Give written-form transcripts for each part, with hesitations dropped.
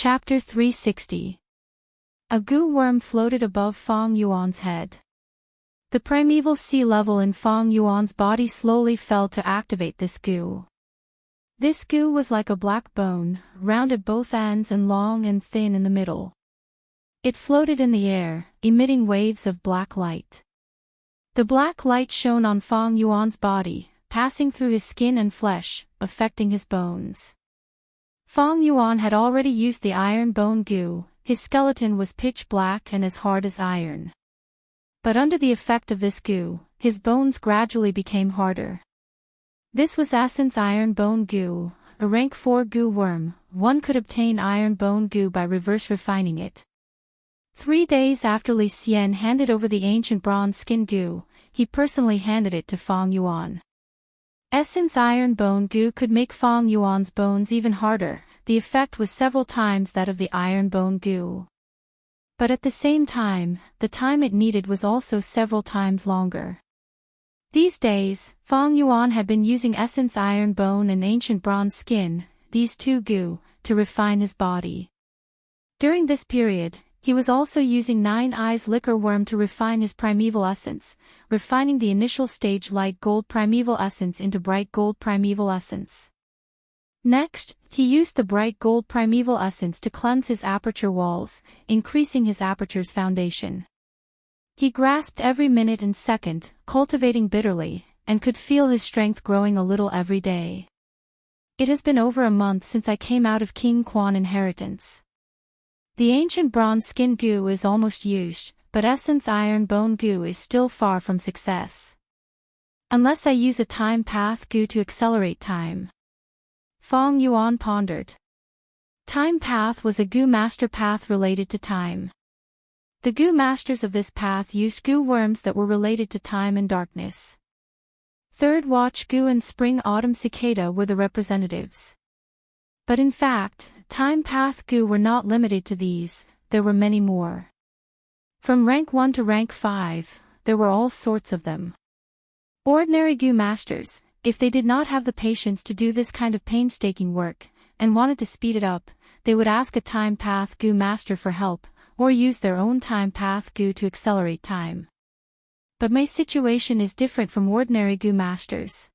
Chapter 360. A goo worm floated above Feng Yuan's head. The primeval sea level in Feng Yuan's body slowly fell to activate this goo. This goo was like a black bone, round at both ends and long and thin in the middle. It floated in the air, emitting waves of black light. The black light shone on Feng Yuan's body, passing through his skin and flesh, affecting his bones. Feng Yuan had already used the iron bone goo. His skeleton was pitch black and as hard as iron. But under the effect of this goo, his bones gradually became harder. This was Essence Iron Bone Goo, a rank 4 goo worm. One could obtain iron bone goo by reverse refining it. 3 days after Li Xian handed over the ancient bronze skin goo, he personally handed it to Feng Yuan. Essence Iron Bone Goo could make Feng Yuan's bones even harder. The effect was several times that of the Iron Bone Goo. But at the same time, the time it needed was also several times longer. These days, Feng Yuan had been using Essence Iron Bone and Ancient Bronze Skin, these two goo, to refine his body. During this period, he was also using 9 Eyes Liquor Worm to refine his primeval essence, refining the initial stage light gold primeval essence into bright gold primeval essence. Next, he used the bright gold primeval essence to cleanse his aperture walls, increasing his aperture's foundation. He grasped every minute and second, cultivating bitterly, and could feel his strength growing a little every day. It has been over a month since I came out of King Quan inheritance. The ancient bronze skin goo is almost used, but Essence Iron Bone Goo is still far from success. Unless I use a time path goo to accelerate time. Feng Yuan pondered. Time path was a goo master path related to time. The goo masters of this path used goo worms that were related to time and darkness. Third Watch Goo and Spring Autumn Cicada were the representatives. But in fact, time path goo were not limited to these, there were many more. From rank 1 to rank 5, there were all sorts of them. Ordinary goo masters, if they did not have the patience to do this kind of painstaking work, and wanted to speed it up, they would ask a time path goo master for help, or use their own time path goo to accelerate time. But my situation is different from ordinary goo masters.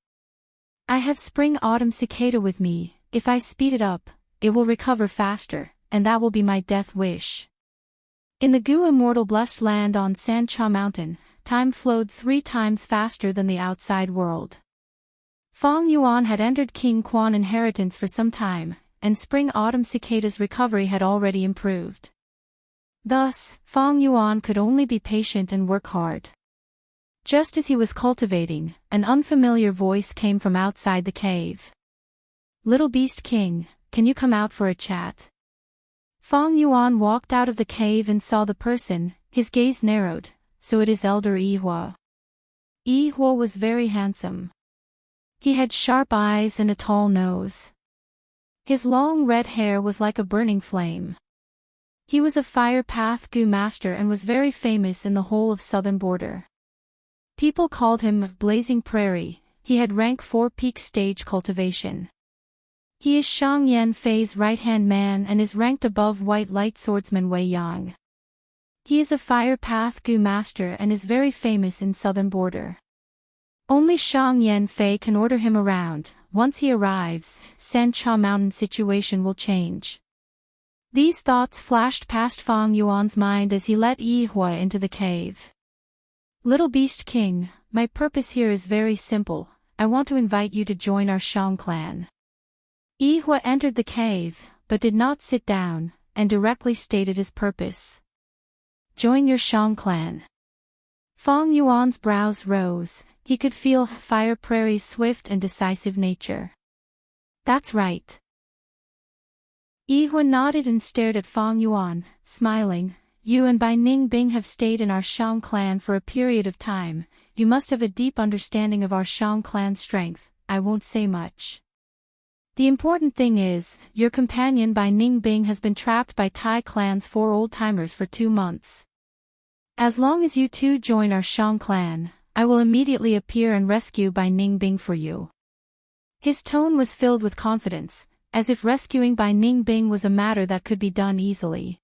I have Spring Autumn Cicada with me. If I speed it up, it will recover faster, and that will be my death wish. In the goo immortal blessed land on Sancha Mountain, time flowed 3 times faster than the outside world. Feng Yuan had entered King Quan inheritance for some time, and Spring Autumn Cicada's recovery had already improved. Thus, Feng Yuan could only be patient and work hard. Just as he was cultivating, an unfamiliar voice came from outside the cave. Little Beast King, can you come out for a chat? Feng Yuan walked out of the cave and saw the person. His gaze narrowed. So it is Elder Yihua. Yihua was very handsome. He had sharp eyes and a tall nose. His long red hair was like a burning flame. He was a fire path goo master and was very famous in the whole of southern border. People called him Blazing Prairie. He had rank 4 peak stage cultivation. He is Shang Yan Fei's right-hand man and is ranked above White Light Swordsman Wei Yang. He is a fire path goo master and is very famous in southern border. Only Shang Yan Fei can order him around. Once he arrives, Sancha Mountain situation will change. These thoughts flashed past Feng Yuan's mind as he let Yihua into the cave. Little Beast King, my purpose here is very simple. I want to invite you to join our Shang clan. Yihua entered the cave, but did not sit down, and directly stated his purpose. Join your Shang clan. Feng Yuan's brows rose. He could feel Fire Prairie's swift and decisive nature. That's right. Yihua nodded and stared at Feng Yuan, smiling. You and Bai Ningbing have stayed in our Shang clan for a period of time. You must have a deep understanding of our Shang clan's strength. I won't say much. The important thing is, your companion Bai Ningbing has been trapped by Tai clan's 4 old-timers for 2 months. As long as you two join our Shang clan, I will immediately appear and rescue Bai Ningbing for you. His tone was filled with confidence. as if rescuing Bai Ningbing was a matter that could be done easily.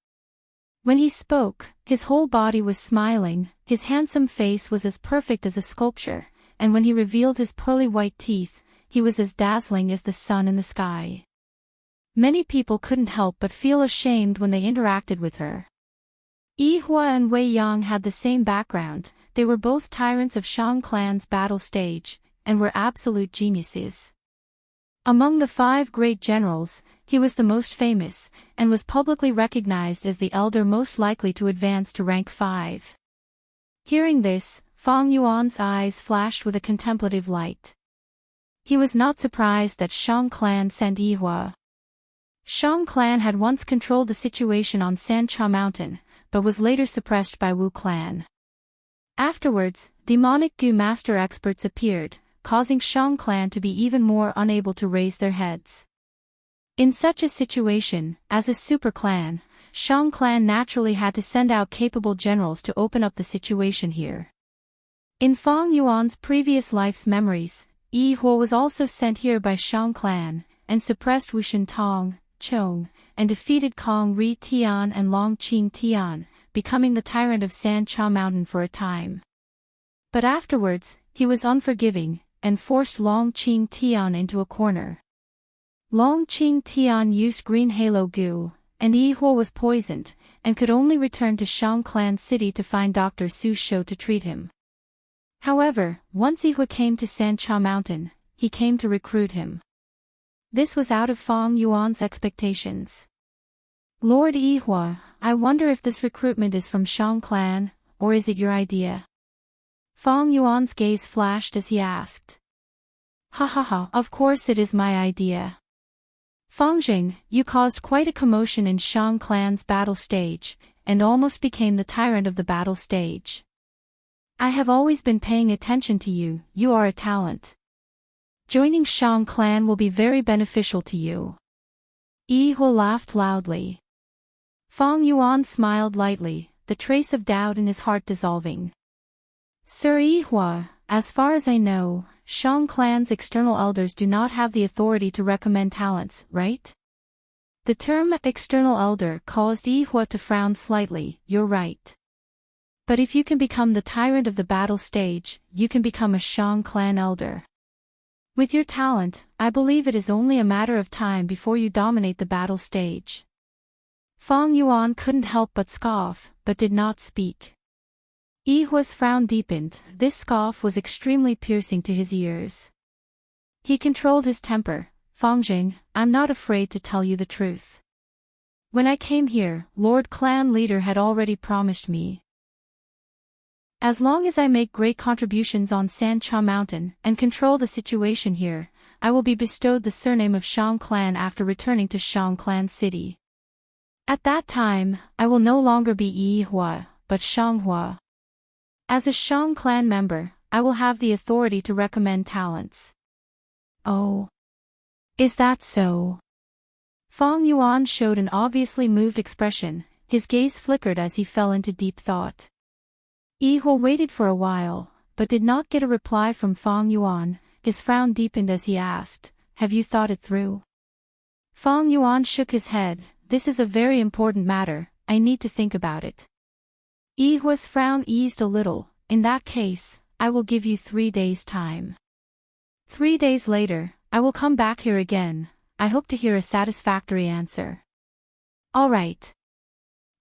When he spoke, his whole body was smiling, his handsome face was as perfect as a sculpture, and when he revealed his pearly white teeth, he was as dazzling as the sun in the sky. Many people couldn't help but feel ashamed when they interacted with her. Yi Hua and Wei Yang had the same background, they were both tyrants of Shang clan's battle stage, and were absolute geniuses. Among the 5 great generals, he was the most famous, and was publicly recognized as the elder most likely to advance to rank 5. Hearing this, Fang Yuan's eyes flashed with a contemplative light. He was not surprised that Shang clan sent Yi Hua. Shang clan had once controlled the situation on Sancha Mountain, but was later suppressed by Wu clan. Afterwards, demonic Gu master experts appeared, causing Shang clan to be even more unable to raise their heads. In such a situation, as a super clan, Shang clan naturally had to send out capable generals to open up the situation here. In Fang Yuan's previous life's memories, Yi Hua was also sent here by Shang clan, and suppressed Wushan Tong, Chong, and defeated Kong Ri Tian and Long Qing Tian, becoming the tyrant of Sancha Mountain for a time. But afterwards, he was unforgiving, and forced Long Qing Tian into a corner. Long Qing Tian used green halo goo, and Yi Hua was poisoned, and could only return to Shang clan city to find Dr. Su Shou to treat him. However, once Yi Hua came to Sancha Mountain, he came to recruit him. This was out of Fang Yuan's expectations. Lord Yi Hua, I wonder if this recruitment is from Shang clan, or is it your idea? Fang Yuan's gaze flashed as he asked. Ha ha ha, of course it is my idea. Fang Jing, you caused quite a commotion in Shang clan's battle stage, and almost became the tyrant of the battle stage. I have always been paying attention to you, you are a talent. Joining Shang clan will be very beneficial to you. Yi Hua laughed loudly. Fang Yuan smiled lightly, the trace of doubt in his heart dissolving. Sir Yi Hua, as far as I know, Shang clan's external elders do not have the authority to recommend talents, right? The term external elder caused Yi Hua to frown slightly. You're right. But if you can become the tyrant of the battle stage, you can become a Shang clan elder. With your talent, I believe it is only a matter of time before you dominate the battle stage. Fang Yuan couldn't help but scoff, but did not speak. Yi Hua's frown deepened, this scoff was extremely piercing to his ears. He controlled his temper. Fang Jing, I'm not afraid to tell you the truth. When I came here, Lord Clan Leader had already promised me. As long as I make great contributions on Sancha Mountain and control the situation here, I will be bestowed the surname of Shang Clan after returning to Shang Clan City. At that time, I will no longer be Yi Hua, but Shang Hua. As a Shang Clan member, I will have the authority to recommend talents. Oh. Is that so? Fang Yuan showed an obviously moved expression, his gaze flickered as he fell into deep thought. Yi Hua waited for a while, but did not get a reply from Fang Yuan. His frown deepened as he asked, have you thought it through? Fang Yuan shook his head, this is a very important matter, I need to think about it. Yi Hua's frown eased a little, in that case, I will give you 3 days' time. 3 days later, I will come back here again, I hope to hear a satisfactory answer. All right.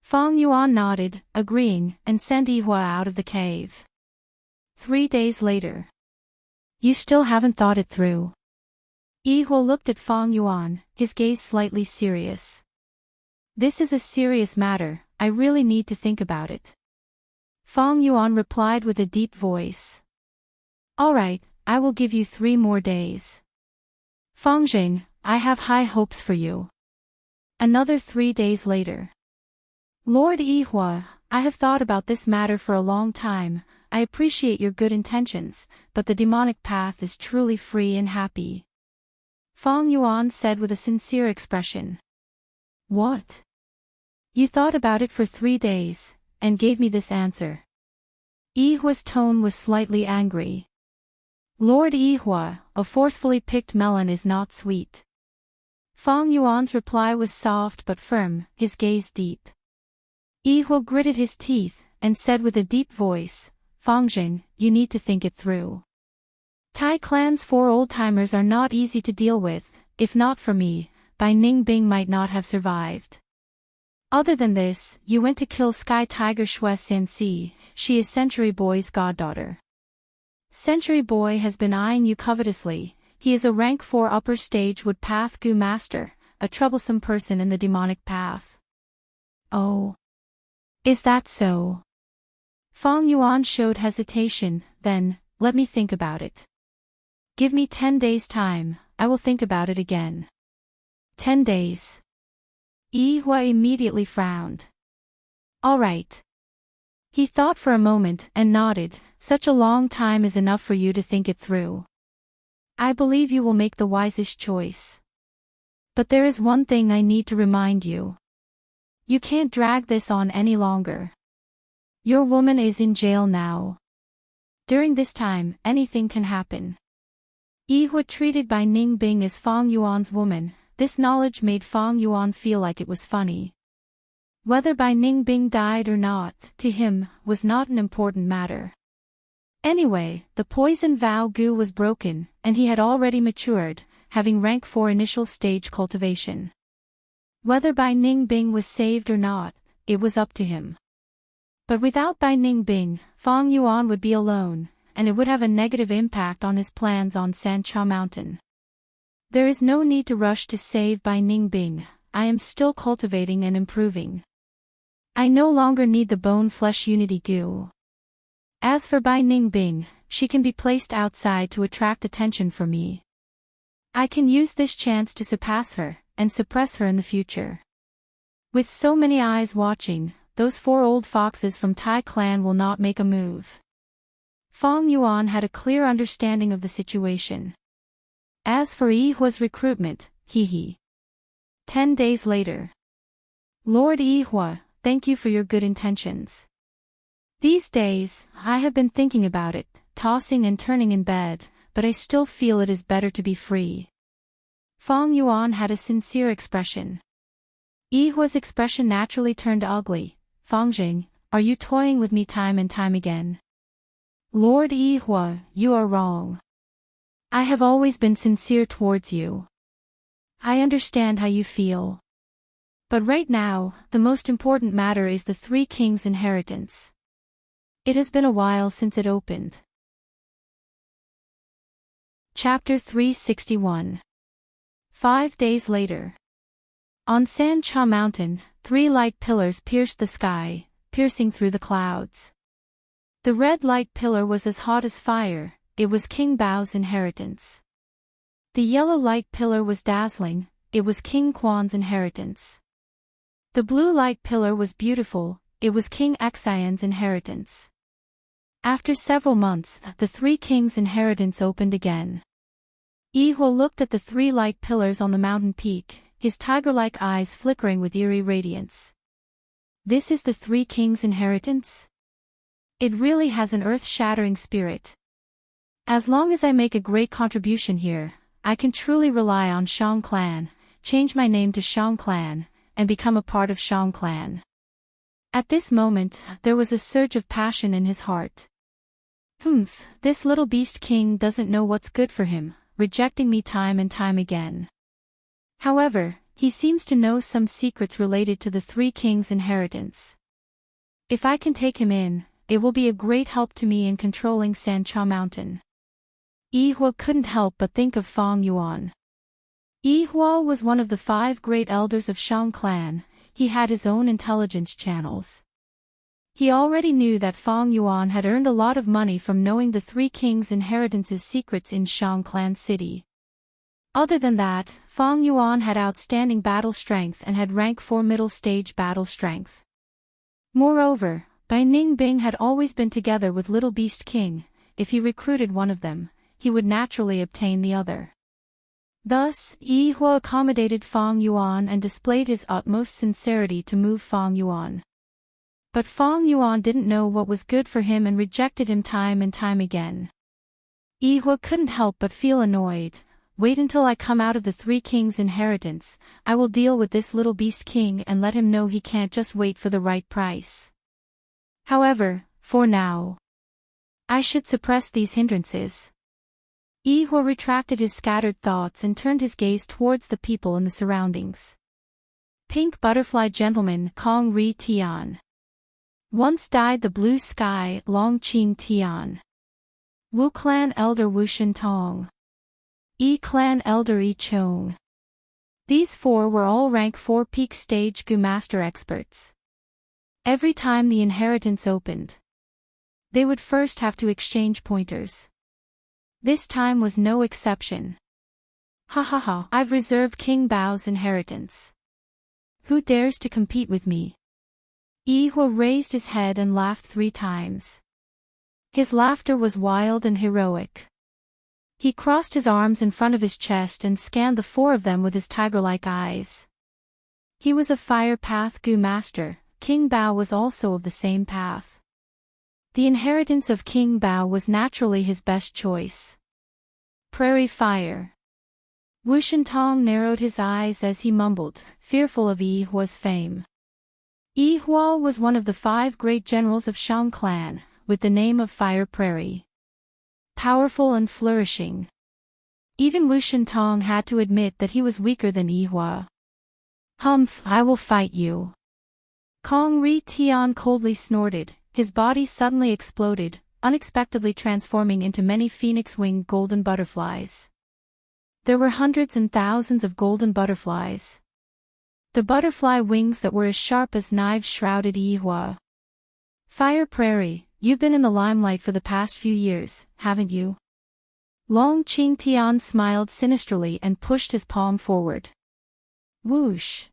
Fang Yuan nodded, agreeing, and sent Yi Hua out of the cave. 3 days later. You still haven't thought it through. Yi Hua looked at Fang Yuan, his gaze slightly serious. This is a serious matter, I really need to think about it. Fang Yuan replied with a deep voice. All right, I will give you 3 more days. Fang Jing, I have high hopes for you. Another 3 days later. Lord Yi Hua, I have thought about this matter for a long time, I appreciate your good intentions, but the demonic path is truly free and happy. Fang Yuan said with a sincere expression. What? You thought about it for 3 days, and gave me this answer. Yi Hua's tone was slightly angry. Lord Yi Hua, a forcefully picked melon is not sweet. Fang Yuan's reply was soft but firm, his gaze deep. Yihui gritted his teeth, and said with a deep voice, "Fangjing, you need to think it through. Tai clan's 4 old-timers are not easy to deal with. If not for me, Bai Ningbing might not have survived. Other than this, you went to kill Sky Tiger Shui Sanxi, she is Century Boy's goddaughter. Century Boy has been eyeing you covetously. He is a rank 4 upper stage wood path Gu master, a troublesome person in the demonic path." "Oh. Is that so?" Fang Yuan showed hesitation, then, "Let me think about it. Give me 10 days' time, I will think about it again." 10 days. Yihui immediately frowned. "All right." He thought for a moment and nodded. "Such a long time is enough for you to think it through. I believe you will make the wisest choice. But there is one thing I need to remind you. You can't drag this on any longer. Your woman is in jail now. During this time, anything can happen." Yihui treated Bai Ningbing as Fang Yuan's woman. This knowledge made Fang Yuan feel like it was funny. Whether Bai Ningbing died or not, to him, was not an important matter. Anyway, the poison vow Gu was broken, and he had already matured, having rank 4 initial stage cultivation. Whether Bai Ningbing was saved or not, it was up to him. But without Bai Ningbing, Fang Yuan would be alone, and it would have a negative impact on his plans on Sancha Mountain. There is no need to rush to save Bai Ningbing. I am still cultivating and improving. I no longer need the bone-flesh unity Gu. As for Bai Ningbing, she can be placed outside to attract attention for me. I can use this chance to surpass her, and suppress her in the future. With so many eyes watching, those 4 old foxes from Tai clan will not make a move." Fang Yuan had a clear understanding of the situation. As for Yihui's recruitment, he. 10 days later. "Lord Yihui, thank you for your good intentions. These days, I have been thinking about it, tossing and turning in bed, but I still feel it is better to be free." Fang Yuan had a sincere expression. Yihui's expression naturally turned ugly. "Fangjing, are you toying with me time and time again?" "Lord Yihui, you are wrong. I have always been sincere towards you. I understand how you feel. But right now, the most important matter is the 3 kings' inheritance. It has been a while since it opened." Chapter 361. 5 days later. On Sancha Mountain, 3 light pillars pierced the sky, piercing through the clouds. The red light pillar was as hot as fire. It was King Bao's inheritance. The yellow light pillar was dazzling. It was King Quan's inheritance. The blue light pillar was beautiful. It was King Xian's inheritance. After several months, the 3 kings' inheritance opened again. Yihui looked at the 3 light pillars on the mountain peak, his tiger-like eyes flickering with eerie radiance. This is the 3 kings' inheritance? It really has an earth-shattering spirit. As long as I make a great contribution here, I can truly rely on Shang Clan, change my name to Shang Clan, and become a part of Shang Clan. At this moment, there was a surge of passion in his heart. This little beast king doesn't know what's good for him, rejecting me time and time again. However, he seems to know some secrets related to the 3 kings' inheritance. If I can take him in, it will be a great help to me in controlling Sancha Mountain. Yihui couldn't help but think of Fang Yuan. Yihui was one of the 5 great elders of Shang Clan. He had his own intelligence channels. He already knew that Fang Yuan had earned a lot of money from knowing the 3 kings' inheritance's secrets in Shang Clan City. Other than that, Fang Yuan had outstanding battle strength and had rank 4 middle stage battle strength. Moreover, Bai Ningbing had always been together with Little Beast King. If he recruited one of them, he would naturally obtain the other. Thus, Yihui accommodated Fang Yuan and displayed his utmost sincerity to move Fang Yuan. But Fang Yuan didn't know what was good for him and rejected him time and time again. Yihui couldn't help but feel annoyed. Wait until I come out of the Three Kings' inheritance, I will deal with this little beast king and let him know he can't just wait for the right price. However, for now, I should suppress these hindrances. Ihua retracted his scattered thoughts and turned his gaze towards the people in the surroundings. Pink Butterfly Gentleman Kong Ri Tian. Once died the blue sky Long Qing Tian. Wu Clan Elder Wu Shen Tong. Yi Clan Elder Yi Chong. These four were all rank 4 peak stage Gu Master experts. Every time the inheritance opened, they would first have to exchange pointers. This time was no exception. Ha ha ha, I've reserved King Bao's inheritance. Who dares to compete with me? Ihua raised his head and laughed 3 times. His laughter was wild and heroic. He crossed his arms in front of his chest and scanned the 4 of them with his tiger-like eyes. He was a fire path Gu Master. King Bao was also of the same path. The inheritance of King Bao was naturally his best choice. Prairie Fire. Wu Shentong narrowed his eyes as he mumbled, fearful of Yihua's fame. Yihua was one of the 5 great generals of Shang clan, with the name of Fire Prairie. Powerful and flourishing. Even Wu Shentong had to admit that he was weaker than Yihua. Humph, I will fight you. Kong Ri Tian coldly snorted, his body suddenly exploded, unexpectedly transforming into many phoenix-winged golden butterflies. There were hundreds and thousands of golden butterflies. The butterfly wings that were as sharp as knives shrouded Yihua. Fire Prairie, you've been in the limelight for the past few years, haven't you? Long Qing Tian smiled sinisterly and pushed his palm forward. Whoosh!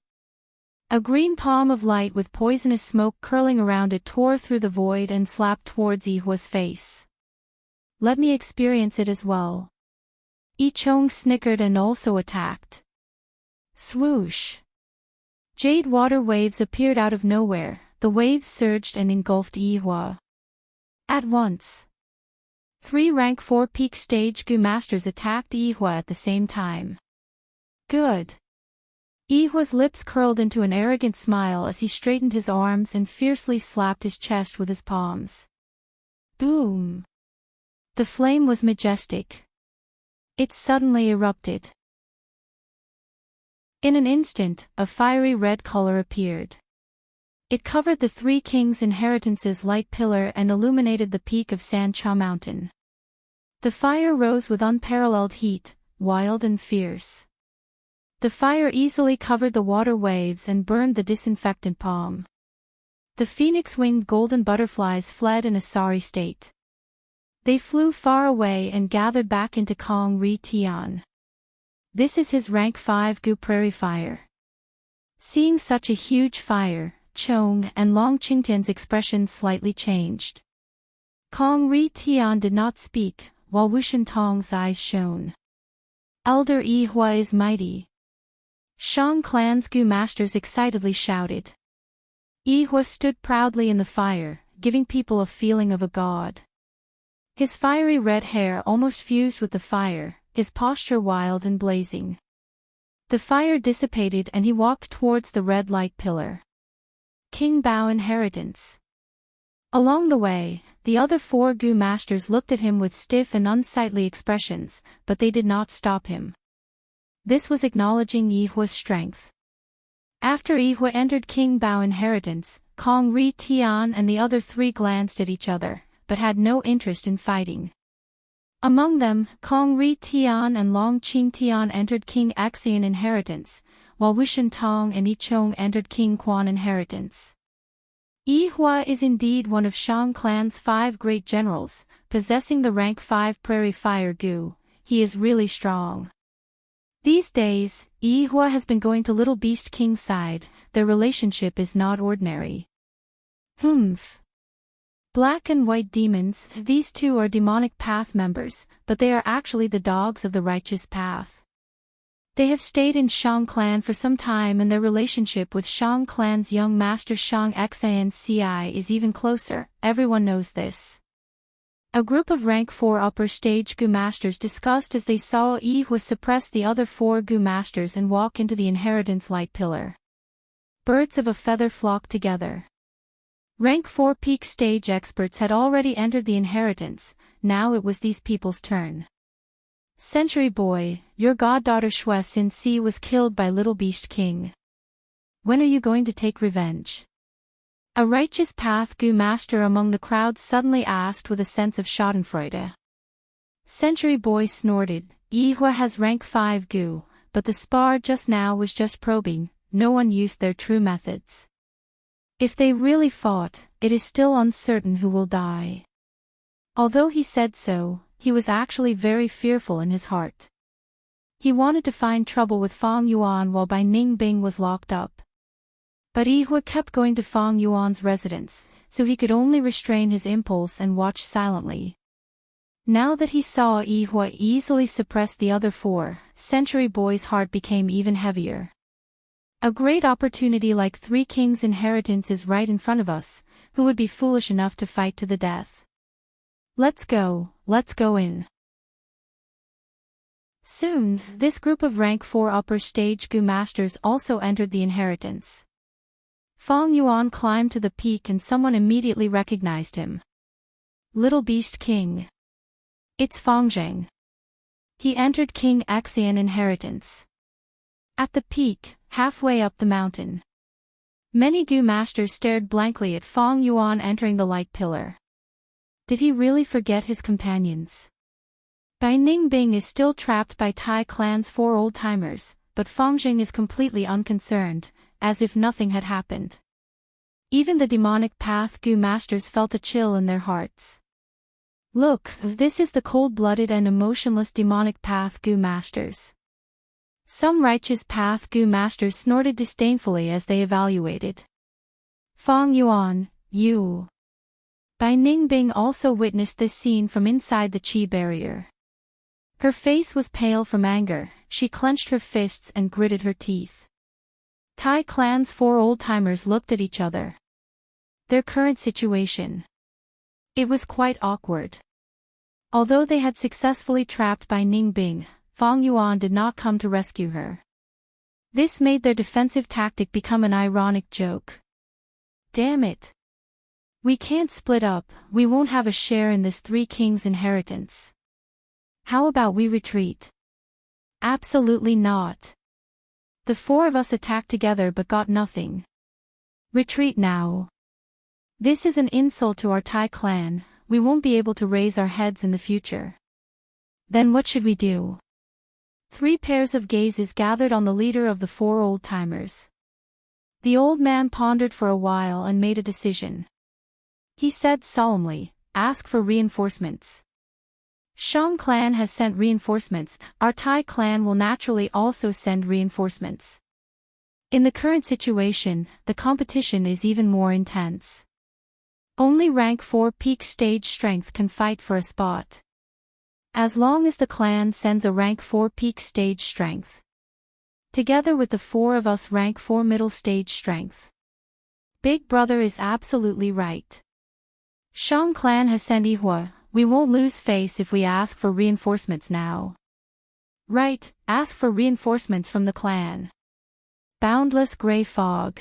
A green palm of light with poisonous smoke curling around it tore through the void and slapped towards Yihua's face. Let me experience it as well. Yi Chong snickered and also attacked. Swoosh! Jade water waves appeared out of nowhere, the waves surged and engulfed Yihua. At once, 3 rank 4 peak stage Gu Masters attacked Yihua at the same time. Good. Yihua's lips curled into an arrogant smile as he straightened his arms and fiercely slapped his chest with his palms. Boom! The flame was majestic. It suddenly erupted. In an instant, a fiery red color appeared. It covered the 3 kings' inheritance's light pillar and illuminated the peak of Sancha Mountain. The fire rose with unparalleled heat, wild and fierce. The fire easily covered the water waves and burned the disinfectant palm. The phoenix-winged golden butterflies fled in a sorry state. They flew far away and gathered back into Kong Ri Tian. This is his rank 5 Gu Prairie Fire. Seeing such a huge fire, Chong and Long Qingtian's expression slightly changed. Kong Ri Tian did not speak, while Wu Shentong's eyes shone. Elder Yihua is mighty. Shang clan's Gu Masters excitedly shouted. Yihua stood proudly in the fire, giving people a feeling of a god. His fiery red hair almost fused with the fire, his posture wild and blazing. The fire dissipated and he walked towards the red light pillar. King Bao inheritance. Along the way, the other 4 Gu Masters looked at him with stiff and unsightly expressions, but they did not stop him. This was acknowledging Yihua's strength. After Yihua entered King Bao inheritance, Kong Ri Tian and the other 3 glanced at each other, but had no interest in fighting. Among them, Kong Ri Tian and Long Qing Tian entered King Xian inheritance, while Wu Shentong and Yi Chong entered King Quan inheritance. Yihua is indeed one of Shang clan's 5 great generals, possessing the rank 5 Prairie Fire Gu. He is really strong. These days, Yihua has been going to Little Beast King's side. Their relationship is not ordinary. Humph. Black and white demons, these 2 are demonic path members, but they are actually the dogs of the righteous path. They have stayed in Shang clan for some time and their relationship with Shang clan's young master Shang Xian is even closer, everyone knows this. A group of rank 4 upper stage Gu masters discussed as they saw Ihwa suppress the other 4 Gu masters and walk into the inheritance light pillar. Birds of a feather flocked together. Rank 4 peak stage experts had already entered the inheritance, now it was these people's turn. Century boy, your goddaughter Shue Sin Si was killed by Little Beast King. When are you going to take revenge? A righteous path Gu master among the crowd suddenly asked with a sense of schadenfreude. Century boy snorted, Ihwa has rank 5 Gu, but the spar just now was just probing, no one used their true methods. If they really fought, it is still uncertain who will die. Although he said so, he was actually very fearful in his heart. He wanted to find trouble with Fang Yuan while Bai Ningbing was locked up. But Ihwa kept going to Fang Yuan's residence, so he could only restrain his impulse and watch silently. Now that he saw Ihwa easily suppress the other 4, Century Boy's heart became even heavier. A great opportunity like 3 Kings' inheritance is right in front of us, who would be foolish enough to fight to the death? Let's go in. Soon, this group of rank 4 upper stage Gu masters also entered the inheritance. Fang Yuan climbed to the peak and someone immediately recognized him. Little Beast King. It's Fang Zheng. He entered King Xian inheritance. At the peak, halfway up the mountain, many Gu masters stared blankly at Fang Yuan entering the light pillar. Did he really forget his companions? Bai Ningbing is still trapped by Tai clan's 4 old-timers, but Fang Zheng is completely unconcerned, as if nothing had happened. Even the demonic path Gu masters felt a chill in their hearts. Look, this is the cold-blooded and emotionless demonic path Gu masters. Some righteous path Gu masters snorted disdainfully as they evaluated. Fang Yuan, you. Bai Ningbing also witnessed this scene from inside the Qi barrier. Her face was pale from anger, she clenched her fists and gritted her teeth. Tai clan's 4 old-timers looked at each other. Their current situation. It was quite awkward. Although they had successfully trapped Bai Ningbing, Fang Yuan did not come to rescue her. This made their defensive tactic become an ironic joke. Damn it. We can't split up, we won't have a share in this 3 Kings' inheritance. How about we retreat? Absolutely not. The 4 of us attacked together but got nothing. Retreat now. This is an insult to our Tai clan, we won't be able to raise our heads in the future. Then what should we do? 3 pairs of gazes gathered on the leader of the 4 old-timers. The old man pondered for a while and made a decision. He said solemnly, ask for reinforcements. Shang clan has sent reinforcements, our Tai clan will naturally also send reinforcements. In the current situation, the competition is even more intense. Only rank 4 peak stage strength can fight for a spot. As long as the clan sends a rank 4 peak stage strength. Together with the 4 of us rank 4 middle stage strength. Big brother is absolutely right. Shang clan has sent Ihwa, we won't lose face if we ask for reinforcements now. Right, ask for reinforcements from the clan. Boundless gray fog.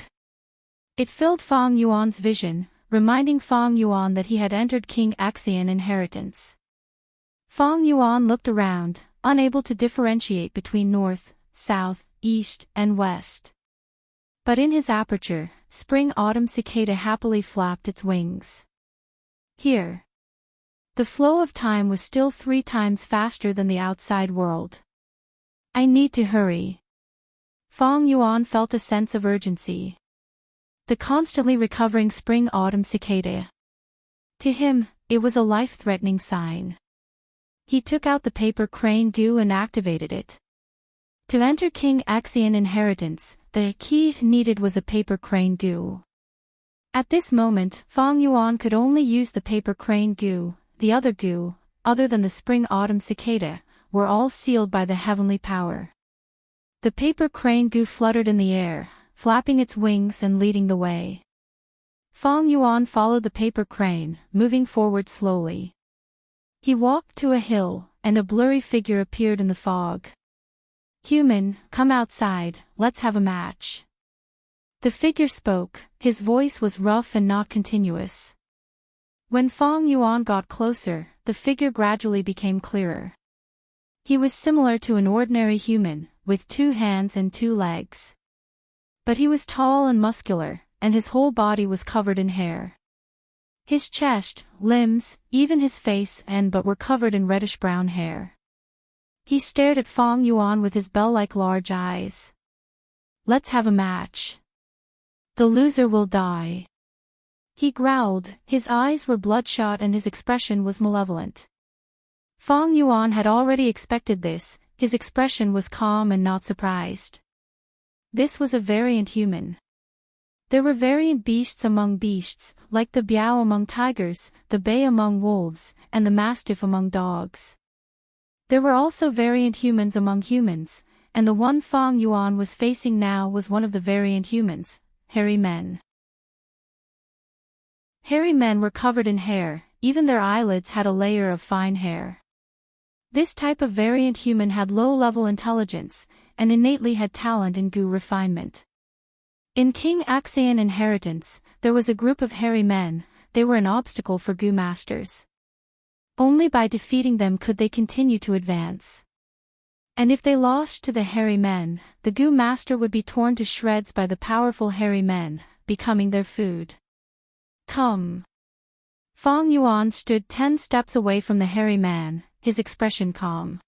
It filled Fang Yuan's vision, reminding Fang Yuan that he had entered King Xian inheritance. Fang Yuan looked around, unable to differentiate between north, south, east, and west. But in his aperture, spring-autumn cicada happily flapped its wings. Here. The flow of time was still 3 times faster than the outside world. I need to hurry. Fang Yuan felt a sense of urgency. The constantly recovering spring-autumn cicada. To him, it was a life-threatening sign. He took out the paper crane goo and activated it. To enter King Xian inheritance, the key needed was a paper crane goo. At this moment, Fang Yuan could only use the paper crane goo. The other goo, other than the spring-autumn cicada, were all sealed by the heavenly power. The paper crane goo fluttered in the air, flapping its wings and leading the way. Fang Yuan followed the paper crane, moving forward slowly. He walked to a hill, and a blurry figure appeared in the fog. "Human, come outside, let's have a match." The figure spoke, his voice was rough and not continuous. When Fong Yuan got closer, the figure gradually became clearer. He was similar to an ordinary human, with 2 hands and 2 legs. But he was tall and muscular, and his whole body was covered in hair. His chest, limbs, even his face and butt were covered in reddish-brown hair. He stared at Fong Yuan with his bell-like large eyes. "Let's have a match. The loser will die." He growled, his eyes were bloodshot and his expression was malevolent. Fong Yuan had already expected this, his expression was calm and not surprised. This was a variant human. There were variant beasts among beasts, like the biao among tigers, the bei among wolves, and the mastiff among dogs. There were also variant humans among humans, and the one Fong Yuan was facing now was one of the variant humans, hairy men. Hairy men were covered in hair, even their eyelids had a layer of fine hair. This type of variant human had low-level intelligence, and innately had talent in Gu refinement. In King Axian inheritance, there was a group of hairy men, they were an obstacle for Gu masters. Only by defeating them could they continue to advance. And if they lost to the hairy men, the Gu master would be torn to shreds by the powerful hairy men, becoming their food. "Come." Fong Yuan stood 10 steps away from the hairy man, his expression calm.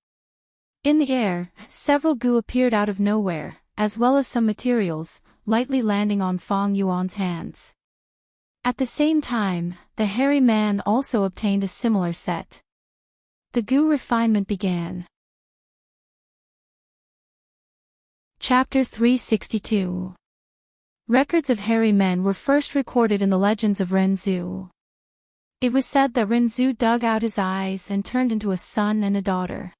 In the air, several Gu appeared out of nowhere, as well as some materials, lightly landing on Fong Yuan's hands. At the same time, the hairy man also obtained a similar set. The Gu refinement began. Chapter 362. Records of hairy men were first recorded in the legends of Renzu. It was said that Renzu dug out his eyes and turned into a son and a daughter.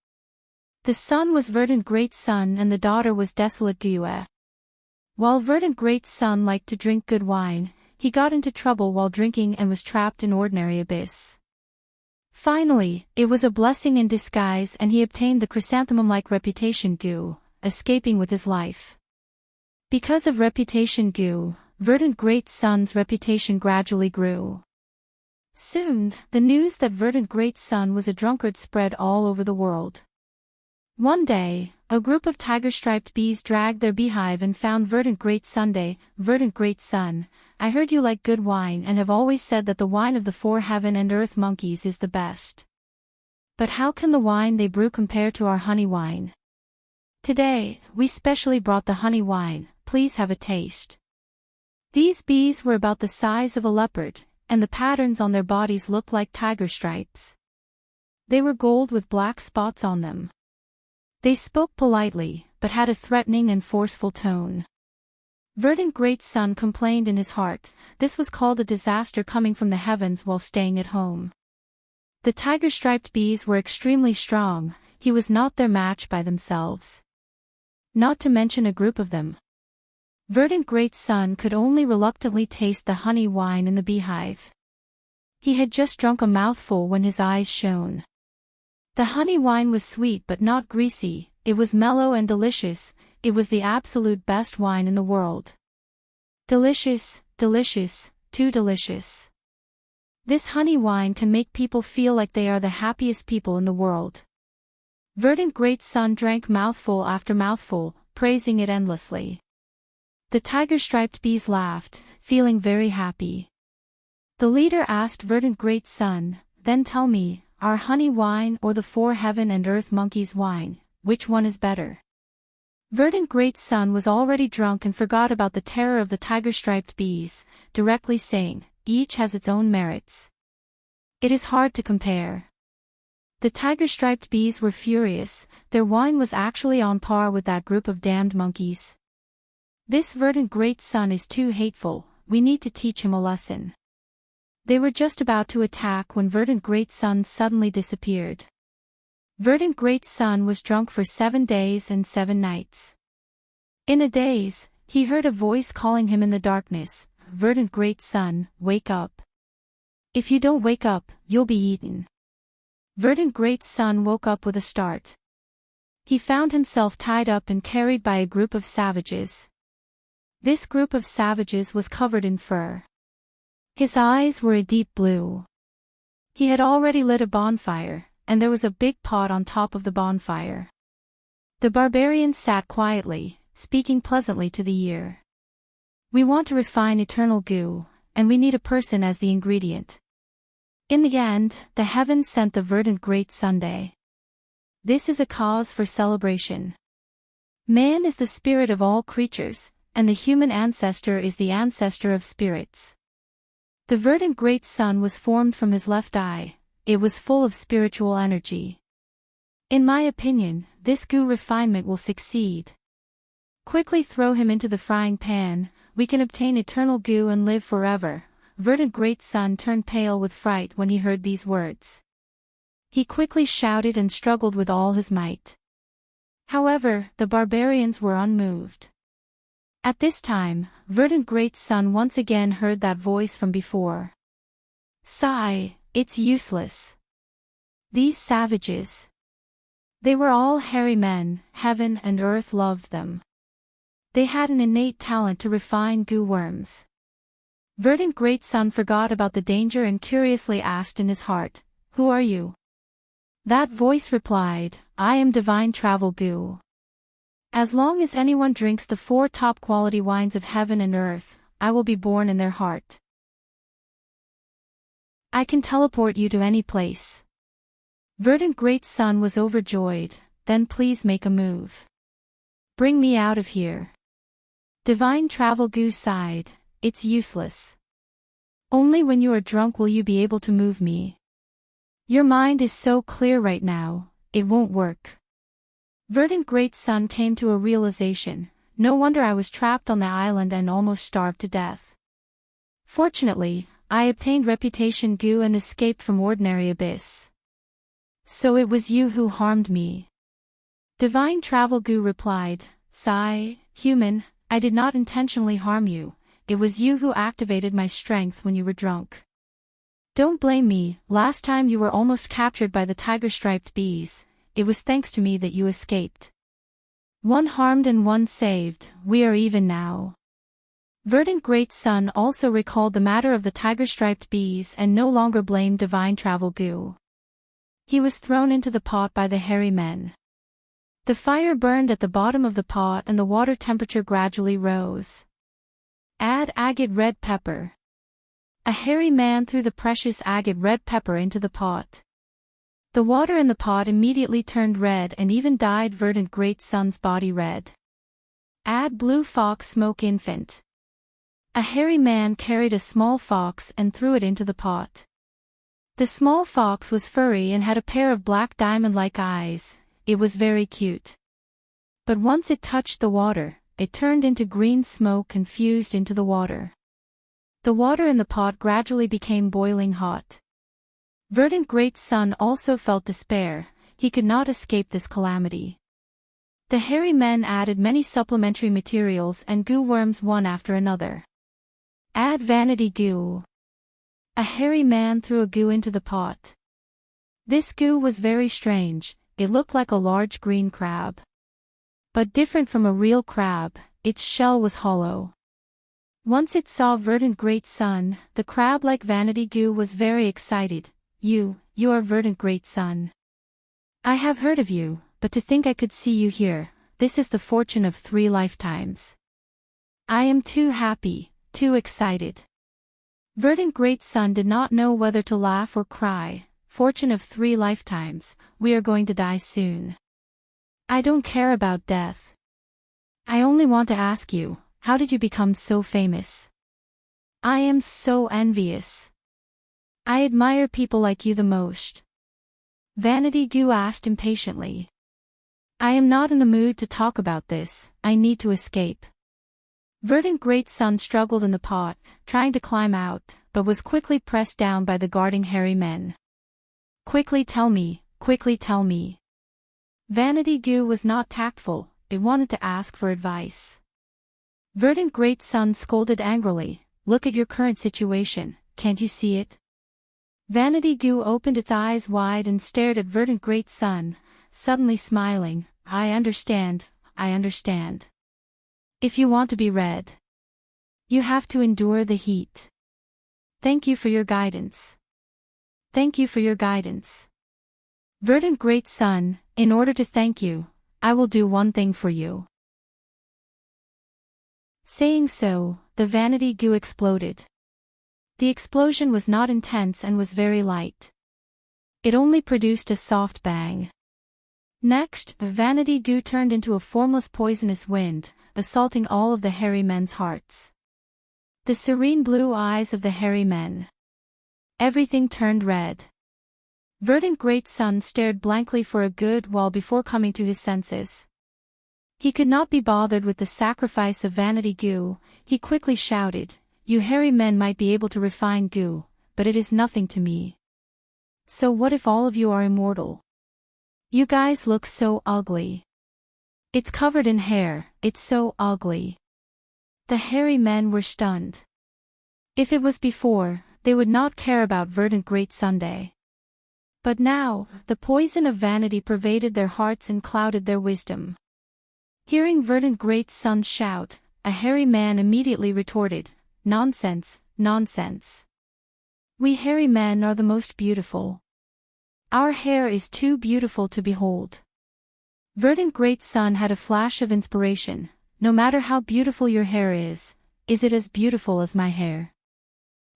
The son was Verdant Great Sun and the daughter was Desolate Gyue. While Verdant Great Sun liked to drink good wine, he got into trouble while drinking and was trapped in ordinary abyss. Finally, it was a blessing in disguise and he obtained the chrysanthemum-like reputation Gu, escaping with his life. Because of reputation Gu, Verdant Great Sun's reputation gradually grew. Soon, the news that Verdant Great Sun was a drunkard spread all over the world. One day, a group of tiger-striped bees dragged their beehive and found Verdant Great Sunday. "Verdant Great Sun, I heard you like good wine and have always said that the wine of the 4 heaven and earth monkeys is the best. But how can the wine they brew compare to our honey wine? Today, we specially brought the honey wine, please have a taste." These bees were about the size of a leopard, and the patterns on their bodies looked like tiger stripes. They were gold with black spots on them. They spoke politely, but had a threatening and forceful tone. Verdant Great Sun complained in his heart, this was called a disaster coming from the heavens while staying at home. The tiger-striped bees were extremely strong, he was not their match by themselves. Not to mention a group of them. Verdant Great Sun could only reluctantly taste the honey wine in the beehive. He had just drunk a mouthful when his eyes shone. The honey wine was sweet but not greasy, it was mellow and delicious, it was the absolute best wine in the world. Delicious, delicious, too delicious. This honey wine can make people feel like they are the happiest people in the world. Verdant Great Sun drank mouthful after mouthful, praising it endlessly. The tiger-striped bees laughed, feeling very happy. The leader asked Verdant Great Sun, "Then tell me, our honey wine or the 4 heaven and earth monkeys' wine, which one is better?" Verdant Great Sun was already drunk and forgot about the terror of the tiger-striped bees, directly saying, "Each has its own merits. It is hard to compare." The tiger-striped bees were furious, their wine was actually on par with that group of damned monkeys. "This Verdant Great Sun is too hateful, we need to teach him a lesson." They were just about to attack when Verdant Great Sun suddenly disappeared. Verdant Great Sun was drunk for 7 days and 7 nights. In a daze, he heard a voice calling him in the darkness, "Verdant Great Sun, wake up. If you don't wake up, you'll be eaten." Verdant Great Sun woke up with a start. He found himself tied up and carried by a group of savages. This group of savages was covered in fur. His eyes were a deep blue. He had already lit a bonfire, and there was a big pot on top of the bonfire. The barbarians sat quietly, speaking pleasantly to the ear. We want to refine eternal goo, and we need a person as the ingredient. In the end, the heavens sent the verdant great Sunday. This is a cause for celebration. Man is the spirit of all creatures, and the human ancestor is the ancestor of spirits. The verdant great sun was formed from his left eye. It was full of spiritual energy. In my opinion, this goo refinement will succeed. Quickly throw him into the frying pan, we can obtain eternal goo and live forever. Verdant Great Sun turned pale with fright when he heard these words. He quickly shouted and struggled with all his might. However, the barbarians were unmoved. At this time, Verdant Great Sun once again heard that voice from before. Sigh, it's useless. These savages. They were all hairy men, heaven and earth loved them. They had an innate talent to refine goo worms. Verdant Great Sun forgot about the danger and curiously asked in his heart, "Who are you?" That voice replied, "I am divine travel goo. As long as anyone drinks the 4 top quality wines of heaven and earth, I will be born in their heart. I can teleport you to any place." Verdant Great Sun was overjoyed. "Then please make a move. Bring me out of here." Divine Travel Goo sighed, "It's useless. Only when you are drunk will you be able to move me. Your mind is so clear right now, it won't work." Verdant Great Sun came to a realization, no wonder I was trapped on the island and almost starved to death. Fortunately, I obtained reputation goo and escaped from ordinary abyss. So it was you who harmed me. Divine Travel Goo replied, "Sigh, human, I did not intentionally harm you, it was you who activated my strength when you were drunk. Don't blame me, last time you were almost captured by the tiger-striped bees, it was thanks to me that you escaped. One harmed and one saved, we are even now." Verdant Great Sun also recalled the matter of the tiger-striped bees and no longer blamed Divine Travel Goo. He was thrown into the pot by the hairy men. The fire burned at the bottom of the pot and the water temperature gradually rose. Add agate red pepper. A hairy man threw the precious agate red pepper into the pot. The water in the pot immediately turned red and even dyed Verdant Great Sun's body red. Add blue fox smoke infant. A hairy man carried a small fox and threw it into the pot. The small fox was furry and had a pair of black diamond-like eyes. It was very cute. But once it touched the water, it turned into green smoke and fused into the water. The water in the pot gradually became boiling hot. Verdant Great Sun also felt despair, he could not escape this calamity. The hairy men added many supplementary materials and goo worms one after another. Add vanity goo. A hairy man threw a goo into the pot. This goo was very strange, it looked like a large green crab. But different from a real crab, its shell was hollow. Once it saw Verdant Great Sun, the crab-like vanity goo was very excited. You are Verdant Great Sun. I have heard of you, but to think I could see you here, this is the fortune of 3 lifetimes. I am too happy, too excited." Verdant Great Sun did not know whether to laugh or cry. Fortune of 3 lifetimes, we are going to die soon. I don't care about death. I only want to ask you, how did you become so famous? I am so envious. I admire people like you the most. Vanity Goo asked impatiently. I am not in the mood to talk about this, I need to escape. Verdant Great Sun struggled in the pot, trying to climb out, but was quickly pressed down by the guarding hairy men. Quickly tell me, quickly tell me. Vanity Goo was not tactful, it wanted to ask for advice. Verdant Great Sun scolded angrily, look at your current situation, can't you see it? Vanity Goo opened its eyes wide and stared at Verdant Great Sun, suddenly smiling. I understand. If you want to be red, you have to endure the heat. Thank you for your guidance. Verdant Great Sun, in order to thank you, I will do one thing for you. Saying so, the Vanity Goo exploded. The explosion was not intense and was very light. It only produced a soft bang. Next, Vanity Goo turned into a formless poisonous wind, assaulting all of the hairy men's hearts. The serene blue eyes of the hairy men. Everything turned red. Verdant Great Sun stared blankly for a good while before coming to his senses. He could not be bothered with the sacrifice of Vanity Goo. He quickly shouted, "You hairy men might be able to refine goo, but it is nothing to me. So what if all of you are immortal? You guys look so ugly. It's covered in hair, it's so ugly." The hairy men were stunned. If it was before, they would not care about Verdant Great Sunday. But now, the poison of vanity pervaded their hearts and clouded their wisdom. Hearing Verdant Great Sun shout, a hairy man immediately retorted, "Nonsense. We hairy men are the most beautiful. Our hair is too beautiful to behold." Verdant Great Sun had a flash of inspiration. No matter how beautiful your hair is it as beautiful as my hair?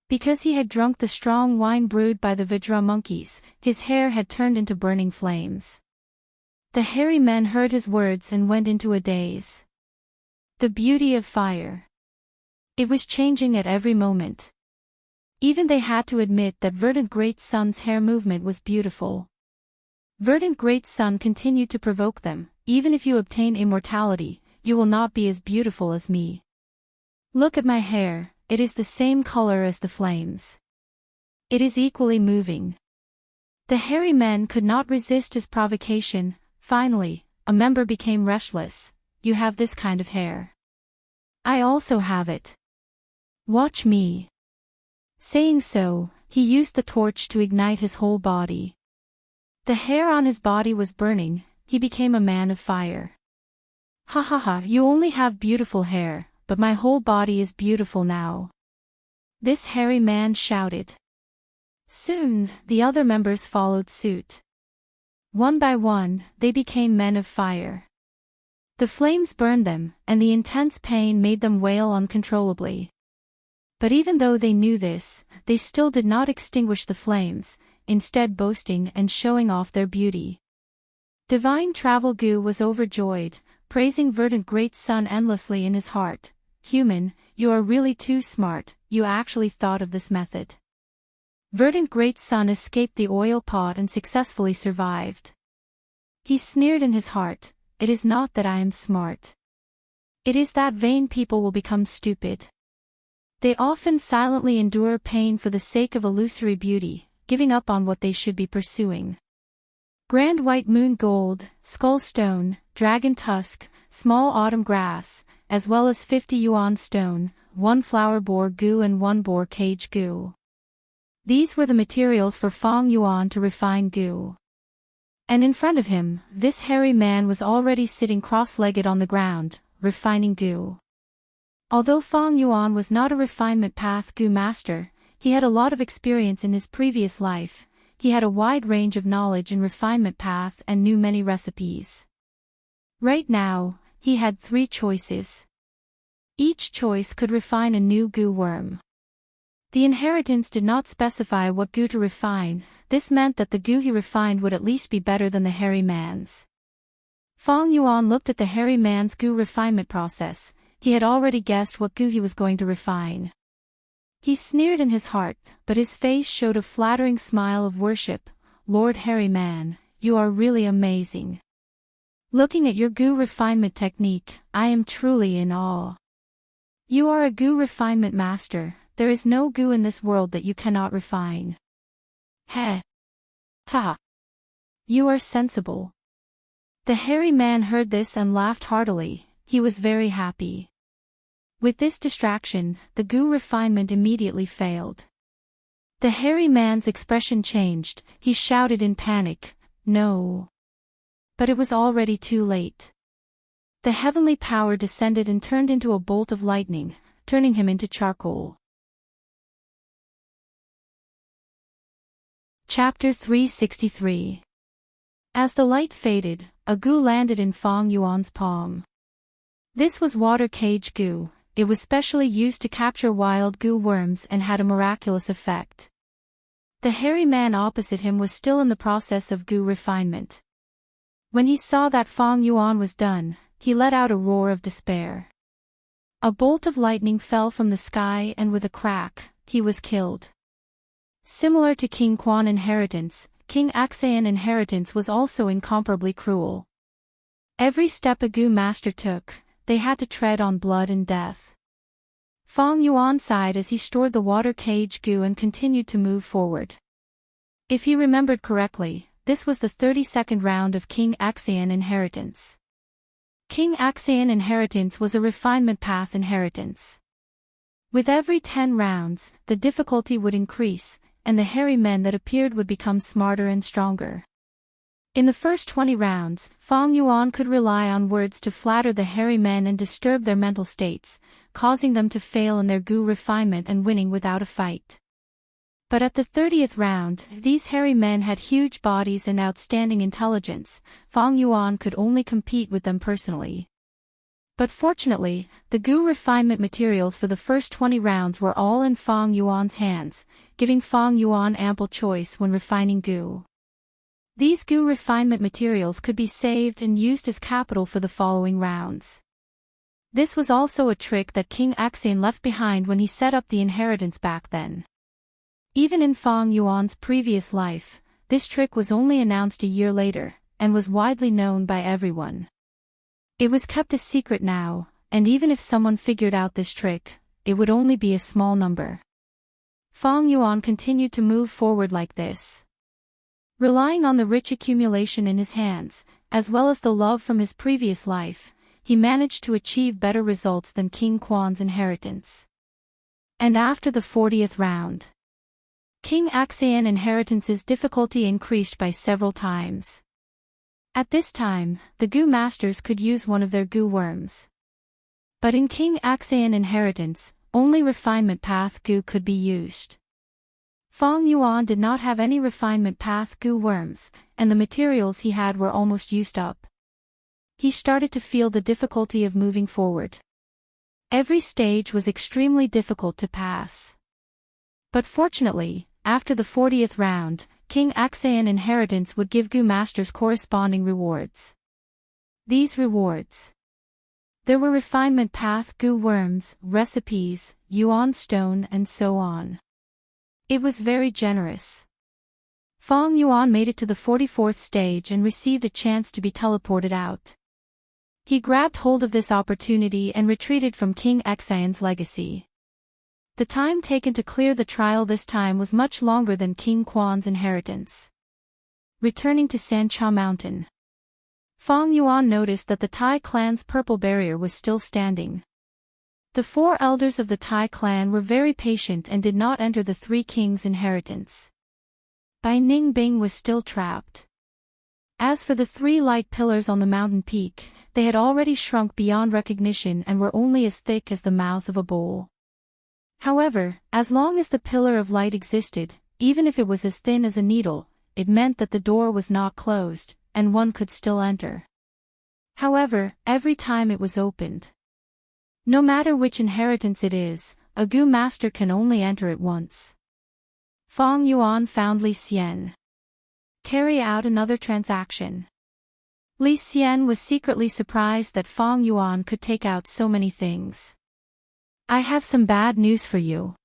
Because he had drunk the strong wine brewed by the Vidra monkeys, his hair had turned into burning flames. The hairy men heard his words and went into a daze. The beauty of fire. It was changing at every moment. Even they had to admit that Verdant Great Sun's hair movement was beautiful. Verdant Great Sun continued to provoke them. "Even if you obtain immortality, you will not be as beautiful as me. Look at my hair, it is the same color as the flames. It is equally moving." The hairy men could not resist his provocation. Finally, a member became restless. "You have this kind of hair. I also have it. Watch me." Saying so, he used the torch to ignite his whole body. The hair on his body was burning. He became a man of fire. "Ha, you only have beautiful hair, but my whole body is beautiful now." This hairy man shouted. Soon, the other members followed suit. One by one, they became men of fire. The flames burned them, and the intense pain made them wail uncontrollably. But even though they knew this, they still did not extinguish the flames, instead boasting and showing off their beauty. Divine Travel Goo was overjoyed, praising Verdant Great Sun endlessly in his heart. "Human, you are really too smart, you actually thought of this method." Verdant Great Sun escaped the oil pot and successfully survived. He sneered in his heart, "It is not that I am smart. It is that vain people will become stupid. They often silently endure pain for the sake of illusory beauty, giving up on what they should be pursuing." Grand White Moon Gold, Skull Stone, Dragon Tusk, Small Autumn Grass, as well as 50 Yuan Stone, 1 Flower Boar Goo and 1 Boar Cage Goo. These were the materials for Fong Yuan to refine goo. And in front of him, this hairy man was already sitting cross-legged on the ground, refining goo. Although Fong Yuan was not a refinement path goo master, he had a lot of experience in his previous life. He had a wide range of knowledge in refinement path and knew many recipes. Right now, he had 3 choices. Each choice could refine a new goo worm. The inheritance did not specify what goo to refine. This meant that the goo he refined would at least be better than the hairy man's. Fong Yuan looked at the hairy man's goo refinement process. He had already guessed what goo he was going to refine. He sneered in his heart, but his face showed a flattering smile of worship. "Lord Hairy Man, you are really amazing. Looking at your goo refinement technique, I am truly in awe. You are a goo refinement master. There is no goo in this world that you cannot refine. Heh. Ha. You are sensible." The hairy man heard this and laughed heartily. He was very happy. With this distraction, the goo refinement immediately failed. The hairy man's expression changed. He shouted in panic, "No!" But it was already too late. The heavenly power descended and turned into a bolt of lightning, turning him into charcoal. Chapter 363. As the light faded, a goo landed in Fong Yuan's palm. This was water cage goo. It was specially used to capture wild goo worms and had a miraculous effect. The hairy man opposite him was still in the process of goo refinement. When he saw that Fong Yuan was done, he let out a roar of despair. A bolt of lightning fell from the sky and with a crack, he was killed. Similar to King Quan inheritance, King Axayan inheritance was also incomparably cruel. Every step a goo master took, they had to tread on blood and death. Fong Yuan sighed as he stored the water cage goo and continued to move forward. If he remembered correctly, this was the 32nd round of King Axayan inheritance. King Axayan inheritance was a refinement path inheritance. With every 10 rounds, the difficulty would increase, and the hairy men that appeared would become smarter and stronger. In the first 20 rounds, Fong Yuan could rely on words to flatter the hairy men and disturb their mental states, causing them to fail in their goo refinement and winning without a fight. But at the 30th round, these hairy men had huge bodies and outstanding intelligence. Fong Yuan could only compete with them personally. But fortunately, the goo refinement materials for the first 20 rounds were all in Fong Yuan's hands, giving Fong Yuan ample choice when refining goo. These goo refinement materials could be saved and used as capital for the following rounds. This was also a trick that King Axayan left behind when he set up the inheritance back then. Even in Fong Yuan's previous life, this trick was only announced a year later, and was widely known by everyone. It was kept a secret now, and even if someone figured out this trick, it would only be a small number. Fong Yuan continued to move forward like this. Relying on the rich accumulation in his hands, as well as the love from his previous life, he managed to achieve better results than King Quan's inheritance. And after the 40th round, King Axayan inheritance's difficulty increased by several times. At this time, the goo masters could use one of their goo worms. But in King Axayan inheritance, only refinement path goo could be used. Fong Yuan did not have any refinement path goo worms, and the materials he had were almost used up. He started to feel the difficulty of moving forward. Every stage was extremely difficult to pass. But fortunately, after the 40th round, King Axayan inheritance would give goo masters corresponding rewards. These rewards. There were refinement path goo worms, recipes, yuan stone and so on. It was very generous. Fong Yuan made it to the 44th stage and received a chance to be teleported out. He grabbed hold of this opportunity and retreated from King Axayan's legacy. The time taken to clear the trial this time was much longer than King Quan's inheritance. Returning to Sancha Mountain, Fong Yuan noticed that the Tai clan's purple barrier was still standing. The 4 elders of the Tai clan were very patient and did not enter the 3 kings' inheritance. Bai Ningbing was still trapped. As for the 3 light pillars on the mountain peak, they had already shrunk beyond recognition and were only as thick as the mouth of a bowl. However, as long as the pillar of light existed, even if it was as thin as a needle, it meant that the door was not closed, and one could still enter. However, every time it was opened. No matter which inheritance it is, a goo master can only enter it once. Fong Yuan found Li Xian. Carry out another transaction. Li Xian was secretly surprised that Fong Yuan could take out so many things. I have some bad news for you.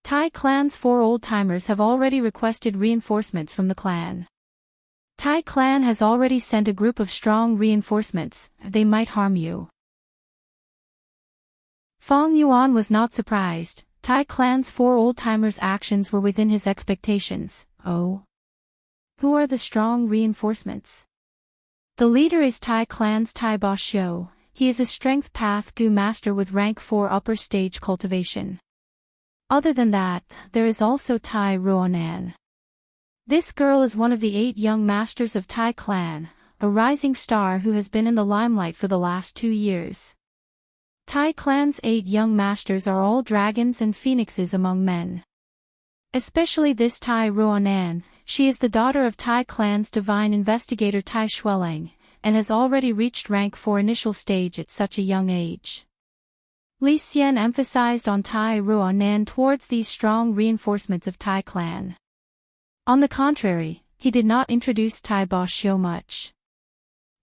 Tai clan's 4 old-timers have already requested reinforcements from the clan. Tai clan has already sent a group of strong reinforcements. They might harm you. Fong Yuan was not surprised. Tai clan's 4 old-timers' actions were within his expectations. Oh. Who are the strong reinforcements? The leader is Tai clan's Tai Ba Xiu. He is a strength path goo master with rank 4 upper stage cultivation. Other than that, there is also Tai Ruonan. This girl is one of the 8 young masters of Tai clan, a rising star who has been in the limelight for the last 2 years. Tai clan's 8 young masters are all dragons and phoenixes among men. Especially this Tai Ruonan, she is the daughter of Tai clan's divine investigator Tai Shuelang, and has already reached rank 4 initial stage at such a young age. Li Xian emphasized on Tai Ruonan towards these strong reinforcements of Tai clan. On the contrary, he did not introduce Tai Boxiu much.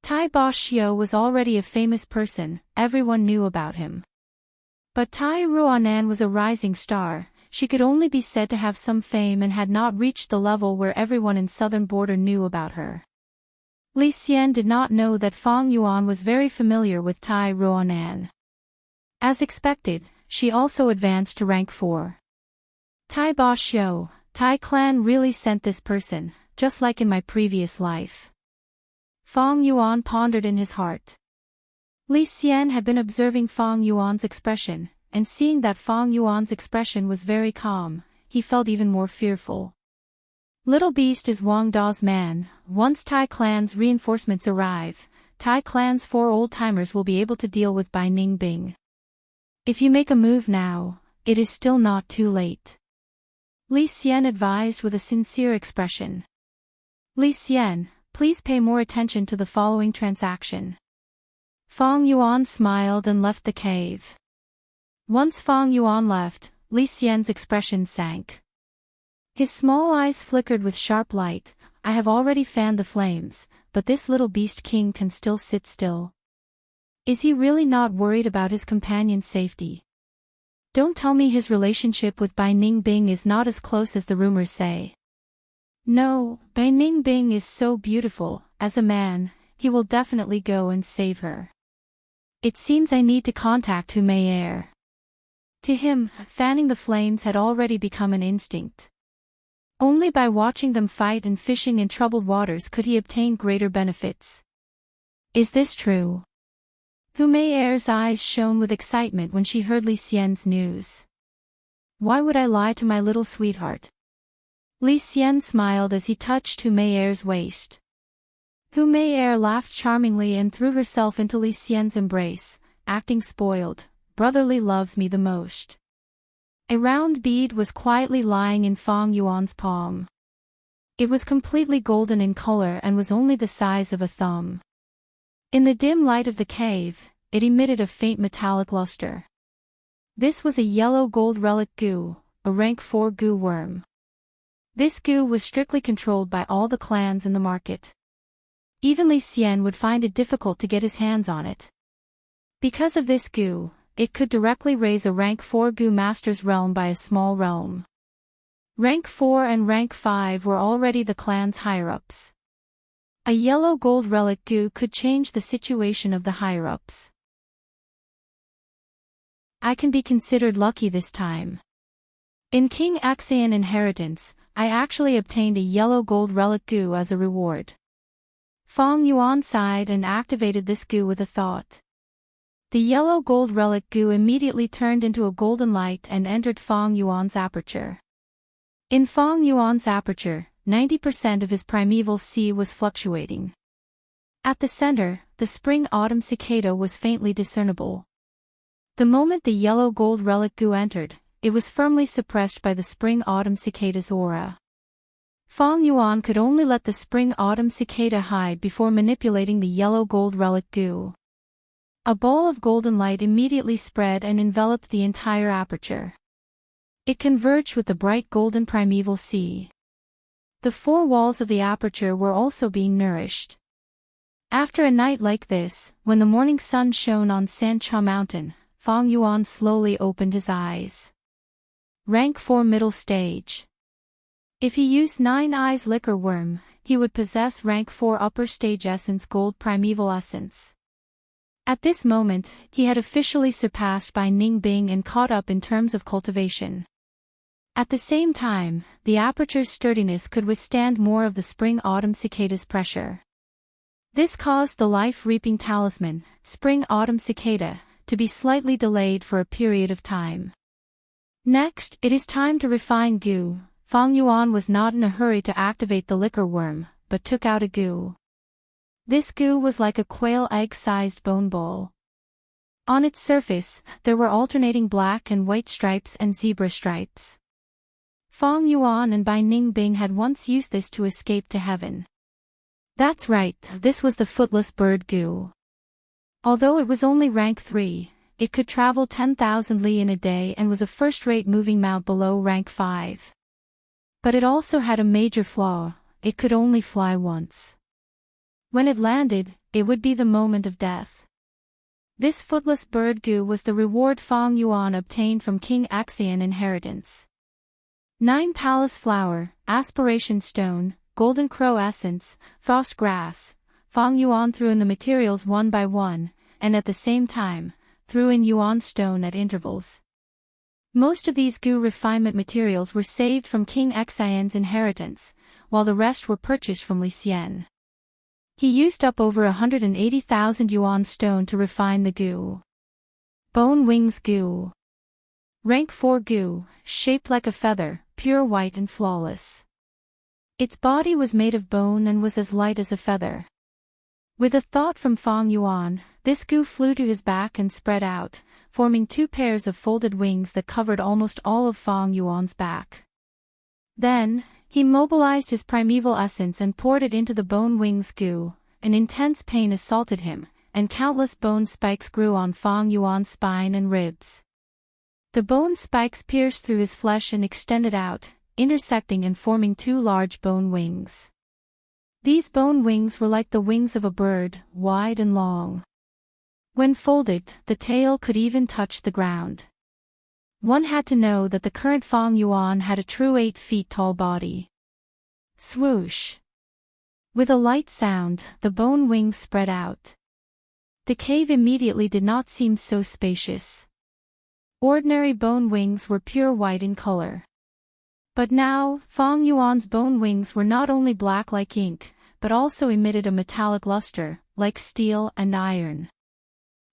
Tai Boxiu was already a famous person, everyone knew about him. But Tai Ruonan was a rising star, she could only be said to have some fame and had not reached the level where everyone in southern border knew about her. Li Xian did not know that Fang Yuan was very familiar with Tai Ruonan. As expected, she also advanced to rank 4. Tai Boxiu, Tai clan really sent this person, just like in my previous life. Fang Yuan pondered in his heart. Li Xian had been observing Fang Yuan's expression, and seeing that Fang Yuan's expression was very calm, he felt even more fearful. Little Beast is Wang Da's man. Once Tai clan's reinforcements arrive, Tai clan's 4 old-timers will be able to deal with Bai Ningbing. If you make a move now, it is still not too late. Li Xian advised with a sincere expression. Li Xian, please pay more attention to the following transaction. Fang Yuan smiled and left the cave. Once Fang Yuan left, Li Xian's expression sank. His small eyes flickered with sharp light. I have already fanned the flames, but this little beast king can still sit still. Is he really not worried about his companion's safety? Don't tell me his relationship with Bai Ningbing is not as close as the rumors say. No, Bai Ningbing is so beautiful. As a man, he will definitely go and save her. It seems I need to contact Hu Mei'er. To him, fanning the flames had already become an instinct. Only by watching them fight and fishing in troubled waters could he obtain greater benefits. Is this true? Hu Mei'er's eyes shone with excitement when she heard Li Xian's news. Why would I lie to my little sweetheart? Li Xian smiled as he touched Hu Mei'er's waist. Hu Mei'er laughed charmingly and threw herself into Li Xian's embrace, acting spoiled. Brotherly loves me the most. A round bead was quietly lying in Fang Yuan's palm. It was completely golden in color and was only the size of a thumb. In the dim light of the cave, it emitted a faint metallic luster. This was a yellow gold relic goo, a rank 4 goo worm. This goo was strictly controlled by all the clans in the market. Even Li Xian would find it difficult to get his hands on it. Because of this goo, it could directly raise a rank 4 goo master's realm by a small realm. Rank 4 and rank 5 were already the clan's higher-ups. A yellow gold relic goo could change the situation of the higher-ups. I can be considered lucky this time. In King Axian inheritance, I actually obtained a yellow gold relic goo as a reward. Fang Yuan sighed and activated this goo with a thought. The yellow gold relic goo immediately turned into a golden light and entered Fang Yuan's aperture. In Fang Yuan's aperture, 90% of his primeval sea was fluctuating. At the center, the spring-autumn cicada was faintly discernible. The moment the yellow gold relic goo entered, it was firmly suppressed by the spring-autumn cicada's aura. Fang Yuan could only let the spring-autumn cicada hide before manipulating the yellow gold relic goo. A ball of golden light immediately spread and enveloped the entire aperture. It converged with the bright golden primeval sea. The 4 walls of the aperture were also being nourished. After a night like this, when the morning sun shone on Sancha Mountain, Fang Yuan slowly opened his eyes. Rank 4 middle stage. If he used 9 Eyes Liquor Worm, he would possess rank 4 upper stage essence gold primeval essence. At this moment, he had officially surpassed Bai Ningbing and caught up in terms of cultivation. At the same time, the aperture's sturdiness could withstand more of the spring-autumn cicada's pressure. This caused the life-reaping talisman, Spring-Autumn Cicada, to be slightly delayed for a period of time. Next, it is time to refine goo. Fang Yuan was not in a hurry to activate the liquor worm, but took out a goo. This goo was like a quail egg-sized bone ball. On its surface, there were alternating black and white stripes and zebra stripes. Fang Yuan and Bai Ningbing had once used this to escape to heaven. That's right, this was the footless bird goo. Although it was only rank 3, it could travel 10,000 li in a day and was a first-rate moving mount below rank 5. But it also had a major flaw: it could only fly once. When it landed, it would be the moment of death. This footless bird goo was the reward Fang Yuan obtained from King Axian inheritance. 9 palace flower, aspiration stone, golden crow essence, frost grass. Fang Yuan threw in the materials one by one, and at the same time, threw in yuan stone at intervals. Most of these goo refinement materials were saved from King Xian's inheritance, while the rest were purchased from Li Xian. He used up over 180,000 yuan stone to refine the goo. Bone wings goo. Rank 4 goo, shaped like a feather, pure white and flawless. Its body was made of bone and was as light as a feather. With a thought from Fang Yuan, this goo flew to his back and spread out, forming 2 pairs of folded wings that covered almost all of Fang Yuan's back. Then, he mobilized his primeval essence and poured it into the bone wings goo. An intense pain assaulted him, and countless bone spikes grew on Fang Yuan's spine and ribs. The bone spikes pierced through his flesh and extended out, intersecting and forming 2 large bone wings. These bone wings were like the wings of a bird, wide and long. When folded, the tail could even touch the ground. One had to know that the current Fang Yuan had a true 8 feet tall body. Swoosh! With a light sound, the bone wings spread out. The cave immediately did not seem so spacious. Ordinary bone wings were pure white in color. But now, Fang Yuan's bone wings were not only black like ink, but also emitted a metallic luster, like steel and iron.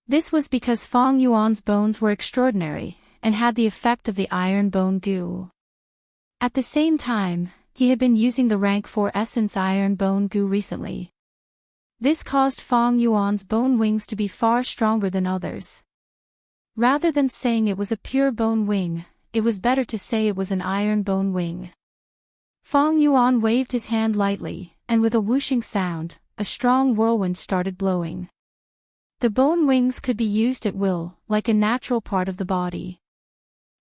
This was because Fang Yuan's bones were extraordinary, and had the effect of the iron bone goo. At the same time, he had been using the rank 4 essence iron bone goo recently. This caused Fang Yuan's bone wings to be far stronger than others. Rather than saying it was a pure bone wing, it was better to say it was an iron bone wing. Fang Yuan waved his hand lightly, and with a whooshing sound, a strong whirlwind started blowing. The bone wings could be used at will, like a natural part of the body.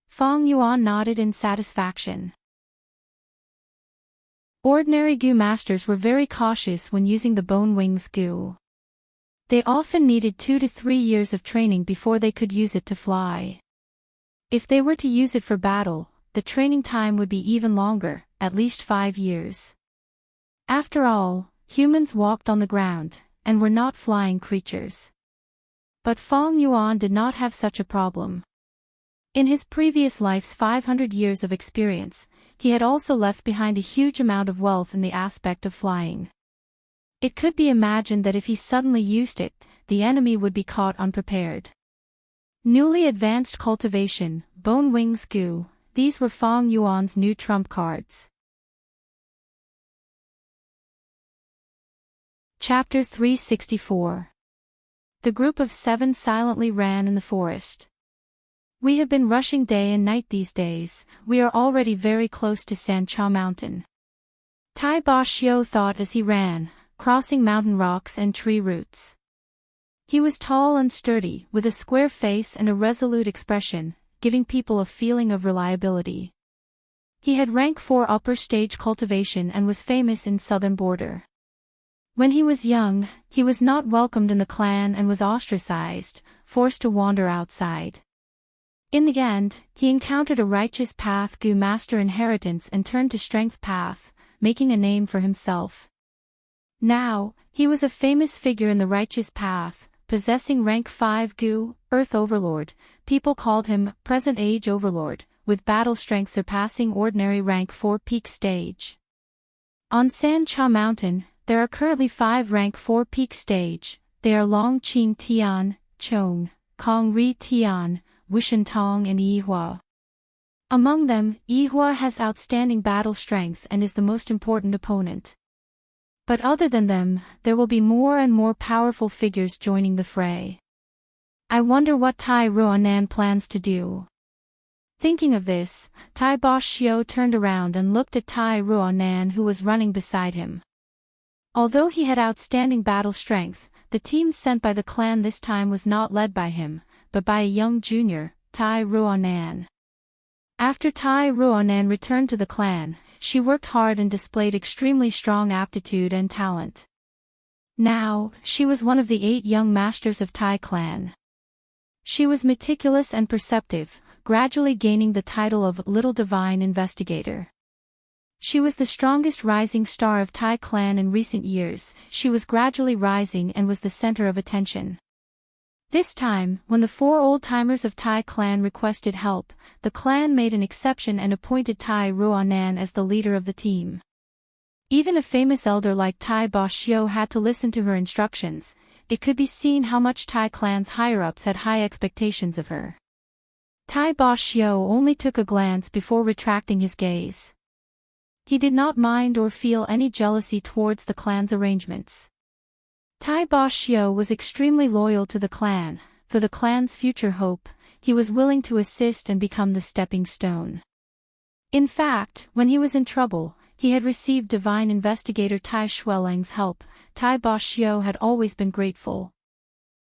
Fang Yuan nodded in satisfaction. Ordinary goo masters were very cautious when using the bone wings goo. They often needed 2 to 3 years of training before they could use it to fly. If they were to use it for battle, the training time would be even longer, at least 5 years. After all, humans walked on the ground, and were not flying creatures. But Fang Yuan did not have such a problem. In his previous life's 500 years of experience, he had also left behind a huge amount of wealth in the aspect of flying. It could be imagined that if he suddenly used it, the enemy would be caught unprepared. Newly advanced cultivation, bone wings goo, these were Fang Yuan's new trump cards. Chapter 364. The group of 7 silently ran in the forest. We have been rushing day and night these days, we are already very close to Sancha Mountain. Tai Ba Xiu thought as he ran, crossing mountain rocks and tree roots. He was tall and sturdy, with a square face and a resolute expression, giving people a feeling of reliability. He had rank 4 upper stage cultivation and was famous in southern border. When he was young, he was not welcomed in the clan and was ostracized, forced to wander outside. In the end, he encountered a righteous path goo master inheritance and turned to strength path, making a name for himself. Now, he was a famous figure in the righteous path, possessing rank 5 goo, Earth Overlord. People called him Present Age Overlord, with battle strength surpassing ordinary rank 4 peak stage. On Sancha Mountain, there are currently 5 rank 4 peak stage. They are Long Qing Tian, Chong, Kong Ri Tian, Wushentong and Yihua. Among them, Yihua has outstanding battle strength and is the most important opponent. But other than them, there will be more and more powerful figures joining the fray. I wonder what Tai Ruonan plans to do. Thinking of this, Tai Boshio turned around and looked at Tai Ruonan, who was running beside him. Although he had outstanding battle strength, the team sent by the clan this time was not led by him, but by a young junior, Tai Ruonan. After Tai Ruonan returned to the clan, she worked hard and displayed extremely strong aptitude and talent. Now, she was one of the 8 young masters of Tai clan. She was meticulous and perceptive, gradually gaining the title of Little Divine Investigator. She was the strongest rising star of Tai clan in recent years. She was gradually rising and was the center of attention. This time, when the 4 old-timers of Tai clan requested help, the clan made an exception and appointed Tai Ruonan as the leader of the team. Even a famous elder like Tai Boshio had to listen to her instructions. It could be seen how much Tai clan's higher-ups had high expectations of her. Tai Boshio only took a glance before retracting his gaze. He did not mind or feel any jealousy towards the clan's arrangements. Tai Boshio was extremely loyal to the clan. For the clan's future hope, he was willing to assist and become the stepping stone. In fact, when he was in trouble, he had received divine investigator Tai Shuelang's help. Tai Boshio had always been grateful.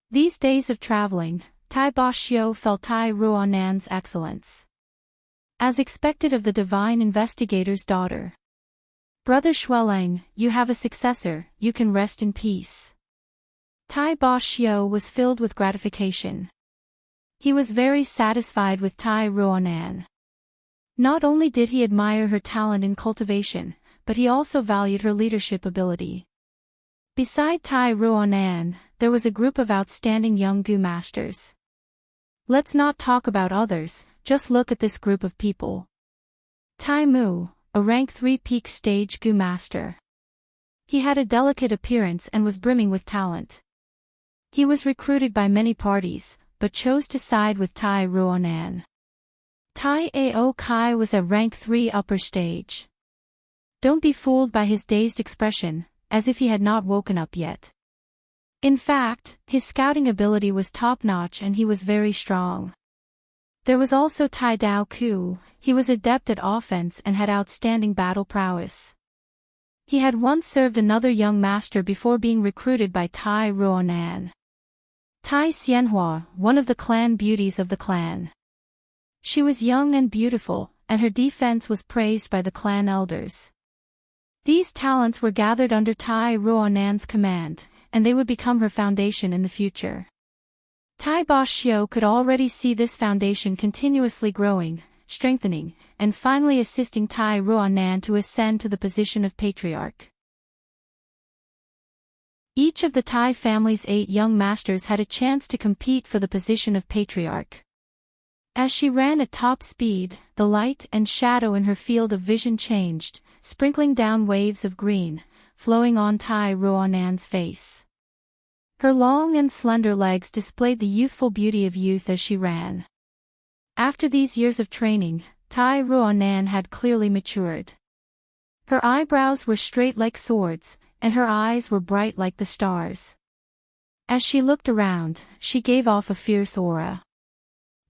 These days of traveling, Tai Boshio felt Tai Ruonan's excellence. As expected of the divine investigator's daughter. Brother Shuelang, you have a successor, you can rest in peace. Tai Boshio was filled with gratification. He was very satisfied with Tai Ruonan. Not only did he admire her talent in cultivation, but he also valued her leadership ability. Beside Tai Ruonan, there was a group of outstanding young Gu masters. Let's not talk about others, just look at this group of people. Tai Mu, a rank 3 peak stage Gu master. He had a delicate appearance and was brimming with talent. He was recruited by many parties, but chose to side with Tai Ruonan. Tai Ao Kai was at rank 3 upper stage. Don't be fooled by his dazed expression, as if he had not woken up yet. In fact, his scouting ability was top-notch and he was very strong. There was also Tai Dao Ku. He was adept at offense and had outstanding battle prowess. He had once served another young master before being recruited by Tai Ruonan. Tai Xianhua, one of the clan beauties of the clan. She was young and beautiful, and her defense was praised by the clan elders. These talents were gathered under Tai Ruonan's command, and they would become her foundation in the future. Tai Boshio could already see this foundation continuously growing, strengthening, and finally assisting Tai Ruonan to ascend to the position of patriarch. Each of the Tai family's 8 young masters had a chance to compete for the position of patriarch. As she ran at top speed, the light and shadow in her field of vision changed, sprinkling down waves of green, flowing on Tai Ruonan's face. Her long and slender legs displayed the youthful beauty of youth as she ran. After these years of training, Tai Ruonan had clearly matured. Her eyebrows were straight like swords, and her eyes were bright like the stars. As she looked around, she gave off a fierce aura.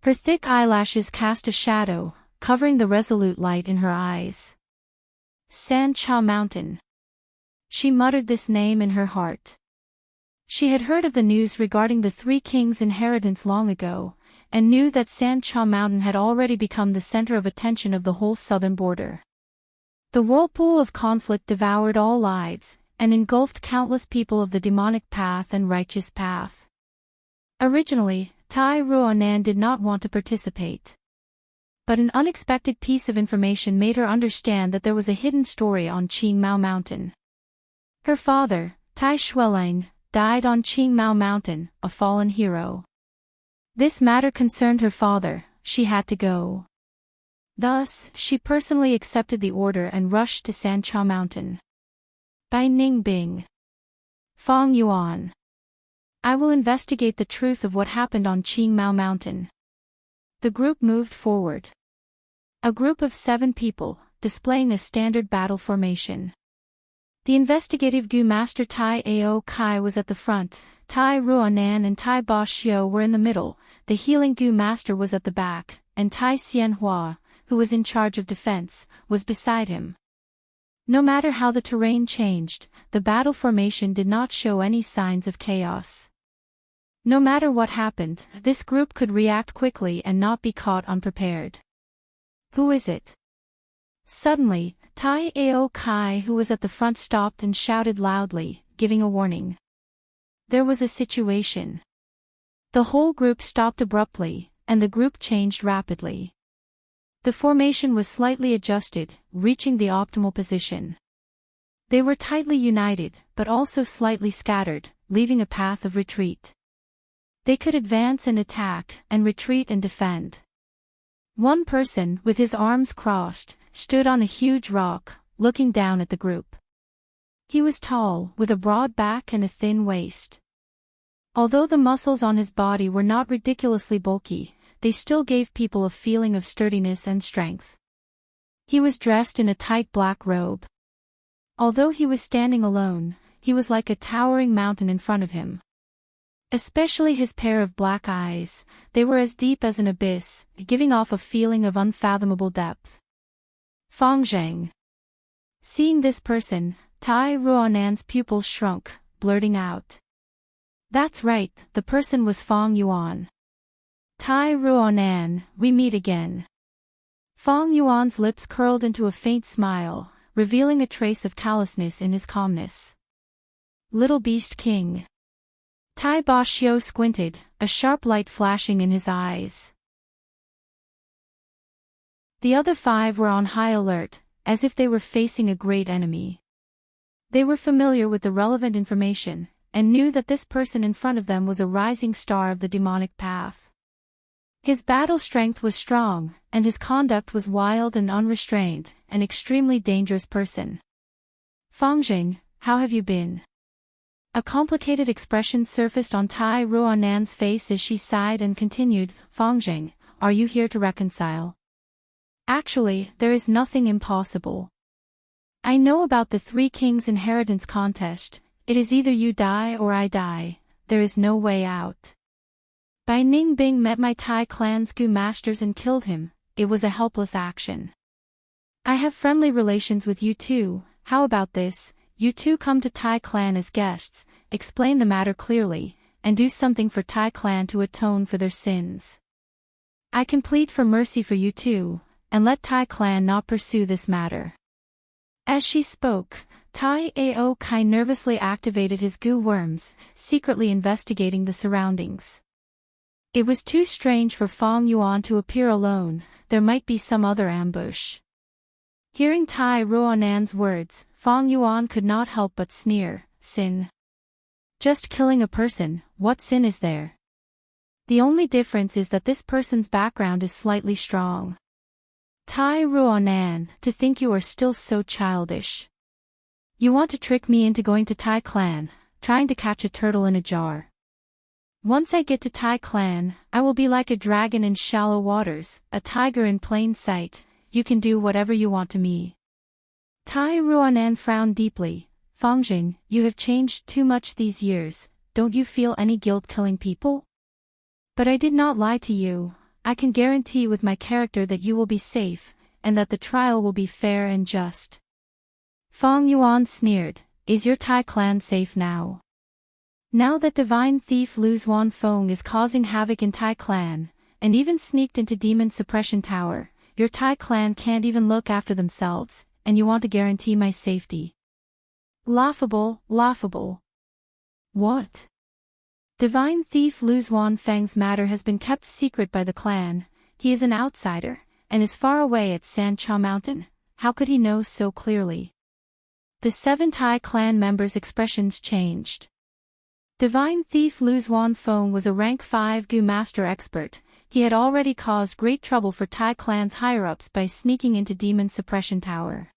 Her thick eyelashes cast a shadow, covering the resolute light in her eyes. San Cha Mountain. She muttered this name in her heart. She had heard of the news regarding the 3 kings' inheritance long ago, and knew that San Cha Mountain had already become the center of attention of the whole southern border. The whirlpool of conflict devoured all lives, and engulfed countless people of the demonic path and righteous path. Originally, Tai Ruonan did not want to participate. But an unexpected piece of information made her understand that there was a hidden story on Qingmao Mountain. Her father, Tai Shuelang, died on Qingmao Mountain, a fallen hero. This matter concerned her father, she had to go. Thus, she personally accepted the order and rushed to Sancha Mountain. By Ningbing. Fong Yuan. I will investigate the truth of what happened on Qingmao Mountain. The group moved forward. A group of 7 people, displaying a standard battle formation. The investigative Gu Master Tai Ao Kai was at the front, Tai Ruonan and Tai Ba Xiu were in the middle, the healing Gu Master was at the back, and Tai Xianhua, who was in charge of defense, was beside him. No matter how the terrain changed, the battle formation did not show any signs of chaos. No matter what happened, this group could react quickly and not be caught unprepared. Who is it? Suddenly, Tai Ao Kai, who was at the front, stopped and shouted loudly, giving a warning. There was a situation. The whole group stopped abruptly, and the group changed rapidly. The formation was slightly adjusted, reaching the optimal position. They were tightly united, but also slightly scattered, leaving a path of retreat. They could advance and attack, and retreat and defend. One person, with his arms crossed, stood on a huge rock, looking down at the group. He was tall, with a broad back and a thin waist. Although the muscles on his body were not ridiculously bulky, they still gave people a feeling of sturdiness and strength. He was dressed in a tight black robe. Although he was standing alone, he was like a towering mountain in front of him. Especially his pair of black eyes, they were as deep as an abyss, giving off a feeling of unfathomable depth. Fang Zheng. Seeing this person, Tai Ruonan's pupils shrunk, blurting out. That's right, the person was Fang Yuan. Tai Ruonan, we meet again. Fang Yuan's lips curled into a faint smile, revealing a trace of callousness in his calmness. Little Beast King. Tai Ba Xiu squinted, a sharp light flashing in his eyes. The other 5 were on high alert, as if they were facing a great enemy. They were familiar with the relevant information, and knew that this person in front of them was a rising star of the demonic path. His battle strength was strong, and his conduct was wild and unrestrained, an extremely dangerous person. Fang Zheng, how have you been? A complicated expression surfaced on Tai Ruonan's face as she sighed and continued, Fang Zheng, are you here to reconcile? Actually, there is nothing impossible. I know about the 3 kings inheritance contest, it is either you die or I die, there is no way out. Bai Ningbing met my Tai clan's Gu masters and killed him, it was a helpless action. I have friendly relations with you too, how about this? You two come to Tai clan as guests, explain the matter clearly, and do something for Tai clan to atone for their sins. I can plead for mercy for you too, and let Tai clan not pursue this matter. As she spoke, Tai Ao Kai nervously activated his Gu worms, secretly investigating the surroundings. It was too strange for Fang Yuan to appear alone, there might be some other ambush. Hearing Tai Ruonan's words, Fang Yuan could not help but sneer, sin. Just killing a person, what sin is there? The only difference is that this person's background is slightly strong. Tai Ruonan, to think you are still so childish. You want to trick me into going to Tai clan, trying to catch a turtle in a jar. Once I get to Tai clan, I will be like a dragon in shallow waters, a tiger in plain sight, you can do whatever you want to me. Tai Ruonan frowned deeply, Fang Zheng, you have changed too much these years, don't you feel any guilt killing people? But I did not lie to you, I can guarantee with my character that you will be safe, and that the trial will be fair and just. Fang Yuan sneered, is your Tai clan safe now? Now that divine thief Lu Zuanfeng is causing havoc in Tai clan, and even sneaked into Demon Suppression Tower, your Tai clan can't even look after themselves, and you want to guarantee my safety. Laughable, laughable. What? Divine thief Lu Zuanfeng's matter has been kept secret by the clan, he is an outsider, and is far away at Sancha Mountain, how could he know so clearly? The 7 Tai clan members' expressions changed. Divine thief Lu Zuanfeng was a rank 5 Gu master expert, he had already caused great trouble for Tai clan's higher-ups by sneaking into Demon Suppression Tower.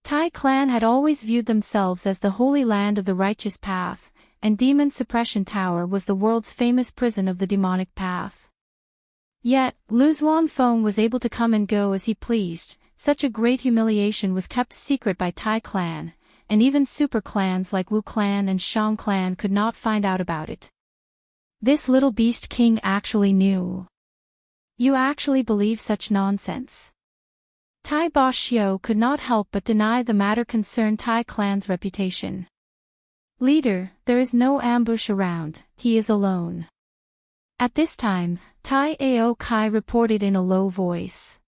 Tai clan had always viewed themselves as the holy land of the righteous path, and Demon Suppression Tower was the world's famous prison of the demonic path. Yet, Lu Zuanfeng was able to come and go as he pleased. Such a great humiliation was kept secret by Tai clan, and even super clans like Wu clan and Shang clan could not find out about it. This little beast king actually knew. You actually believe such nonsense? Tai Ba Xiu could not help but deny the matter concerned Tai clan's reputation. Leader, there is no ambush around, he is alone. At this time, Tai Ao Kai reported in a low voice.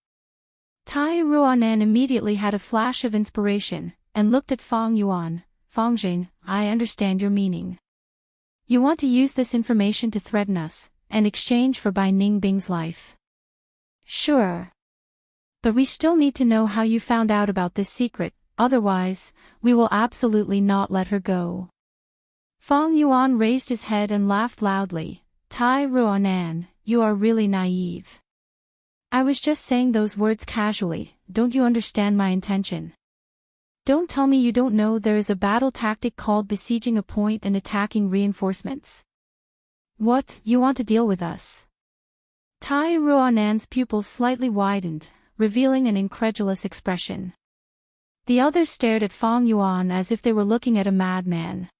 Tai Ruanan immediately had a flash of inspiration, and looked at Fang Yuan. Fangjing, I understand your meaning. You want to use this information to threaten us, in exchange for Bai Ningbing's life. Sure. But we still need to know how you found out about this secret, otherwise, we will absolutely not let her go. Fang Yuan raised his head and laughed loudly. Tai Ruanan, you are really naive. I was just saying those words casually, don't you understand my intention? Don't tell me you don't know there is a battle tactic called besieging a point and attacking reinforcements. What, you want to deal with us? Tai Ruanan's pupils slightly widened, revealing an incredulous expression. The others stared at Fang Yuan as if they were looking at a madman.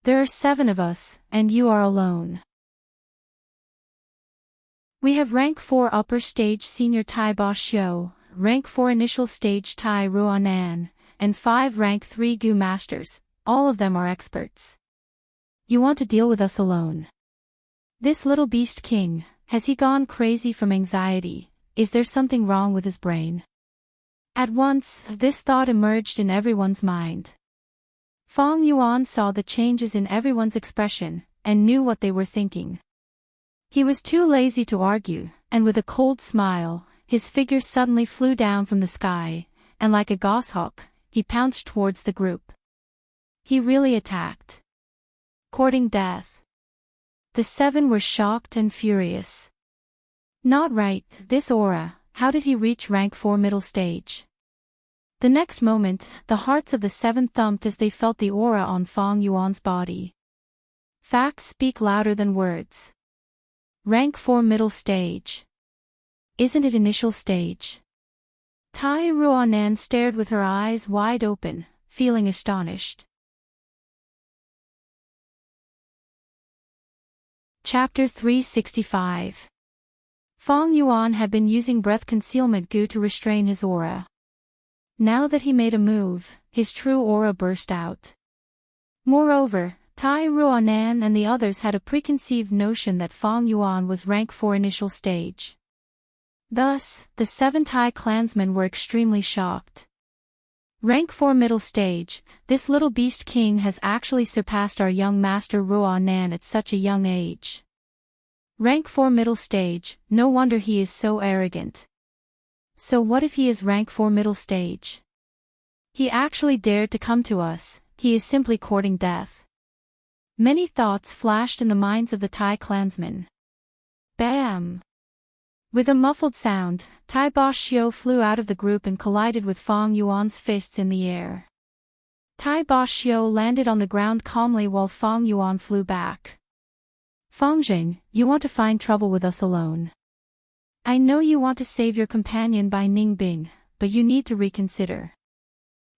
There are 7 of us, and you are alone. We have rank 4 upper stage senior Tai Ba Xiu, rank 4 initial stage Tai Ruanan, and 5 rank 3 Gu masters, all of them are experts. You want to deal with us alone? This little beast king, has he gone crazy from anxiety? Is there something wrong with his brain? At once, this thought emerged in everyone's mind. Fang Yuan saw the changes in everyone's expression, and knew what they were thinking. He was too lazy to argue, and with a cold smile, his figure suddenly flew down from the sky, and like a goshawk, he pounced towards the group. He really attacked. Courting death. The 7 were shocked and furious. Not right, this aura, how did he reach rank 4 middle stage? The next moment, the hearts of the 7 thumped as they felt the aura on Fang Yuan's body. Facts speak louder than words. Rank 4 middle stage. Isn't it initial stage? Tai Ruanan stared with her eyes wide open, feeling astonished. Chapter 365. Fang Yuan had been using breath concealment goo to restrain his aura. Now that he made a move, his true aura burst out. Moreover, Tai Ruanan and the others had a preconceived notion that Fang Yuan was rank 4 initial stage. Thus, the 7 Tai clansmen were extremely shocked. Rank 4 middle stage, this little beast king has actually surpassed our young master Ruanan at such a young age. Rank 4 middle stage, no wonder he is so arrogant. So what if he is rank 4 middle stage? He actually dared to come to us, he is simply courting death. Many thoughts flashed in the minds of the Tai clansmen. Bam! With a muffled sound, Tai Ba Xiu flew out of the group and collided with Fang Yuan's fists in the air. Tai Ba Xiu landed on the ground calmly while Fang Yuan flew back. Fangjing, you want to find trouble with us alone. I know you want to save your companion Bai Ningbing, but you need to reconsider.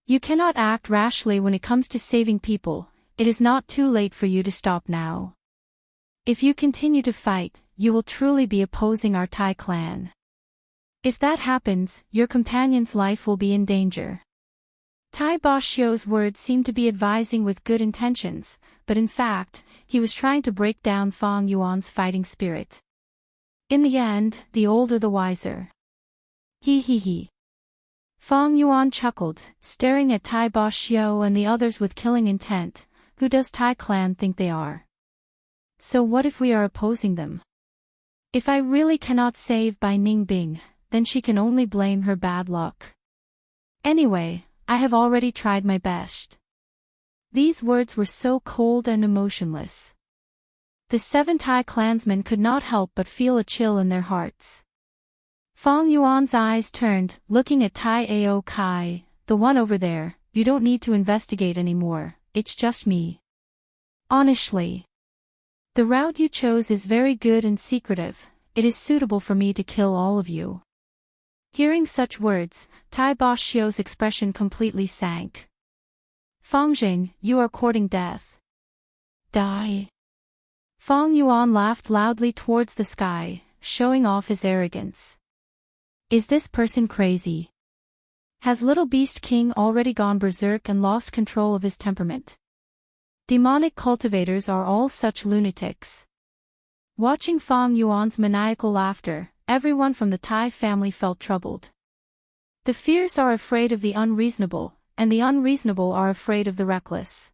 You cannot act rashly when it comes to saving people. It is not too late for you to stop now. If you continue to fight, you will truly be opposing our Tai clan. If that happens, your companion's life will be in danger. Tai Ba Xiu's words seemed to be advising with good intentions, but in fact, he was trying to break down Fang Yuan's fighting spirit. In the end, the older the wiser. He. Fang Yuan chuckled, staring at Tai Ba Xiu and the others with killing intent. Who does Tai clan think they are? So what if we are opposing them? If I really cannot save Bai Ningbing, then she can only blame her bad luck. Anyway, I have already tried my best. These words were so cold and emotionless. The 7 Tai clansmen could not help but feel a chill in their hearts. Fang Yuan's eyes turned, looking at Tai Ao Kai, the one over there. You don't need to investigate anymore, it's just me. Honestly. The route you chose is very good and secretive, it is suitable for me to kill all of you. Hearing such words, Tai Boxiu's expression completely sank. Fangjing, you are courting death. Die. Fang Yuan laughed loudly towards the sky, showing off his arrogance. Is this person crazy? Has Little Beast King already gone berserk and lost control of his temperament? Demonic cultivators are all such lunatics. Watching Fang Yuan's maniacal laughter, everyone from the Tai family felt troubled. The fierce are afraid of the unreasonable, and the unreasonable are afraid of the reckless.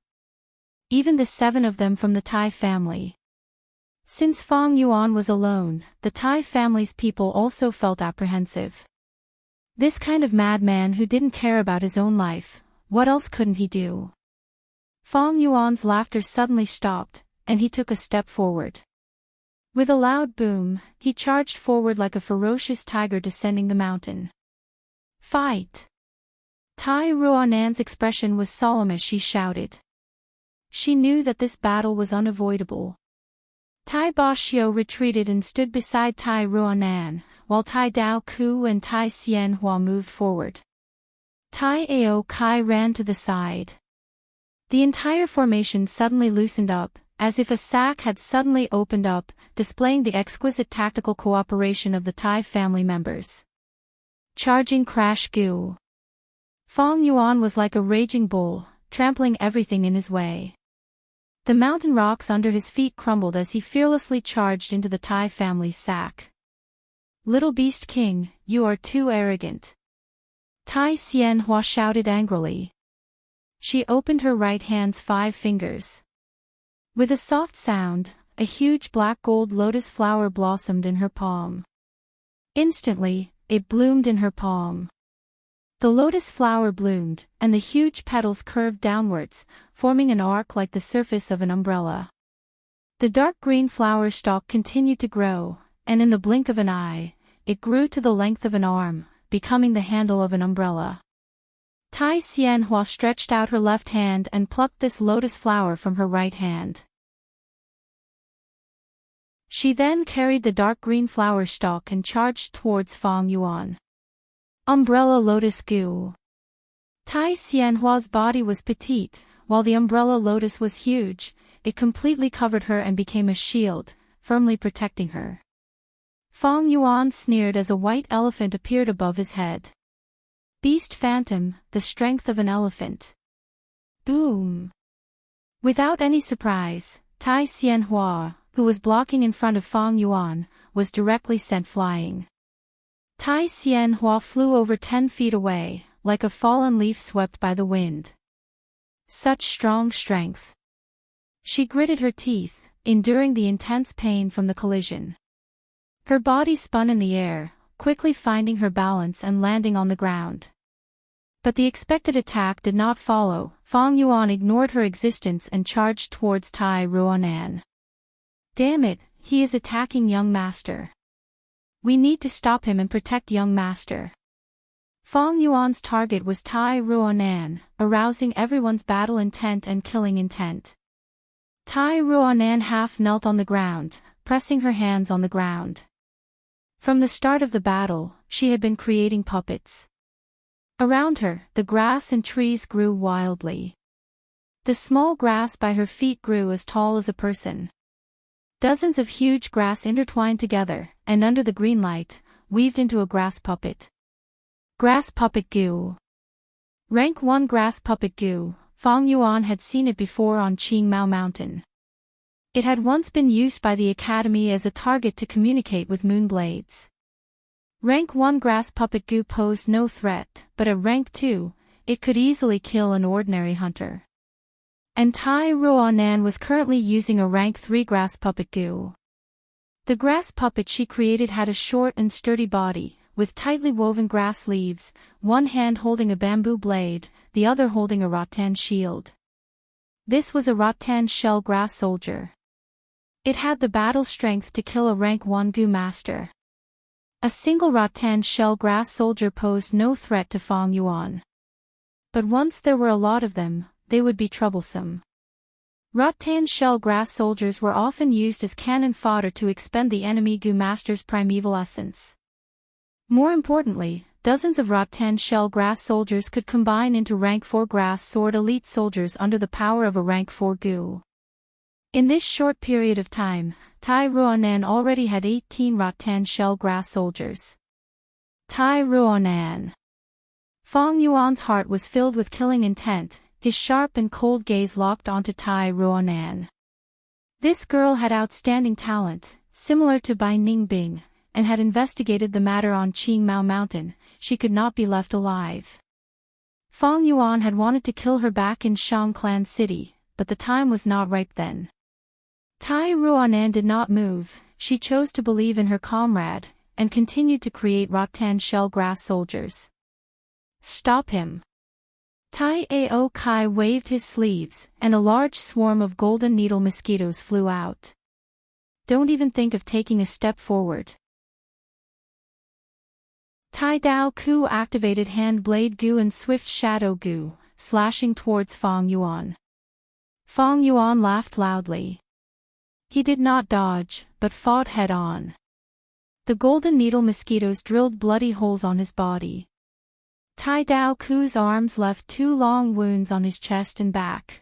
Even the 7 of them from the Tai family. Since Fang Yuan was alone, the Tai family's people also felt apprehensive. This kind of madman who didn't care about his own life, what else couldn't he do? Fang Yuan's laughter suddenly stopped, and he took a step forward. With a loud boom, he charged forward like a ferocious tiger descending the mountain. Fight! Tai Ruanan's expression was solemn as she shouted. She knew that this battle was unavoidable. Tai Boxiu retreated and stood beside Tai Ruanan, while Tai Dao Ku and Tai Xianhua moved forward. Tai Ao Kai ran to the side. The entire formation suddenly loosened up, as if a sack had suddenly opened up, displaying the exquisite tactical cooperation of the Tai family members. Charging Crash Gu. Fang Yuan was like a raging bull, trampling everything in his way. The mountain rocks under his feet crumbled as he fearlessly charged into the Tai family's sack. Little Beast King, you are too arrogant. Tai Xianhua shouted angrily. She opened her right hand's 5 fingers. With a soft sound, a huge black gold lotus flower blossomed in her palm. Instantly, it bloomed in her palm. The lotus flower bloomed, and the huge petals curved downwards, forming an arc like the surface of an umbrella. The dark green flower stalk continued to grow, and in the blink of an eye, it grew to the length of an arm, becoming the handle of an umbrella. Tai Xianhua stretched out her left hand and plucked this lotus flower from her right hand. She then carried the dark green flower stalk and charged towards Fang Yuan. Umbrella Lotus Gu. Tai Xianhua's body was petite, while the umbrella lotus was huge. It completely covered her and became a shield, firmly protecting her. Fang Yuan sneered as a white elephant appeared above his head. Beast Phantom, the strength of an elephant. Boom! Without any surprise, Tai Xianhua, who was blocking in front of Fang Yuan, was directly sent flying. Tai Xianhua flew over 10 feet away, like a fallen leaf swept by the wind. Such strong strength. She gritted her teeth, enduring the intense pain from the collision. Her body spun in the air, quickly finding her balance and landing on the ground. But the expected attack did not follow. Fang Yuan ignored her existence and charged towards Tai Ruanan. Damn it, he is attacking young master. We need to stop him and protect young master. Fang Yuan's target was Tai Ruanan, arousing everyone's battle intent and killing intent. Tai Ruanan half knelt on the ground, pressing her hands on the ground. From the start of the battle, she had been creating puppets. Around her, the grass and trees grew wildly. The small grass by her feet grew as tall as a person. Dozens of huge grass intertwined together, and under the green light, weaved into a grass puppet. Grass Puppet Gu. Rank 1 Grass Puppet Gu. Fang Yuan had seen it before on Qingmao Mountain. It had once been used by the academy as a target to communicate with moonblades. Rank 1 Grass Puppet Gu posed no threat, but at rank 2, it could easily kill an ordinary hunter. And Tai Ruanan was currently using a rank 3 Grass Puppet Gu. The grass puppet she created had a short and sturdy body, with tightly woven grass leaves, one hand holding a bamboo blade, the other holding a rattan shield. This was a rattan shell grass soldier. It had the battle strength to kill a rank 1 Gu master. A single rattan shell grass soldier posed no threat to Fang Yuan. But once there were a lot of them, they would be troublesome. Rattan shell grass soldiers were often used as cannon fodder to expend the enemy Gu Master's primeval essence. More importantly, dozens of rattan shell grass soldiers could combine into rank 4 grass sword elite soldiers under the power of a rank 4 Gu. In this short period of time, Tai Ruonan already had 18 rattan shell grass soldiers. Tai Ruonan. Fong Yuan's heart was filled with killing intent, his sharp and cold gaze locked onto Tai Ruonan. This girl had outstanding talent, similar to Bai Ningbing, and had investigated the matter on Qingmao Mountain. She could not be left alive. Fong Yuan had wanted to kill her back in Shang Clan City, but the time was not ripe then. Tai Ruonan did not move, she chose to believe in her comrade, and continued to create rattan shell grass soldiers. Stop him. Tai Ao Kai waved his sleeves, and a large swarm of golden needle mosquitoes flew out. Don't even think of taking a step forward. Tai Dao Ku activated Hand Blade Gu and Swift Shadow Gu, slashing towards Fong Yuan. Fong Yuan laughed loudly. He did not dodge, but fought head-on. The golden needle mosquitoes drilled bloody holes on his body. Tai Dao Ku's arms left 2 long wounds on his chest and back.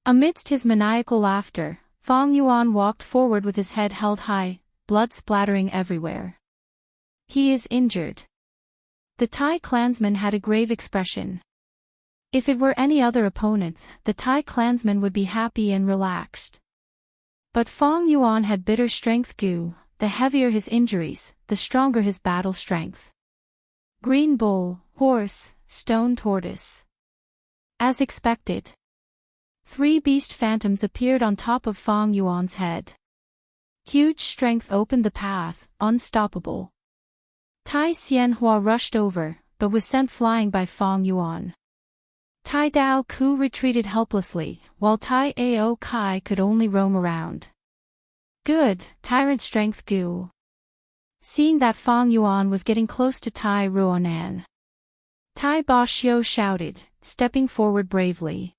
Amidst his maniacal laughter, Fong Yuan walked forward with his head held high, blood splattering everywhere. He is injured. The Tai clansman had a grave expression. If it were any other opponent, the Tai clansman would be happy and relaxed. But Fong Yuan had bitter strength Gu, the heavier his injuries, the stronger his battle strength. Green bull, horse, stone tortoise. As expected. 3 beast phantoms appeared on top of Fong Yuan's head. Huge strength opened the path, unstoppable. Tai Xianhua rushed over, but was sent flying by Fong Yuan. Tai Dao Ku retreated helplessly, while Tai Ao Kai could only roam around. Good, tyrant strength Gu. Seeing that Fong Yuan was getting close to Tai Ruonan, Tai Ba Xiu shouted, stepping forward bravely.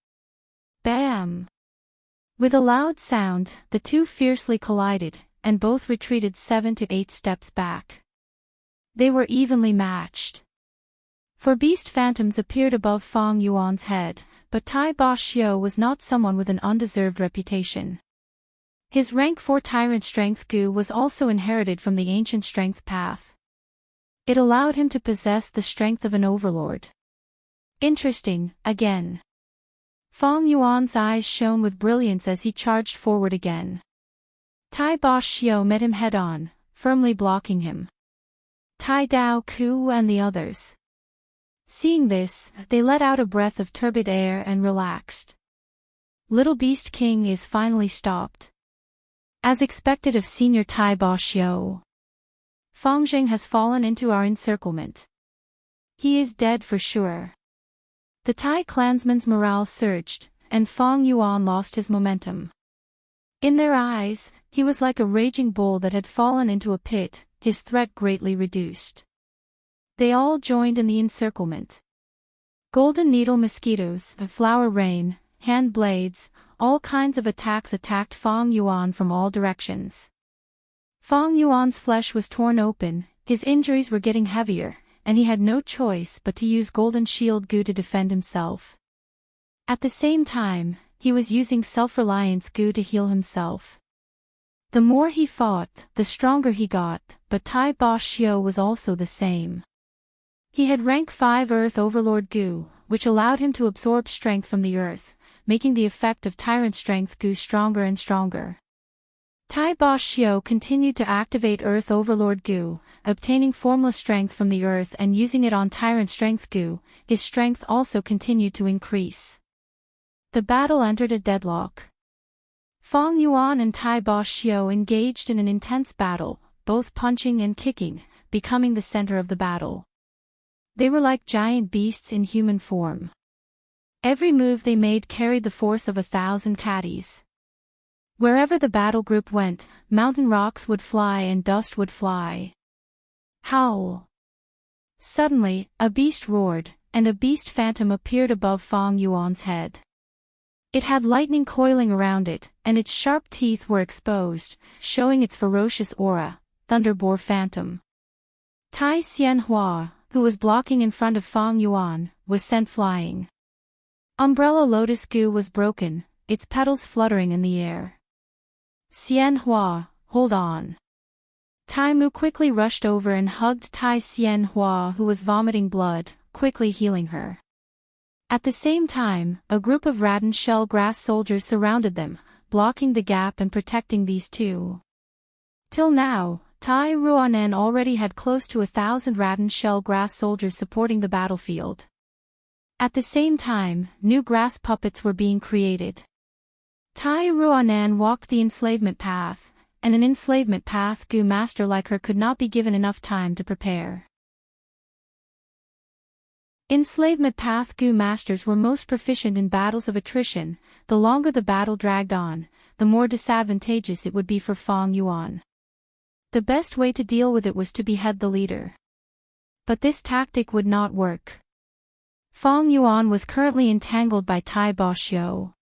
Bam! With a loud sound, the two fiercely collided, and both retreated 7 to 8 steps back. They were evenly matched. 4 beast phantoms appeared above Fong Yuan's head, but Tai Ba Xiu was not someone with an undeserved reputation. His rank 4 tyrant strength Gu was also inherited from the ancient strength path. It allowed him to possess the strength of an overlord. Interesting, again. Fong Yuan's eyes shone with brilliance as he charged forward again. Tai Ba Xiu met him head-on, firmly blocking him. Tai Dao Ku and the others. Seeing this, they let out a breath of turbid air and relaxed. Little Beast King is finally stopped. As expected of Senior Tai Ba Xiu, Fong Zheng has fallen into our encirclement. He is dead for sure. The Tai clansman's morale surged, and Fong Yuan lost his momentum. In their eyes, he was like a raging bull that had fallen into a pit, his threat greatly reduced. They all joined in the encirclement. Golden needle mosquitoes, a flower rain, hand blades, all kinds of attacks attacked Fong Yuan from all directions. Fong Yuan's flesh was torn open, his injuries were getting heavier, and he had no choice but to use Golden Shield Gu to defend himself. At the same time, he was using Self-Reliance Gu to heal himself. The more he fought, the stronger he got, but Tai Ba Xiu was also the same. He had rank 5 Earth Overlord Gu, which allowed him to absorb strength from the earth, making the effect of Tyrant Strength Gu stronger and stronger. Tai Ba Xiu continued to activate Earth Overlord Gu, obtaining formless strength from the earth and using it on Tyrant Strength Gu. His strength also continued to increase. The battle entered a deadlock. Fong Yuan and Tai Ba Xiu engaged in an intense battle, both punching and kicking, becoming the center of the battle. They were like giant beasts in human form. Every move they made carried the force of 1,000 caddies. Wherever the battle group went, mountain rocks would fly and dust would fly. Howl! Suddenly, a beast roared, and a beast phantom appeared above Fong Yuan's head. It had lightning coiling around it, and its sharp teeth were exposed, showing its ferocious aura, Thunderboar Phantom. Tai Xianhua, who was blocking in front of Fang Yuan, was sent flying. Umbrella Lotus Goo was broken, its petals fluttering in the air. Xianhua, hold on. Tai Mu quickly rushed over and hugged Tai Xianhua, who was vomiting blood, quickly healing her. At the same time, a group of Radin shell grass soldiers surrounded them, blocking the gap and protecting these two. Till now, Tai Ruanen already had close to 1,000 Radin shell grass soldiers supporting the battlefield. At the same time, new grass puppets were being created. Tai Ruanan walked the enslavement path, and an enslavement path Gu master like her could not be given enough time to prepare. Enslavement path Gu masters were most proficient in battles of attrition. The longer the battle dragged on, the more disadvantageous it would be for Fang Yuan. The best way to deal with it was to behead the leader. But this tactic would not work. Fang Yuan was currently entangled by Tai Boxiu.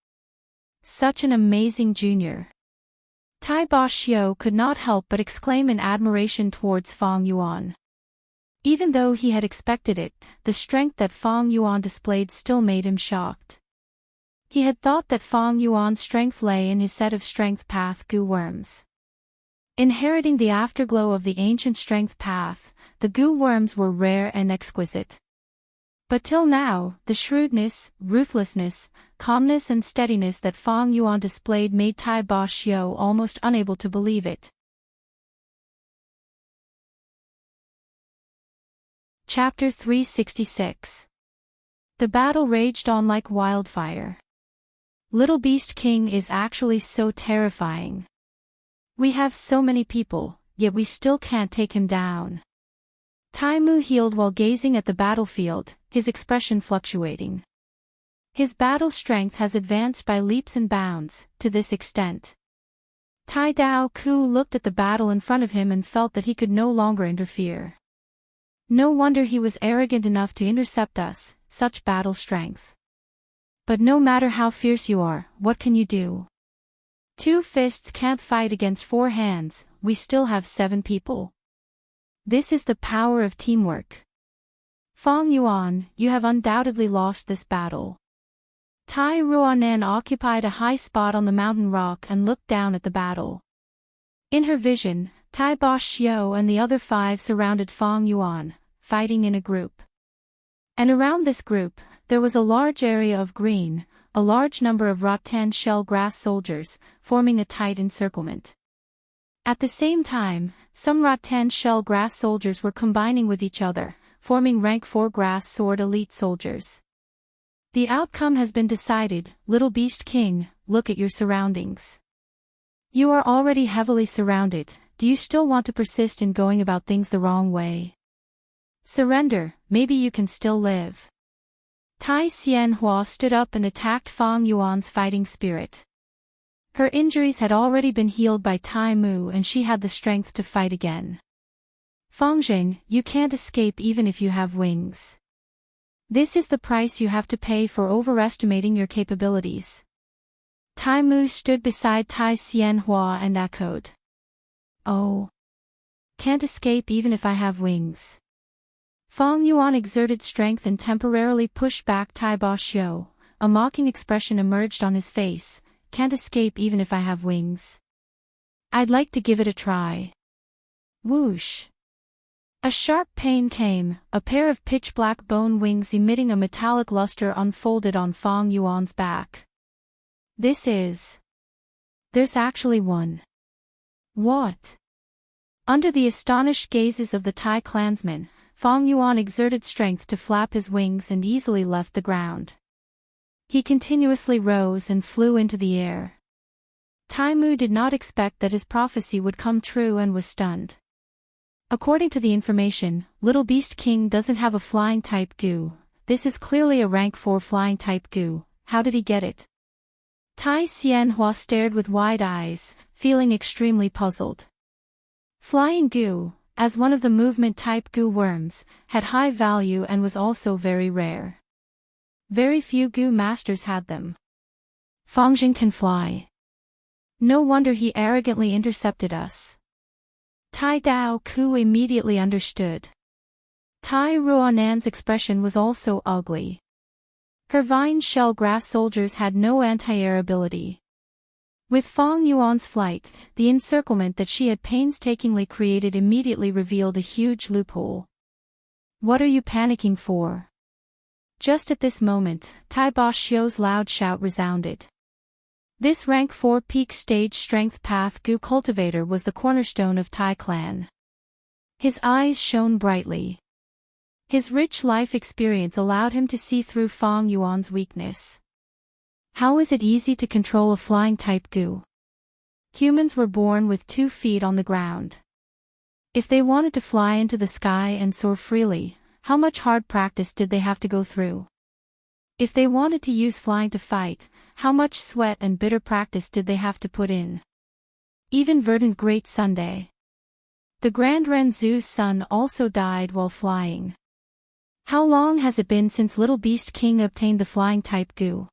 Such an amazing junior. Tai Boxiu could not help but exclaim in admiration towards Fang Yuan. Even though he had expected it, the strength that Fang Yuan displayed still made him shocked. He had thought that Fang Yuan's strength lay in his set of strength path Gu worms. Inheriting the afterglow of the ancient strength path, the Gu worms were rare and exquisite. But till now, the shrewdness, ruthlessness, calmness and steadiness that Fang Yuan displayed made Tai Boxiu almost unable to believe it. Chapter 366. The battle raged on like wildfire. Little Beast King is actually so terrifying. We have so many people, yet we still can't take him down. Tai Mu healed while gazing at the battlefield, his expression fluctuating. His battle strength has advanced by leaps and bounds, to this extent. Tai Dao Ku looked at the battle in front of him and felt that he could no longer interfere. No wonder he was arrogant enough to intercept us, such battle strength. But no matter how fierce you are, what can you do? 2 fists can't fight against 4 hands, we still have 7 people. This is the power of teamwork. Fang Yuan, you have undoubtedly lost this battle. Tai Ruanan occupied a high spot on the mountain rock and looked down at the battle. In her vision, Tai Boxiu and the other 5 surrounded Fang Yuan, fighting in a group. And around this group, there was a large area of green, a large number of rattan shell grass soldiers, forming a tight encirclement. At the same time, some rattan shell grass soldiers were combining with each other, forming rank 4 grass sword elite soldiers. The outcome has been decided, Little Beast King, look at your surroundings. You are already heavily surrounded, do you still want to persist in going about things the wrong way? Surrender, maybe you can still live. Tai Xianhua stood up and attacked Fang Yuan's fighting spirit. Her injuries had already been healed by Tai Mu and she had the strength to fight again. Fangzheng, you can't escape even if you have wings. This is the price you have to pay for overestimating your capabilities. Tai Mu stood beside Tai Xianhua and echoed. Oh. Can't escape even if I have wings. Fang Yuan exerted strength and temporarily pushed back Tai Boxiu. A mocking expression emerged on his face. Can't escape even if I have wings. I'd like to give it a try. Whoosh. A sharp pain came, a pair of pitch-black bone wings emitting a metallic luster unfolded on Fang Yuan's back. There's actually one. What? Under the astonished gazes of the Tai clansmen, Fang Yuan exerted strength to flap his wings and easily left the ground. He continuously rose and flew into the air. Tai Mu did not expect that his prophecy would come true and was stunned. According to the information, Little Beast King doesn't have a flying type Gu. This is clearly a rank 4 flying type Gu. How did he get it? Tai Xianhua stared with wide eyes, feeling extremely puzzled. Flying Gu, as one of the movement type Gu worms, had high value and was also very rare. Very few Gu masters had them. Fangjing can fly. No wonder he arrogantly intercepted us. Tai Dao Ku immediately understood. Tai Ruanan's expression was also ugly. Her vine shell grass soldiers had no anti-air ability. With Fang Yuan's flight, the encirclement that she had painstakingly created immediately revealed a huge loophole. What are you panicking for? Just at this moment, Tai Ba Xiu's loud shout resounded. This rank 4 peak stage strength path Gu cultivator was the cornerstone of Tai clan. His eyes shone brightly. His rich life experience allowed him to see through Fang Yuan's weakness. How is it easy to control a flying type Gu? Humans were born with 2 feet on the ground. If they wanted to fly into the sky and soar freely, how much hard practice did they have to go through? If they wanted to use flying to fight, how much sweat and bitter practice did they have to put in? Even verdant Great Sunday. The Grand Renzu's son also died while flying. How long has it been since Little Beast King obtained the flying type Gu?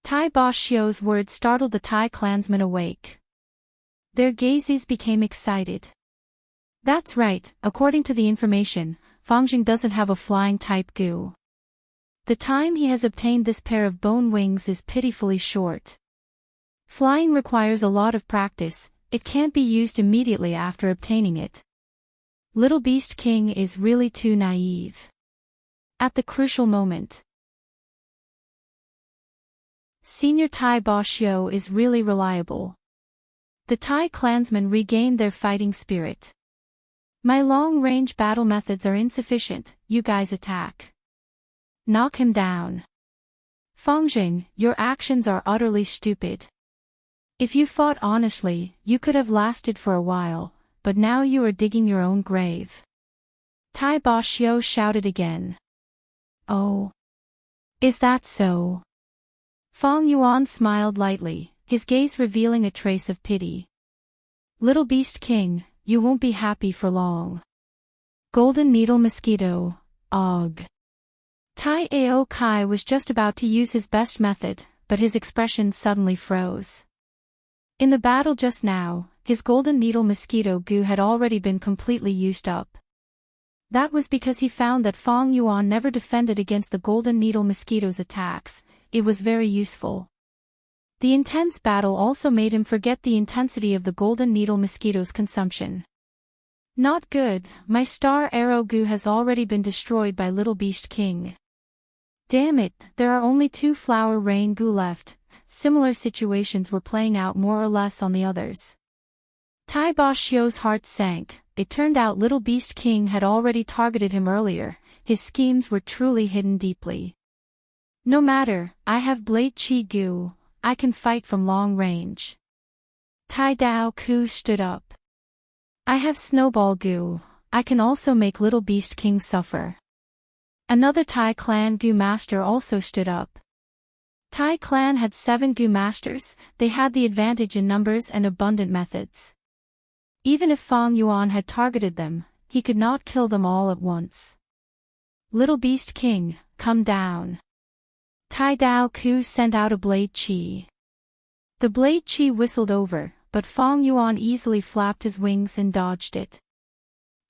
Tai Ba Xiu's words startled the Tai clansmen awake. Their gazes became excited. That's right, according to the information, Fangjing doesn't have a flying type Gu. The time he has obtained this pair of bone wings is pitifully short. Flying requires a lot of practice, it can't be used immediately after obtaining it. Little Beast King is really too naive. At the crucial moment, Senior Tai Ba Xiu is really reliable. The Tai clansmen regained their fighting spirit. My long-range battle methods are insufficient, you guys attack. Knock him down. Fangjing, your actions are utterly stupid. If you fought honestly, you could have lasted for a while, but now you are digging your own grave. Tai Ba Xiu shouted again. Oh. Is that so? Fang Yuan smiled lightly, his gaze revealing a trace of pity. Little Beast King, you won't be happy for long. Golden Needle Mosquito, Og. Tai Ao Kai was just about to use his best method, but his expression suddenly froze. In the battle just now, his Golden Needle Mosquito Gu had already been completely used up. That was because he found that Fang Yuan never defended against the Golden Needle Mosquito's attacks. It was very useful. The intense battle also made him forget the intensity of the Golden Needle Mosquito's consumption. Not good, my Star Arrow Gu has already been destroyed by Little Beast King. Damn it, there are only 2 Flower Rain Gu left. Similar situations were playing out more or less on the others. Tai Ba Xiu's heart sank. It turned out Little Beast King had already targeted him earlier. His schemes were truly hidden deeply. No matter, I have Blade Chi Gu, I can fight from long range. Tai Dao Ku stood up. I have Snowball Gu, I can also make Little Beast King suffer. Another Tai clan Gu master also stood up. Tai clan had 7 Gu masters, they had the advantage in numbers and abundant methods. Even if Fang Yuan had targeted them, he could not kill them all at once. Little Beast King, come down. Tai Dao Ku sent out a Blade Chi. The Blade Chi whistled over, but Fang Yuan easily flapped his wings and dodged it.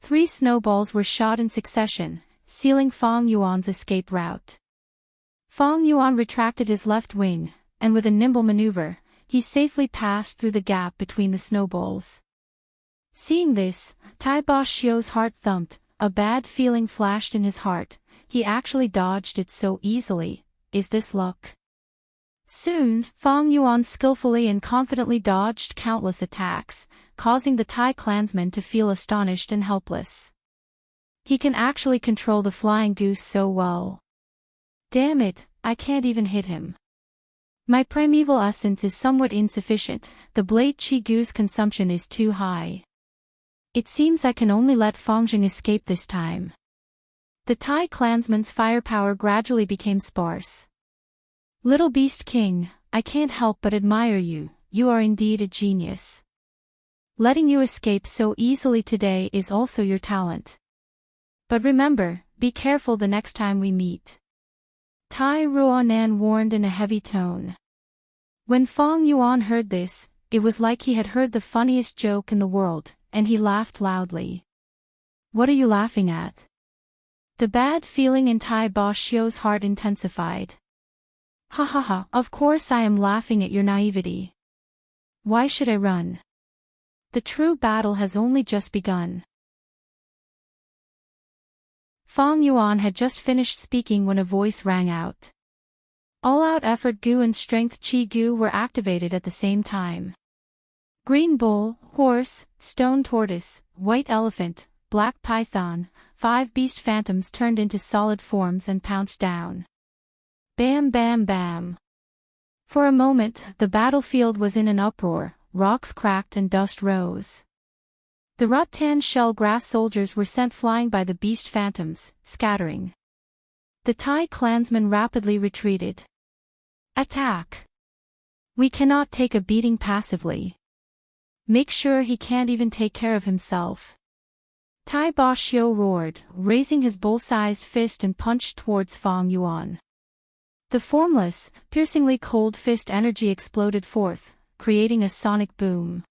3 snowballs were shot in succession, sealing Fang Yuan's escape route. Fang Yuan retracted his left wing, and with a nimble maneuver, he safely passed through the gap between the snowballs. Seeing this, Tai Ba Xiu's heart thumped, a bad feeling flashed in his heart. He actually dodged it so easily. Is this luck? Soon, Fang Yuan skillfully and confidently dodged countless attacks, causing the Tai clansmen to feel astonished and helpless. He can actually control the flying goose so well. Damn it, I can't even hit him. My primeval essence is somewhat insufficient, the Blade Chi Gu's consumption is too high. It seems I can only let Fangjing escape this time. The Tai clansmen's firepower gradually became sparse. Little Beast King, I can't help but admire you, you are indeed a genius. Letting you escape so easily today is also your talent. But remember, be careful the next time we meet. Tai Ruanan warned in a heavy tone. When Fong Yuan heard this, it was like he had heard the funniest joke in the world, and he laughed loudly. What are you laughing at? The bad feeling in Tai Ba Xiu's heart intensified. Ha ha ha, of course I am laughing at your naivety. Why should I run? The true battle has only just begun. Fong Yuan had just finished speaking when a voice rang out. All-out effort Gu and strength Qi Gu were activated at the same time. Green bull, horse, stone tortoise, white elephant, black python, 5 beast phantoms turned into solid forms and pounced down. Bam bam bam. For a moment, the battlefield was in an uproar, rocks cracked and dust rose. The rattan shell grass soldiers were sent flying by the beast phantoms, scattering. The Thai clansmen rapidly retreated. Attack! We cannot take a beating passively. Make sure he can't even take care of himself. Tai Ba Xiu roared, raising his bull-sized fist and punched towards Fong Yuan. The formless, piercingly cold fist energy exploded forth, creating a sonic boom.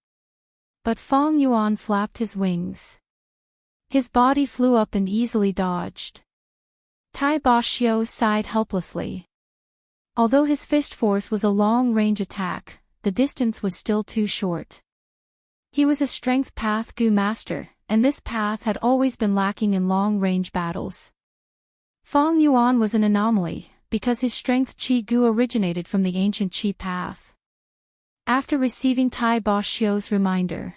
But Fong Yuan flapped his wings. His body flew up and easily dodged. Tai Ba Xiu sighed helplessly. Although his fist force was a long-range attack, the distance was still too short. He was a strength path Gu master, and this path had always been lacking in long-range battles. Fong Yuan was an anomaly, because his strength Qi Gu originated from the ancient Qi path. After receiving Tai Ba Xiu's reminder,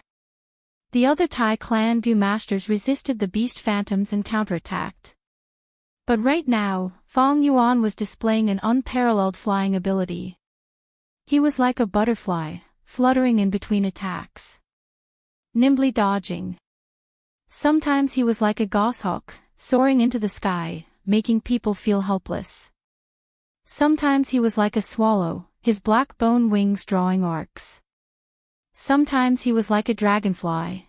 the other Tai clan Gu masters resisted the beast phantoms and counterattacked. But right now, Fong Yuan was displaying an unparalleled flying ability. He was like a butterfly, fluttering in between attacks, nimbly dodging. Sometimes he was like a goshawk, soaring into the sky, making people feel helpless. Sometimes he was like a swallow, his black bone wings drawing arcs. Sometimes he was like a dragonfly,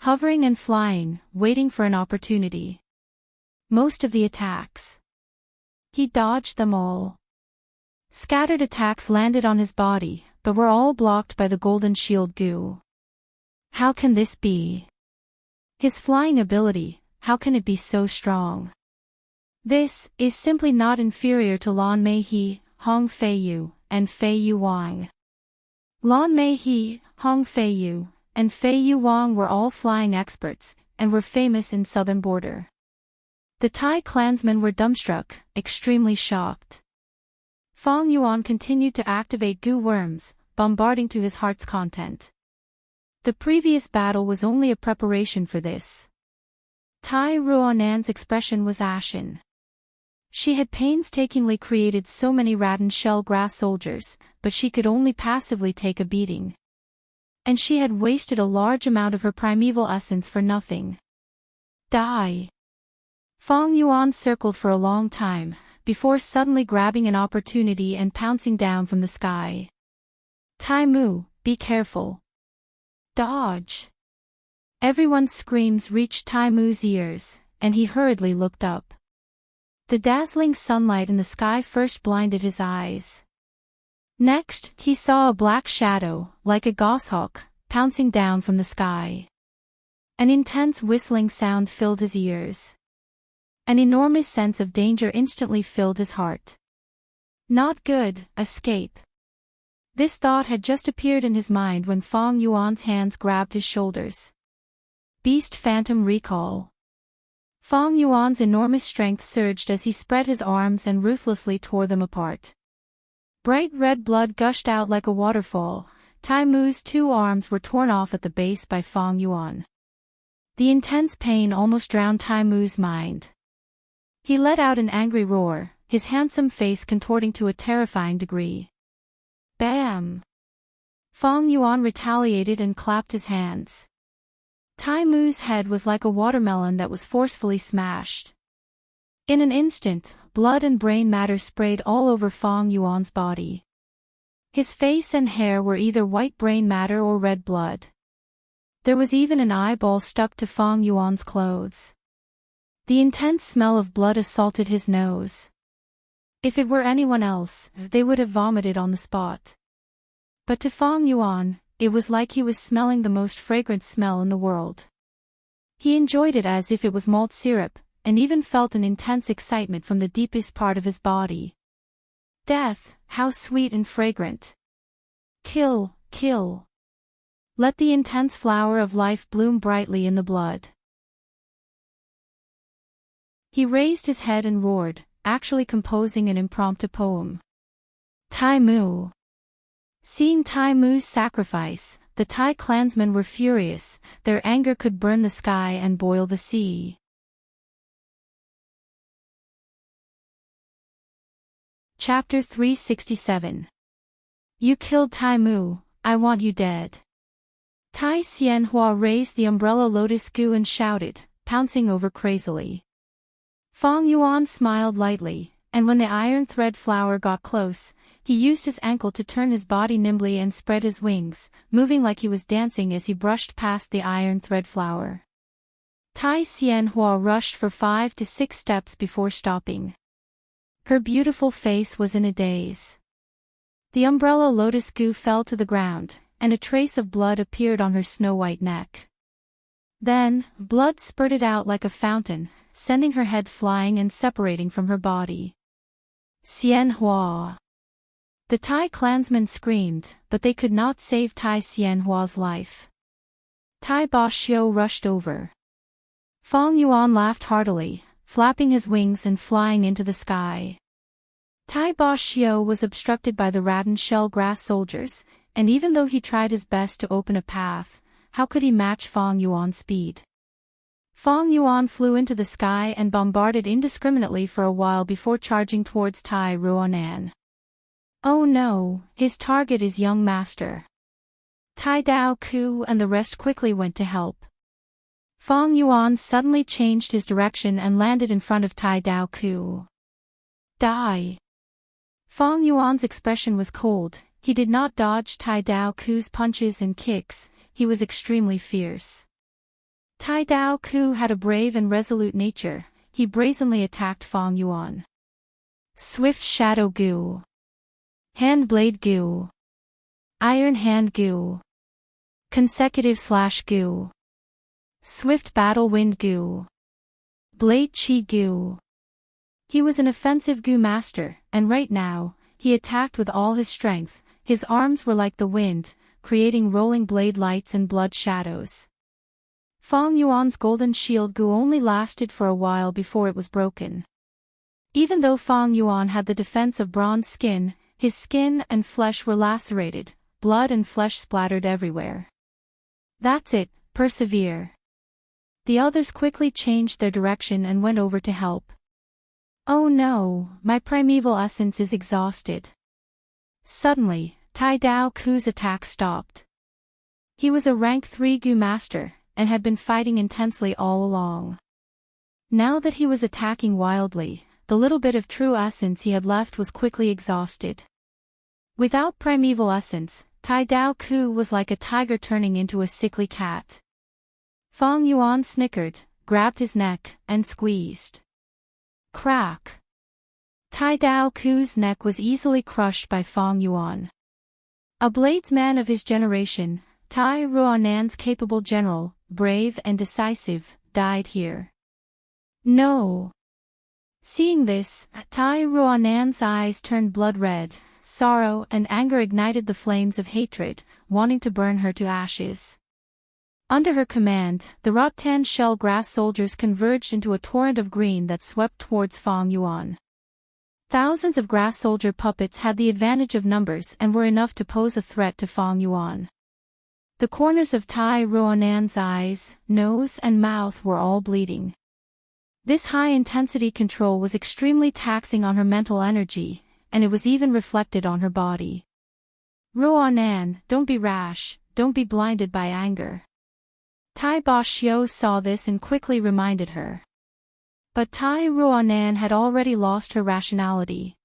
hovering and flying, waiting for an opportunity. Most of the attacks, he dodged them all. Scattered attacks landed on his body, but were all blocked by the golden shield Gu. How can this be? His flying ability, how can it be so strong? This is simply not inferior to Lan Mei He, Hong Fei Yu, and Fei Yu Wang. Lan Mei He, Hong Fei Yu, and Fei Yu Wang were all flying experts, and were famous in southern border. The Tai clansmen were dumbstruck, extremely shocked. Fong Yuan continued to activate Gu worms, bombarding to his heart's content. The previous battle was only a preparation for this. Tai Ruonan's expression was ashen. She had painstakingly created so many rattan shell grass soldiers, but she could only passively take a beating. And she had wasted a large amount of her primeval essence for nothing. Die! Fong Yuan circled for a long time, before suddenly grabbing an opportunity and pouncing down from the sky. Tai Mu, be careful. Dodge! Everyone's screams reached Tai Mu's ears, and he hurriedly looked up. The dazzling sunlight in the sky first blinded his eyes. Next, he saw a black shadow, like a goshawk, pouncing down from the sky. An intense whistling sound filled his ears. An enormous sense of danger instantly filled his heart. Not good, escape. This thought had just appeared in his mind when Fong Yuan's hands grabbed his shoulders. Beast Phantom Recall. Fong Yuan's enormous strength surged as he spread his arms and ruthlessly tore them apart. Bright red blood gushed out like a waterfall. Tai Mu's 2 arms were torn off at the base by Fong Yuan. The intense pain almost drowned Tai Mu's mind. He let out an angry roar, his handsome face contorting to a terrifying degree. Bam! Fong Yuan retaliated and clapped his hands. Tai Mu's head was like a watermelon that was forcefully smashed. In an instant, blood and brain matter sprayed all over Fong Yuan's body. His face and hair were either white brain matter or red blood. There was even an eyeball stuck to Fong Yuan's clothes. The intense smell of blood assaulted his nose. If it were anyone else, they would have vomited on the spot. But to Fong Yuan, it was like he was smelling the most fragrant smell in the world. He enjoyed it as if it was malt syrup, and even felt an intense excitement from the deepest part of his body. Death, how sweet and fragrant. Kill, kill. Let the intense flower of life bloom brightly in the blood. He raised his head and roared, actually composing an impromptu poem. Tai Mu. Seeing Tai Mu's sacrifice, the Tai clansmen were furious, their anger could burn the sky and boil the sea. Chapter 367. You killed Tai Mu, I want you dead. Tai Xianhua raised the umbrella lotus gu and shouted, pouncing over crazily. Fong Yuan smiled lightly, and when the iron thread flower got close, he used his ankle to turn his body nimbly and spread his wings, moving like he was dancing as he brushed past the iron thread flower. Tai Xianhua rushed for 5 to 6 steps before stopping. Her beautiful face was in a daze. The umbrella lotus gu fell to the ground, and a trace of blood appeared on her snow-white neck. Then, blood spurted out like a fountain, sending her head flying and separating from her body. Xianhua. The Tai clansmen screamed, but they could not save Tai Xianhua's life. Tai Xiao rushed over. Fong Yuan laughed heartily, flapping his wings and flying into the sky. Tai Xiao was obstructed by the rattan shell grass soldiers, and even though he tried his best to open a path, how could he match Fong Yuan's speed? Fong Yuan flew into the sky and bombarded indiscriminately for a while before charging towards Tai Ruonan. Oh no, his target is young master. Tai Dao Ku and the rest quickly went to help. Fong Yuan suddenly changed his direction and landed in front of Tai Dao Ku. Die! Fong Yuan's expression was cold, he did not dodge Tai Dao Ku's punches and kicks, he was extremely fierce. Tai Dao Ku had a brave and resolute nature, he brazenly attacked Fong Yuan. Swift Shadow Gu. Hand Blade Gu. Iron Hand Gu. Consecutive Slash Gu. Swift Battle Wind Gu. Blade Chi Gu. He was an offensive Gu master, and right now, he attacked with all his strength, his arms were like the wind, creating rolling blade lights and blood shadows. Fong Yuan's golden shield Gu only lasted for a while before it was broken. Even though Fong Yuan had the defense of bronze skin, his skin and flesh were lacerated, blood and flesh splattered everywhere. That's it, persevere. The others quickly changed their direction and went over to help. Oh no, my primeval essence is exhausted. Suddenly, Tai Dao Ku's attack stopped. He was a rank 3 Gu master, and had been fighting intensely all along. Now that he was attacking wildly, the little bit of true essence he had left was quickly exhausted. Without primeval essence, Tai Dao Ku was like a tiger turning into a sickly cat. Fong Yuan snickered, grabbed his neck, and squeezed. Crack! Tai Dao Ku's neck was easily crushed by Fong Yuan. A bladesman of his generation, Tai Ruonan's capable general, brave and decisive, died here. No! Seeing this, Tai Ruonan's eyes turned blood red, sorrow and anger ignited the flames of hatred, wanting to burn her to ashes. Under her command, the rattan shell grass soldiers converged into a torrent of green that swept towards Fong Yuan. Thousands of grass soldier puppets had the advantage of numbers and were enough to pose a threat to Fong Yuan. The corners of Tai Ruonan's eyes, nose and mouth were all bleeding. This high-intensity control was extremely taxing on her mental energy, and it was even reflected on her body. Ruonan, don't be rash, don't be blinded by anger. Tai Xiao saw this and quickly reminded her. But Tai Ruonan had already lost her rationality.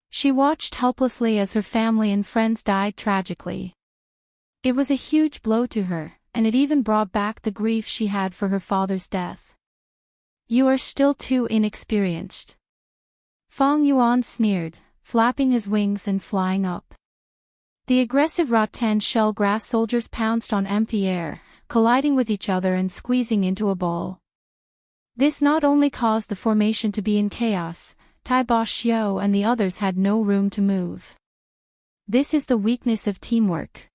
She watched helplessly as her family and friends died tragically. It was a huge blow to her, and it even brought back the grief she had for her father's death. You are still too inexperienced. Fong Yuan sneered, flapping his wings and flying up. The aggressive rattan shell grass soldiers pounced on empty air, colliding with each other and squeezing into a ball. This not only caused the formation to be in chaos, Tai Ba Xiu and the others had no room to move. This is the weakness of teamwork.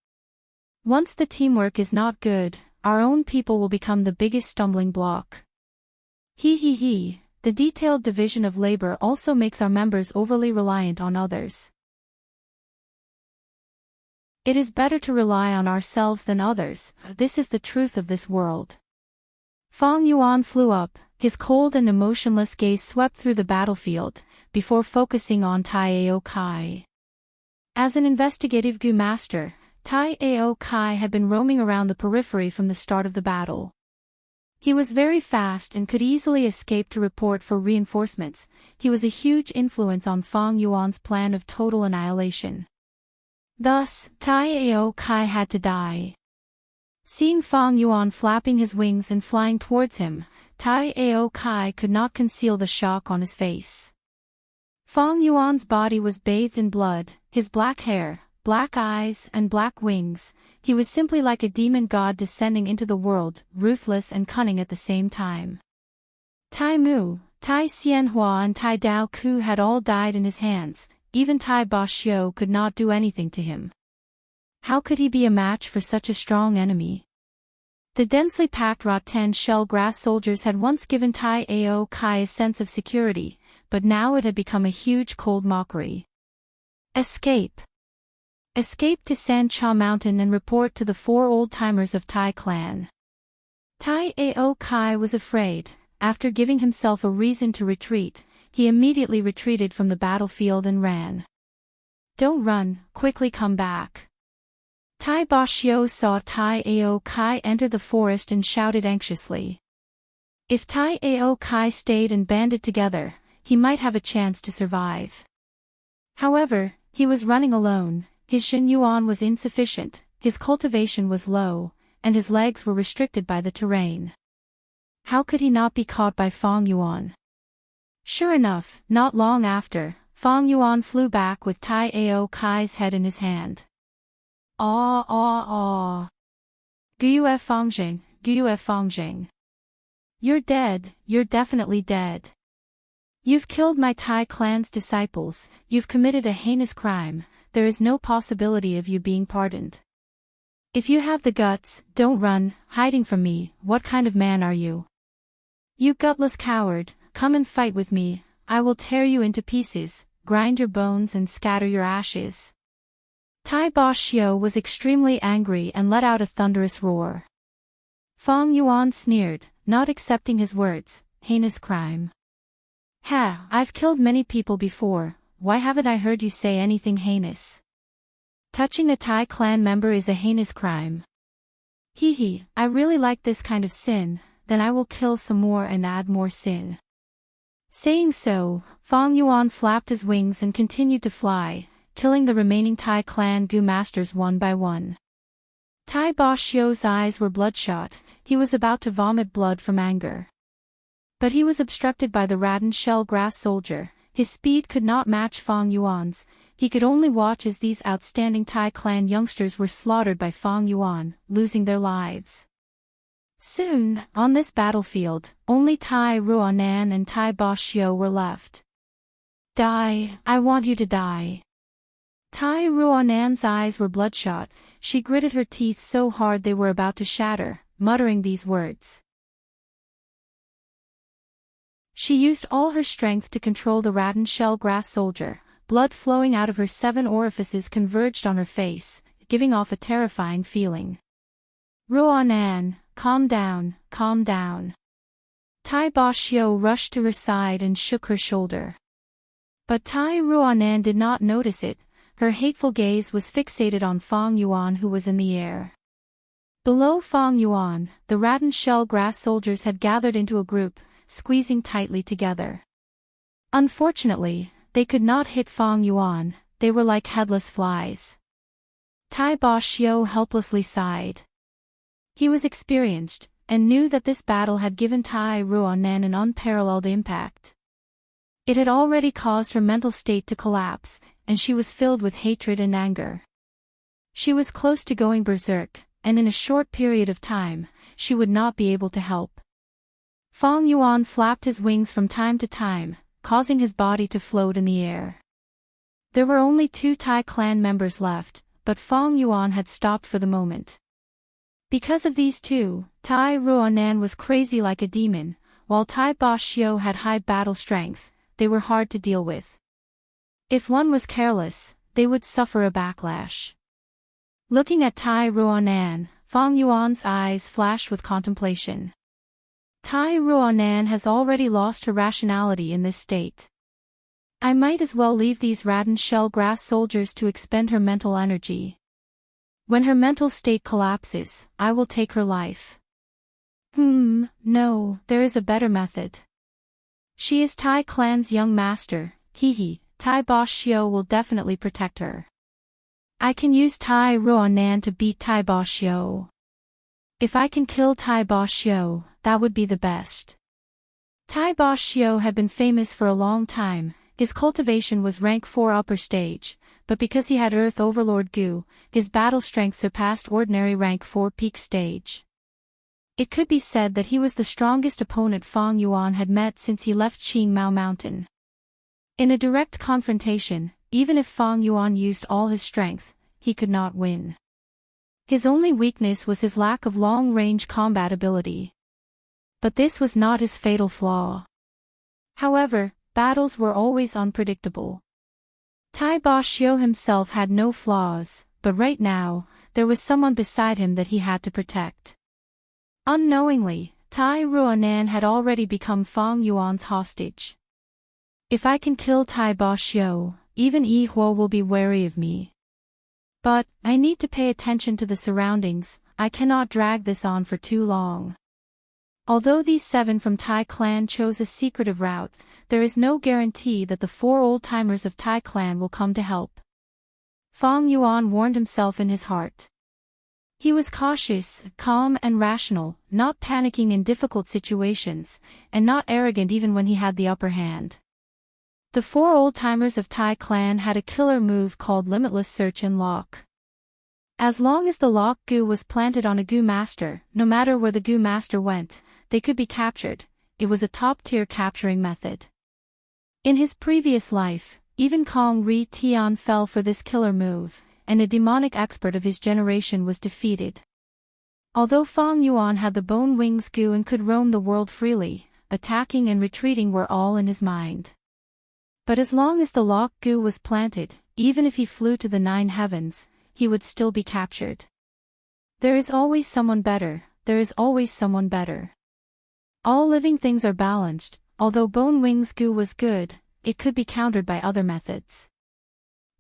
Once the teamwork is not good, our own people will become the biggest stumbling block. The detailed division of labor also makes our members overly reliant on others. It is better to rely on ourselves than others, this is the truth of this world. Fang Yuan flew up, his cold and emotionless gaze swept through the battlefield, before focusing on Tai Ao Kai. As an investigative Gu master, Tai Ao Kai had been roaming around the periphery from the start of the battle. He was very fast and could easily escape to report for reinforcements. He was a huge influence on Fang Yuan's plan of total annihilation. Thus, Tai Ao Kai had to die. Seeing Fang Yuan flapping his wings and flying towards him, Tai Ao Kai could not conceal the shock on his face. Fang Yuan's body was bathed in blood, his black hair, black eyes and black wings. He was simply like a demon god descending into the world, ruthless and cunning at the same time. Tai Mu, Tai Xianhua and Tai Dao Ku had all died in his hands, even Tai Ba Xiu could not do anything to him. How could he be a match for such a strong enemy? The densely packed rattan shell grass soldiers had once given Tai Ao Kai a sense of security, but now it had become a huge cold mockery. Escape. Escape to San Cha Mountain and report to the 4 old-timers of Tai clan. Tai Ao Kai was afraid. After giving himself a reason to retreat, he immediately retreated from the battlefield and ran. Don't run, quickly come back. Tai Ba Xiu saw Tai Ao Kai enter the forest and shouted anxiously. If Tai Ao Kai stayed and banded together, he might have a chance to survive. However, he was running alone, his Shen Yuan was insufficient, his cultivation was low, and his legs were restricted by the terrain. How could he not be caught by Fang Yuan? Sure enough, not long after, Fang Yuan flew back with Tai Ao Kai's head in his hand. Guyue Fangjing. You're dead, you're definitely dead. You've killed my Tai clan's disciples, you've committed a heinous crime, there is no possibility of you being pardoned. If you have the guts, don't run, hiding from me, what kind of man are you? You gutless coward, come and fight with me, I will tear you into pieces, grind your bones and scatter your ashes. Tai Ba Xiu was extremely angry and let out a thunderous roar. Fang Yuan sneered, not accepting his words, heinous crime. I've killed many people before, why haven't I heard you say anything heinous? Touching a Tai clan member is a heinous crime. I really like this kind of sin, then I will kill some more and add more sin. Saying so, Fang Yuan flapped his wings and continued to fly, killing the remaining Tai clan Gu masters one by one. Tai Ba Xiu's eyes were bloodshot, he was about to vomit blood from anger. But he was obstructed by the rattan shell grass soldier, his speed could not match Fang Yuan's, he could only watch as these outstanding Tai clan youngsters were slaughtered by Fang Yuan, losing their lives. Soon, on this battlefield, only Tai Ruanan and Tai Ba Xiu were left. Die, I want you to die. Tai Ruanan's eyes were bloodshot, she gritted her teeth so hard they were about to shatter, muttering these words. She used all her strength to control the rattan shell grass soldier, blood flowing out of her 7 orifices converged on her face, giving off a terrifying feeling. Ruanan, calm down, calm down. Tai Ba Xiu rushed to her side and shook her shoulder. But Tai Ruanan did not notice it, her hateful gaze was fixated on Fang Yuan who was in the air. Below Fang Yuan, the rattan shell grass soldiers had gathered into a group, squeezing tightly together. Unfortunately, they could not hit Fang Yuan, they were like headless flies. Tai Ba Xiu helplessly sighed. He was experienced, and knew that this battle had given Tai Ruanan an unparalleled impact. It had already caused her mental state to collapse, and she was filled with hatred and anger. She was close to going berserk, and in a short period of time, she would not be able to help. Fong Yuan flapped his wings from time to time, causing his body to float in the air. There were only 2 Tai clan members left, but Fong Yuan had stopped for the moment. Because of these 2, Tai Ruonan was crazy like a demon, while Tai Ba Xiu had high battle strength. They were hard to deal with. If one was careless, they would suffer a backlash. Looking at Tai Ruonan, Fong Yuan's eyes flashed with contemplation. Tai Ruonan has already lost her rationality in this state. I might as well leave these Radin shell grass soldiers to expend her mental energy. When her mental state collapses, I will take her life. No, there is a better method. She is Tai clan's young master, Tai Ba Xiu will definitely protect her. I can use Tai Ruonan to beat Tai Ba Xiu. If I can kill Tai Ba Xiu, that would be the best. Tai Ba Xiu had been famous for a long time. His cultivation was rank 4 upper stage, but because he had Earth Overlord Gu, his battle strength surpassed ordinary rank 4 peak stage. It could be said that he was the strongest opponent Fong Yuan had met since he left Qing Mao Mountain. In a direct confrontation, even if Fong Yuan used all his strength, he could not win. His only weakness was his lack of long-range combat ability. But this was not his fatal flaw. However, battles were always unpredictable. Tai Ba Xiu himself had no flaws, but right now, there was someone beside him that he had to protect. Unknowingly, Tai Ruonan had already become Fong Yuan's hostage. If I can kill Tai Ba Xiu, even Yi Huo will be wary of me. But, I need to pay attention to the surroundings. I cannot drag this on for too long. Although these 7 from Tai clan chose a secretive route, there is no guarantee that the 4 old-timers of Tai clan will come to help. Fong Yuan warned himself in his heart. He was cautious, calm and rational, not panicking in difficult situations, and not arrogant even when he had the upper hand. The 4 old-timers of Tai clan had a killer move called Limitless Search and Lock. As long as the lock Gu was planted on a Gu master, no matter where the Gu master went, they could be captured. It was a top-tier capturing method. In his previous life, even Kong Ri Tian fell for this killer move, and a demonic expert of his generation was defeated. Although Fong Yuan had the bone wings Gu and could roam the world freely, attacking and retreating were all in his mind. But as long as the lock Gu was planted, even if he flew to the 9 heavens, he would still be captured. There is always someone better, there is always someone better. All living things are balanced. Although Bone Wings Gu was good, it could be countered by other methods.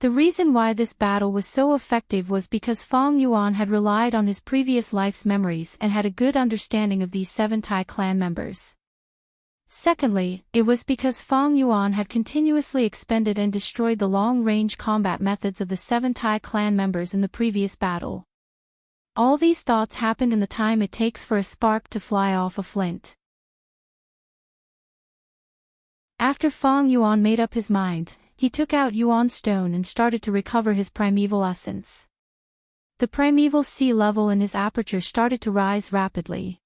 The reason why this battle was so effective was because Fong Yuan had relied on his previous life's memories and had a good understanding of these 7 Tai clan members. Secondly, it was because Fong Yuan had continuously expended and destroyed the long-range combat methods of the 7 Tai clan members in the previous battle. All these thoughts happened in the time it takes for a spark to fly off a flint. After Fong Yuan made up his mind, he took out Yuan Stone and started to recover his primeval essence. The primeval sea level in his aperture started to rise rapidly.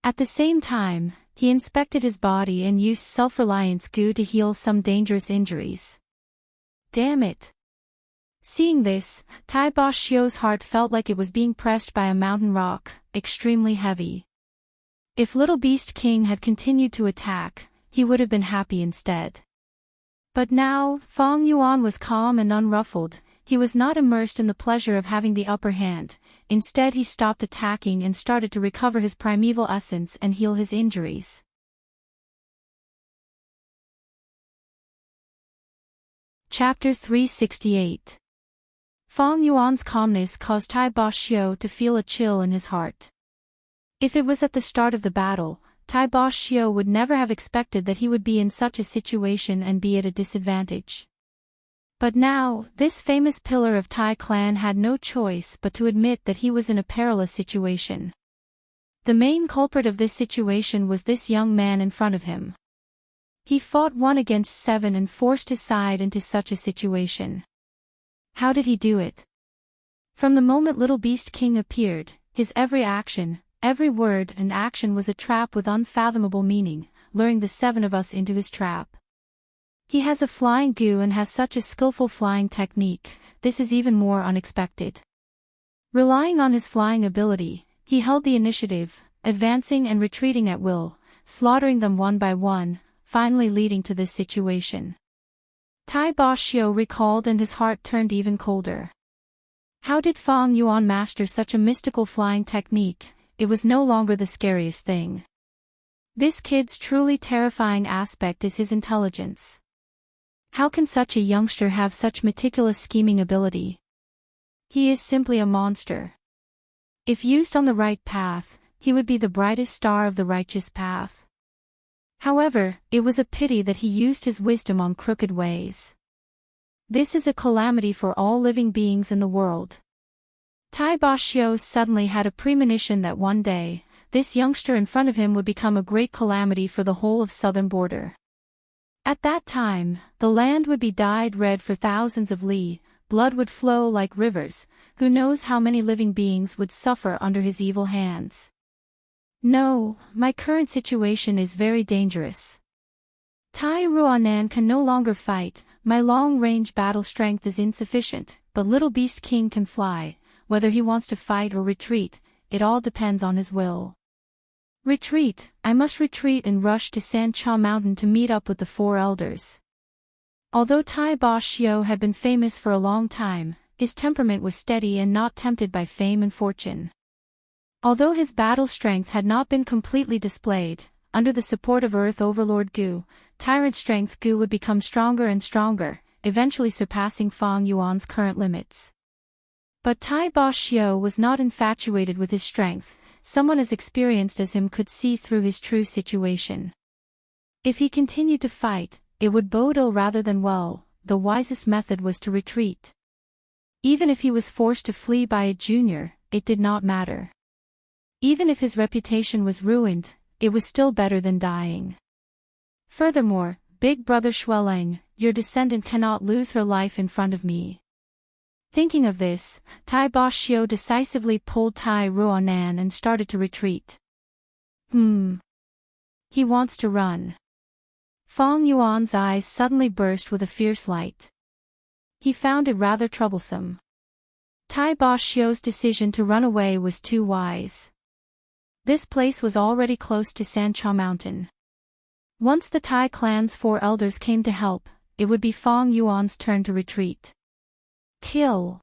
At the same time, he inspected his body and used self-reliance Gu to heal some dangerous injuries. Damn it! Seeing this, Tai Ba Xiu's heart felt like it was being pressed by a mountain rock, extremely heavy. If Little Beast King had continued to attack, he would have been happy instead. But now, Fong Yuan was calm and unruffled. He was not immersed in the pleasure of having the upper hand. Instead he stopped attacking and started to recover his primeval essence and heal his injuries. Chapter 368. Fong Yuan's calmness caused Tai Ba Xiu to feel a chill in his heart. If it was at the start of the battle, Tai Ba Xiu would never have expected that he would be in such a situation and be at a disadvantage. But now, this famous pillar of Tai clan had no choice but to admit that he was in a perilous situation. The main culprit of this situation was this young man in front of him. He fought 1 against 7 and forced his side into such a situation. How did he do it? From the moment Little Beast King appeared, his every action, every word and action was a trap with unfathomable meaning, luring the seven of us into his trap. He has a flying goo and has such a skillful flying technique, this is even more unexpected. Relying on his flying ability, he held the initiative, advancing and retreating at will, slaughtering them one by one, finally leading to this situation. Tai Ba Xiu recalled and his heart turned even colder. How did Fang Yuan master such a mystical flying technique? It was no longer the scariest thing. This kid's truly terrifying aspect is his intelligence. How can such a youngster have such meticulous scheming ability? He is simply a monster. If used on the right path, he would be the brightest star of the righteous path. However, it was a pity that he used his wisdom on crooked ways. This is a calamity for all living beings in the world. Tai Ba Xiu suddenly had a premonition that one day, this youngster in front of him would become a great calamity for the whole of southern border. At that time, the land would be dyed red for thousands of li, blood would flow like rivers, who knows how many living beings would suffer under his evil hands. No, my current situation is very dangerous. Tai Ruanan can no longer fight, my long-range battle strength is insufficient, but Little Beast King can fly, whether he wants to fight or retreat, it all depends on his will. Retreat, I must retreat and rush to Sancha Mountain to meet up with the four elders. Although Tai Ba Xiu had been famous for a long time, his temperament was steady and not tempted by fame and fortune. Although his battle strength had not been completely displayed, under the support of Earth Overlord Gu, Tyrant Strength Gu would become stronger and stronger, eventually surpassing Fang Yuan's current limits. But Tai Ba Xiu was not infatuated with his strength, someone as experienced as him could see through his true situation. If he continued to fight, it would bode ill rather than well, the wisest method was to retreat. Even if he was forced to flee by a junior, it did not matter. Even if his reputation was ruined, it was still better than dying. Furthermore, Big Brother Xueleng, your descendant cannot lose her life in front of me. Thinking of this, Tai Ba Xiu decisively pulled Tai Ruanan and started to retreat. He wants to run. Fang Yuan's eyes suddenly burst with a fierce light. He found it rather troublesome. Tai Ba Xiu's decision to run away was too wise. This place was already close to Sancha Mountain. Once the Tai clan's four elders came to help, it would be Fang Yuan's turn to retreat. Kill.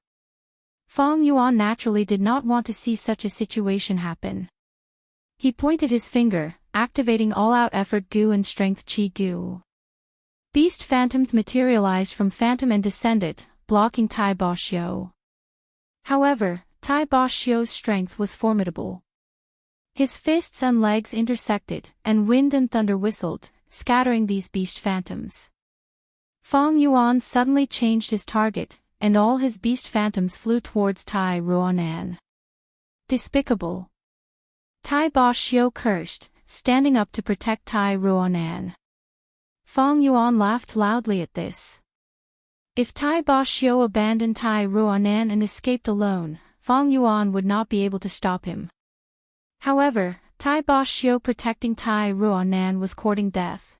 Fang Yuan naturally did not want to see such a situation happen. He pointed his finger, activating all-out effort Gu and strength Qi Gu. Beast phantoms materialized from phantom and descended, blocking Tai Ba Xiu. However, Tai Ba Xiu's strength was formidable. His fists and legs intersected, and wind and thunder whistled, scattering these beast phantoms. Fang Yuan suddenly changed his target, and all his beast phantoms flew towards Tai Ruanan. Despicable. Tai Ba Xiu cursed, standing up to protect Tai Ruanan. Fang Yuan laughed loudly at this. If Tai Ba Xiu abandoned Tai Ruanan and escaped alone, Fang Yuan would not be able to stop him. However, Tai Ba Xiu protecting Tai Ruanan was courting death.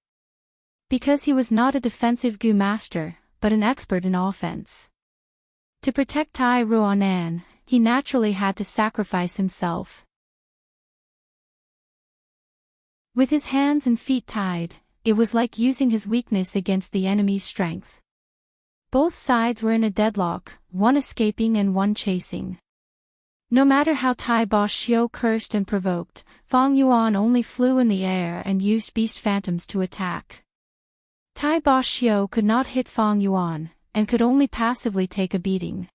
Because he was not a defensive Gu master, but an expert in offense. To protect Tai Ruanan, he naturally had to sacrifice himself. With his hands and feet tied, it was like using his weakness against the enemy's strength. Both sides were in a deadlock, one escaping and one chasing. No matter how Tai Ba Xiu cursed and provoked, Fang Yuan only flew in the air and used beast phantoms to attack. Tai Ba Xiu could not hit Fang Yuan, and could only passively take a beating.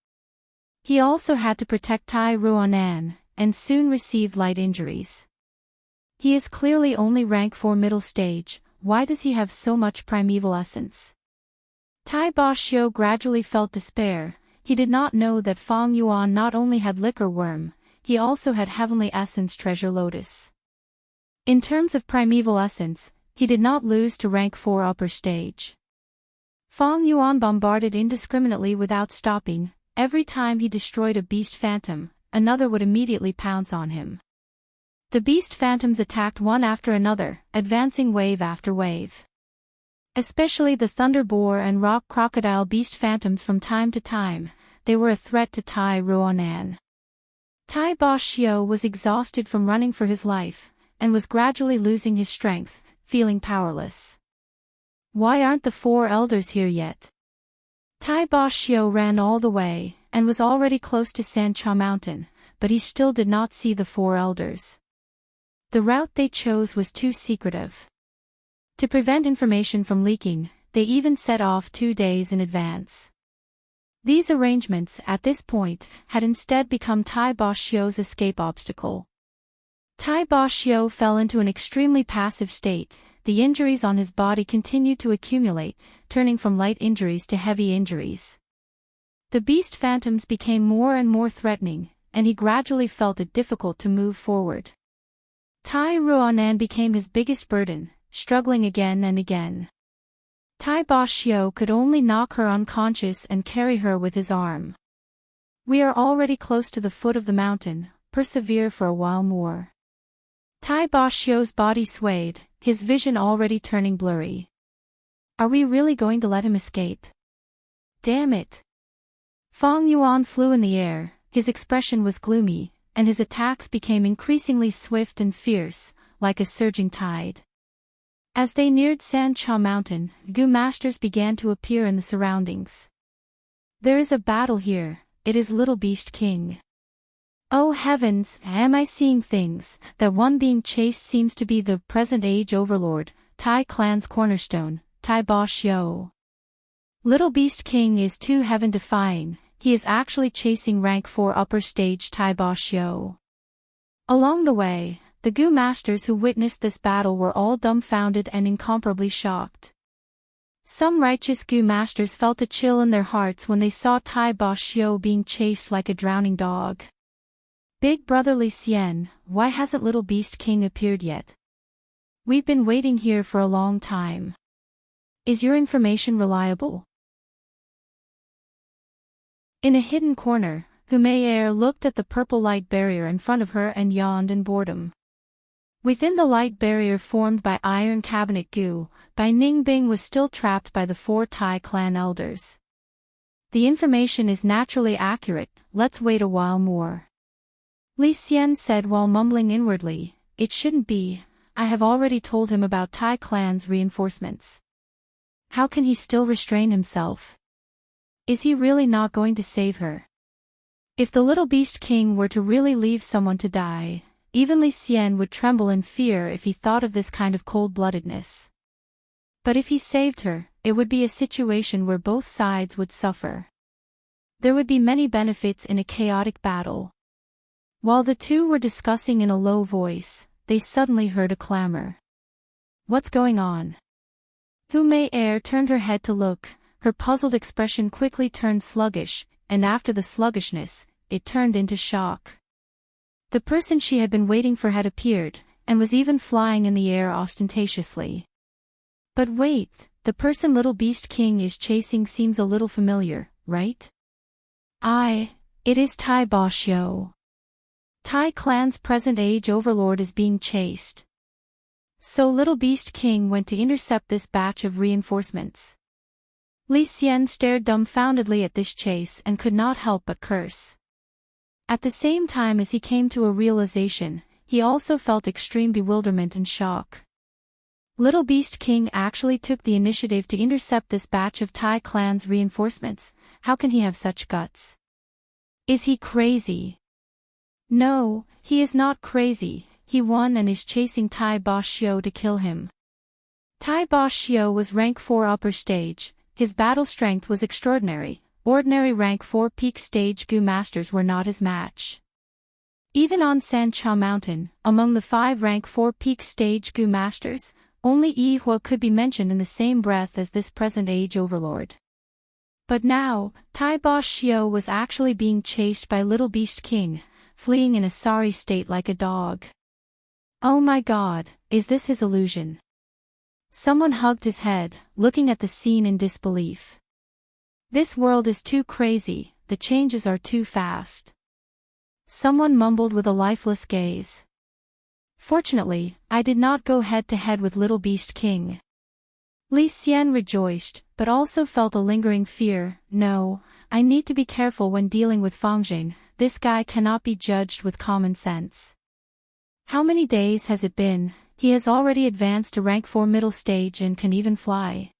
He also had to protect Tai Ruanan, and soon received light injuries. He is clearly only rank 4 middle stage, why does he have so much primeval essence? Tai Ba Xiu gradually felt despair. He did not know that Fang Yuan not only had liquor worm, he also had heavenly essence treasure lotus. In terms of primeval essence, he did not lose to rank 4 upper stage. Fang Yuan bombarded indiscriminately without stopping, every time he destroyed a beast phantom, another would immediately pounce on him. The beast phantoms attacked one after another, advancing wave after wave. Especially the thunder boar and rock crocodile beast phantoms from time to time, they were a threat to Tai Ruonan. Tai Ba Xiu was exhausted from running for his life, and was gradually losing his strength, feeling powerless. Why aren't the four elders here yet? Tai Ba Xiu ran all the way, and was already close to Sancha Mountain, but he still did not see the four elders. The route they chose was too secretive. To prevent information from leaking, they even set off 2 days in advance. These arrangements, at this point, had instead become Tai Ba Xiu's escape obstacle. Tai Ba Xiu fell into an extremely passive state. The injuries on his body continued to accumulate, turning from light injuries to heavy injuries. The beast phantoms became more and more threatening, and he gradually felt it difficult to move forward. Tai Ruonan became his biggest burden, struggling again and again. Tai Ba Xiu could only knock her unconscious and carry her with his arm. We are already close to the foot of the mountain, persevere for a while more. Tai Ba Xiu's body swayed, his vision already turning blurry. Are we really going to let him escape? Damn it! Fong Yuan flew in the air, his expression was gloomy, and his attacks became increasingly swift and fierce, like a surging tide. As they neared Sancha Mountain, Gu masters began to appear in the surroundings. There is a battle here, it is Little Beast King. Oh heavens, am I seeing things? That one being chased seems to be the present age overlord, Tai clan's cornerstone, Tai Ba Xiu. Little Beast King is too heaven-defying, he is actually chasing rank 4 upper stage Tai Ba Xiu. Along the way, the Gu masters who witnessed this battle were all dumbfounded and incomparably shocked. Some righteous Gu masters felt a chill in their hearts when they saw Tai Ba Xiu being chased like a drowning dog. Big brother Li Xian, why hasn't Little Beast King appeared yet? We've been waiting here for a long time. Is your information reliable? In a hidden corner, Humayer looked at the purple light barrier in front of her and yawned in boredom. Within the light barrier formed by Iron Cabinet Gu, Bai Ningbing was still trapped by the 4 Tai clan elders. The information is naturally accurate, let's wait a while more. Li Xian said while mumbling inwardly, it shouldn't be, I have already told him about Tai clan's reinforcements. How can he still restrain himself? Is he really not going to save her? If the Little Beast King were to really leave someone to die, even Li Xian would tremble in fear if he thought of this kind of cold-bloodedness. But if he saved her, it would be a situation where both sides would suffer. There would be many benefits in a chaotic battle. While the two were discussing in a low voice, they suddenly heard a clamor. What's going on? Humayer turned her head to look, her puzzled expression quickly turned sluggish, and after the sluggishness, it turned into shock. The person she had been waiting for had appeared, and was even flying in the air ostentatiously. But wait, the person Little Beast King is chasing seems a little familiar, right? It is Tai Ba Xiu. Tai clan's present age overlord is being chased. So Little Beast King went to intercept this batch of reinforcements. Li Xian stared dumbfoundedly at this chase and could not help but curse. At the same time as he came to a realization, he also felt extreme bewilderment and shock. Little Beast King actually took the initiative to intercept this batch of Tai clan's reinforcements. How can he have such guts? Is he crazy? No, he is not crazy, he won and is chasing Tai Ba Xiu to kill him. Tai Ba Xiu was rank 4 upper stage, his battle strength was extraordinary. Ordinary rank 4 peak stage Gu masters were not his match. Even on Sancha Mountain, among the 5 rank 4 peak stage Gu masters, only Yi Hua could be mentioned in the same breath as this present age overlord. But now, Tai Ba Xiu was actually being chased by Little Beast King, fleeing in a sorry state like a dog. Oh my god, is this his illusion? Someone hugged his head, looking at the scene in disbelief. This world is too crazy, the changes are too fast. Someone mumbled with a lifeless gaze. Fortunately, I did not go head-to-head with Little Beast King. Li Xian rejoiced, but also felt a lingering fear. No, I need to be careful when dealing with Fangjing. This guy cannot be judged with common sense. How many days has it been? He has already advanced to rank 4 middle stage and can even fly.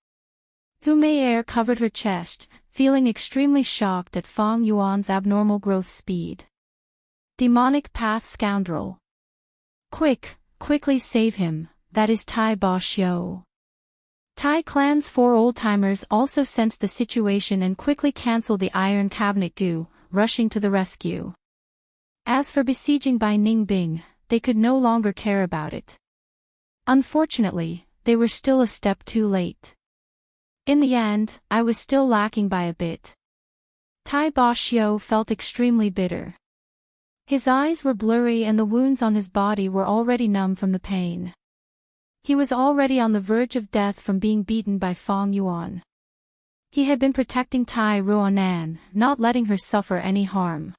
Hu Mei Air covered her chest, feeling extremely shocked at Fang Yuan's abnormal growth speed. Demonic path scoundrel. Quickly save him, that is Tai Ba Xiu. Tai Clan's 4 old-timers also sensed the situation and quickly cancelled the iron cabinet Gu, rushing to the rescue. As for besieging by Ningbing, they could no longer care about it. Unfortunately, they were still a step too late. In the end, I was still lacking by a bit. Tai Ba Xiu felt extremely bitter. His eyes were blurry and the wounds on his body were already numb from the pain. He was already on the verge of death from being beaten by Fang Yuan. He had been protecting Tai Ruonan, not letting her suffer any harm.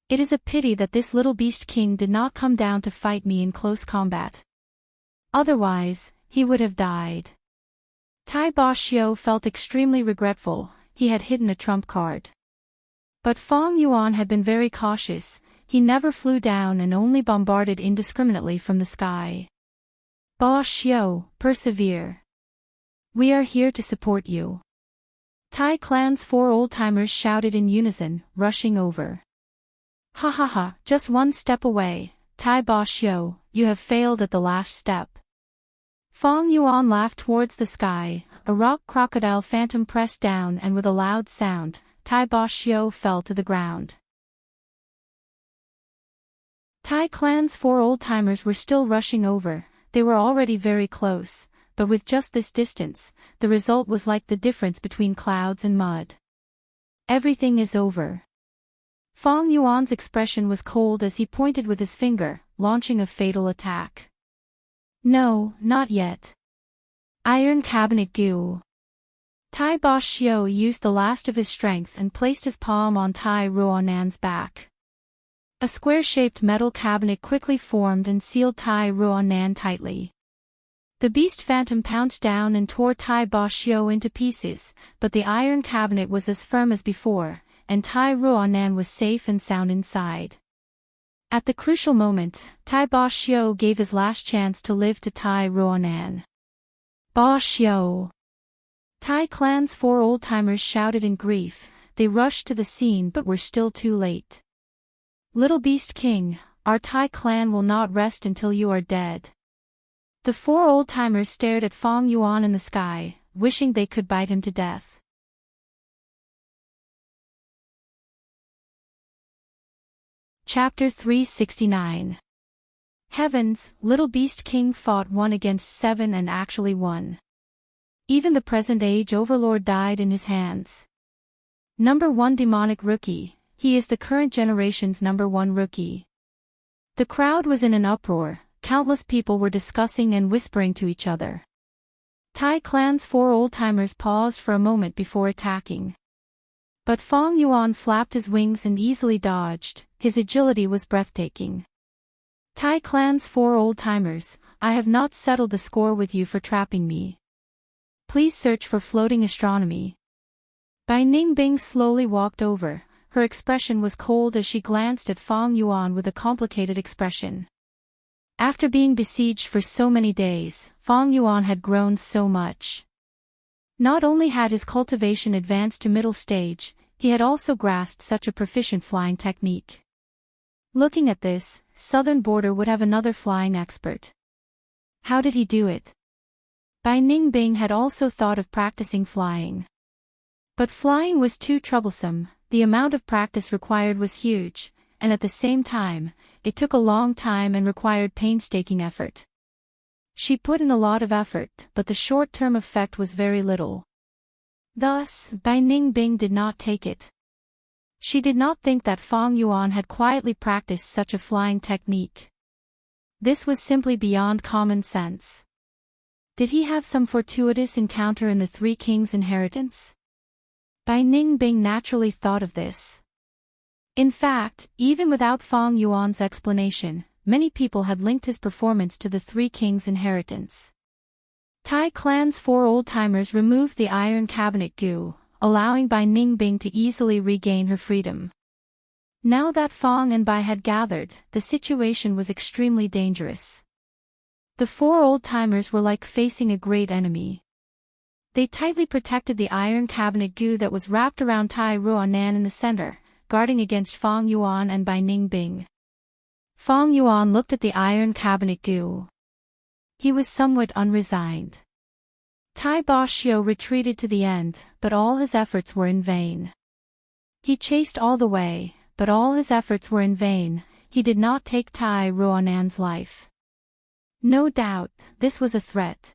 It is a pity that this Little Beast King did not come down to fight me in close combat. Otherwise, he would have died. Tai Ba Xiu felt extremely regretful. He had hidden a trump card. But Fang Yuan had been very cautious. He never flew down and only bombarded indiscriminately from the sky. Ba Xiu, persevere. We are here to support you. Tai Clan's 4 old-timers shouted in unison, rushing over. Ha ha ha, just one step away, Tai Ba Xiu, you have failed at the last step. Fang Yuan laughed towards the sky, a rock crocodile phantom pressed down and with a loud sound, Tai Ba Xiu fell to the ground. Tai Clan's 4 old-timers were still rushing over. They were already very close, but with just this distance, the result was like the difference between clouds and mud. Everything is over. Fang Yuan's expression was cold as he pointed with his finger, launching a fatal attack. No, not yet. Iron Cabinet Gu. Tai Ba Xiu used the last of his strength and placed his palm on Tai Ruonan's back. A square-shaped metal cabinet quickly formed and sealed Tai Ruonan tightly. The beast phantom pounced down and tore Tai Ba Xiu into pieces, but the iron cabinet was as firm as before, and Tai Ruonan was safe and sound inside. At the crucial moment, Tai Ba Xiu gave his last chance to live to Tai Ruonan. Ba Xiu! Tai Clan's 4 old-timers shouted in grief. They rushed to the scene but were still too late. Little Beast King, our Tai Clan will not rest until you are dead. The 4 old-timers stared at Fang Yuan in the sky, wishing they could bite him to death. Chapter 369. Heavens, Little Beast King fought 1 against 7 and actually won. Even the present age overlord died in his hands. Number 1 demonic rookie, he is the current generation's number 1 rookie. The crowd was in an uproar, countless people were discussing and whispering to each other. Tai Clan's 4 old-timers paused for a moment before attacking. But Fang Yuan flapped his wings and easily dodged. His agility was breathtaking. Tai Clan's 4 old-timers, I have not settled the score with you for trapping me. Please search for floating astronomy. Bai Ningbing slowly walked over. Her expression was cold as she glanced at Fang Yuan with a complicated expression. After being besieged for so many days, Fang Yuan had grown so much. Not only had his cultivation advanced to middle stage, he had also grasped such a proficient flying technique. Looking at this, Southern Border would have another flying expert. How did he do it? Bai Ningbing had also thought of practicing flying. But flying was too troublesome, the amount of practice required was huge, and at the same time, it took a long time and required painstaking effort. She put in a lot of effort, but the short-term effect was very little. Thus, Bai Ningbing did not take it. She did not think that Fang Yuan had quietly practiced such a flying technique. This was simply beyond common sense. Did he have some fortuitous encounter in the 3 Kings' inheritance? Bai Ningbing naturally thought of this. In fact, even without Fang Yuan's explanation, many people had linked his performance to the Three Kings' inheritance. Tai clan's 4 old-timers removed the iron cabinet goo, allowing Bai Ningbing to easily regain her freedom. Now that Fang and Bai had gathered, the situation was extremely dangerous. The 4 old-timers were like facing a great enemy. They tightly protected the iron cabinet goo that was wrapped around Tai Ruonan in the center, guarding against Fang Yuan and Bai Ningbing. Fang Yuan looked at the iron cabinet goo. He was somewhat unresigned. Tai Boxiu retreated to the end, but all his efforts were in vain. He chased all the way, but all his efforts were in vain. He did not take Tai Ruonan's life. No doubt, this was a threat.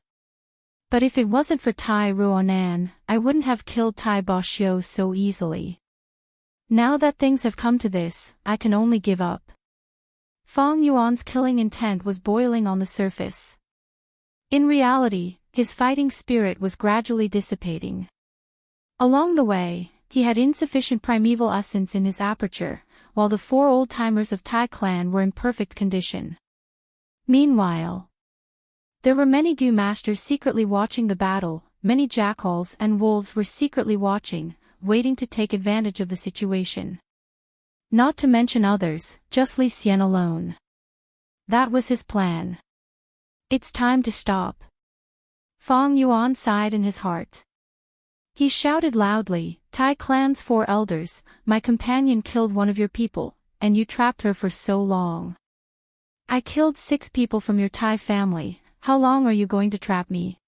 But if it wasn't for Tai Ruonan, I wouldn't have killed Tai Boxiu so easily. Now that things have come to this, I can only give up. Fang Yuan's killing intent was boiling on the surface. In reality, his fighting spirit was gradually dissipating. Along the way, he had insufficient primeval essence in his aperture, while the 4 old-timers of Tai clan were in perfect condition. Meanwhile, there were many Gu masters secretly watching the battle. Many jackals and wolves were secretly watching, waiting to take advantage of the situation. Not to mention others, just Li Xian alone. That was his plan. It's time to stop. Fang Yuan sighed in his heart. He shouted loudly, Tai clan's 4 elders, my companion killed one of your people, and you trapped her for so long. I killed 6 people from your Tai family, how long are you going to trap me?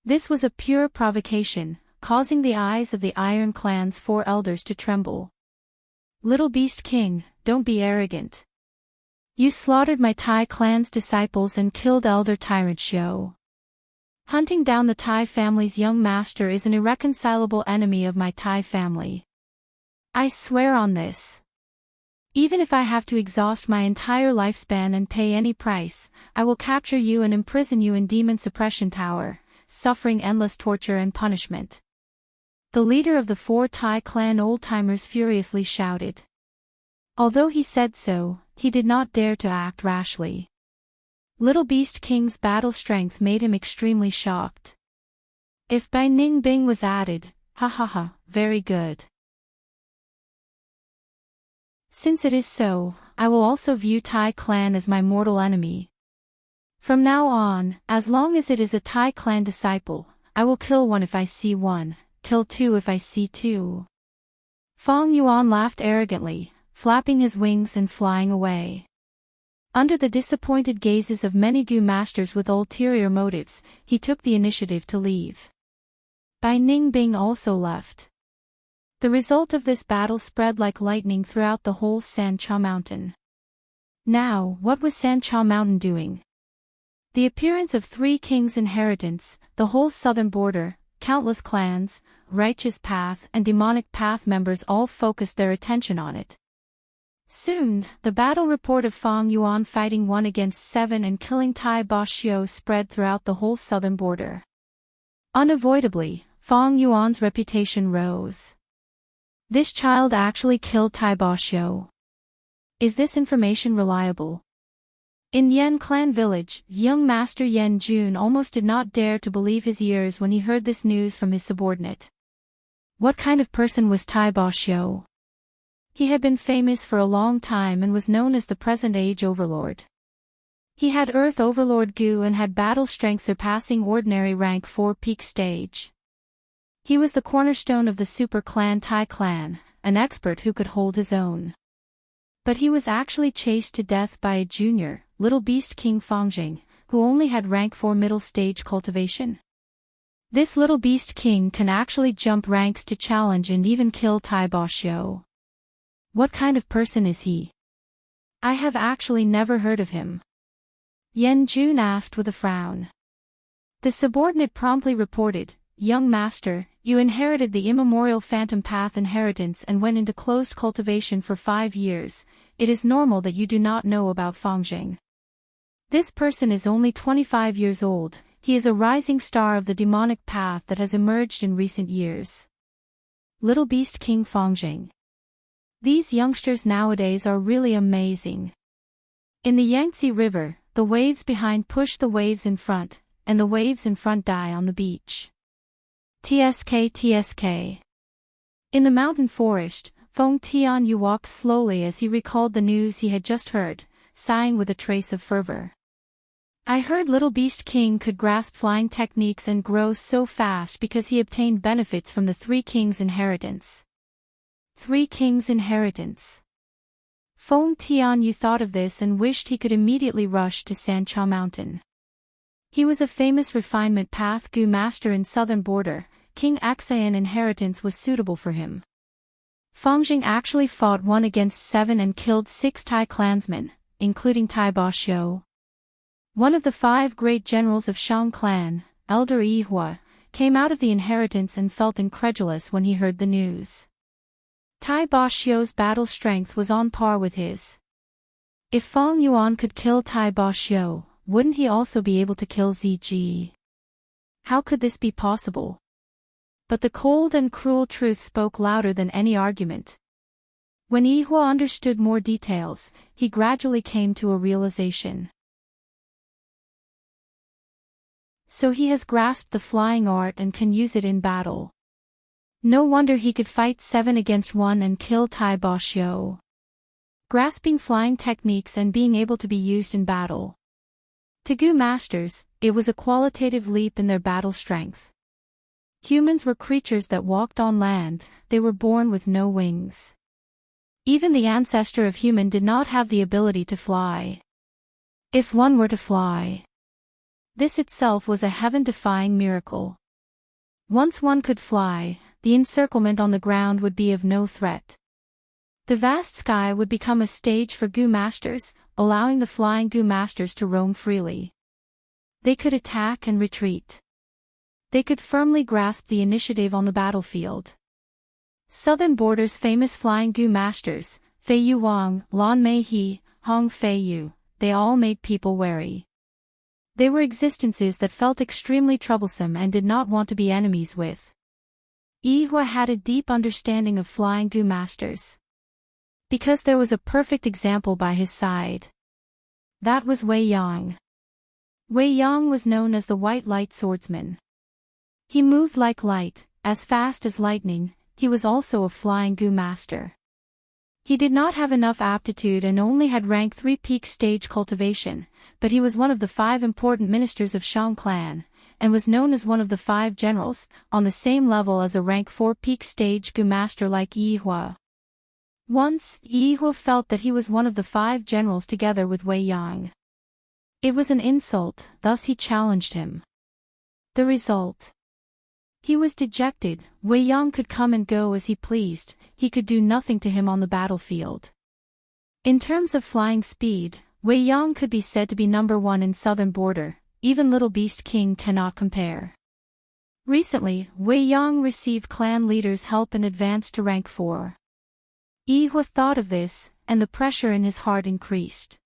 This was a pure provocation, causing the eyes of the Iron clan's 4 elders to tremble. Little Beast King, don't be arrogant. You slaughtered my Tai clan's disciples and killed Elder Tyrant Xiu. Hunting down the Tai family's young master is an irreconcilable enemy of my Tai family. I swear on this. Even if I have to exhaust my entire lifespan and pay any price, I will capture you and imprison you in Demon Suppression Tower, suffering endless torture and punishment. The leader of the 4 Tai clan old-timers furiously shouted. Although he said so, he did not dare to act rashly. Little Beast King's battle strength made him extremely shocked. If Bai Ningbing was added, very good. Since it is so, I will also view Tai clan as my mortal enemy. From now on, as long as it is a Tai clan disciple, I will kill 1 if I see 1, kill 2 if I see 2. Fang Yuan laughed arrogantly, flapping his wings and flying away. Under the disappointed gazes of many Gu masters with ulterior motives, he took the initiative to leave. Bai Ningbing also left. The result of this battle spread like lightning throughout the whole Sancha Mountain. Now, what was Sancha Mountain doing? The appearance of 3 kings' inheritance, the whole southern border, countless clans, righteous path and demonic path members all focused their attention on it. Soon, the battle report of Fang Yuan fighting 1 against 7 and killing Tai Boxiu spread throughout the whole southern border. Unavoidably, Fang Yuan's reputation rose. This child actually killed Tai Boxiu. Is this information reliable? In Yan Clan village, young master Yan Jun almost did not dare to believe his ears when he heard this news from his subordinate. What kind of person was Tai Boxiu? He had been famous for a long time and was known as the present age overlord. He had Earth Overlord Gu and had battle strength surpassing ordinary rank 4 peak stage. He was the cornerstone of the super clan Tai clan, an expert who could hold his own. But he was actually chased to death by a junior, Little Beast King Fangjing, who only had rank 4 middle stage cultivation. This Little Beast King can actually jump ranks to challenge and even kill Tai Boxiu. What kind of person is he? I have actually never heard of him. Yan Jun asked with a frown. The subordinate promptly reported, Young master, you inherited the immemorial phantom path inheritance and went into closed cultivation for 5 years. It is normal that you do not know about Fangjing. This person is only 25 years old. He is a rising star of the demonic path that has emerged in recent years. Little Beast King Fangjing. These youngsters nowadays are really amazing. In the Yangtze River, the waves behind push the waves in front, and the waves in front die on the beach. TSK. In the mountain forest, Feng Tianyu walked slowly as he recalled the news he had just heard, sighing with a trace of fervor. I heard Little Beast King could grasp flying techniques and grow so fast because he obtained benefits from the Three Kings' inheritance. Three Kings' inheritance. Feng Tianyu thought of this and wished he could immediately rush to Sancha Mountain. He was a famous refinement path Gu master in southern border. King Axayan inheritance was suitable for him. Fangjing actually fought 1 against 7 and killed 6 Tai clansmen, including Tai Bashio. One of the 5 great generals of Shang clan, Elder Yihua, came out of the inheritance and felt incredulous when he heard the news. Tai Bashio's battle strength was on par with his. If Fang Yuan could kill Tai Bashio, wouldn't he also be able to kill Ziji? How could this be possible? But the cold and cruel truth spoke louder than any argument. When Yihua understood more details, he gradually came to a realization. So he has grasped the flying art and can use it in battle. No wonder he could fight 7 against 1 and kill Tai Bashio. Grasping flying techniques and being able to be used in battle. To Gu masters, it was a qualitative leap in their battle strength. Humans were creatures that walked on land, they were born with no wings. Even the ancestor of human did not have the ability to fly. If one were to fly, this itself was a heaven-defying miracle. Once one could fly, the encirclement on the ground would be of no threat. The vast sky would become a stage for Gu masters, allowing the flying Gu masters to roam freely. They could attack and retreat. They could firmly grasp the initiative on the battlefield. Southern Border's famous flying Gu masters, Fei Yu Wang, Lan Mei He, Hong Fei Yu, they all made people wary. They were existences that felt extremely troublesome and did not want to be enemies with. Yihua had a deep understanding of flying Gu masters. Because there was a perfect example by his side. That was Wei Yang. Wei Yang was known as the White Light Swordsman. He moved like light, as fast as lightning. He was also a flying Gu master. He did not have enough aptitude and only had rank 3 peak stage cultivation, but he was one of the 5 important ministers of Shang clan, and was known as one of the 5 generals, on the same level as a rank 4 peak stage Gu master like Yihua. Once, Yihua felt that he was one of the 5 generals together with Wei Yang. It was an insult, thus he challenged him. The result. He was dejected. Wei Yang could come and go as he pleased, he could do nothing to him on the battlefield. In terms of flying speed, Wei Yang could be said to be number 1 in southern border, even Little Beast King cannot compare. Recently, Wei Yang received clan leaders' help and advanced to rank 4. Yihua thought of this, and the pressure in his heart increased.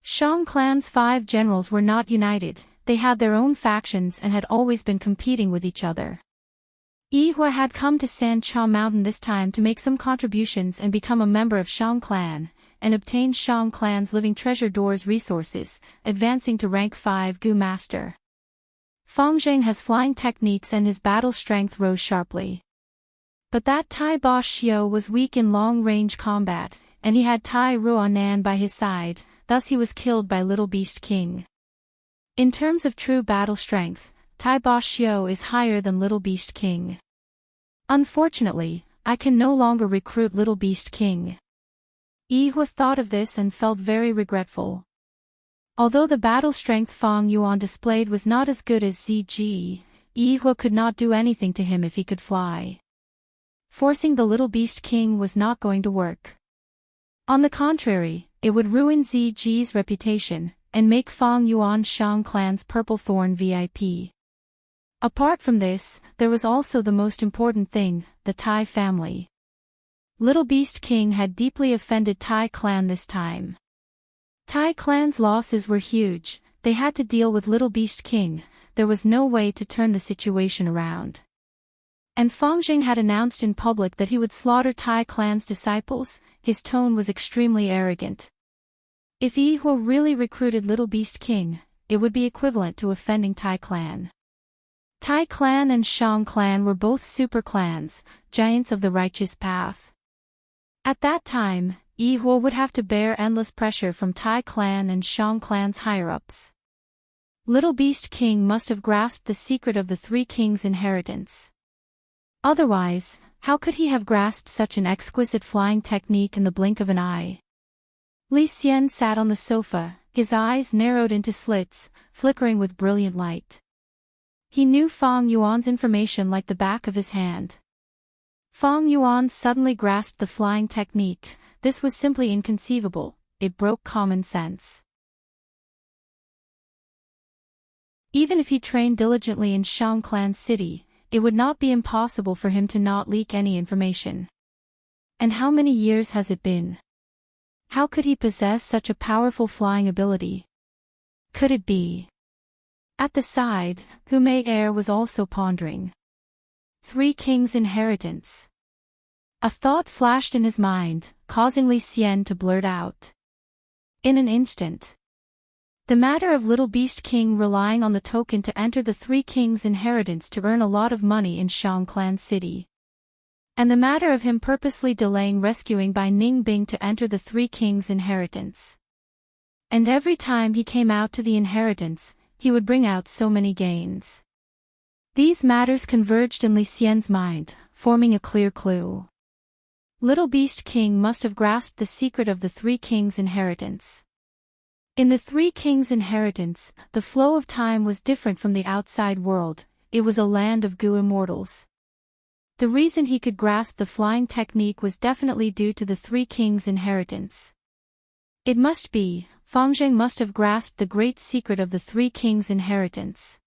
Shang clan's 5 generals were not united. They had their own factions and had always been competing with each other. Yihua had come to Sancha Mountain this time to make some contributions and become a member of Shang clan, and obtain Shang clan's living treasure doors resources, advancing to rank 5 Gu master. Fangjing has flying techniques and his battle strength rose sharply. But that Tai Bashio was weak in long-range combat, and he had Tai Ruanan by his side, thus he was killed by Little Beast King. In terms of true battle strength, Tai Bashio is higher than Little Beast King. Unfortunately, I can no longer recruit Little Beast King. Yihua thought of this and felt very regretful. Although the battle strength Fang Yuan displayed was not as good as Ziji, Yihua could not do anything to him if he could fly. Forcing the Little Beast King was not going to work. On the contrary, it would ruin Ziji's reputation, and make Fang Yuan Shang clan's Purple Thorn VIP. Apart from this, there was also the most important thing, the Tai family. Little Beast King had deeply offended Tai clan this time. Tai clan's losses were huge, they had to deal with Little Beast King, there was no way to turn the situation around. And Fang Jing had announced in public that he would slaughter Tai clan's disciples. His tone was extremely arrogant. If Yi Huo really recruited Little Beast King, it would be equivalent to offending Tai clan. Tai clan and Shang clan were both super clans, giants of the righteous path. At that time, Yi Huo would have to bear endless pressure from Tai clan and Shang clan's higher-ups. Little Beast King must have grasped the secret of the Three Kings' inheritance. Otherwise, how could he have grasped such an exquisite flying technique in the blink of an eye? Li Xian sat on the sofa, his eyes narrowed into slits, flickering with brilliant light. He knew Fang Yuan's information like the back of his hand. Fang Yuan suddenly grasped the flying technique. This was simply inconceivable. It broke common sense. Even if he trained diligently in Shang Clan City, it would not be impossible for him to not leak any information. And how many years has it been? How could he possess such a powerful flying ability? Could it be? At the side, Hu Mei Er was also pondering. Three Kings' inheritance. A thought flashed in his mind, causing Li Xian to blurt out. In an instant. The matter of Little Beast King relying on the token to enter the Three Kings' inheritance to earn a lot of money in Shang Clan City. And the matter of him purposely delaying rescuing Bai Ningbing to enter the Three Kings' inheritance. And every time he came out to the inheritance, he would bring out so many gains. These matters converged in Li Xian's mind, forming a clear clue. Little Beast King must have grasped the secret of the Three Kings' inheritance. In the Three Kings' inheritance, the flow of time was different from the outside world. It was a land of Gu immortals. The reason he could grasp the flying technique was definitely due to the Three Kings' inheritance. It must be, Fang Zheng must have grasped the great secret of the Three Kings' inheritance.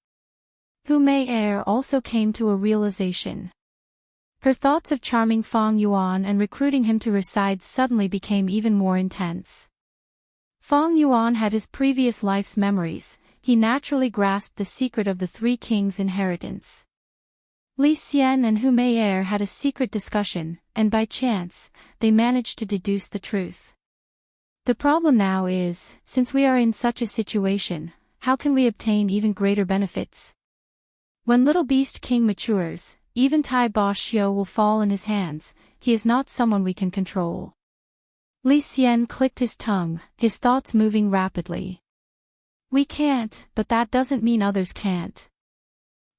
Hu Mei Er also came to a realization. Her thoughts of charming Fang Yuan and recruiting him to her side suddenly became even more intense. Fang Yuan had his previous life's memories. He naturally grasped the secret of the Three Kings' inheritance. Li Xian and Hu Mei Er had a secret discussion, and by chance, they managed to deduce the truth. The problem now is, since we are in such a situation, how can we obtain even greater benefits? When Little Beast King matures, even Tai Ba Xiu will fall in his hands. He is not someone we can control. Li Xian clicked his tongue, his thoughts moving rapidly. We can't, but that doesn't mean others can't.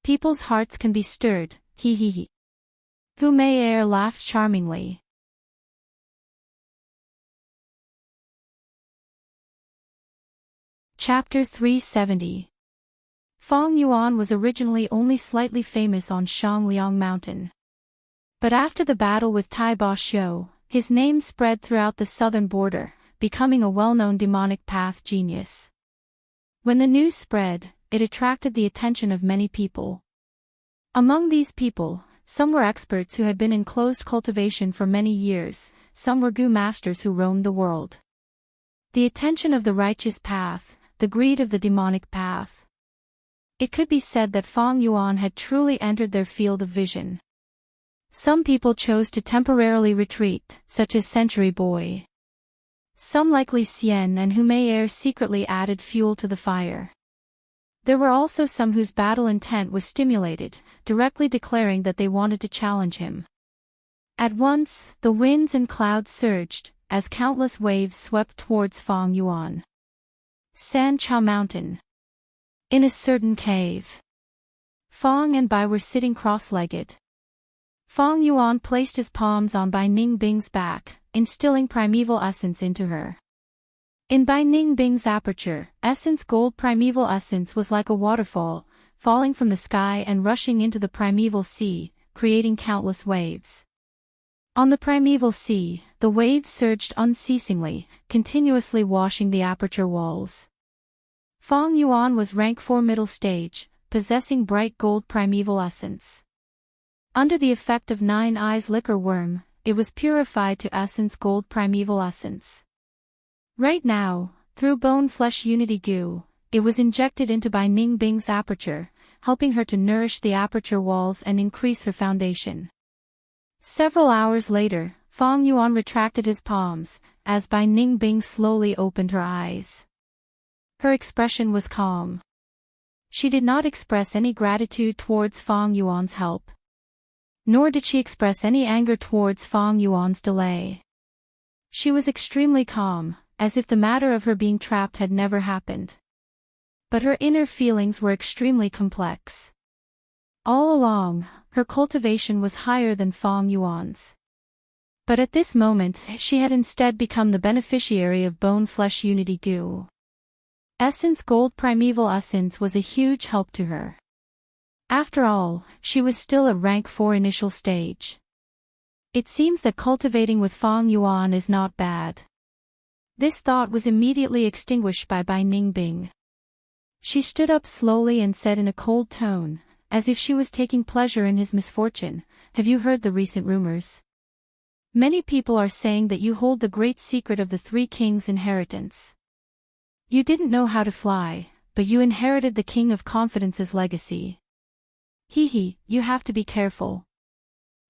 People's hearts can be stirred, he. Hu Mei Er laughed charmingly. Chapter 370. Fang Yuan was originally only slightly famous on Shangliang Mountain. But after the battle with Tai Ba Xiu, his name spread throughout the southern border, becoming a well-known demonic path genius. When the news spread, it attracted the attention of many people. Among these people, some were experts who had been in closed cultivation for many years, some were Gu masters who roamed the world. The attention of the righteous path, the greed of the demonic path. It could be said that Fang Yuan had truly entered their field of vision. Some people chose to temporarily retreat, such as Century Boy. Some like Li Xian and Hu Mei Er secretly added fuel to the fire. There were also some whose battle intent was stimulated, directly declaring that they wanted to challenge him. At once, the winds and clouds surged, as countless waves swept towards Fang Yuan. San Cha Mountain. In a certain cave. Fang and Bai were sitting cross-legged. Fang Yuan placed his palms on Bai Ningbing's back, instilling primeval essence into her. In Bai Ningbing's aperture, essence gold primeval essence was like a waterfall, falling from the sky and rushing into the primeval sea, creating countless waves. On the primeval sea, the waves surged unceasingly, continuously washing the aperture walls. Fang Yuan was rank 4 middle stage, possessing bright gold primeval essence. Under the effect of 9 Eyes liquor worm, it was purified to essence gold primeval essence. Right now, through bone flesh unity Gu, it was injected into Bai Ningbing's aperture, helping her to nourish the aperture walls and increase her foundation. Several hours later, Fang Yuan retracted his palms, as Bai Ningbing slowly opened her eyes. Her expression was calm. She did not express any gratitude towards Fang Yuan's help. Nor did she express any anger towards Fang Yuan's delay. She was extremely calm, as if the matter of her being trapped had never happened. But her inner feelings were extremely complex. All along, her cultivation was higher than Fang Yuan's. But at this moment she had instead become the beneficiary of bone-flesh unity goo. Essence Gold Primeval Essence was a huge help to her. After all, she was still at rank 4 initial stage. It seems that cultivating with Fang Yuan is not bad. This thought was immediately extinguished by Bai Ningbing. She stood up slowly and said in a cold tone, as if she was taking pleasure in his misfortune, "Have you heard the recent rumors? Many people are saying that you hold the great secret of the Three Kings' inheritance. You didn't know how to fly, but you inherited the King of Confidence's legacy. You have to be careful.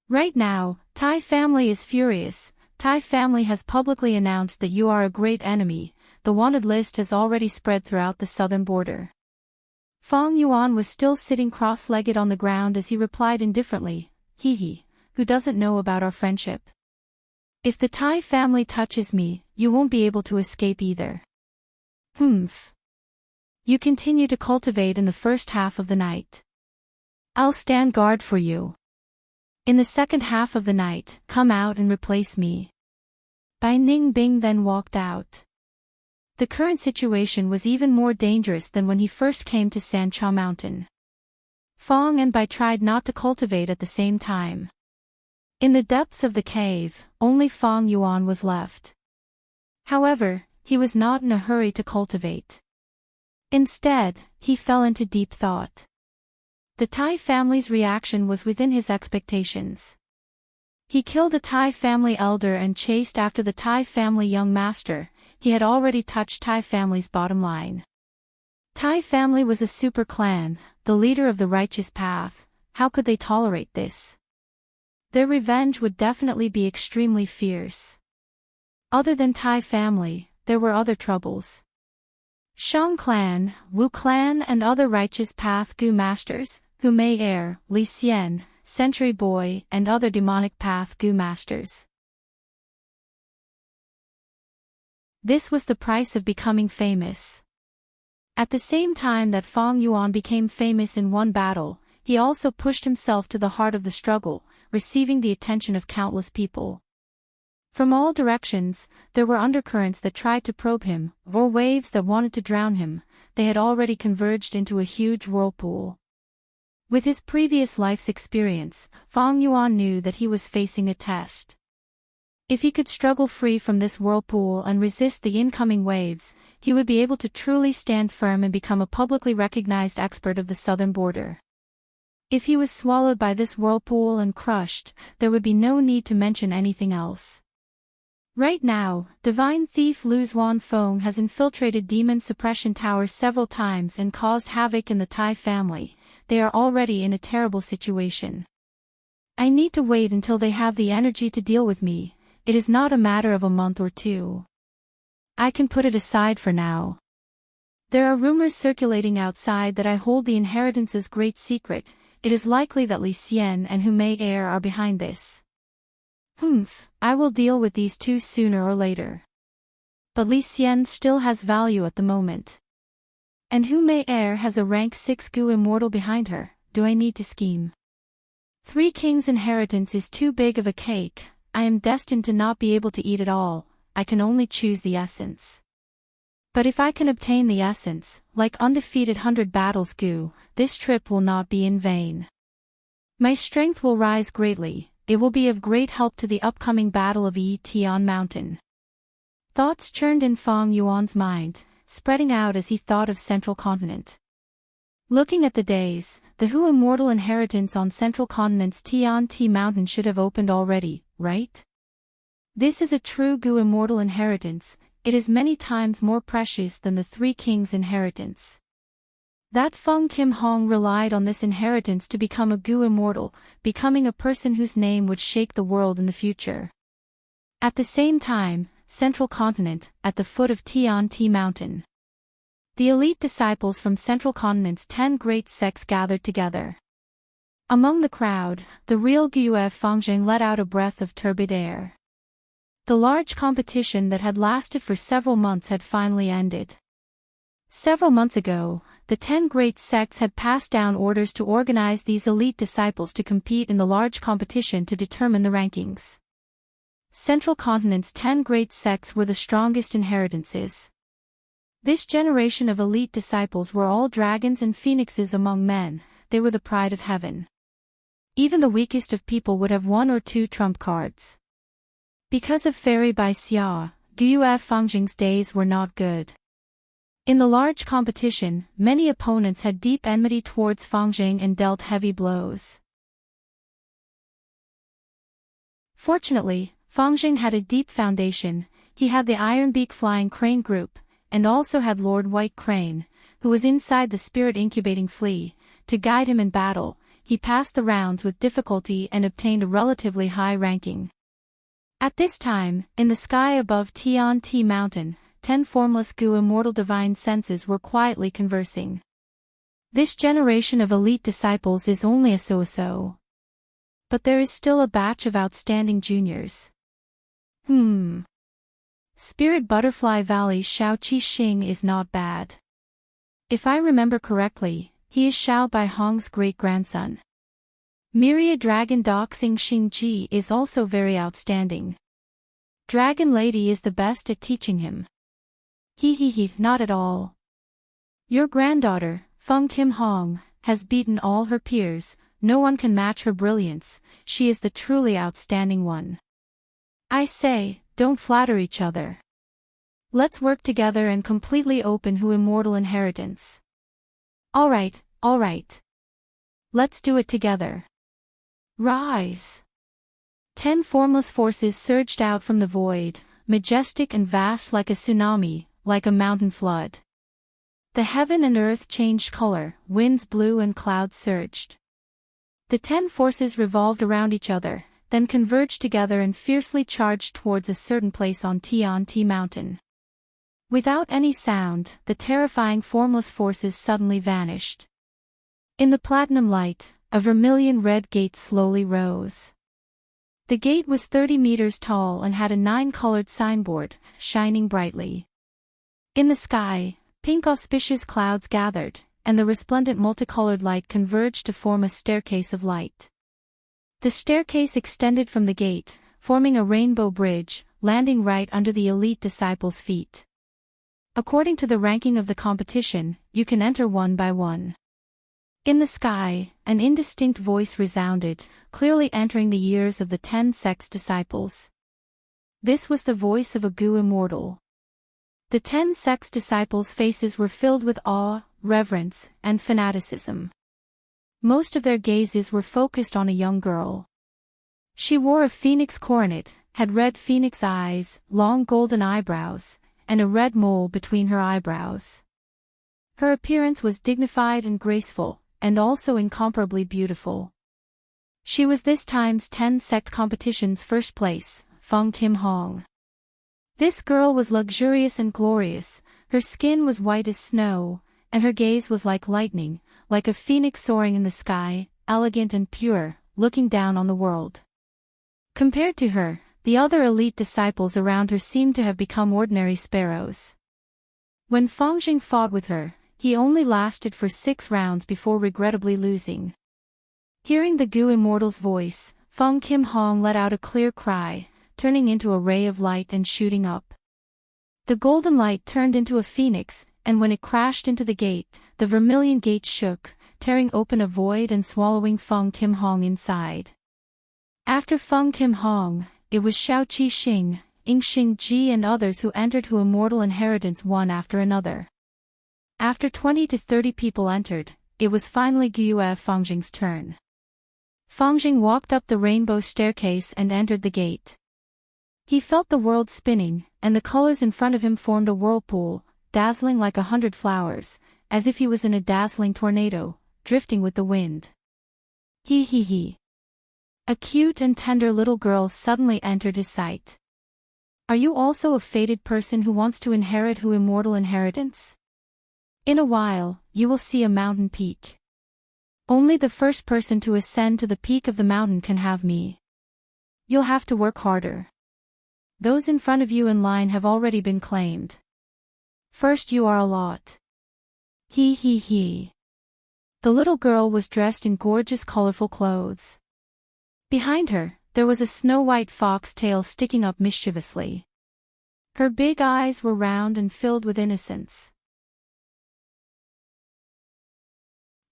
Right now, Tai family is furious. Tai family has publicly announced that you are a great enemy. The wanted list has already spread throughout the southern border." Fang Yuan was still sitting cross-legged on the ground as he replied indifferently, "Who doesn't know about our friendship? If the Tai family touches me, you won't be able to escape either." You continue to cultivate in the first half of the night. I'll stand guard for you. In the second half of the night, come out and replace me. Bai Ningbing then walked out. The current situation was even more dangerous than when he first came to Sancha Mountain. Fang and Bai tried not to cultivate at the same time. In the depths of the cave, only Fang Yuan was left. However, he was not in a hurry to cultivate. Instead, he fell into deep thought. The Tai family's reaction was within his expectations. He killed a Tai family elder and chased after the Tai family young master. He had already touched Tai family's bottom line. Tai family was a super clan, the leader of the righteous path. How could they tolerate this? Their revenge would definitely be extremely fierce. Other than Tai family, there were other troubles. Shang clan, Wu clan and other righteous path Gu masters, Hu Mei Heir, Li Xian, Century Boy and other demonic path Gu masters. This was the price of becoming famous. At the same time that Fang Yuan became famous in one battle, he also pushed himself to the heart of the struggle, receiving the attention of countless people. From all directions, there were undercurrents that tried to probe him, or waves that wanted to drown him. They had already converged into a huge whirlpool. With his previous life's experience, Fang Yuan knew that he was facing a test. If he could struggle free from this whirlpool and resist the incoming waves, he would be able to truly stand firm and become a publicly recognized expert of the southern border. If he was swallowed by this whirlpool and crushed, there would be no need to mention anything else. Right now, Divine Thief Lu Zuan Feng has infiltrated Demon Suppression Tower several times and caused havoc in the Tai family. They are already in a terrible situation. I need to wait until they have the energy to deal with me. It is not a matter of a month or two. I can put it aside for now. There are rumors circulating outside that I hold the inheritance's great secret. It is likely that Li Xian and Hu Mei Heir are behind this. I will deal with these two sooner or later. But Li Xian still has value at the moment. And Hu Mei Heir has a rank 6 Gu Immortal behind her. Do I need to scheme? Three Kings' inheritance is too big of a cake. I am destined to not be able to eat it all. I can only choose the essence. But if I can obtain the essence, like undefeated 100 battles Gu, this trip will not be in vain. My strength will rise greatly. It will be of great help to the upcoming battle of Tian Mountain. Thoughts churned in Fang Yuan's mind, spreading out as he thought of Central Continent. Looking at the days, the Hu Immortal inheritance on Central Continent's Tian Mountain should have opened already, right? This is a true Gu Immortal inheritance. It is many times more precious than the Three Kings' inheritance. That Feng Kim Hong relied on this inheritance to become a Gu immortal, becoming a person whose name would shake the world in the future. At the same time, Central Continent, at the foot of Tian Ti Mountain. The elite disciples from Central Continent's 10 great sects gathered together. Among the crowd, the real Guo Fangzheng let out a breath of turbid air. The large competition that had lasted for several months had finally ended. Several months ago, the 10 great sects had passed down orders to organize these elite disciples to compete in the large competition to determine the rankings. Central Continent's 10 great sects were the strongest inheritances. This generation of elite disciples were all dragons and phoenixes among men, they were the pride of heaven. Even the weakest of people would have 1 or 2 trump cards. Because of Fairy Bai Xia, Guo Fangzheng's days were not good. In the large competition, many opponents had deep enmity towards Fangzheng and dealt heavy blows. Fortunately, Fangzheng had a deep foundation. He had the Ironbeak Flying Crane group, and also had Lord White Crane, who was inside the spirit incubating flea, to guide him in battle. He passed the rounds with difficulty and obtained a relatively high ranking. At this time, in the sky above Tian Ti Mountain, 10 formless Gu immortal divine senses were quietly conversing. This generation of elite disciples is only a so-so. But there is still a batch of outstanding juniors. Spirit Butterfly Valley's Shao Qi Xing is not bad. If I remember correctly, he is Xiao Bai Hong's great-grandson. Myriad Dragon Doxing Xing Ji is also very outstanding. Dragon Lady is the best at teaching him. Not at all. Your granddaughter, Feng Kim Hong, has beaten all her peers, no one can match her brilliance, she is the truly outstanding one. I say, don't flatter each other. Let's work together and completely open Hu immortal inheritance. Alright. Let's do it together. Rise. 10 formless forces surged out from the void, majestic and vast like a tsunami, like a mountain flood. The heaven and earth changed color, winds blew and clouds surged. The 10 forces revolved around each other, then converged together and fiercely charged towards a certain place on Tian Ti Mountain. Without any sound, the terrifying formless forces suddenly vanished. In the platinum light, a vermilion red gate slowly rose. The gate was 30 meters tall and had a 9-colored signboard, shining brightly. In the sky, pink auspicious clouds gathered, and the resplendent multicolored light converged to form a staircase of light. The staircase extended from the gate, forming a rainbow bridge, landing right under the elite disciples' feet. According to the ranking of the competition, you can enter one by one. In the sky, an indistinct voice resounded, clearly entering the ears of the 10 sects disciples. This was the voice of a Gu immortal. The 10 sects disciples' faces were filled with awe, reverence, and fanaticism. Most of their gazes were focused on a young girl. She wore a phoenix coronet, had red phoenix eyes, long golden eyebrows, and a red mole between her eyebrows. Her appearance was dignified and graceful, and also incomparably beautiful. She was this time's 10 sect competition's first place, Feng Kim Hong. This girl was luxurious and glorious, her skin was white as snow, and her gaze was like lightning, like a phoenix soaring in the sky, elegant and pure, looking down on the world. Compared to her, the other elite disciples around her seemed to have become ordinary sparrows. When Fangzheng fought with her, he only lasted for 6 rounds before regrettably losing. Hearing the Gu immortal's voice, Feng Kim Hong let out a clear cry, turning into a ray of light and shooting up. The golden light turned into a phoenix, and when it crashed into the gate, the vermilion gate shook, tearing open a void and swallowing Feng Kim Hong inside. After Feng Kim Hong, it was Shao Qi Xing, Xing Ji and others who entered Hu immortal inheritance one after another. After 20 to 30 people entered, it was finally Guo Fangzheng's turn. Fangzheng walked up the rainbow staircase and entered the gate. He felt the world spinning, and the colors in front of him formed a whirlpool, dazzling like 100 flowers, as if he was in a dazzling tornado, drifting with the wind. He he he. A cute and tender little girl suddenly entered his sight. Are you also a fated person who wants to inherit who immortal inheritance? In a while, you will see a mountain peak. Only the first person to ascend to the peak of the mountain can have me. You'll have to work harder. Those in front of you in line have already been claimed. First you are a lot. He he he. The little girl was dressed in gorgeous colorful clothes. Behind her, there was a snow-white fox tail sticking up mischievously. Her big eyes were round and filled with innocence.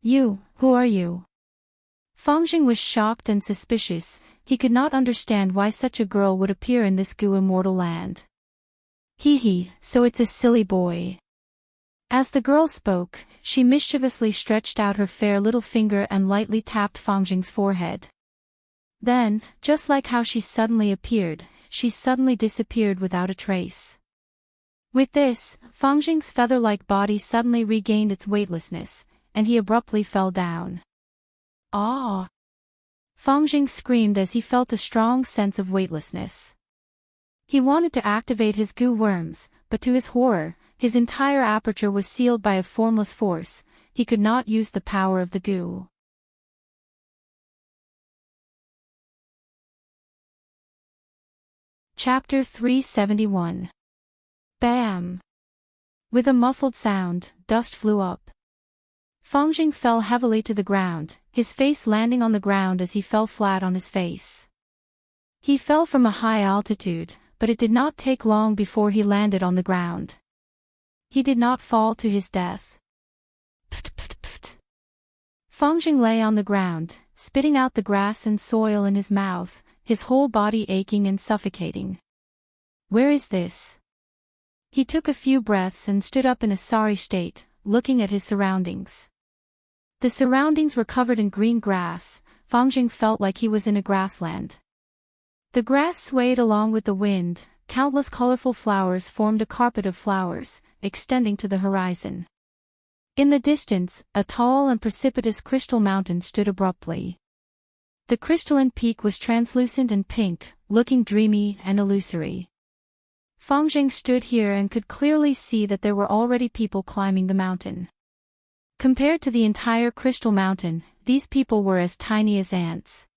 You, who are you? Fangjing was shocked and suspicious. He could not understand why such a girl would appear in this Gu immortal land. Hee hee, so it's a silly boy. As the girl spoke, she mischievously stretched out her fair little finger and lightly tapped Fangjing's forehead. Then, just like how she suddenly appeared, she suddenly disappeared without a trace. With this, Fangjing's feather-like body suddenly regained its weightlessness, and he abruptly fell down. Ah! Fangjing screamed as he felt a strong sense of weightlessness. He wanted to activate his goo worms, but to his horror, his entire aperture was sealed by a formless force. He could not use the power of the goo. Chapter 371. Bam! With a muffled sound, dust flew up. Fangjing fell heavily to the ground, his face landing on the ground as he fell flat on his face. He fell from a high altitude, but it did not take long before he landed on the ground. He did not fall to his death. Pft pft pft. Fangjing lay on the ground, spitting out the grass and soil in his mouth, his whole body aching and suffocating. Where is this? He took a few breaths and stood up in a sorry state, looking at his surroundings. The surroundings were covered in green grass. Fangjing felt like he was in a grassland. The grass swayed along with the wind, countless colorful flowers formed a carpet of flowers, extending to the horizon. In the distance, a tall and precipitous crystal mountain stood abruptly. The crystalline peak was translucent and pink, looking dreamy and illusory. Fangjing stood here and could clearly see that there were already people climbing the mountain. Compared to the entire crystal mountain, these people were as tiny as ants.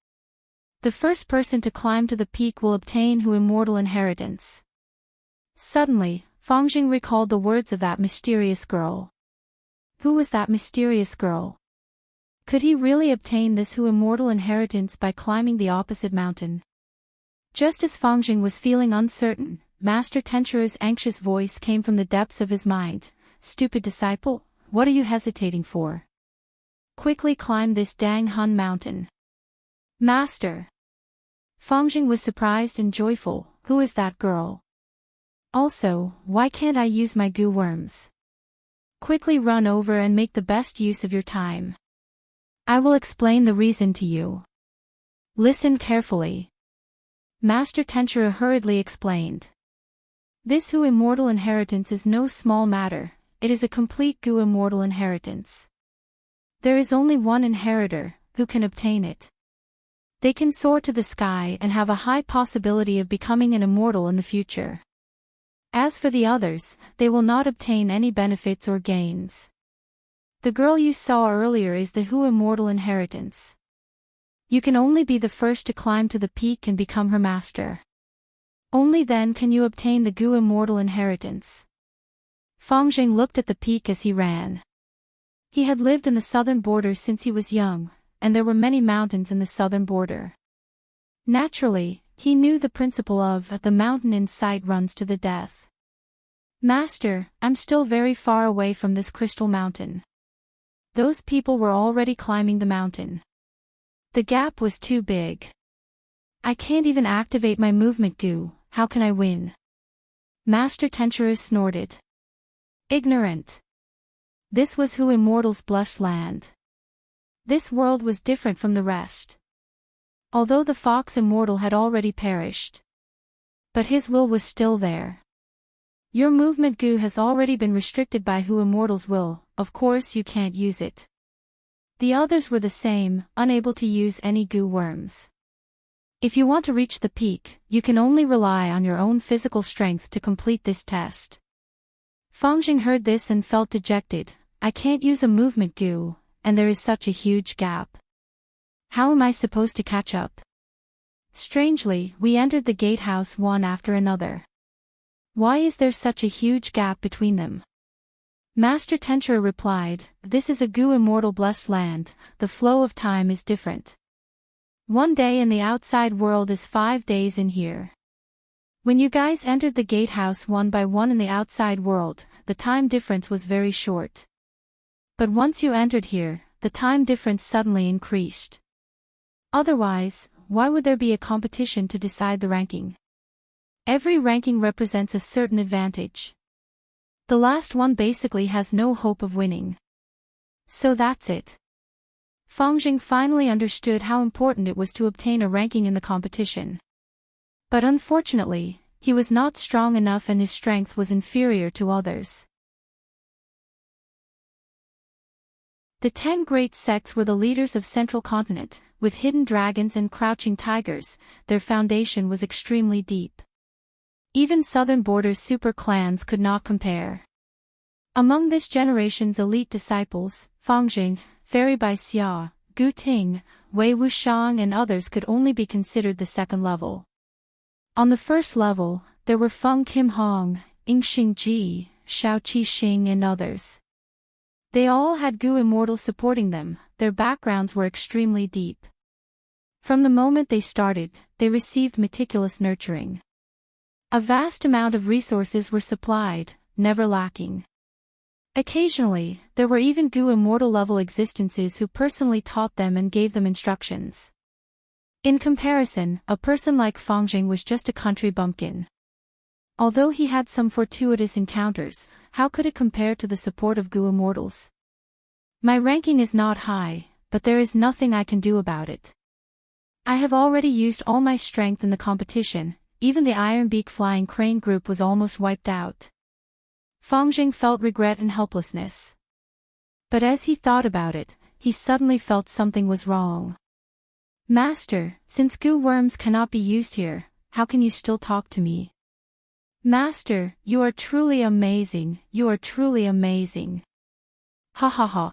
The first person to climb to the peak will obtain who immortal inheritance. Suddenly, Fangjing recalled the words of that mysterious girl. Who was that mysterious girl? Could he really obtain this who immortal inheritance by climbing the opposite mountain? Just as Fangjing was feeling uncertain, Master Tenchiru's anxious voice came from the depths of his mind. Stupid disciple, what are you hesitating for? Quickly climb this Dang Hun mountain. Master! Fangjing was surprised and joyful. Who is that girl? Also, why can't I use my goo worms? Quickly run over and make the best use of your time. I will explain the reason to you. Listen carefully. Master Tenchiru hurriedly explained. This who immortal inheritance is no small matter, it is a complete goo immortal inheritance. There is only one inheritor who can obtain it. They can soar to the sky and have a high possibility of becoming an immortal in the future. As for the others, they will not obtain any benefits or gains. The girl you saw earlier is the who immortal inheritance. You can only be the first to climb to the peak and become her master. Only then can you obtain the goo immortal inheritance. Fangjing looked at the peak as he ran. He had lived in the southern border since he was young, and there were many mountains in the southern border. Naturally, he knew the principle of the mountain in sight runs to the death. Master, I'm still very far away from this crystal mountain. Those people were already climbing the mountain. The gap was too big. I can't even activate my movement goo, how can I win? Master Tenchiru snorted. Ignorant. This was who immortals blessed land. This world was different from the rest. Although the fox immortal had already perished. But his will was still there. Your movement goo has already been restricted by who immortals will, of course you can't use it. The others were the same, unable to use any goo worms. If you want to reach the peak, you can only rely on your own physical strength to complete this test. Fangjing heard this and felt dejected. I can't use a movement goo, and there is such a huge gap. How am I supposed to catch up? Strangely, we entered the gatehouse one after another. Why is there such a huge gap between them? Master Tentra replied, this is a goo immortal blessed land, the flow of time is different. 1 day in the outside world is 5 days in here. When you guys entered the gatehouse one by one in the outside world, the time difference was very short. But once you entered here, the time difference suddenly increased. Otherwise, why would there be a competition to decide the ranking? Every ranking represents a certain advantage. The last one basically has no hope of winning. So that's it. Fangjing finally understood how important it was to obtain a ranking in the competition. But unfortunately, he was not strong enough and his strength was inferior to others. The 10 great sects were the leaders of Central Continent, with hidden dragons and crouching tigers. Their foundation was extremely deep. Even Southern Border's super clans could not compare. Among this generation's elite disciples, Fangjing, Fairy Bai Xia, Gu Ting, Wei Wushang and others could only be considered the second level. On the first level, there were Feng Kim Hong, Yingxing Ji, Shao Qi Xing and others. They all had Gu Immortals supporting them, their backgrounds were extremely deep. From the moment they started, they received meticulous nurturing. A vast amount of resources were supplied, never lacking. Occasionally, there were even Gu Immortal level existences who personally taught them and gave them instructions. In comparison, a person like Fangjing was just a country bumpkin. Although he had some fortuitous encounters, how could it compare to the support of Gu Immortals? My ranking is not high, but there is nothing I can do about it. I have already used all my strength in the competition, even the Ironbeak flying crane group was almost wiped out. Fangjing felt regret and helplessness. But as he thought about it, he suddenly felt something was wrong. Master, since goo worms cannot be used here, how can you still talk to me? Master, you are truly amazing, you are truly amazing. Ha ha ha.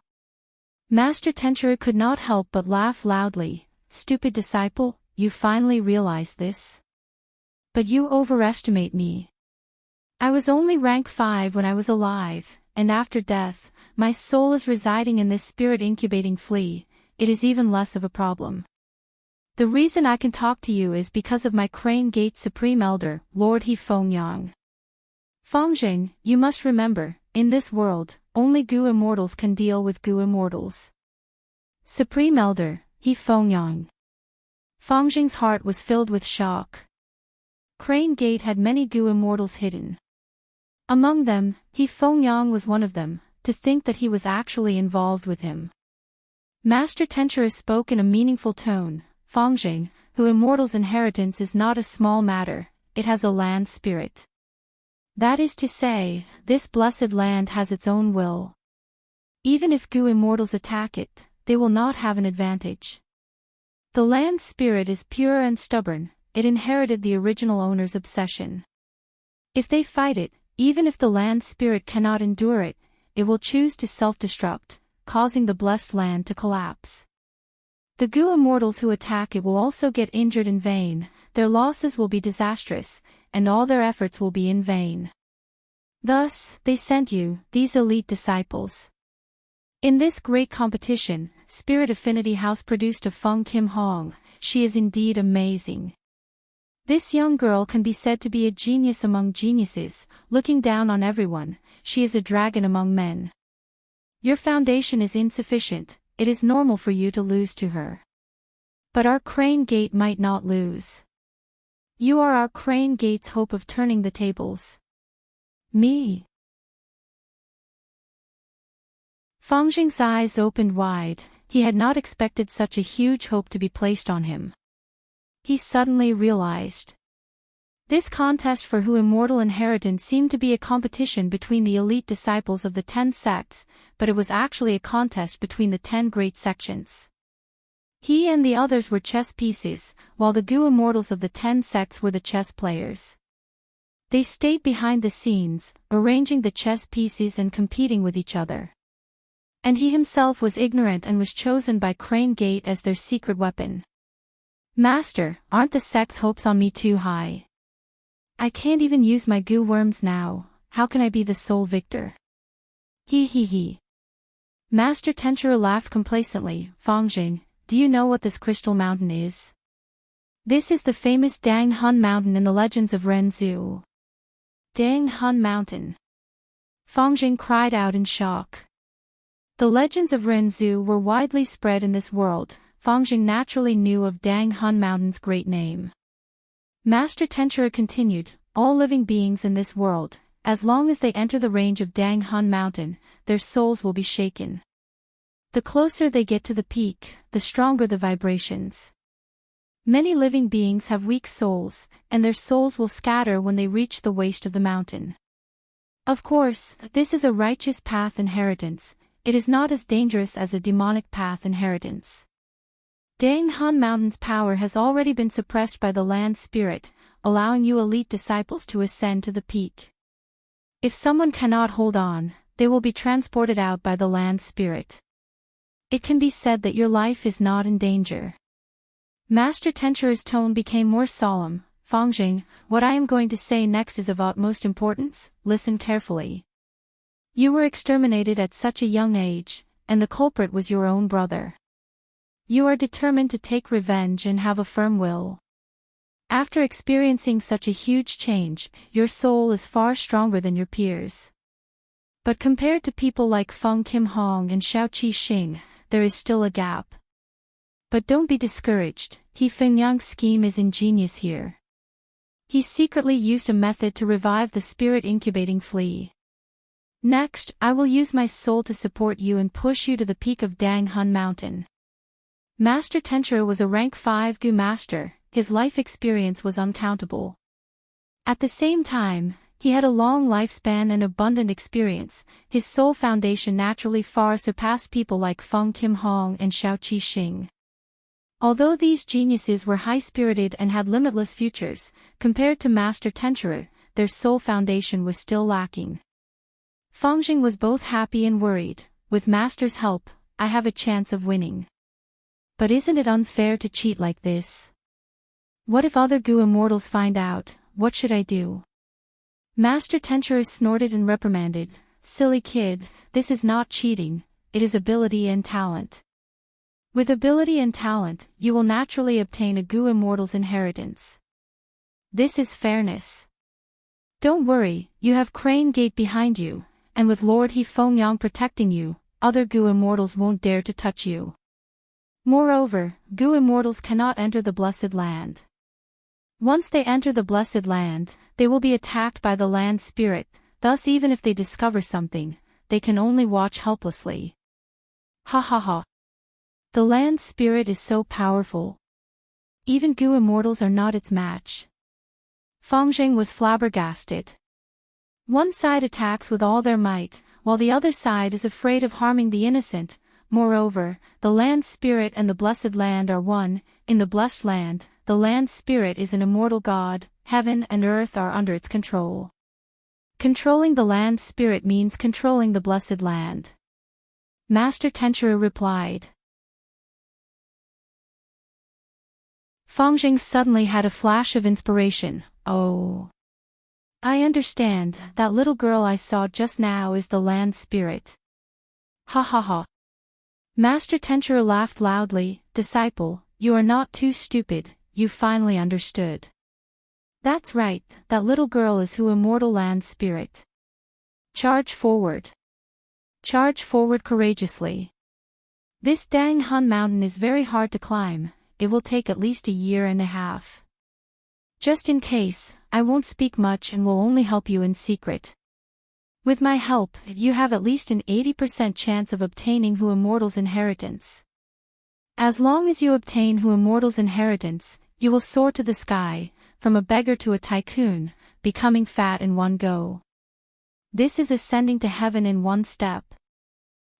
Master Tentra could not help but laugh loudly. Stupid disciple, you finally realize this? But you overestimate me. I was only rank 5 when I was alive, and after death, my soul is residing in this spirit incubating flea. It is even less of a problem. The reason I can talk to you is because of my Crane Gate Supreme Elder, Lord He Fengyang. Fangjing, you must remember, in this world, only Gu Immortals can deal with Gu Immortals. Supreme Elder, He Fengyang. Fangjing's heart was filled with shock. Crane Gate had many Gu Immortals hidden. Among them, He Fengyang was one of them. To think that he was actually involved with him. Master Tentra spoke in a meaningful tone. Fangjing, who Immortal's inheritance is not a small matter, it has a land spirit. That is to say, this blessed land has its own will. Even if Gu Immortals attack it, they will not have an advantage. The land spirit is pure and stubborn, it inherited the original owner's obsession. If they fight it, even if the land spirit cannot endure it, it will choose to self-destruct, causing the blessed land to collapse. The Gu Immortals who attack it will also get injured in vain, their losses will be disastrous, and all their efforts will be in vain. Thus, they sent you, these elite disciples. In this great competition, Spirit Affinity House produced a Feng Kim Hong. She is indeed amazing. This young girl can be said to be a genius among geniuses, looking down on everyone. She is a dragon among men. Your foundation is insufficient, it is normal for you to lose to her. But our Crane Gate might not lose. You are our Crane Gate's hope of turning the tables. Me. Fangjing's eyes opened wide, he had not expected such a huge hope to be placed on him. He suddenly realized. This contest for Hu immortal inheritance seemed to be a competition between the elite disciples of the 10 sects, but it was actually a contest between the 10 great sections. He and the others were chess pieces, while the Gu immortals of the 10 sects were the chess players. They stayed behind the scenes, arranging the chess pieces and competing with each other. And he himself was ignorant and was chosen by Crane Gate as their secret weapon. Master, aren't the sect's hopes on me too high? I can't even use my goo worms now, how can I be the sole victor? He. Master Tenchuru laughed complacently. Fangjing, do you know what this crystal mountain is? This is the famous Dang Hun Mountain in the legends of Renzu. Dang Hun Mountain. Fangjing cried out in shock. The legends of Renzu were widely spread in this world. Fangjing naturally knew of Dang Hun Mountain's great name. Master Tenchuru continued, all living beings in this world, as long as they enter the range of Dang Hun Mountain, their souls will be shaken. The closer they get to the peak, the stronger the vibrations. Many living beings have weak souls, and their souls will scatter when they reach the waist of the mountain. Of course, this is a righteous path inheritance, it is not as dangerous as a demonic path inheritance. Dang Hun Mountain's power has already been suppressed by the land spirit, allowing you elite disciples to ascend to the peak. If someone cannot hold on, they will be transported out by the land spirit. It can be said that your life is not in danger. Master Tenchuru's tone became more solemn. Fangjing, what I am going to say next is of utmost importance, listen carefully. You were exterminated at such a young age, and the culprit was your own brother. You are determined to take revenge and have a firm will. After experiencing such a huge change, your soul is far stronger than your peers. But compared to people like Feng Kim Hong and Xiao Qi Xing, there is still a gap. But don't be discouraged, He Fengyang's scheme is ingenious here. He secretly used a method to revive the spirit incubating flea. Next, I will use my soul to support you and push you to the peak of Dang Hun Mountain. Master Tenchuru was a rank 5 Gu master, his life experience was uncountable. At the same time, he had a long lifespan and abundant experience, his soul foundation naturally far surpassed people like Feng Kim Hong and Xiao Qi Xing. Although these geniuses were high-spirited and had limitless futures, compared to Master Tenchuru, their soul foundation was still lacking. Fangjing was both happy and worried. With Master's help, I have a chance of winning. But isn't it unfair to cheat like this? What if other Gu immortals find out, what should I do? Master Tenchuru snorted and reprimanded, silly kid, this is not cheating, it is ability and talent. With ability and talent, you will naturally obtain a Gu immortal's inheritance. This is fairness. Don't worry, you have Crane Gate behind you, and with Lord He Fengyang protecting you, other Gu immortals won't dare to touch you. Moreover, Gu immortals cannot enter the Blessed Land. Once they enter the Blessed Land, they will be attacked by the land spirit, thus even if they discover something, they can only watch helplessly. Ha ha ha. The land spirit is so powerful. Even Gu immortals are not its match. Fangjing was flabbergasted. One side attacks with all their might, while the other side is afraid of harming the innocent. Moreover, the land spirit and the blessed land are one. In the blessed land, the land spirit is an immortal god, heaven and earth are under its control. Controlling the land spirit means controlling the blessed land. Master Tenchuru replied. Fangjing suddenly had a flash of inspiration. Oh. I understand, that little girl I saw just now is the land spirit. Ha ha ha. Master Tenchuru laughed loudly, disciple, you are not too stupid, you finally understood. That's right, that little girl is Hu immortal land spirit. Charge forward. Charge forward courageously. This Dang Hun Mountain is very hard to climb, it will take at least a year and a half. Just in case, I won't speak much and will only help you in secret. With my help, you have at least an 80% chance of obtaining Hu immortal's inheritance. As long as you obtain Hu immortal's inheritance, you will soar to the sky, from a beggar to a tycoon, becoming fat in one go. This is ascending to heaven in one step.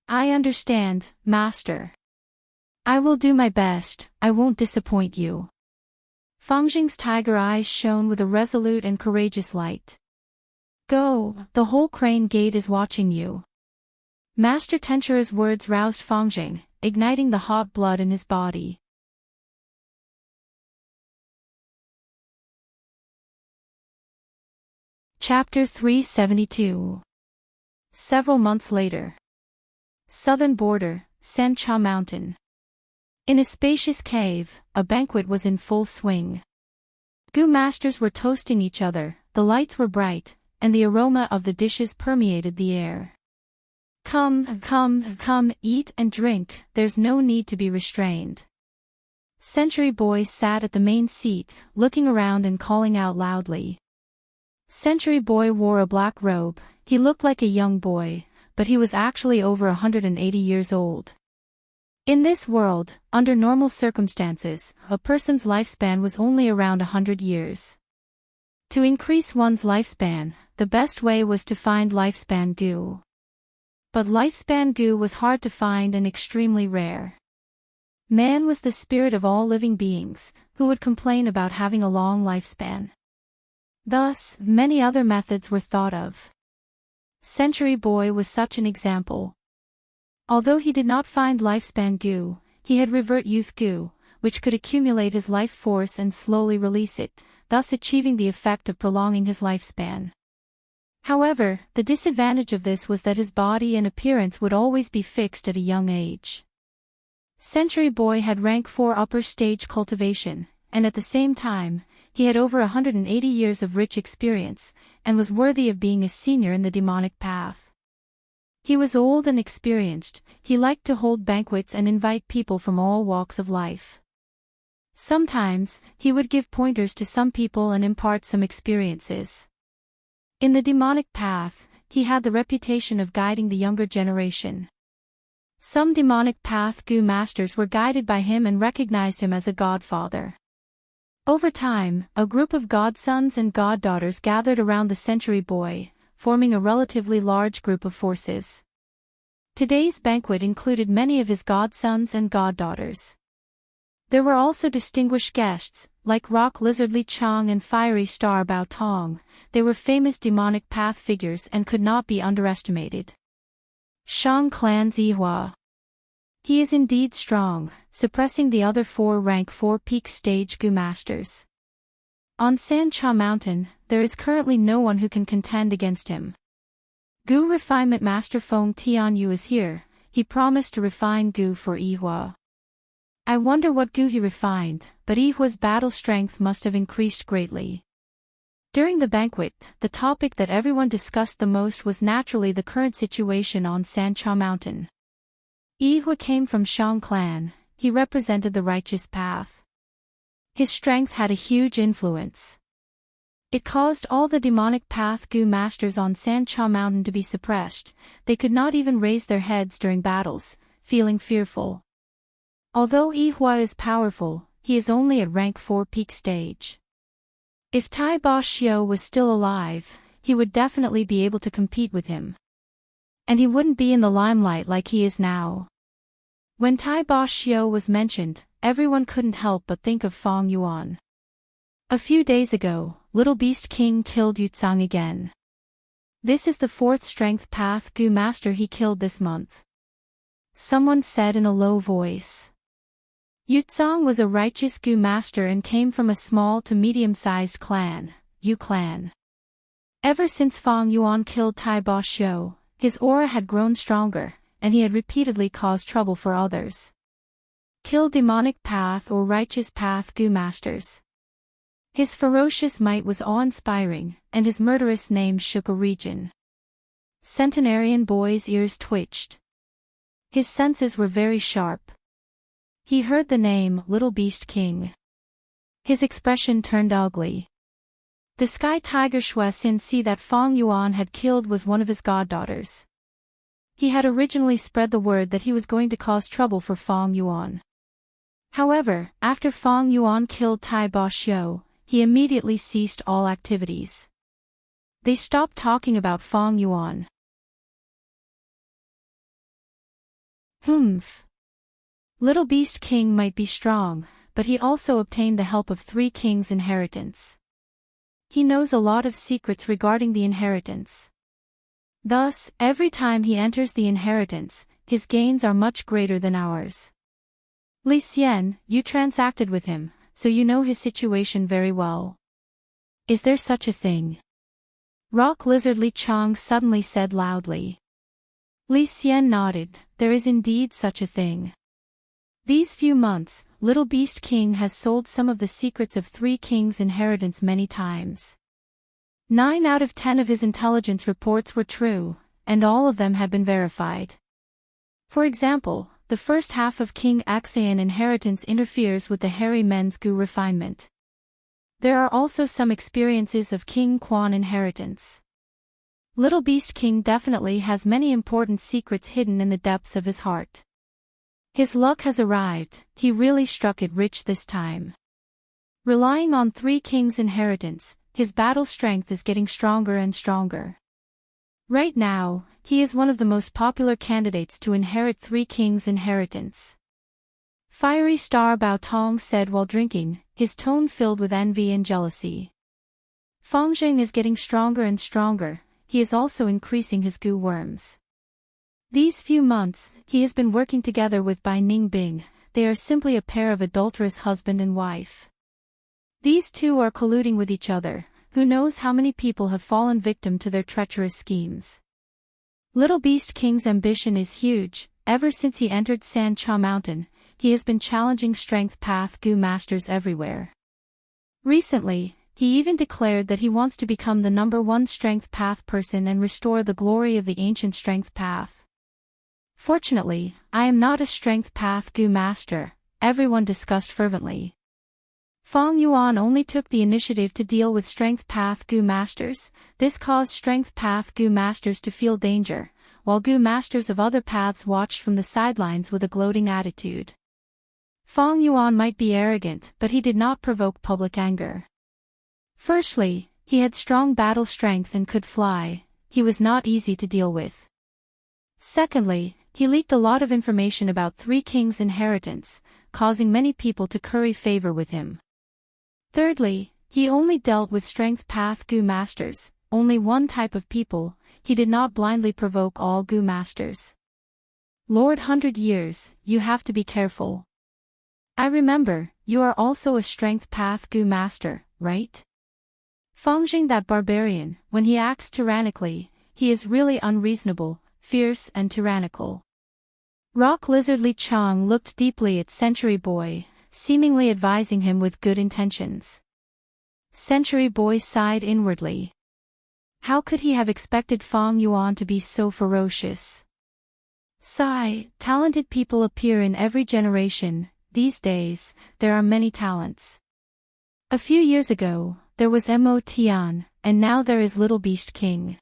I understand, Master. I will do my best, I won't disappoint you. Fangjing's tiger eyes shone with a resolute and courageous light. Go, the whole crane gate is watching you. Master Tenchura's words roused Fangjing, igniting the hot blood in his body. Chapter 372. Several months later. Southern border, Sancha Mountain. In a spacious cave, a banquet was in full swing. Gu masters were toasting each other, the lights were bright, and the aroma of the dishes permeated the air. Come, come, come, eat and drink, there's no need to be restrained. Century Boy sat at the main seat, looking around and calling out loudly. Century Boy wore a black robe, he looked like a young boy, but he was actually over 180 years old. In this world, under normal circumstances, a person's lifespan was only around 100 years. To increase one's lifespan, the best way was to find lifespan goo. But lifespan goo was hard to find and extremely rare. Man was the spirit of all living beings, who would complain about having a long lifespan. Thus, many other methods were thought of. Century Boy was such an example. Although he did not find lifespan goo, he had revert youth goo, which could accumulate his life force and slowly release it, thus achieving the effect of prolonging his lifespan. However, the disadvantage of this was that his body and appearance would always be fixed at a young age. Century Boy had rank 4 upper stage cultivation, and at the same time, he had over 180 years of rich experience, and was worthy of being a senior in the demonic path. He was old and experienced, he liked to hold banquets and invite people from all walks of life. Sometimes, he would give pointers to some people and impart some experiences. In the demonic path, he had the reputation of guiding the younger generation. Some demonic path Gu masters were guided by him and recognized him as a godfather. Over time, a group of godsons and goddaughters gathered around the Century Boy, forming a relatively large group of forces. Today's banquet included many of his godsons and goddaughters. There were also distinguished guests, like Rock Lizard Li Chang and Fiery Star Bao Tong. They were famous demonic path figures and could not be underestimated. Shang Clan's Yihua. He is indeed strong, suppressing the other 4 rank 4 peak stage Gu masters. On Sancha Mountain, there is currently no one who can contend against him. Gu Refinement Master Feng Tianyu is here, he promised to refine Gu for Yihua. I wonder what Gu he refined, but Yihua's battle strength must have increased greatly. During the banquet, the topic that everyone discussed the most was naturally the current situation on Sancha Mountain. Yihua came from Shang clan, he represented the righteous path. His strength had a huge influence. It caused all the demonic path Gu masters on Sancha Mountain to be suppressed, they could not even raise their heads during battles, feeling fearful. Although Yihua is powerful, he is only at rank 4 peak stage. If Tai Ba Xiu was still alive, he would definitely be able to compete with him. And he wouldn't be in the limelight like he is now. When Tai Ba Xiu was mentioned, everyone couldn't help but think of Feng Yuan. A few days ago, Little Beast King killed Yutsang again. This is the 4th strength path Gu master he killed this month. Someone said in a low voice. Yutsang was a righteous Gu master and came from a small to medium-sized clan, Yu clan. Ever since Feng Yuan killed Tai Ba Xiu, his aura had grown stronger, and he had repeatedly caused trouble for others. Kill demonic path or righteous path Gu masters. His ferocious might was awe-inspiring, and his murderous name shook a region. Centenarian Boy's ears twitched. His senses were very sharp. He heard the name Little Beast King. His expression turned ugly. The Sky Tiger Xue Xin Si that Feng Yuan had killed was one of his goddaughters. He had originally spread the word that he was going to cause trouble for Feng Yuan. However, after Feng Yuan killed Tai Ba Xiu, he immediately ceased all activities. They stopped talking about Feng Yuan. Little Beast King might be strong, but he also obtained the help of 3 kings' inheritance. He knows a lot of secrets regarding the inheritance. Thus, every time he enters the inheritance, his gains are much greater than ours. Li Xian, you transacted with him, so you know his situation very well. Is there such a thing? Rock Lizard Li Chang suddenly said loudly. Li Xian nodded, there is indeed such a thing. These few months, Little Beast King has sold some of the secrets of 3 kings' inheritance many times. 9 out of 10 of his intelligence reports were true, and all of them had been verified. For example, the first half of King Axian inheritance interferes with the hairy men's gu refinement. There are also some experiences of King Quan inheritance. Little Beast King definitely has many important secrets hidden in the depths of his heart. His luck has arrived, he really struck it rich this time. Relying on 3 kings' inheritance, his battle strength is getting stronger and stronger. Right now, he is one of the most popular candidates to inherit 3 kings' inheritance. Fiery Star Bao Tong said while drinking, his tone filled with envy and jealousy. Feng Zheng is getting stronger and stronger, he is also increasing his gu worms. These few months, he has been working together with Bai Ningbing, they are simply a pair of adulterous husband and wife. These two are colluding with each other, who knows how many people have fallen victim to their treacherous schemes. Little Beast King's ambition is huge, ever since he entered San Cha Mountain, he has been challenging Strength Path Gu masters everywhere. Recently, he even declared that he wants to become the #1 Strength Path person and restore the glory of the ancient Strength Path. Fortunately, I am not a Strength Path Gu master, everyone discussed fervently. Feng Yuan only took the initiative to deal with Strength Path Gu masters, this caused Strength Path Gu masters to feel danger, while Gu masters of other paths watched from the sidelines with a gloating attitude. Feng Yuan might be arrogant, but he did not provoke public anger. Firstly, he had strong battle strength and could fly, he was not easy to deal with. Secondly, he leaked a lot of information about 3 kings' inheritance, causing many people to curry favor with him. Thirdly, he only dealt with Strength Path Gu masters, only one type of people, he did not blindly provoke all Gu masters. Lord 100 Years, you have to be careful. I remember, you are also a Strength Path Gu master, right? Feng Jing, that barbarian, when he acts tyrannically, he is really unreasonable, fierce and tyrannical. Rock Lizard Li Chang looked deeply at Century Boy, seemingly advising him with good intentions. Century Boy sighed inwardly. How could he have expected Feng Yuan to be so ferocious? Sigh, talented people appear in every generation, these days, there are many talents. A few years ago, there was Mo Tian, and now there is Little Beast King.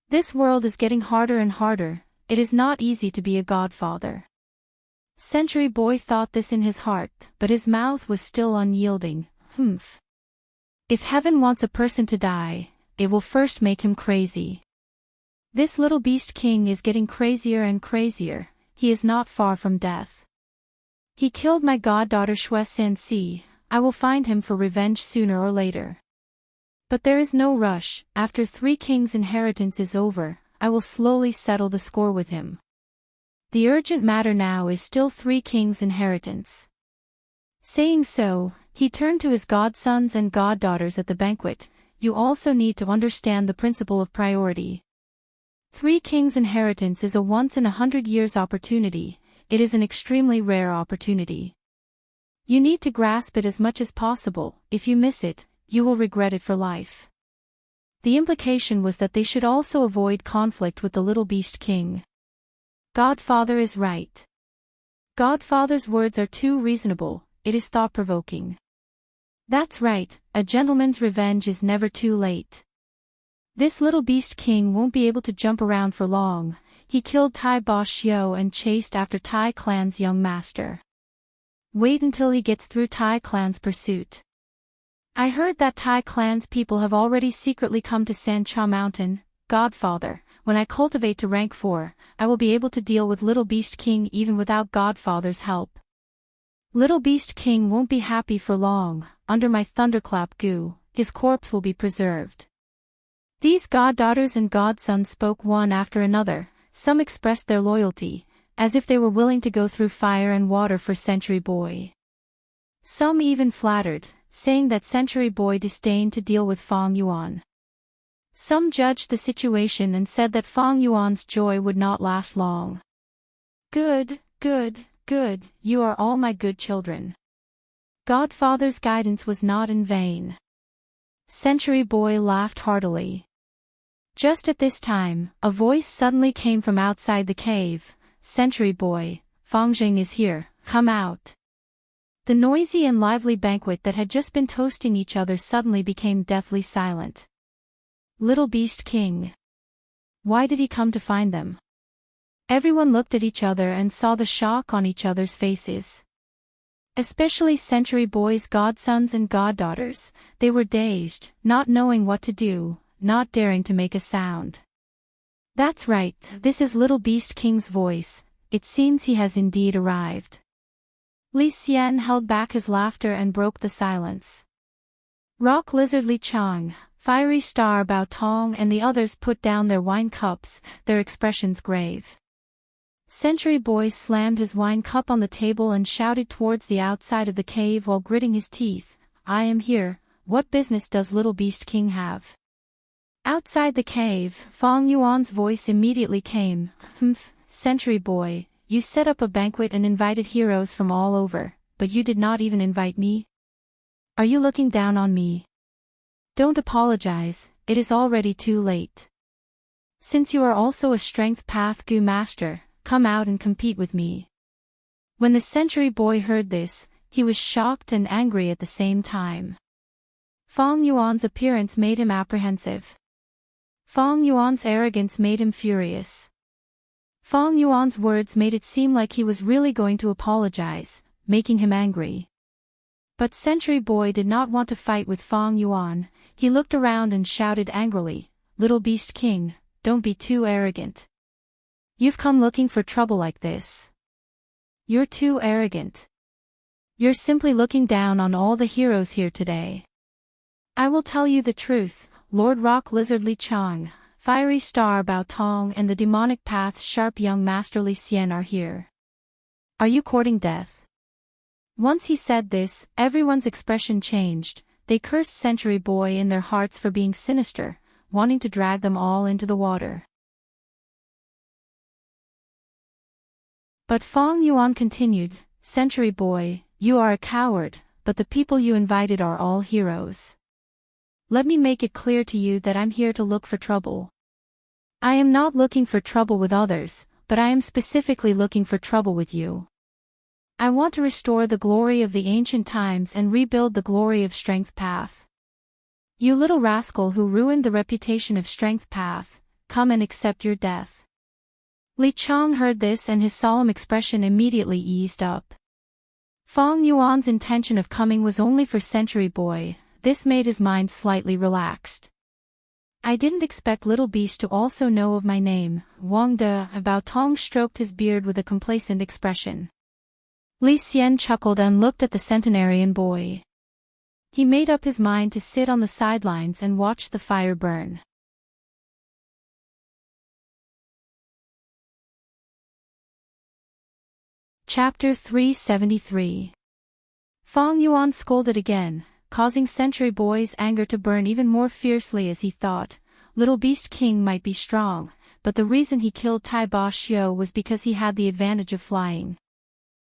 This world is getting harder and harder, it is not easy to be a godfather. Century Boy thought this in his heart, but his mouth was still unyielding. If heaven wants a person to die, it will first make him crazy. This Little Beast King is getting crazier and crazier, he is not far from death. He killed my goddaughter Xue Sanxi, I will find him for revenge sooner or later. But there is no rush, after 3 kings' inheritance is over, I will slowly settle the score with him. The urgent matter now is still 3 kings' inheritance. Saying so, he turned to his godsons and goddaughters at the banquet, you also need to understand the principle of priority. 3 kings' inheritance is a once-in-100 years opportunity, it is an extremely rare opportunity. You need to grasp it as much as possible, if you miss it, you will regret it for life. The implication was that they should also avoid conflict with the Little Beast King. Godfather is right. Godfather's words are too reasonable, it is thought-provoking. That's right, a gentleman's revenge is never too late. This Little Beast King won't be able to jump around for long, he killed Tai Ba Xiu and chased after Tai Clan's young master. Wait until he gets through Tai clan's pursuit. I heard that Tai clan's people have already secretly come to Sancha Mountain. Godfather, when I cultivate to rank 4, I will be able to deal with Little Beast King even without Godfather's help. Little Beast King won't be happy for long. Under my thunderclap goo, his corpse will be preserved. These goddaughters and godsons spoke one after another. Some expressed their loyalty, as if they were willing to go through fire and water for Century Boy. Some even flattered, saying that Century Boy disdained to deal with Feng Yuan. Some judged the situation and said that Feng Yuan's joy would not last long. Good, good, good, you are all my good children. Godfather's guidance was not in vain. Century Boy laughed heartily. Just at this time, a voice suddenly came from outside the cave. Century Boy, Fangjing is here, come out. The noisy and lively banquet that had just been toasting each other suddenly became deathly silent. Little Beast King. Why did he come to find them? Everyone looked at each other and saw the shock on each other's faces. Especially Century Boy's godsons and goddaughters, they were dazed, not knowing what to do, not daring to make a sound. That's right, this is Little Beast King's voice, it seems he has indeed arrived. Li Xian held back his laughter and broke the silence. Rock Lizard Li Chang, Fiery Star Bao Tong and the others put down their wine cups, their expressions grave. Century Boy slammed his wine cup on the table and shouted towards the outside of the cave while gritting his teeth, I am here, what business does Little Beast King have? Outside the cave, Feng Yuan's voice immediately came, Century Boy, you set up a banquet and invited heroes from all over, but you did not even invite me? Are you looking down on me? Don't apologize, it is already too late. Since you are also a Strength Path Gu Master, come out and compete with me. When the Century Boy heard this, he was shocked and angry at the same time. Feng Yuan's appearance made him apprehensive. Feng Yuan's arrogance made him furious. Feng Yuan's words made it seem like he was really going to apologize, making him angry. But Century Boy did not want to fight with Feng Yuan. He looked around and shouted angrily, Little Beast King, don't be too arrogant. You've come looking for trouble like this. You're too arrogant. You're simply looking down on all the heroes here today. I will tell you the truth, Lord Rock Lizard Li Chang, Fiery Star Bao Tong and the Demonic Path's sharp young Master Li Xian are here. Are you courting death? Once he said this, everyone's expression changed. They cursed Century Boy in their hearts for being sinister, wanting to drag them all into the water. But Feng Yuan continued, Century Boy, you are a coward, but the people you invited are all heroes. Let me make it clear to you that I'm here to look for trouble. I am not looking for trouble with others, but I am specifically looking for trouble with you. I want to restore the glory of the ancient times and rebuild the glory of Strength Path. You little rascal who ruined the reputation of Strength Path, come and accept your death. Li Chang heard this and his solemn expression immediately eased up. Feng Yuan's intention of coming was only for Century Boy. This made his mind slightly relaxed. I didn't expect Little Beast to also know of my name. Wang De Bao Tong stroked his beard with a complacent expression. Li Xian chuckled and looked at the centenarian boy. He made up his mind to sit on the sidelines and watch the fire burn. Chapter 373. Feng Yuan scolded again, causing Century Boy's anger to burn even more fiercely as he thought, Little Beast King might be strong, but the reason he killed Tai Ba Xiu was because he had the advantage of flying.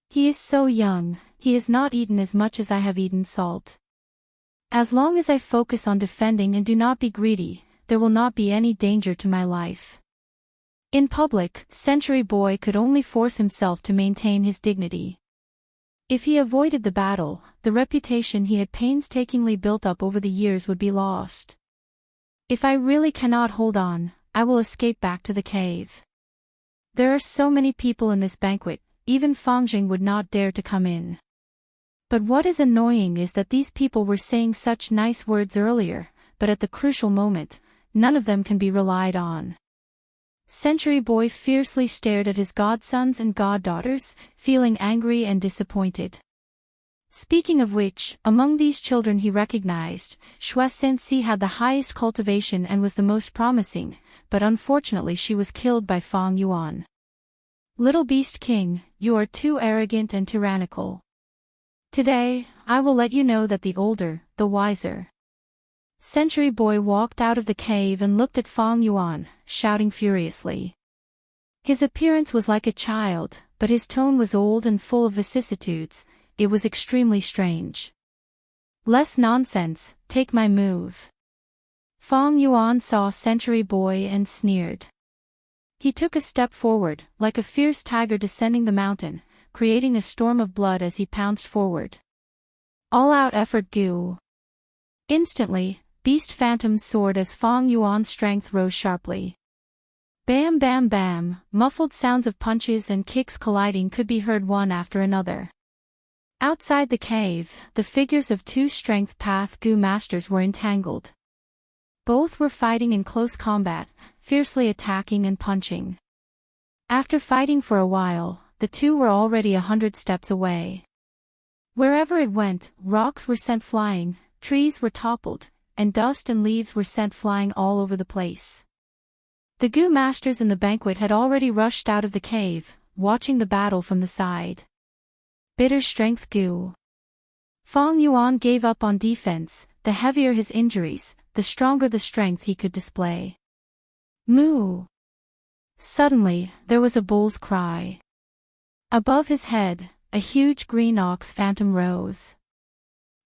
He is so young, he has not eaten as much as I have eaten salt. As long as I focus on defending and do not be greedy, there will not be any danger to my life. In public, Century Boy could only force himself to maintain his dignity. If he avoided the battle, the reputation he had painstakingly built up over the years would be lost. If I really cannot hold on, I will escape back to the cave. There are so many people in this banquet, even Fangjing would not dare to come in. But what is annoying is that these people were saying such nice words earlier, but at the crucial moment, none of them can be relied on. Century Boy fiercely stared at his godsons and goddaughters, feeling angry and disappointed. Speaking of which, among these children he recognized, Shui Sensi had the highest cultivation and was the most promising, but unfortunately she was killed by Fang Yuan. Little Beast King, you are too arrogant and tyrannical. Today, I will let you know that the older, the wiser. Century Boy walked out of the cave and looked at Fang Yuan, shouting furiously. His appearance was like a child, but his tone was old and full of vicissitudes. It was extremely strange. Less nonsense, take my move. Fang Yuan saw Century Boy and sneered. He took a step forward, like a fierce tiger descending the mountain, creating a storm of blood as he pounced forward. All-out effort Gu. Instantly, Beast Phantoms soared as Fang Yuan's strength rose sharply. Bam bam bam, muffled sounds of punches and kicks colliding could be heard one after another. Outside the cave, the figures of two Strength Path Gu masters were entangled. Both were fighting in close combat, fiercely attacking and punching. After fighting for a while, the two were already 100 steps away. Wherever it went, rocks were sent flying, trees were toppled, and dust and leaves were sent flying all over the place. The Gu masters in the banquet had already rushed out of the cave, watching the battle from the side. Bitter strength Gu. Fang Yuan gave up on defense. The heavier his injuries, the stronger the strength he could display. Moo! Suddenly, there was a bull's cry. Above his head, a huge green ox phantom rose.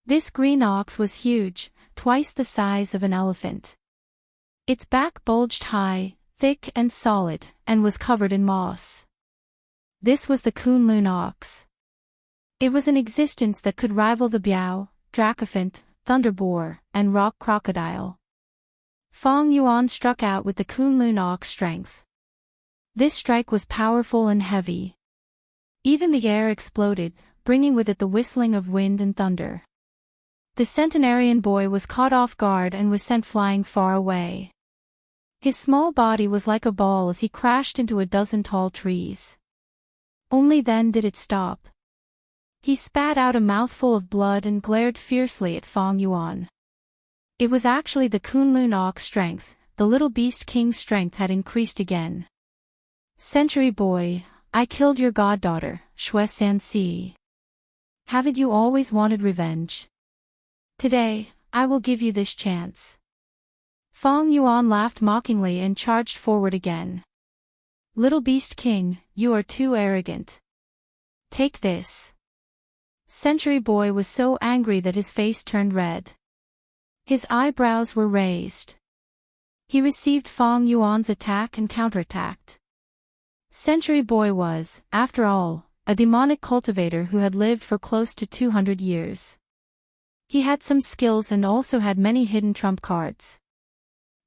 This green ox was huge, twice the size of an elephant. Its back bulged high, thick and solid, and was covered in moss. This was the Kunlun ox. It was an existence that could rival the Biao, Dracophant, Thunder Boar, and Rock Crocodile. Fang Yuan struck out with the Kunlun ox strength. This strike was powerful and heavy. Even the air exploded, bringing with it the whistling of wind and thunder. The centenarian boy was caught off guard and was sent flying far away. His small body was like a ball as he crashed into a dozen tall trees. Only then did it stop. He spat out a mouthful of blood and glared fiercely at Fang Yuan. It was actually the Kunlun ox strength. The little beast king's strength had increased again. Century Boy, I killed your goddaughter, Shui Sansi. Haven't you always wanted revenge? Today, I will give you this chance. Fang Yuan laughed mockingly and charged forward again. Little Beast King, you are too arrogant. Take this. Century Boy was so angry that his face turned red. His eyebrows were raised. He received Fang Yuan's attack and counterattacked. Century Boy was, after all, a demonic cultivator who had lived for close to 200 years. He had some skills and also had many hidden trump cards.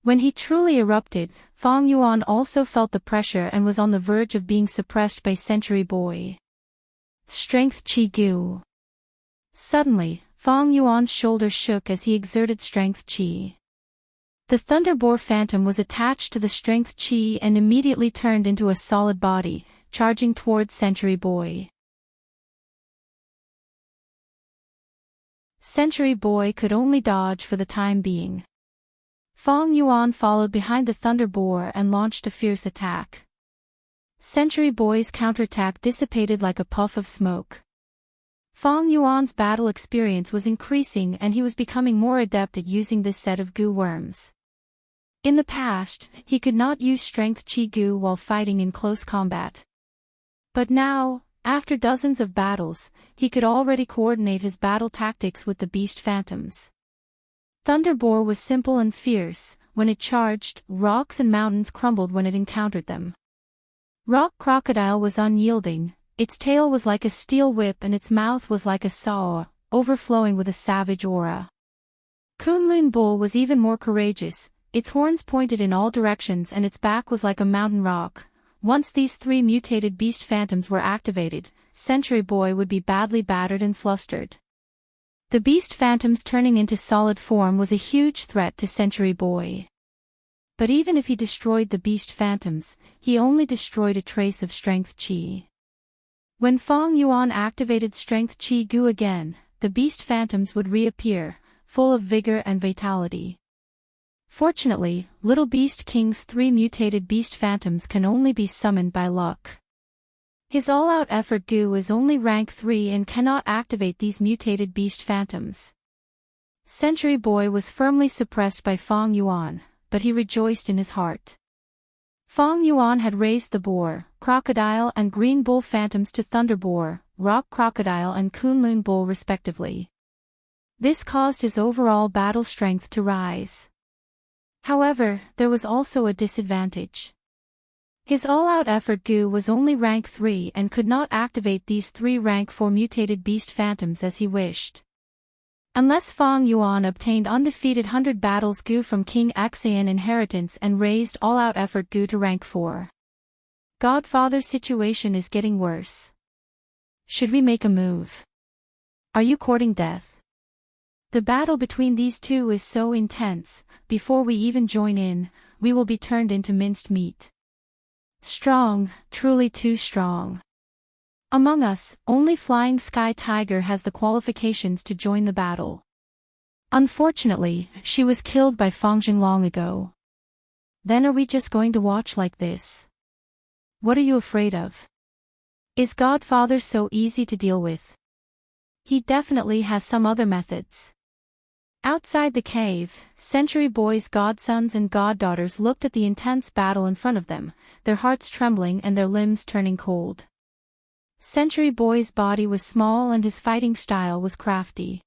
When he truly erupted, Fang Yuan also felt the pressure and was on the verge of being suppressed by Century Boy. Strength Chi Gu. Suddenly, Fang Yuan's shoulders shook as he exerted Strength Chi. The Thunder Boar Phantom was attached to the Strength Chi and immediately turned into a solid body, charging towards Century Boy. Century Boy could only dodge for the time being. Fang Yuan followed behind the Thunder Boar and launched a fierce attack. Century Boy's counterattack dissipated like a puff of smoke. Fang Yuan's battle experience was increasing and he was becoming more adept at using this set of Gu worms. In the past, he could not use Strength Chi Gu while fighting in close combat. But now, after dozens of battles, he could already coordinate his battle tactics with the Beast Phantoms. Thunder Boar was simple and fierce. When it charged, rocks and mountains crumbled when it encountered them. Rock Crocodile was unyielding. Its tail was like a steel whip and its mouth was like a soar, overflowing with a savage aura. Kunlun Bull was even more courageous. Its horns pointed in all directions and its back was like a mountain rock. Once these three mutated beast phantoms were activated, Century Boy would be badly battered and flustered. The beast phantoms turning into solid form was a huge threat to Century Boy. But even if he destroyed the beast phantoms, he only destroyed a trace of strength chi. When Fong Yuan activated strength chi gu again, the beast phantoms would reappear, full of vigor and vitality. Fortunately, Little Beast King's 3 mutated beast phantoms can only be summoned by luck. His all-out effort gu is only rank 3 and cannot activate these mutated beast phantoms. Century Boy was firmly suppressed by Fong Yuan, but he rejoiced in his heart. Fong Yuan had raised the boar, crocodile and green bull phantoms to thunder boar, rock crocodile and kunlun bull respectively. This caused his overall battle strength to rise. However, there was also a disadvantage. His all-out effort gu was only rank 3 and could not activate these 3 rank 4 mutated beast phantoms as he wished. Unless Fong Yuan obtained undefeated 100 battles gu from King Xian inheritance and raised all-out effort gu to rank 4. Godfather's situation is getting worse. Should we make a move? Are you courting death? The battle between these two is so intense, before we even join in, we will be turned into minced meat. Strong, truly too strong. Among us, only Flying Sky Tiger has the qualifications to join the battle. Unfortunately, she was killed by Fongjing long ago. Then are we just going to watch like this? What are you afraid of? Is Godfather so easy to deal with? He definitely has some other methods. Outside the cave, Century Boy's godsons and goddaughters looked at the intense battle in front of them, their hearts trembling and their limbs turning cold. Century Boy's body was small and his fighting style was crafty.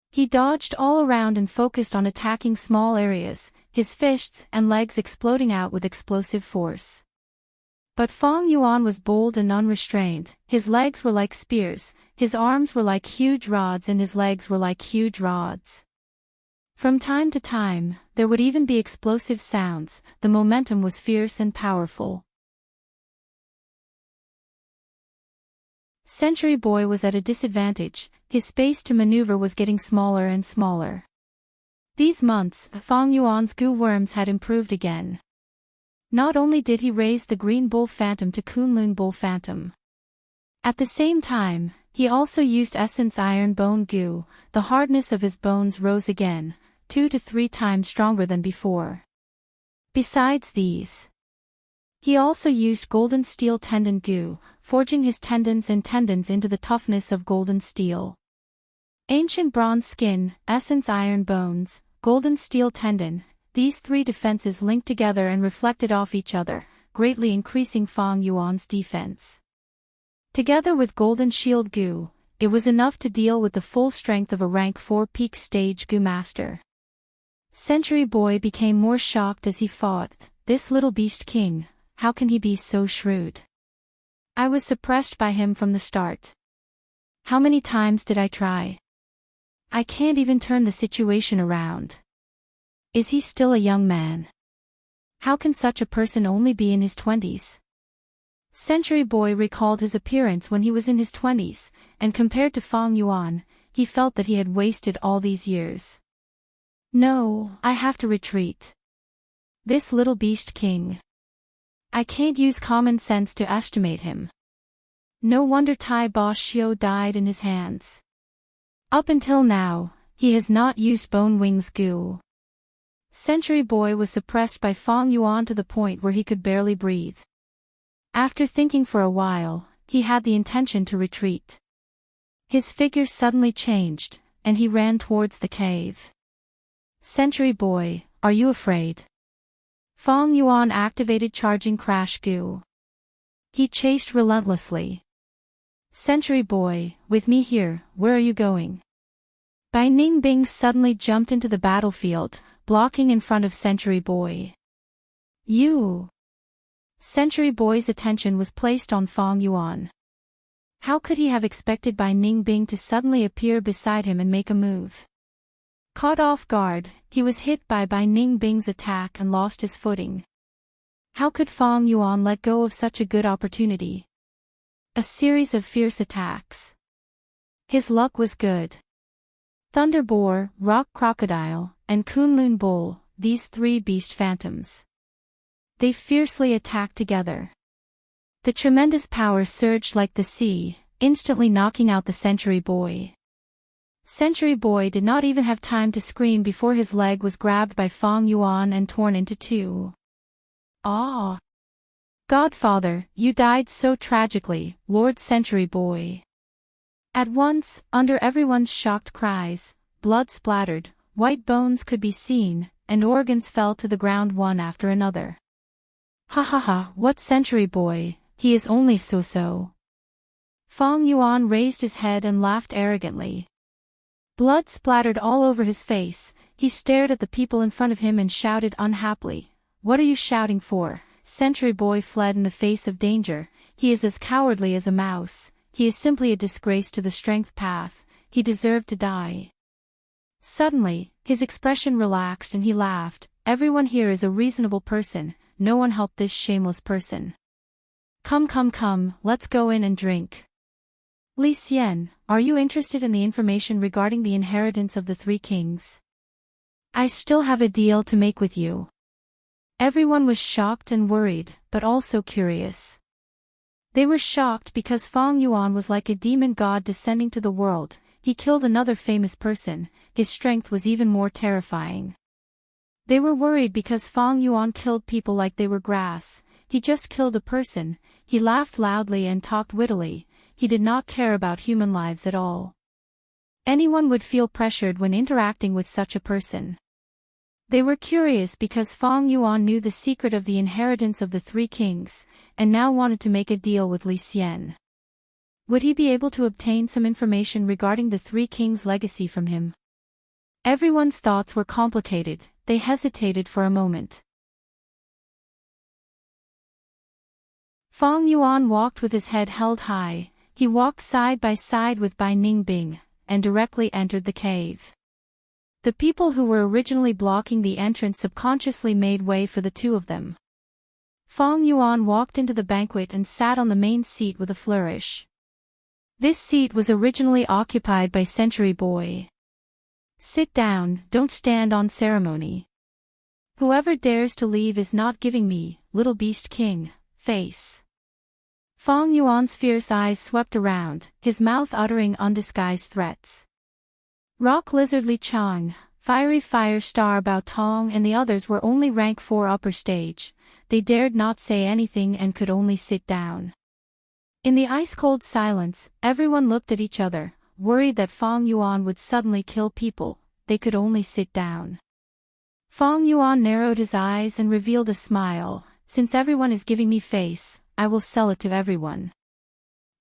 He dodged all around and focused on attacking small areas, his fists and legs exploding out with explosive force. But Fong Yuan was bold and unrestrained, his legs were like spears, his arms were like huge rods and his legs were like huge rods. From time to time, there would even be explosive sounds, the momentum was fierce and powerful. Century Boy was at a disadvantage, his space to maneuver was getting smaller and smaller. These months, Fong Yuan's goo worms had improved again. Not only did he raise the Green Bull Phantom to Kunlun Bull Phantom. At the same time, he also used Essence Iron Bone Goo, the hardness of his bones rose again, 2 to 3 times stronger than before. Besides these, he also used Golden Steel Tendon Goo, forging his tendons and tendons into the toughness of golden steel. Ancient Bronze Skin, Essence Iron Bones, Golden Steel Tendon, these 3 defenses linked together and reflected off each other, greatly increasing Fong Yuan's defense. Together with Golden Shield Goo, it was enough to deal with the full strength of a rank 4 peak stage Goo Master. Century Boy became more shocked as he fought, this little beast king, how can he be so shrewd? I was suppressed by him from the start. How many times did I try? I can't even turn the situation around. Is he still a young man? How can such a person only be in his 20s? Century Boy recalled his appearance when he was in his 20s, and compared to Fong Yuan, he felt that he had wasted all these years. No, I have to retreat. This little beast king. I can't use common sense to estimate him. No wonder Tai Bo Xiu died in his hands. Up until now, he has not used Bone Wings Goo. Century Boy was suppressed by Fong Yuan to the point where he could barely breathe. After thinking for a while, he had the intention to retreat. His figure suddenly changed, and he ran towards the cave. Century Boy, are you afraid? Fong Yuan activated Charging Crash Goo. He chased relentlessly. Century Boy, with me here, where are you going? Bai Ningbing suddenly jumped into the battlefield, blocking in front of Century Boy. You! Century Boy's attention was placed on Fong Yuan. How could he have expected Bai Ningbing to suddenly appear beside him and make a move? Caught off guard, he was hit by Bai Ningbing's attack and lost his footing. How could Fong Yuan let go of such a good opportunity? A series of fierce attacks. His luck was good. Thunder Boar, Rock Crocodile, and Kunlun Bull, these three beast phantoms. They fiercely attacked together. The tremendous power surged like the sea, instantly knocking out the Century Boy. Century Boy did not even have time to scream before his leg was grabbed by Fong Yuan and torn into two. Ah! Godfather, you died so tragically, Lord Century Boy. At once, under everyone's shocked cries, blood splattered, white bones could be seen, and organs fell to the ground one after another. Ha ha ha, what Century Boy, he is only so-so. Fong Yuan raised his head and laughed arrogantly. Blood splattered all over his face, he stared at the people in front of him and shouted unhappily, "What are you shouting for?" Century Boy fled in the face of danger. He is as cowardly as a mouse, he is simply a disgrace to the strength path, he deserved to die. Suddenly, his expression relaxed and he laughed, "Everyone here is a reasonable person, no one helped this shameless person. Come, let's go in and drink." Li Xian, are you interested in the information regarding the inheritance of the three kings? I still have a deal to make with you. Everyone was shocked and worried, but also curious. They were shocked because Fong Yuan was like a demon god descending to the world, he killed another famous person, his strength was even more terrifying. They were worried because Fong Yuan killed people like they were grass, he just killed a person, he laughed loudly and talked wittily, he did not care about human lives at all. Anyone would feel pressured when interacting with such a person. They were curious because Fong Yuan knew the secret of the inheritance of the three kings, and now wanted to make a deal with Li Xian. Would he be able to obtain some information regarding the three kings' legacy from him? Everyone's thoughts were complicated, they hesitated for a moment. Fong Yuan walked with his head held high, he walked side by side with Bai Ningbing, and directly entered the cave. The people who were originally blocking the entrance subconsciously made way for the two of them. Fong Yuan walked into the banquet and sat on the main seat with a flourish. This seat was originally occupied by Century Boy. Sit down, don't stand on ceremony. Whoever dares to leave is not giving me, Little Beast King, face. Fong Yuan's fierce eyes swept around, his mouth uttering undisguised threats. Rock Lizard Li Chang, Fiery Fire Star Bao Tong and the others were only rank 4 upper stage, they dared not say anything and could only sit down. In the ice-cold silence, everyone looked at each other, worried that Fong Yuan would suddenly kill people, they could only sit down. Fong Yuan narrowed his eyes and revealed a smile, since everyone is giving me face, I will sell it to everyone.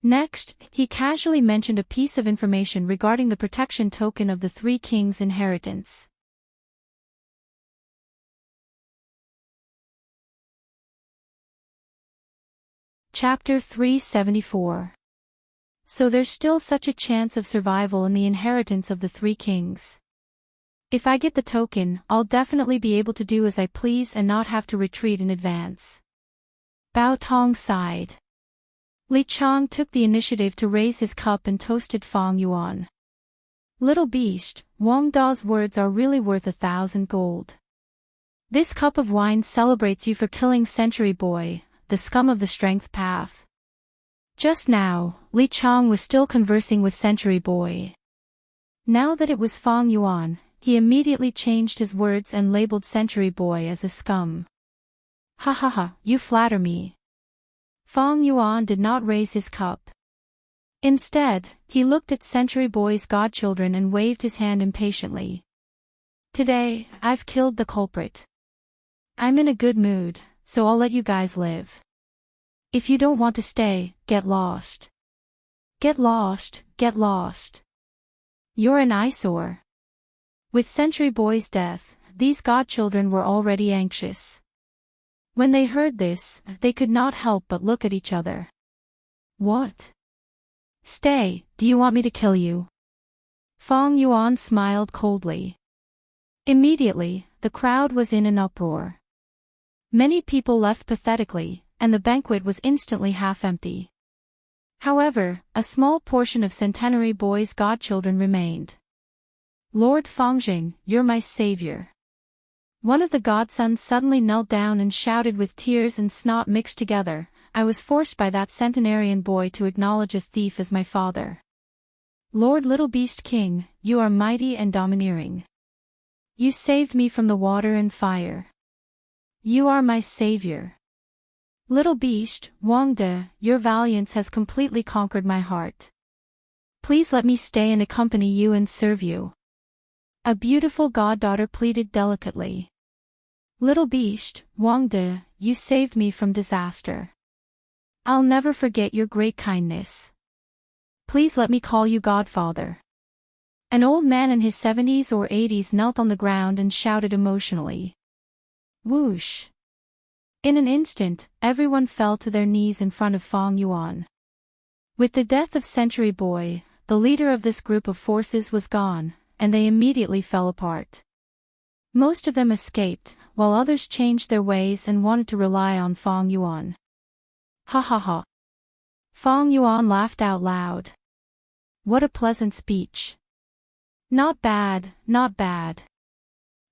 Next, he casually mentioned a piece of information regarding the protection token of the three kings' inheritance. Chapter 374. So there's still such a chance of survival in the inheritance of the three kings. If I get the token, I'll definitely be able to do as I please and not have to retreat in advance. Bao Tong sighed. Li Chang took the initiative to raise his cup and toasted Fong Yuan. Little beast, Wang Da's words are really worth 1,000 gold. This cup of wine celebrates you for killing Century Boy, the scum of the strength path. Just now, Li Chang was still conversing with Century Boy. Now that it was Fong Yuan, he immediately changed his words and labeled Century Boy as a scum. Ha ha ha, you flatter me. Fong Yuan did not raise his cup. Instead, he looked at Century Boy's godchildren and waved his hand impatiently. Today, I've killed the culprit. I'm in a good mood, so I'll let you guys live. If you don't want to stay, get lost. Get lost, get lost. You're an eyesore. With Century Boy's death, these godchildren were already anxious. When they heard this, they could not help but look at each other. What? Stay, do you want me to kill you? Fong Yuan smiled coldly. Immediately, the crowd was in an uproar. Many people left pathetically, and the banquet was instantly half empty. However, a small portion of Centenary Boy's godchildren remained. Lord Fangjing, you're my savior. One of the godsons suddenly knelt down and shouted with tears and snot mixed together, I was forced by that centenarian boy to acknowledge a thief as my father. Lord Little Beast King, you are mighty and domineering. You saved me from the water and fire. You are my savior. Little Beast, Wang De, your valiance has completely conquered my heart. Please let me stay and accompany you and serve you. A beautiful goddaughter pleaded delicately. Little Beast, Wang De, you saved me from disaster. I'll never forget your great kindness. Please let me call you Godfather. An old man in his 70s or 80s knelt on the ground and shouted emotionally. Whoosh! In an instant, everyone fell to their knees in front of Fang Yuan. With the death of Century Boy, the leader of this group of forces was gone, and they immediately fell apart. Most of them escaped, while others changed their ways and wanted to rely on Fang Yuan. Ha ha ha. Fang Yuan laughed out loud. What a pleasant speech. Not bad, not bad.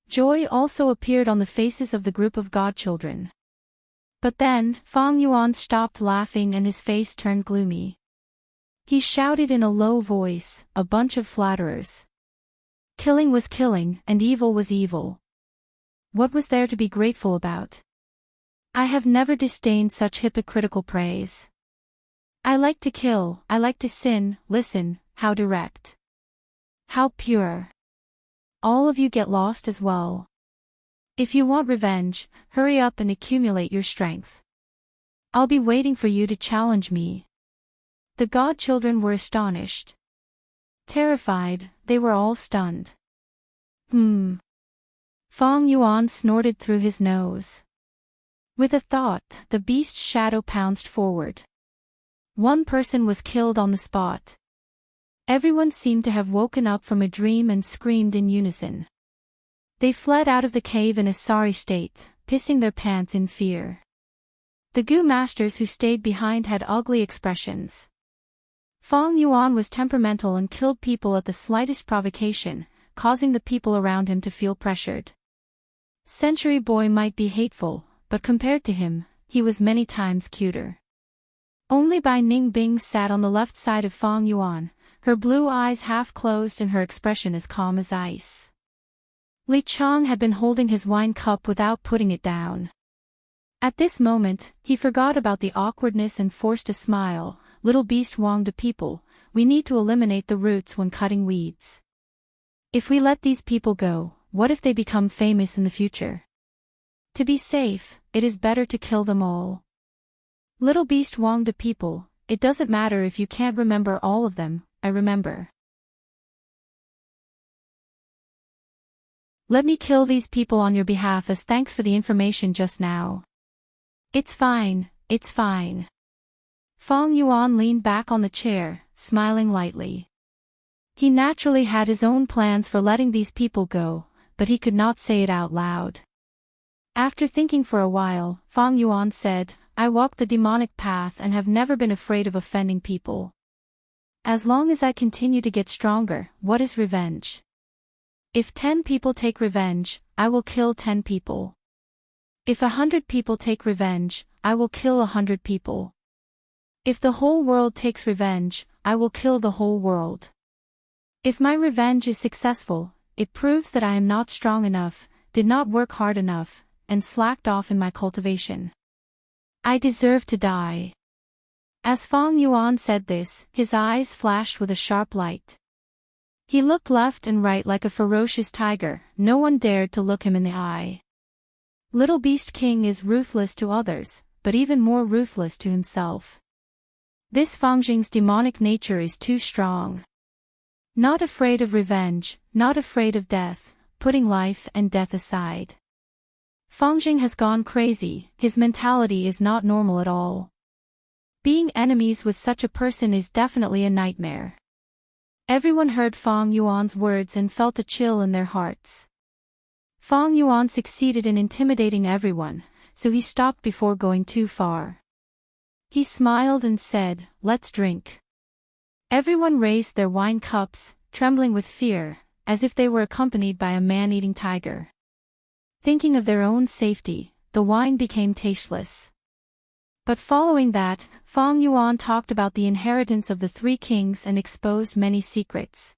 Joy also appeared on the faces of the group of godchildren. But then, Fang Yuan stopped laughing and his face turned gloomy. He shouted in a low voice, a bunch of flatterers. Killing was killing, and evil was evil. What was there to be grateful about? I have never disdained such hypocritical praise. I like to kill, I like to sin, listen, how direct. How pure. All of you get lost as well. If you want revenge, hurry up and accumulate your strength. I'll be waiting for you to challenge me. The godchildren were astonished. Terrified, they were all stunned. Fang Yuan snorted through his nose. With a thought, the beast's shadow pounced forward. One person was killed on the spot. Everyone seemed to have woken up from a dream and screamed in unison. They fled out of the cave in a sorry state, pissing their pants in fear. The Gu masters who stayed behind had ugly expressions. Fang Yuan was temperamental and killed people at the slightest provocation, causing the people around him to feel pressured. Century Boy might be hateful, but compared to him, he was many times cuter. Only Bai Ningbing sat on the left side of Fang Yuan, her blue eyes half closed and her expression as calm as ice. Li Chang had been holding his wine cup without putting it down. At this moment, he forgot about the awkwardness and forced a smile. Little Beast Wang De people, we need to eliminate the roots when cutting weeds. If we let these people go, what if they become famous in the future? To be safe, it is better to kill them all. Little Beast Wang De people, it doesn't matter if you can't remember all of them, I remember. Let me kill these people on your behalf as thanks for the information just now. It's fine, it's fine. Fang Yuan leaned back on the chair, smiling lightly. He naturally had his own plans for letting these people go, but he could not say it out loud. After thinking for a while, Fang Yuan said, I walk the demonic path and have never been afraid of offending people. As long as I continue to get stronger, what is revenge? If 10 people take revenge, I will kill 10 people. If 100 people take revenge, I will kill 100 people. If the whole world takes revenge, I will kill the whole world. If my revenge is successful, it proves that I am not strong enough, did not work hard enough, and slacked off in my cultivation. I deserve to die. As Fang Yuan said this, his eyes flashed with a sharp light. He looked left and right like a ferocious tiger, no one dared to look him in the eye. Little Beast King is ruthless to others, but even more ruthless to himself. This Fangjing's demonic nature is too strong. Not afraid of revenge, not afraid of death, putting life and death aside. Fangjing has gone crazy, his mentality is not normal at all. Being enemies with such a person is definitely a nightmare. Everyone heard Fang Yuan's words and felt a chill in their hearts. Fang Yuan succeeded in intimidating everyone, so he stopped before going too far. He smiled and said, let's drink. Everyone raised their wine cups, trembling with fear, as if they were accompanied by a man-eating tiger. Thinking of their own safety, the wine became tasteless. But following that, Fang Yuan talked about the inheritance of the three kings and exposed many secrets.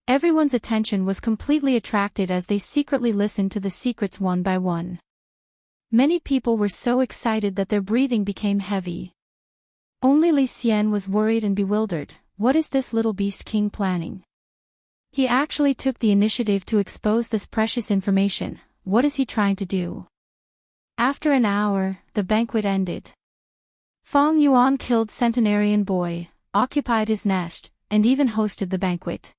Everyone's attention was completely attracted as they secretly listened to the secrets one by one. Many people were so excited that their breathing became heavy. Only Li Xian was worried and bewildered. What is this little beast king planning? He actually took the initiative to expose this precious information. What is he trying to do? After an hour, the banquet ended. Fang Yuan killed Centenarian Boy, occupied his nest, and even hosted the banquet.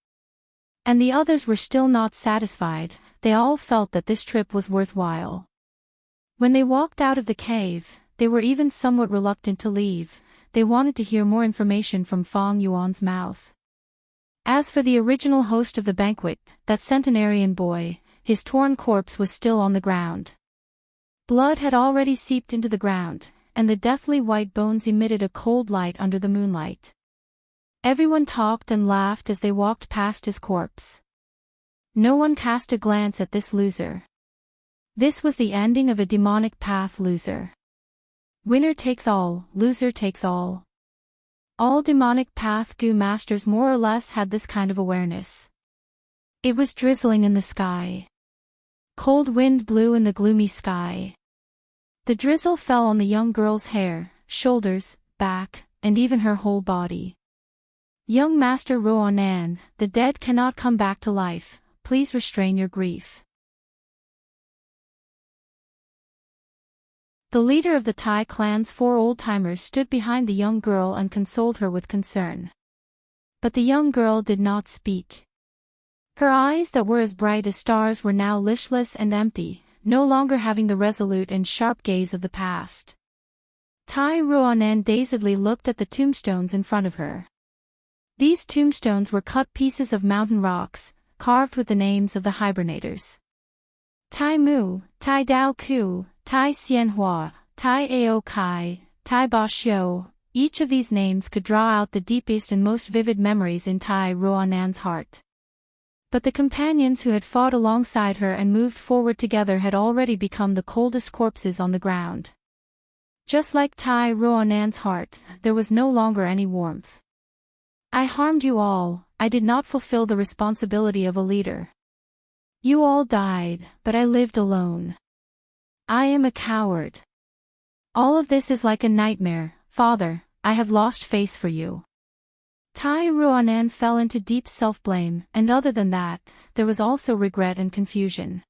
And the others were still not satisfied. They all felt that this trip was worthwhile. When they walked out of the cave, they were even somewhat reluctant to leave. They wanted to hear more information from Fang Yuan's mouth. As for the original host of the banquet, that Centenarian Boy, his torn corpse was still on the ground. Blood had already seeped into the ground, and the deathly white bones emitted a cold light under the moonlight. Everyone talked and laughed as they walked past his corpse. No one cast a glance at this loser. This was the ending of a demonic path loser. Winner takes all, loser takes all. All demonic path Gu masters more or less had this kind of awareness. It was drizzling in the sky. Cold wind blew in the gloomy sky. The drizzle fell on the young girl's hair, shoulders, back, and even her whole body. Young Master Ruonan, the dead cannot come back to life. Please restrain your grief. The leader of the Tai clan's 4 old-timers stood behind the young girl and consoled her with concern. But the young girl did not speak. Her eyes that were as bright as stars were now listless and empty, no longer having the resolute and sharp gaze of the past. Tai Ruonan dazedly looked at the tombstones in front of her. These tombstones were cut pieces of mountain rocks, carved with the names of the hibernators. Tai Mu, Tai Dao Ku, Tai Xianhua, Tai Ao Kai, Tai Ba Xiu. Each of these names could draw out the deepest and most vivid memories in Tai Ruonan's heart. But the companions who had fought alongside her and moved forward together had already become the coldest corpses on the ground. Just like Tai Ruonan's heart, there was no longer any warmth. I harmed you all. I did not fulfill the responsibility of a leader. You all died, but I lived alone. I am a coward. All of this is like a nightmare, Father. I have lost face for you. Tai Ruonan fell into deep self-blame, and other than that, there was also regret and confusion.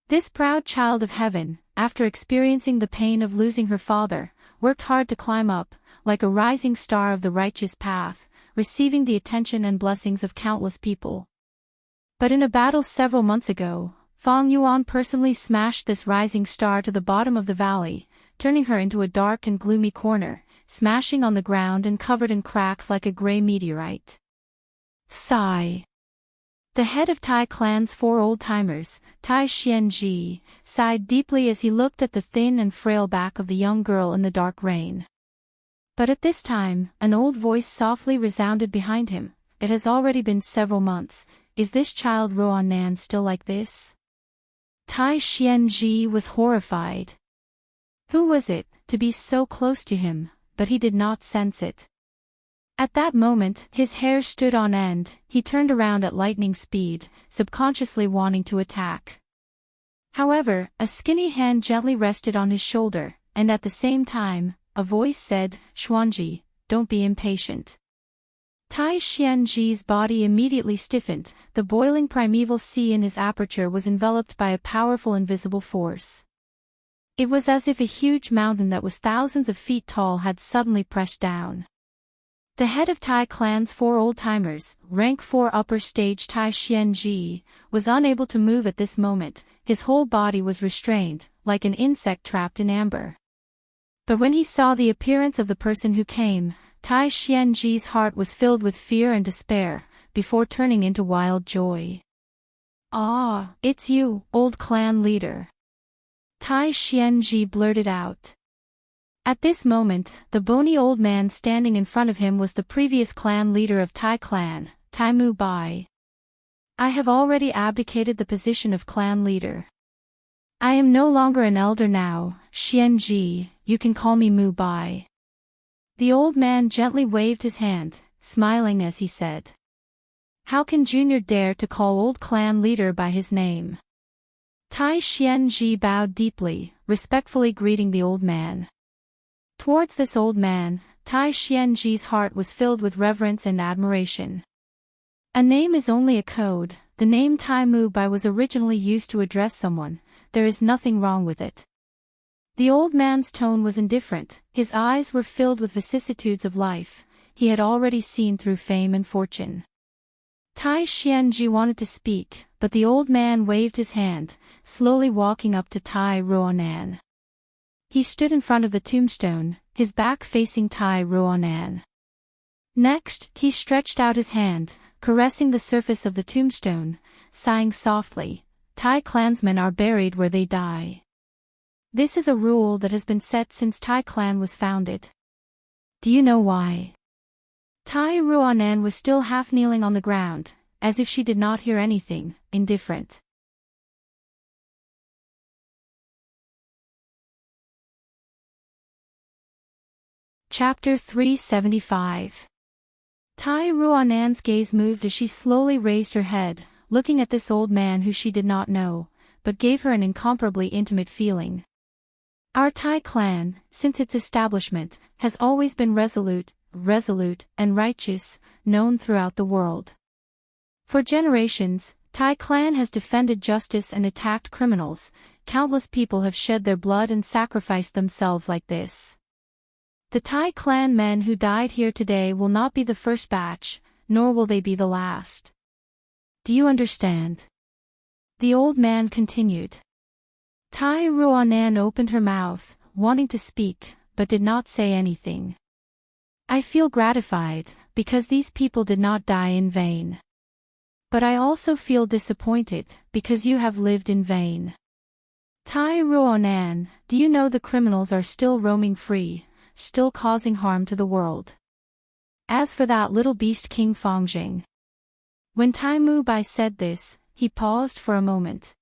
This proud child of heaven, after experiencing the pain of losing her father, worked hard to climb up, like a rising star of the righteous path, receiving the attention and blessings of countless people. But in a battle several months ago, Fang Yuan personally smashed this rising star to the bottom of the valley, turning her into a dark and gloomy corner, smashing on the ground and covered in cracks like a gray meteorite. Sigh. The head of Tai clan's 4 old-timers, Tai Xianji, sighed deeply as he looked at the thin and frail back of the young girl in the dark rain. But at this time, an old voice softly resounded behind him. It has already been several months. Is this child Ruonan still like this? Tai Xianji was horrified. Who was it, to be so close to him, but he did not sense it. At that moment, his hair stood on end. He turned around at lightning speed, subconsciously wanting to attack. However, a skinny hand gently rested on his shoulder, and at the same time, a voice said, Xuanji, don't be impatient. Tai Xianji's body immediately stiffened. The boiling primeval sea in his aperture was enveloped by a powerful invisible force. It was as if a huge mountain that was thousands of feet tall had suddenly pressed down. The head of Tai clan's 4 old-timers, rank 4 upper stage Tai Xianji, was unable to move at this moment. His whole body was restrained, like an insect trapped in amber. But when he saw the appearance of the person who came, Tai Xianji's heart was filled with fear and despair, before turning into wild joy. Ah, it's you, old clan leader. Tai Xianji blurted out. At this moment, the bony old man standing in front of him was the previous clan leader of Tai clan, Tai Mu Bai. I have already abdicated the position of clan leader. I am no longer an elder now, Xianji, you can call me Mu Bai. The old man gently waved his hand, smiling as he said. How can Junior dare to call old clan leader by his name? Tai Xianji bowed deeply, respectfully greeting the old man. Towards this old man, Tai Xianji's heart was filled with reverence and admiration. A name is only a code. The name Tai Mu Bai was originally used to address someone. There is nothing wrong with it. The old man's tone was indifferent, his eyes were filled with vicissitudes of life, he had already seen through fame and fortune. Tai Xianji wanted to speak, but the old man waved his hand, slowly walking up to Tai Ruonan. He stood in front of the tombstone, his back facing Tai Ruonan. Next, he stretched out his hand, caressing the surface of the tombstone, sighing softly, Tai clansmen are buried where they die. This is a rule that has been set since Tai clan was founded. Do you know why? Tai Ruonan was still half kneeling on the ground, as if she did not hear anything, indifferent. Chapter 375. Tai Ruonan's gaze moved as she slowly raised her head, looking at this old man who she did not know, but gave her an incomparably intimate feeling. Our Tai clan, since its establishment, has always been resolute, and righteous, known throughout the world. For generations, Tai clan has defended justice and attacked criminals. Countless people have shed their blood and sacrificed themselves like this. The Tai clan men who died here today will not be the first batch, nor will they be the last. Do you understand? The old man continued. Tai Ruonan opened her mouth, wanting to speak, but did not say anything. I feel gratified, because these people did not die in vain. But I also feel disappointed, because you have lived in vain. Tai Ruonan, do you know the criminals are still roaming free, still causing harm to the world? As for that little beast King Fongjing. When Tai Mu Bai said this, he paused for a moment.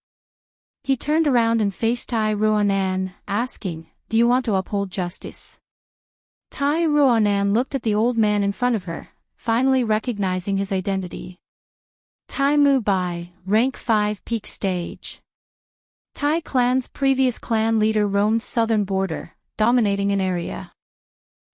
He turned around and faced Tai Ruonan, asking, do you want to uphold justice? Tai Ruonan looked at the old man in front of her, finally recognizing his identity. Tai Mu Bai, rank 5 peak stage. Tai clan's previous clan leader roamed southern border, dominating an area.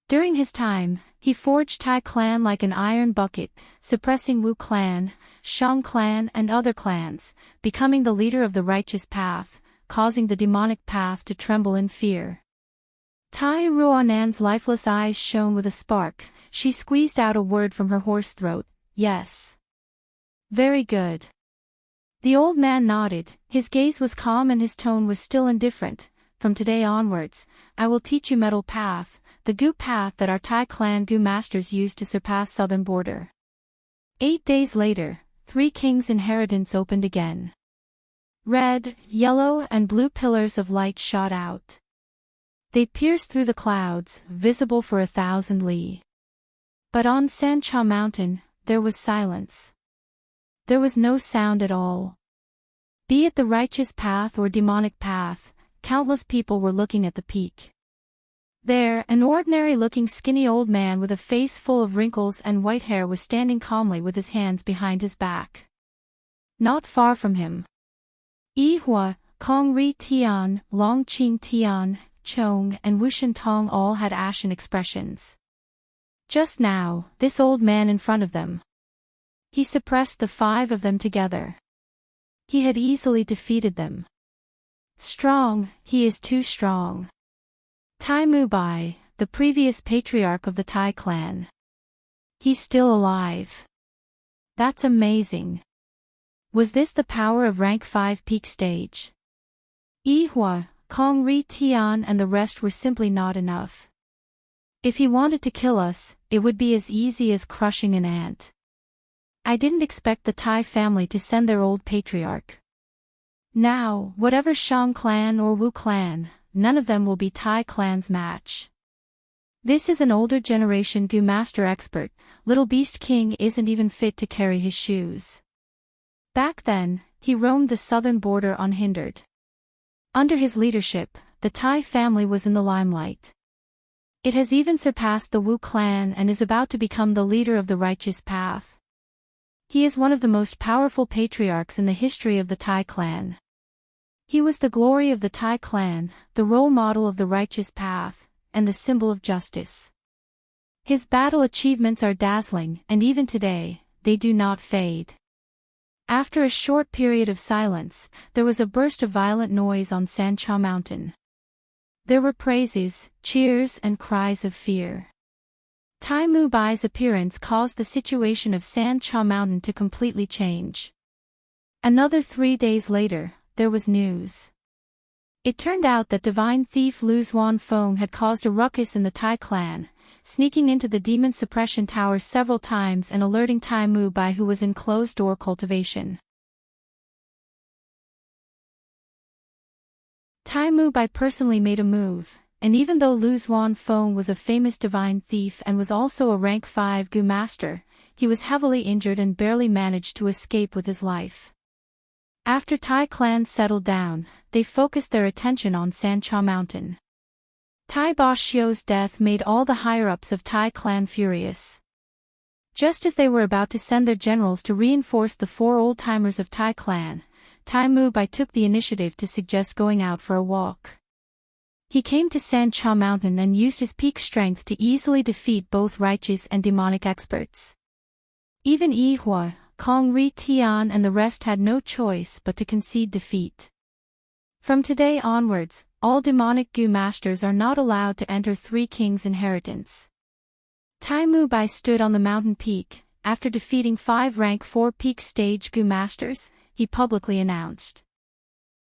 During his time, he forged Tai clan like an iron bucket, suppressing Wu clan, Shang clan and other clans, becoming the leader of the righteous path, causing the demonic path to tremble in fear. Tai Ruonan's lifeless eyes shone with a spark, she squeezed out a word from her hoarse throat, yes. Very good. The old man nodded, his gaze was calm and his tone was still indifferent. From today onwards, I will teach you Metal Path, the Gu path that our Tai clan Gu masters used to surpass southern border. 8 days later, 3 kings' inheritance opened again. Red, yellow and blue pillars of light shot out. They pierced through the clouds, visible for 1,000 li. But on Sancha Mountain, there was silence. There was no sound at all. Be it the righteous path or demonic path, countless people were looking at the peak. There, an ordinary-looking skinny old man with a face full of wrinkles and white hair was standing calmly with his hands behind his back. Not far from him, Yihua, Kong Ri Tian, Long Qing Tian, Chong and Wushan Tong all had ashen expressions. Just now, this old man in front of them. He suppressed the 5 of them together. He had easily defeated them. Strong, he is too strong. Tai Mu Bai, the previous patriarch of the Tai clan. He's still alive. That's amazing. Was this the power of rank 5 peak stage? Yihua, Kong Ri Tian and the rest were simply not enough. If he wanted to kill us, it would be as easy as crushing an ant. I didn't expect the Tai family to send their old patriarch. Now, whatever Shang clan or Wu clan, none of them will be Tai clan's match. This is an older generation Gu master expert, Little Beast King isn't even fit to carry his shoes. Back then, he roamed the southern border unhindered. Under his leadership, the Tai family was in the limelight. It has even surpassed the Wu clan and is about to become the leader of the righteous path. He is one of the most powerful patriarchs in the history of the Tai clan. He was the glory of the Tai clan, the role model of the righteous path, and the symbol of justice. His battle achievements are dazzling, and even today, they do not fade. After a short period of silence, there was a burst of violent noise on Sancha Mountain. There were praises, cheers, and cries of fear. Tai Mu Bai's appearance caused the situation of Sancha Mountain to completely change. Another 3 days later, there was news. It turned out that divine thief Lu Xuanfeng had caused a ruckus in the Tai clan, sneaking into the demon suppression tower several times and alerting Tai Mu Bai, who was in closed-door cultivation. Tai Mu Bai personally made a move, and even though Lu Xuanfeng was a famous divine thief and was also a rank 5 Gu master, he was heavily injured and barely managed to escape with his life. After Tai clan settled down, they focused their attention on Sancha Mountain. Tai Ba Xiu's death made all the higher-ups of Tai clan furious. Just as they were about to send their generals to reinforce the 4 old-timers of Tai clan, Tai Mu Bai took the initiative to suggest going out for a walk. He came to Sancha Mountain and used his peak strength to easily defeat both righteous and demonic experts. Even Yihua, Kong Ri Tian and the rest had no choice but to concede defeat. From today onwards, all demonic Gu masters are not allowed to enter Three Kings' inheritance. Tai Mu Bai stood on the mountain peak. After defeating 5 rank 4 peak stage Gu masters, he publicly announced.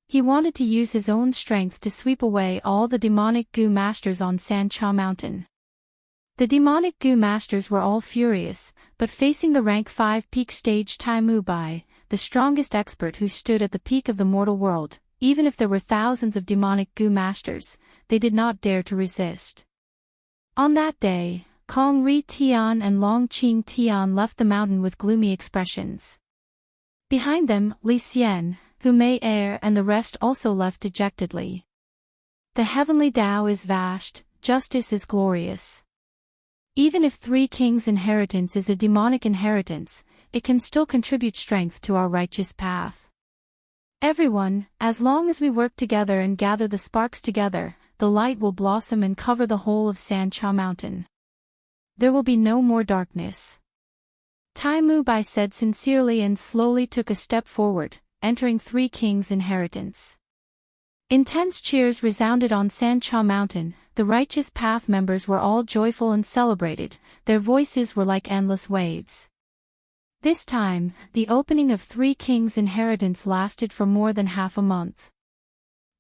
He wanted to use his own strength to sweep away all the demonic Gu masters on Sancha Mountain. The demonic Gu masters were all furious, but facing the rank 5 peak stage Tai Mu Bai, the strongest expert who stood at the peak of the mortal world, even if there were thousands of demonic Gu masters, they did not dare to resist. On that day, Kong Ri Tian and Long Qing Tian left the mountain with gloomy expressions. Behind them, Li Xian, Hu Mei Er and the rest also left dejectedly. The heavenly Tao is vast, justice is glorious. Even if Three Kings' inheritance is a demonic inheritance, it can still contribute strength to our righteous path. Everyone, as long as we work together and gather the sparks together, the light will blossom and cover the whole of Sancha Mountain. There will be no more darkness. Tai Mu Bai said sincerely and slowly took a step forward, entering Three Kings' inheritance. Intense cheers resounded on Sancha Mountain. The righteous path members were all joyful and celebrated, their voices were like endless waves. This time, the opening of Three Kings' inheritance lasted for more than half a month.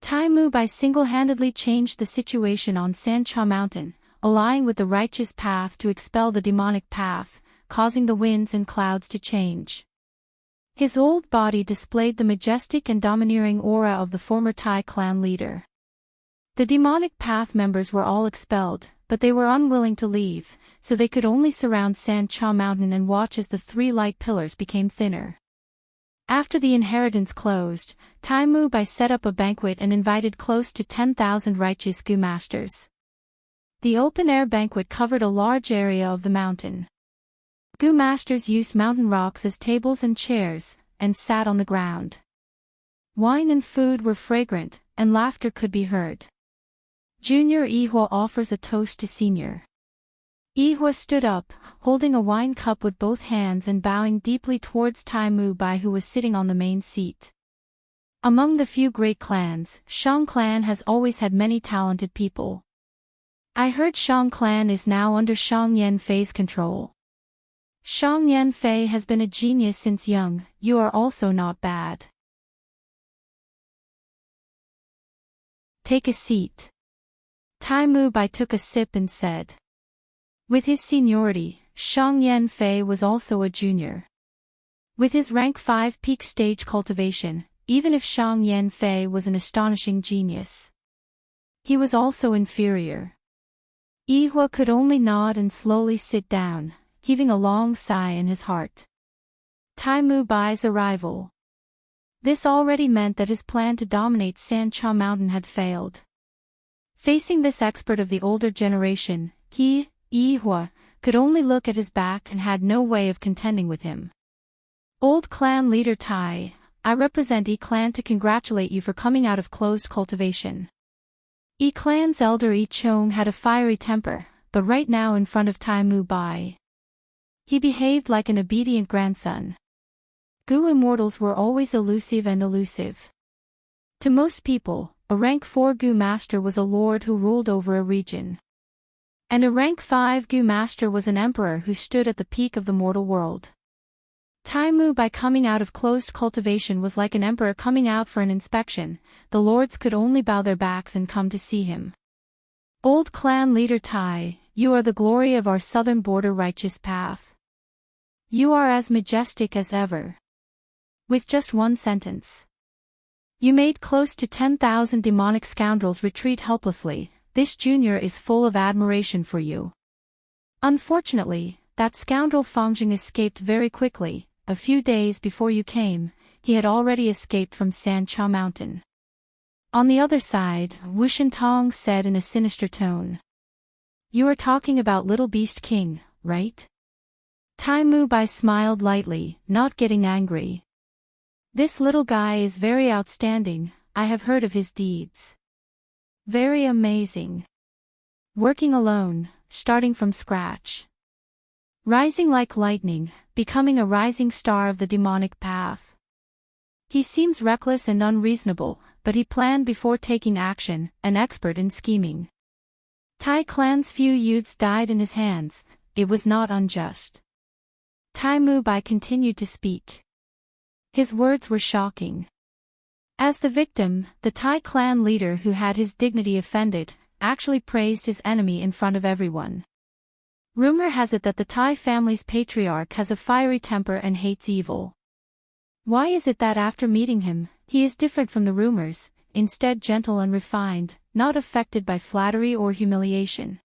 Tai Mu Bai single-handedly changed the situation on Sancha Mountain, allying with the righteous path to expel the demonic path, causing the winds and clouds to change. His old body displayed the majestic and domineering aura of the former Tai clan leader. The demonic path members were all expelled, but they were unwilling to leave, so they could only surround Sancha Mountain and watch as the 3 light pillars became thinner. After the inheritance closed, Tai Mu Bai set up a banquet and invited close to 10,000 righteous Gu masters. The open-air banquet covered a large area of the mountain. Gu masters used mountain rocks as tables and chairs, and sat on the ground. Wine and food were fragrant, and laughter could be heard. Junior Yihua offers a toast to Senior. Yihua stood up, holding a wine cup with both hands and bowing deeply towards Tai Mu Bai, who was sitting on the main seat. Among the few great clans, Shang clan has always had many talented people. I heard Shang clan is now under Shang Yanfei's control. Shang Yanfei has been a genius since young. You are also not bad. Take a seat. Tai Mu Bai took a sip and said. With his seniority, Shang Yanfei was also a junior. With his rank 5 peak stage cultivation, even if Shang Yanfei was an astonishing genius, he was also inferior. Yihua could only nod and slowly sit down, heaving a long sigh in his heart. Tai Mu Bai's arrival. This already meant that his plan to dominate Sancha Mountain had failed. Facing this expert of the older generation, he, Yihua, could only look at his back and had no way of contending with him. Old clan leader Tai, I represent E-clan to congratulate you for coming out of closed cultivation. E-clan's elder E-chong had a fiery temper, but right now in front of Tai Mu Bai, he behaved like an obedient grandson. Gu immortals were always elusive and elusive. To most people, a rank 4 Gu master was a lord who ruled over a region. And a rank 5 Gu master was an emperor who stood at the peak of the mortal world. Tai Mu by coming out of closed cultivation was like an emperor coming out for an inspection. The lords could only bow their backs and come to see him. Old clan leader Tai, you are the glory of our southern border righteous path. You are as majestic as ever. With just one sentence, you made close to 10,000 demonic scoundrels retreat helplessly. This junior is full of admiration for you. Unfortunately, that scoundrel Fangjing escaped very quickly. A few days before you came, he had already escaped from Sancha Mountain. On the other side, Wu Shintong said in a sinister tone. You are talking about Little Beast King, right? Tai Mu Bai smiled lightly, not getting angry. This little guy is very outstanding, I have heard of his deeds. Very amazing. Working alone, starting from scratch. Rising like lightning, becoming a rising star of the demonic path. He seems reckless and unreasonable, but he planned before taking action, an expert in scheming. Tai clan's few youths died in his hands, it was not unjust. Tai Mu Bai continued to speak. His words were shocking. As the victim, the Tai clan leader who had his dignity offended, actually praised his enemy in front of everyone. Rumor has it that the Tai family's patriarch has a fiery temper and hates evil. Why is it that after meeting him, he is different from the rumors, instead gentle and refined, not affected by flattery or humiliation?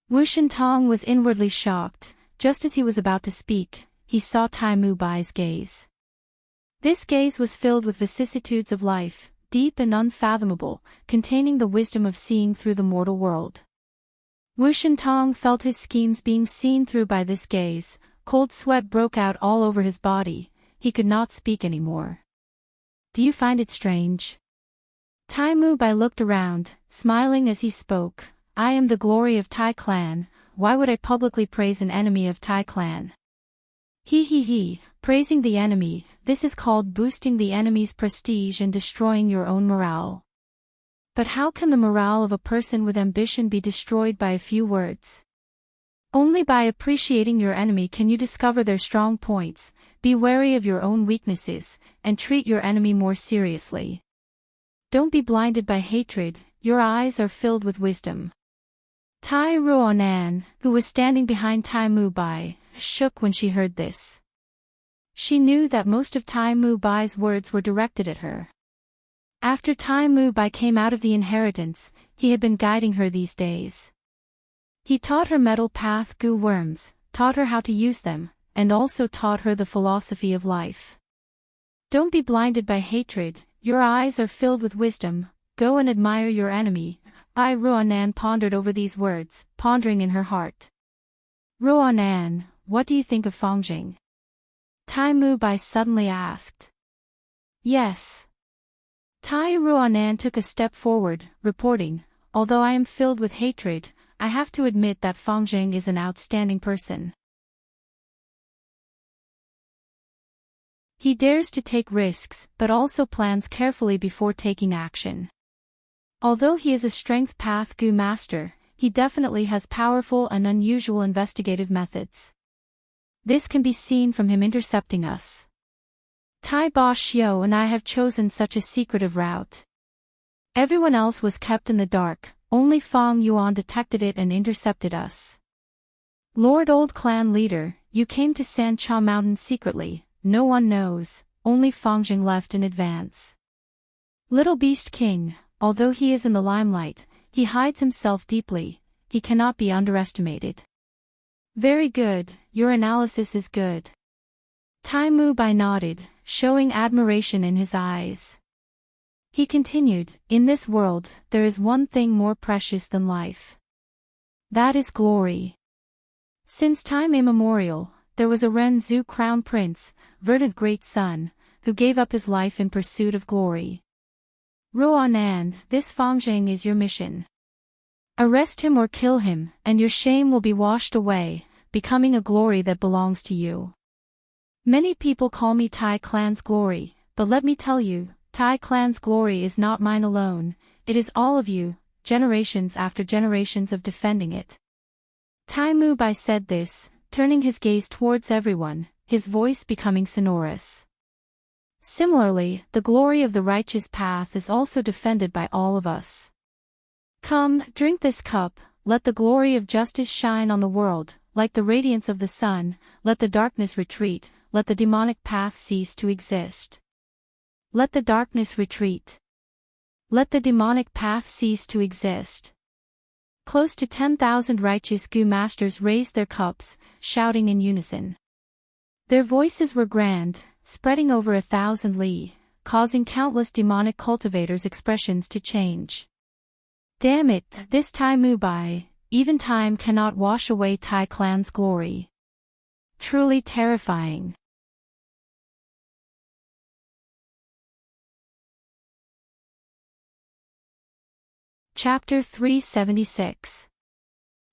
Wu Shintong was inwardly shocked. Just as he was about to speak, he saw Tai Mu Bai's gaze. This gaze was filled with vicissitudes of life, deep and unfathomable, containing the wisdom of seeing through the mortal world. Wu Shintong felt his schemes being seen through by this gaze. Cold sweat broke out all over his body. He could not speak anymore. Do you find it strange? Tai Mu Bai looked around, smiling as he spoke. I am the glory of Tai clan, why would I publicly praise an enemy of Tai clan? He, praising the enemy, this is called boosting the enemy's prestige and destroying your own morale. But how can the morale of a person with ambition be destroyed by a few words? Only by appreciating your enemy can you discover their strong points, be wary of your own weaknesses, and treat your enemy more seriously. Don't be blinded by hatred, your eyes are filled with wisdom. Tai Ruonan, who was standing behind Tai Mu Bai, shook when she heard this. She knew that most of Tai Mu Bai's words were directed at her. After Tai Mu Bai came out of the inheritance, he had been guiding her these days. He taught her metal path Gu worms, taught her how to use them, and also taught her the philosophy of life. Don't be blinded by hatred, your eyes are filled with wisdom, go and admire your enemy. I Ruonan pondered over these words, pondering in her heart. Ruonan, what do you think of Fangjing? Tai Mu Bai suddenly asked. Yes. Tai Ruonan took a step forward, reporting, although I am filled with hatred, I have to admit that Fangjing is an outstanding person. He dares to take risks, but also plans carefully before taking action. Although he is a strength path Gu master, he definitely has powerful and unusual investigative methods. This can be seen from him intercepting us. Tai Ba Xiu and I have chosen such a secretive route. Everyone else was kept in the dark, only Fang Yuan detected it and intercepted us. Lord Old Clan Leader, you came to Sancha Mountain secretly, no one knows, only Fangjing left in advance. Little Beast King, although he is in the limelight, he hides himself deeply, he cannot be underestimated. Very good, your analysis is good. Tai Mu Bai nodded, showing admiration in his eyes. He continued, "In this world, there is one thing more precious than life. That is glory. Since time immemorial, there was a Ren-Zhu crown prince, verdant great sun, who gave up his life in pursuit of glory. Ruanan, this Fangzheng is your mission. Arrest him or kill him, and your shame will be washed away, becoming a glory that belongs to you. Many people call me Tai clan's glory, but let me tell you, Tai clan's glory is not mine alone, it is all of you, generations after generations of defending it." Tai Mu Bai said this, turning his gaze towards everyone, his voice becoming sonorous. Similarly, the glory of the righteous path is also defended by all of us. Come, drink this cup, let the glory of justice shine on the world, like the radiance of the sun, let the darkness retreat, let the demonic path cease to exist. Let the darkness retreat. Let the demonic path cease to exist. Close to 10,000 righteous Gu masters raised their cups, shouting in unison. Their voices were grand, spreading over 1,000 li, causing countless demonic cultivators' expressions to change. Damn it, this Tai Mu Bai, even time cannot wash away Tai clan's glory. Truly terrifying. Chapter 376.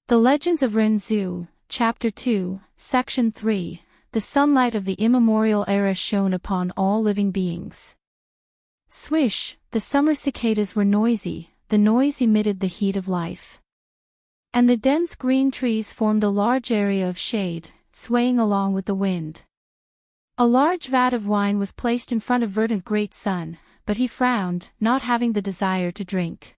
The Legends of Ren-Zhu, Chapter 2, Section 3, The sunlight of the immemorial era shone upon all living beings. Swish, the summer cicadas were noisy, the noise emitted the heat of life. And the dense green trees formed a large area of shade, swaying along with the wind. A large vat of wine was placed in front of verdant great sun, but he frowned, not having the desire to drink.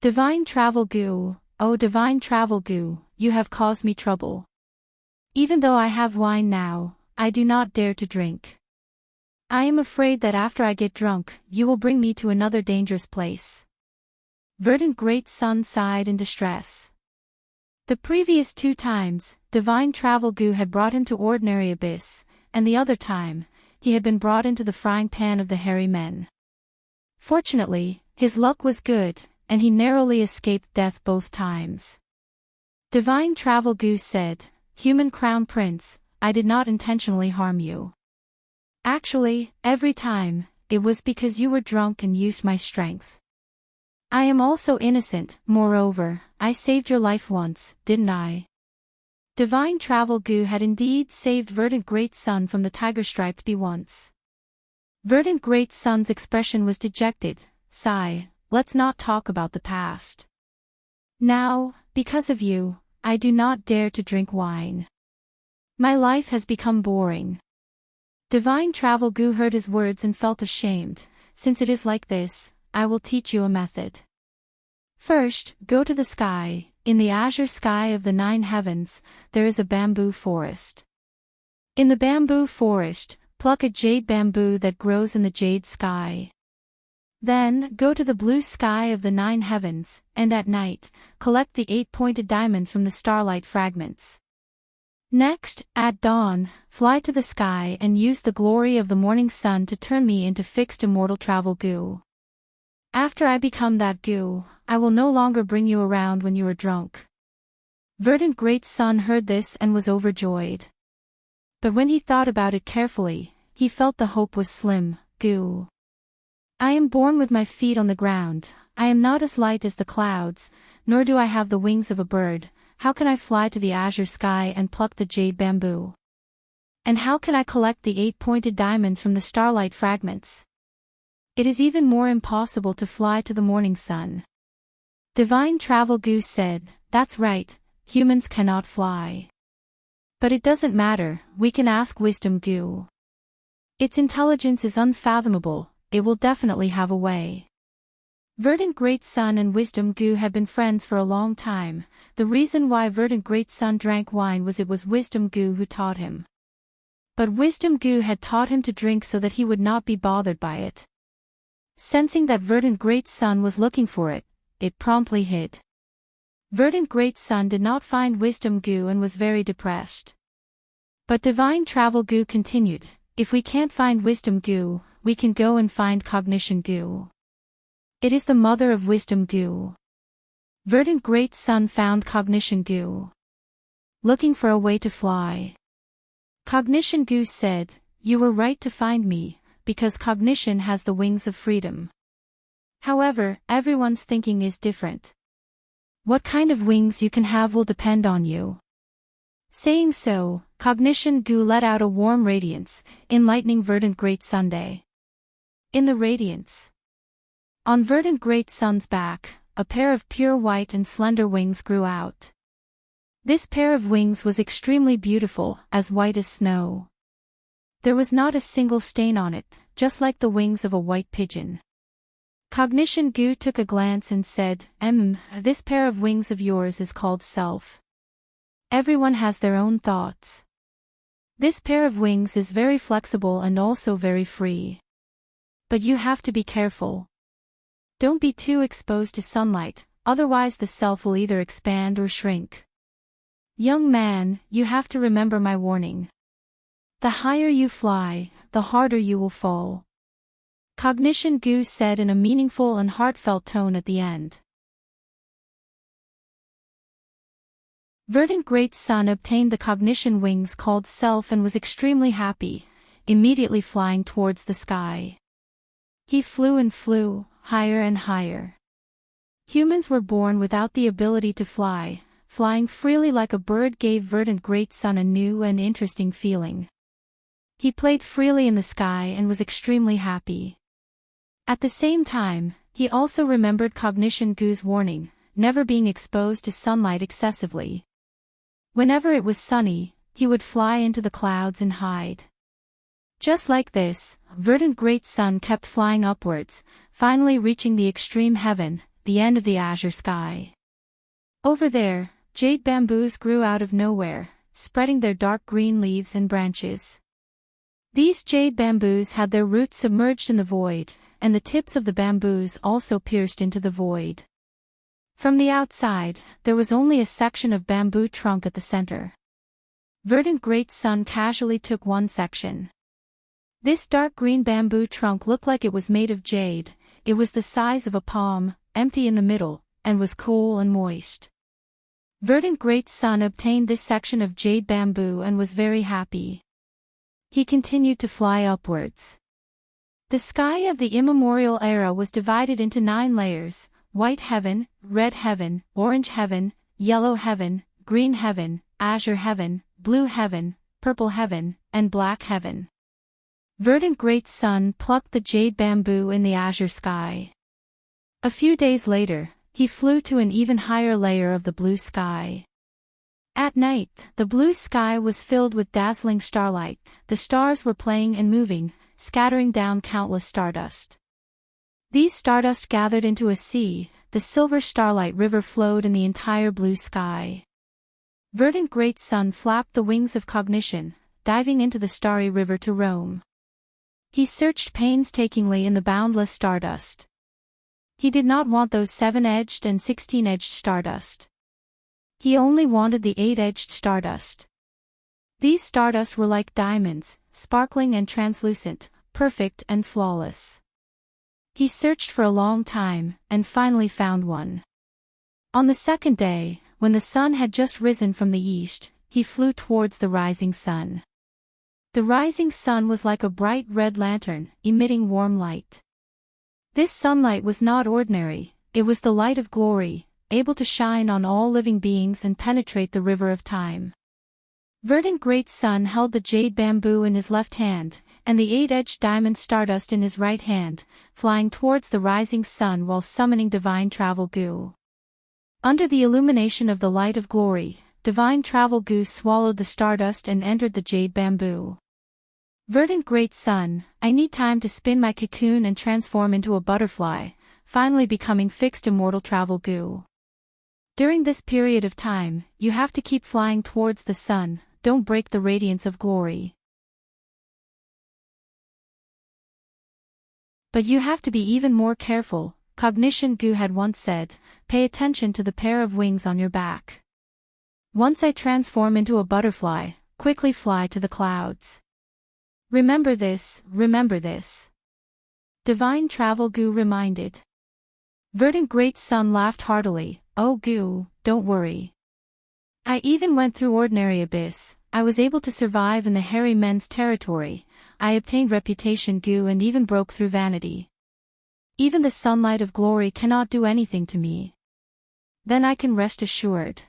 Divine Travel Gu, O Divine Travel Gu, you have caused me trouble. Even though I have wine now, I do not dare to drink. I am afraid that after I get drunk, you will bring me to another dangerous place. Verdant great sun sighed in distress. The previous 2 times, Divine Travel Gu had brought him to ordinary abyss, and the other time, he had been brought into the frying pan of the hairy men. Fortunately, his luck was good, and he narrowly escaped death both times. Divine Travel Gu said, "Human Crown Prince, I did not intentionally harm you. Actually, every time, it was because you were drunk and used my strength. I am also innocent, moreover, I saved your life once, didn't I?" Divine Travel Gu had indeed saved Verdant Great Sun from the tiger-striped bee once. Verdant Great Sun's expression was dejected. "Sigh, let's not talk about the past. Now, because of you, I do not dare to drink wine. My life has become boring." Divine Travel Gu heard his words and felt ashamed. "Since it is like this, I will teach you a method. First, go to the sky. In the azure sky of the 9 heavens, there is a bamboo forest. In the bamboo forest, pluck a jade bamboo that grows in the jade sky. Then, go to the blue sky of the 9 heavens, and at night, collect the 8-pointed diamonds from the starlight fragments. Next, at dawn, fly to the sky and use the glory of the morning sun to turn me into fixed immortal travel Gu. After I become that Gu, I will no longer bring you around when you are drunk." Verdant Great Sun heard this and was overjoyed. But when he thought about it carefully, he felt the hope was slim. "Gu. I am born with my feet on the ground, I am not as light as the clouds, nor do I have the wings of a bird. How can I fly to the azure sky and pluck the jade bamboo? And how can I collect the 8-pointed diamonds from the starlight fragments? It is even more impossible to fly to the morning sun." Divine Travel Gu said, "That's right, humans cannot fly. But it doesn't matter, we can ask Wisdom Gu. Its intelligence is unfathomable, it will definitely have a way." Verdant Great Sun and Wisdom Gu had been friends for a long time. The reason why Verdant Great Sun drank wine was it was Wisdom Gu who taught him. But Wisdom Gu had taught him to drink so that he would not be bothered by it. Sensing that Verdant Great Sun was looking for it, it promptly hid. Verdant Great Sun did not find Wisdom Gu and was very depressed. But Divine Travel Gu continued, If we can't find wisdom goo, we can go and find cognition goo. It is the mother of wisdom goo. Verdant Great Sun found cognition goo, looking for a way to fly. Cognition goo said, "You were right to find me, because cognition has the wings of freedom. However, everyone's thinking is different. What kind of wings you can have will depend on you." Saying so, cognition goo let out a warm radiance, enlightening Verdant Great Sunday. In the radiance, on Verdant Great Sun's back, a pair of pure white and slender wings grew out. This pair of wings was extremely beautiful, as white as snow. There was not a single stain on it, just like the wings of a white pigeon. Cognition goo took a glance and said, This pair of wings of yours is called self. Everyone has their own thoughts. This pair of wings is very flexible and also very free. But you have to be careful. Don't be too exposed to sunlight, otherwise the self will either expand or shrink. Young man, you have to remember my warning. The higher you fly, the harder you will fall. Cognition goo said in a meaningful and heartfelt tone at the end. Verdant Great Sun obtained the cognition wings called self and was extremely happy, immediately flying towards the sky. He flew and flew, higher and higher. Humans were born without the ability to fly. Flying freely like a bird gave Verdant Great Sun a new and interesting feeling. He played freely in the sky and was extremely happy. At the same time, he also remembered Cognition goo's warning, never being exposed to sunlight excessively. Whenever it was sunny, he would fly into the clouds and hide. Just like this, Verdant Great Sun kept flying upwards, finally reaching the extreme heaven, the end of the azure sky. Over there, jade bamboos grew out of nowhere, spreading their dark green leaves and branches. These jade bamboos had their roots submerged in the void, and the tips of the bamboos also pierced into the void. From the outside, there was only a section of bamboo trunk at the center. Verdant Great Sun casually took one section. This dark green bamboo trunk looked like it was made of jade. It was the size of a palm, empty in the middle, and was cool and moist. Verdant Great Sun obtained this section of jade bamboo and was very happy. He continued to fly upwards. The sky of the immemorial era was divided into 9 layers: white heaven, red heaven, orange heaven, yellow heaven, green heaven, azure heaven, blue heaven, purple heaven, and black heaven. Verdant Great Sun plucked the jade bamboo in the azure sky. A few days later, he flew to an even higher layer of the blue sky. At night, the blue sky was filled with dazzling starlight. The stars were playing and moving, scattering down countless stardust. These stardust gathered into a sea. The silver starlight river flowed in the entire blue sky. Verdant Great Sun flapped the wings of cognition, diving into the starry river to roam. He searched painstakingly in the boundless stardust. He did not want those 7-edged and 16-edged stardust. He only wanted the 8-edged stardust. These stardust were like diamonds, sparkling and translucent, perfect and flawless. He searched for a long time, and finally found one. On the second day, when the sun had just risen from the east, he flew towards the rising sun. The rising sun was like a bright red lantern, emitting warm light. This sunlight was not ordinary, it was the light of glory, able to shine on all living beings and penetrate the river of time. Verdant Great Sun held the jade bamboo in his left hand, and the 8-edged diamond stardust in his right hand, flying towards the rising sun while summoning divine travel goo. Under the illumination of the light of glory, divine travel goo swallowed the stardust and entered the jade bamboo. Verdant Great Sun, I need time to spin my cocoon and transform into a butterfly, finally becoming fixed immortal travel goo. During this period of time, you have to keep flying towards the sun, don't break the radiance of glory. But you have to be even more careful, Cognition goo had once said, pay attention to the pair of wings on your back. Once I transform into a butterfly, quickly fly to the clouds. Remember this, remember this. Divine Travel Gu reminded. Verdant Great Sun laughed heartily. Oh Gu, don't worry. I even went through ordinary abyss, I was able to survive in the hairy men's territory, I obtained reputation Gu and even broke through vanity. Even the sunlight of glory cannot do anything to me. Then I can rest assured.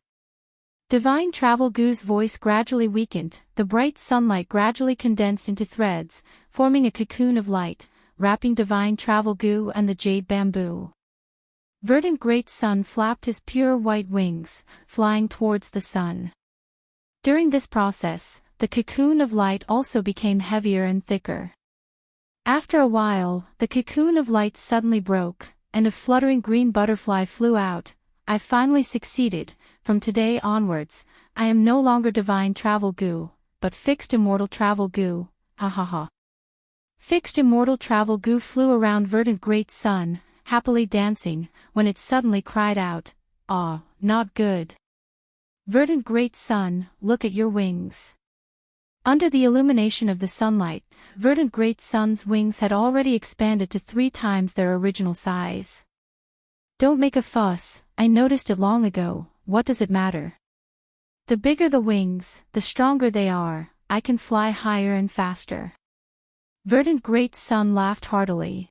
Divine Travel Gu's voice gradually weakened, the bright sunlight gradually condensed into threads, forming a cocoon of light, wrapping Divine Travel Gu and the jade bamboo. Verdant Great Sun flapped his pure white wings, flying towards the sun. During this process, the cocoon of light also became heavier and thicker. After a while, the cocoon of light suddenly broke, and a fluttering green butterfly flew out. I finally succeeded. From today onwards, I am no longer Divine Travel Gu, but Fixed Immortal Travel Gu, ha ha ha. Fixed Immortal Travel Gu flew around Verdant Great Sun, happily dancing, when it suddenly cried out, "Ah, not good. Verdant Great Sun, look at your wings." Under the illumination of the sunlight, Verdant Great Sun's wings had already expanded to 3 times their original size. Don't make a fuss, I noticed it long ago, what does it matter? The bigger the wings, the stronger they are, I can fly higher and faster. Verdant Great Sun laughed heartily.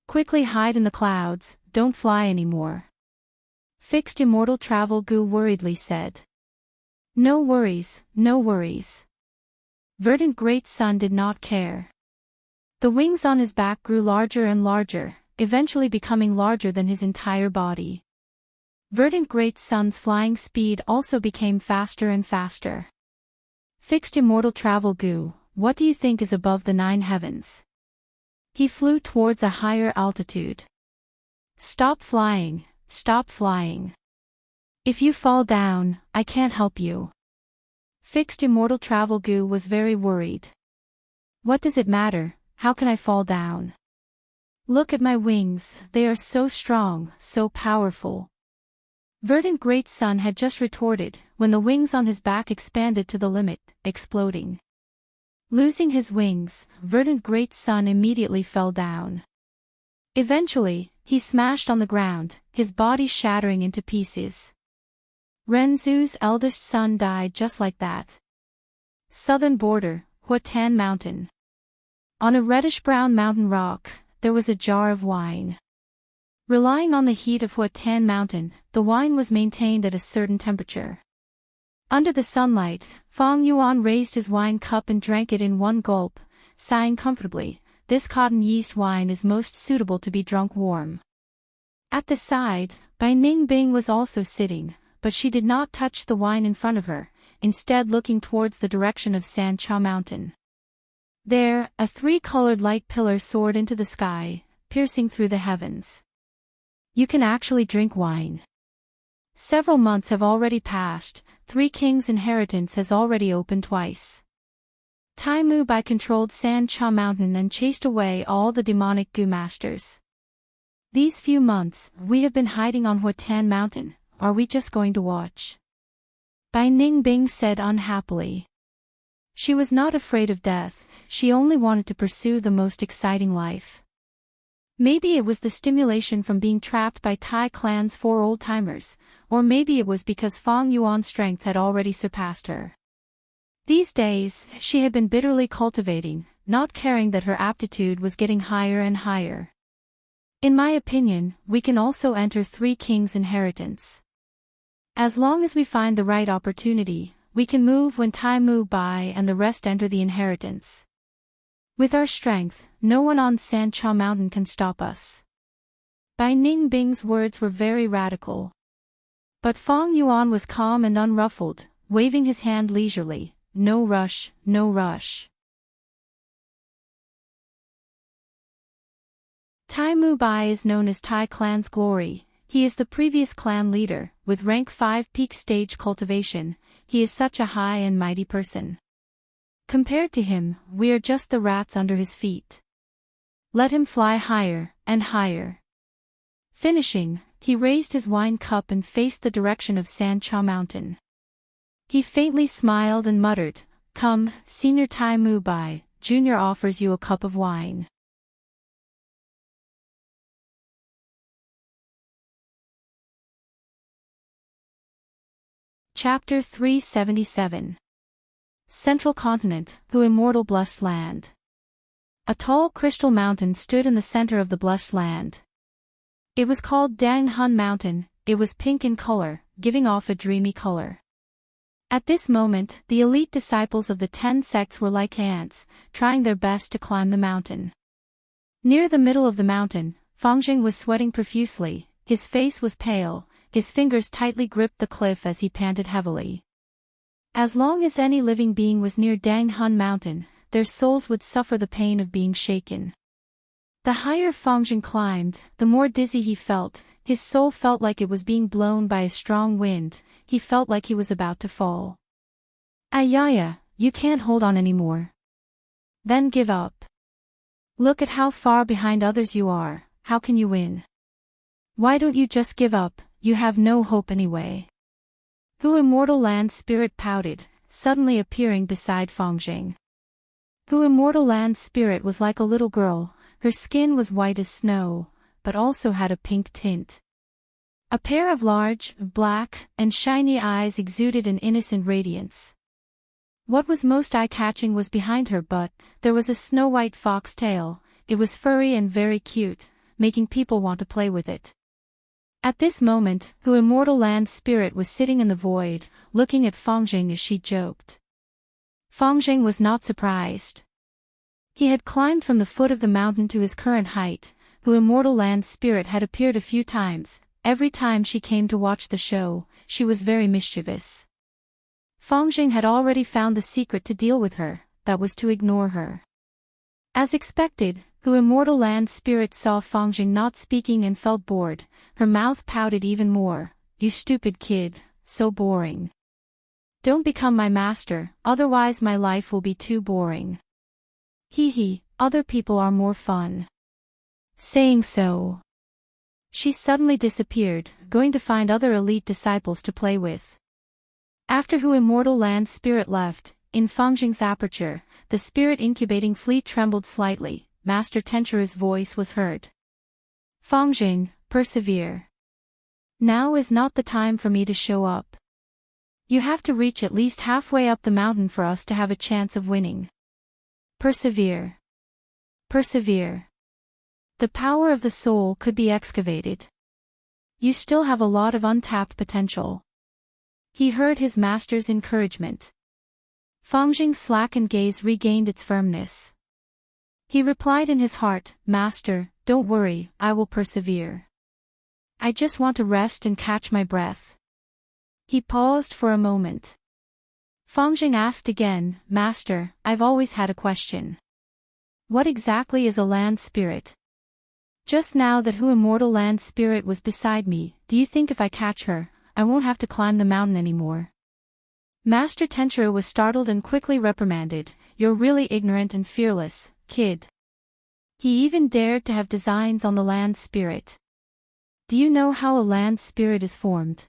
Quickly hide in the clouds, don't fly anymore. Fixed Immortal Travel Gu worriedly said. No worries, no worries. Verdant Great Sun did not care. The wings on his back grew larger and larger, eventually becoming larger than his entire body. Verdant Great Sun's flying speed also became faster and faster. Fixed Immortal Travel Gu, what do you think is above the 9 heavens? He flew towards a higher altitude. Stop flying, stop flying. If you fall down, I can't help you. Fixed Immortal Travel Gu was very worried. What does it matter, how can I fall down? Look at my wings, they are so strong, so powerful. Verdant Great Sun had just retorted, when the wings on his back expanded to the limit, exploding. Losing his wings, Verdant Great Sun immediately fell down. Eventually, he smashed on the ground, his body shattering into pieces. Renzu's eldest son died just like that. Southern border, Huatan Mountain. On a reddish-brown mountain rock, there was a jar of wine. Relying on the heat of Huatan Mountain, the wine was maintained at a certain temperature. Under the sunlight, Fong Yuan raised his wine cup and drank it in one gulp, sighing comfortably. This cotton yeast wine is most suitable to be drunk warm. At the side, Bai Ningbing was also sitting, but she did not touch the wine in front of her, instead looking towards the direction of San Cha Mountain. There, a 3-colored light pillar soared into the sky, piercing through the heavens. You can actually drink wine. Several months have already passed, 3 kings' inheritance has already opened twice. Tai Mu Bai controlled San Cha Mountain and chased away all the demonic Gu masters. These few months, we have been hiding on Huatan Mountain, are we just going to watch? Bai Ningbing said unhappily. She was not afraid of death, she only wanted to pursue the most exciting life. Maybe it was the stimulation from being trapped by Tai Clan's 4 old-timers, or maybe it was because Fong Yuan's strength had already surpassed her. These days, she had been bitterly cultivating, not caring that her aptitude was getting higher and higher. In my opinion, we can also enter 3 kings' inheritance. As long as we find the right opportunity, we can move when Tai Mu Bai and the rest enter the inheritance. With our strength, no one on San Cha Mountain can stop us. Bai Ningbing's words were very radical. But Fong Yuan was calm and unruffled, waving his hand leisurely. No rush, no rush. Tai Mu Bai is known as Tai Clan's glory. He is the previous clan leader, with rank 5 peak stage cultivation. He is such a high and mighty person. Compared to him, we are just the rats under his feet. Let him fly higher, and higher. Finishing, he raised his wine cup and faced the direction of San Cha Mountain. He faintly smiled and muttered, "Come, Senior Tai Mu Bai, Junior offers you a cup of wine. Chapter 377. Central Continent, Who Immortal Blessed Land. A tall crystal mountain stood in the center of the blessed land. It was called Dang Hun Mountain. It was pink in color, giving off a dreamy color. At this moment, the elite disciples of the 10 sects were like ants, trying their best to climb the mountain. Near the middle of the mountain, Fangjing was sweating profusely, his face was pale, his fingers tightly gripped the cliff as he panted heavily. As long as any living being was near Dang Hun Mountain, their souls would suffer the pain of being shaken. The higher Fangjing climbed, the more dizzy he felt. His soul felt like it was being blown by a strong wind, he felt like he was about to fall. Ayaya, you can't hold on anymore. Then give up. Look at how far behind others you are, how can you win? Why don't you just give up, you have no hope anyway. Who Immortal Land Spirit pouted, suddenly appearing beside Fangjing. Who Immortal Land Spirit was like a little girl, her skin was white as snow, but also had a pink tint. A pair of large, black, and shiny eyes exuded an innocent radiance. What was most eye-catching was behind her butt, there was a snow-white fox tail. It was furry and very cute, making people want to play with it. At this moment, Who Immortal Land Spirit was sitting in the void, looking at Fangjing as she joked. Fangjing was not surprised. He had climbed from the foot of the mountain to his current height. Who Immortal Land Spirit had appeared a few times. Every time she came to watch the show, she was very mischievous. Fangjing had already found the secret to deal with her, that was to ignore her. As expected, Who Immortal Land Spirit saw Fangjing not speaking and felt bored. Her mouth pouted even more. You stupid kid, so boring. Don't become my master, otherwise my life will be too boring. Hee hee, other people are more fun. Saying so, she suddenly disappeared, going to find other elite disciples to play with. After Who Immortal Land Spirit left, in Fangjing's aperture, the spirit incubating fleet trembled slightly. Master Tenchuru's voice was heard. Fangjing, persevere. Now is not the time for me to show up. You have to reach at least halfway up the mountain for us to have a chance of winning. Persevere. Persevere. The power of the soul could be excavated. You still have a lot of untapped potential. He heard his master's encouragement. Fangjing's slackened gaze regained its firmness. He replied in his heart, Master, don't worry, I will persevere. I just want to rest and catch my breath. He paused for a moment. Fangjing asked again, Master, I've always had a question. What exactly is a land spirit? Just now that Who Immortal Land Spirit was beside me, do you think if I catch her, I won't have to climb the mountain anymore? Master Tenchuru was startled and quickly reprimanded, You're really ignorant and fearless, kid. He even dared to have designs on the land spirit. Do you know how a land spirit is formed?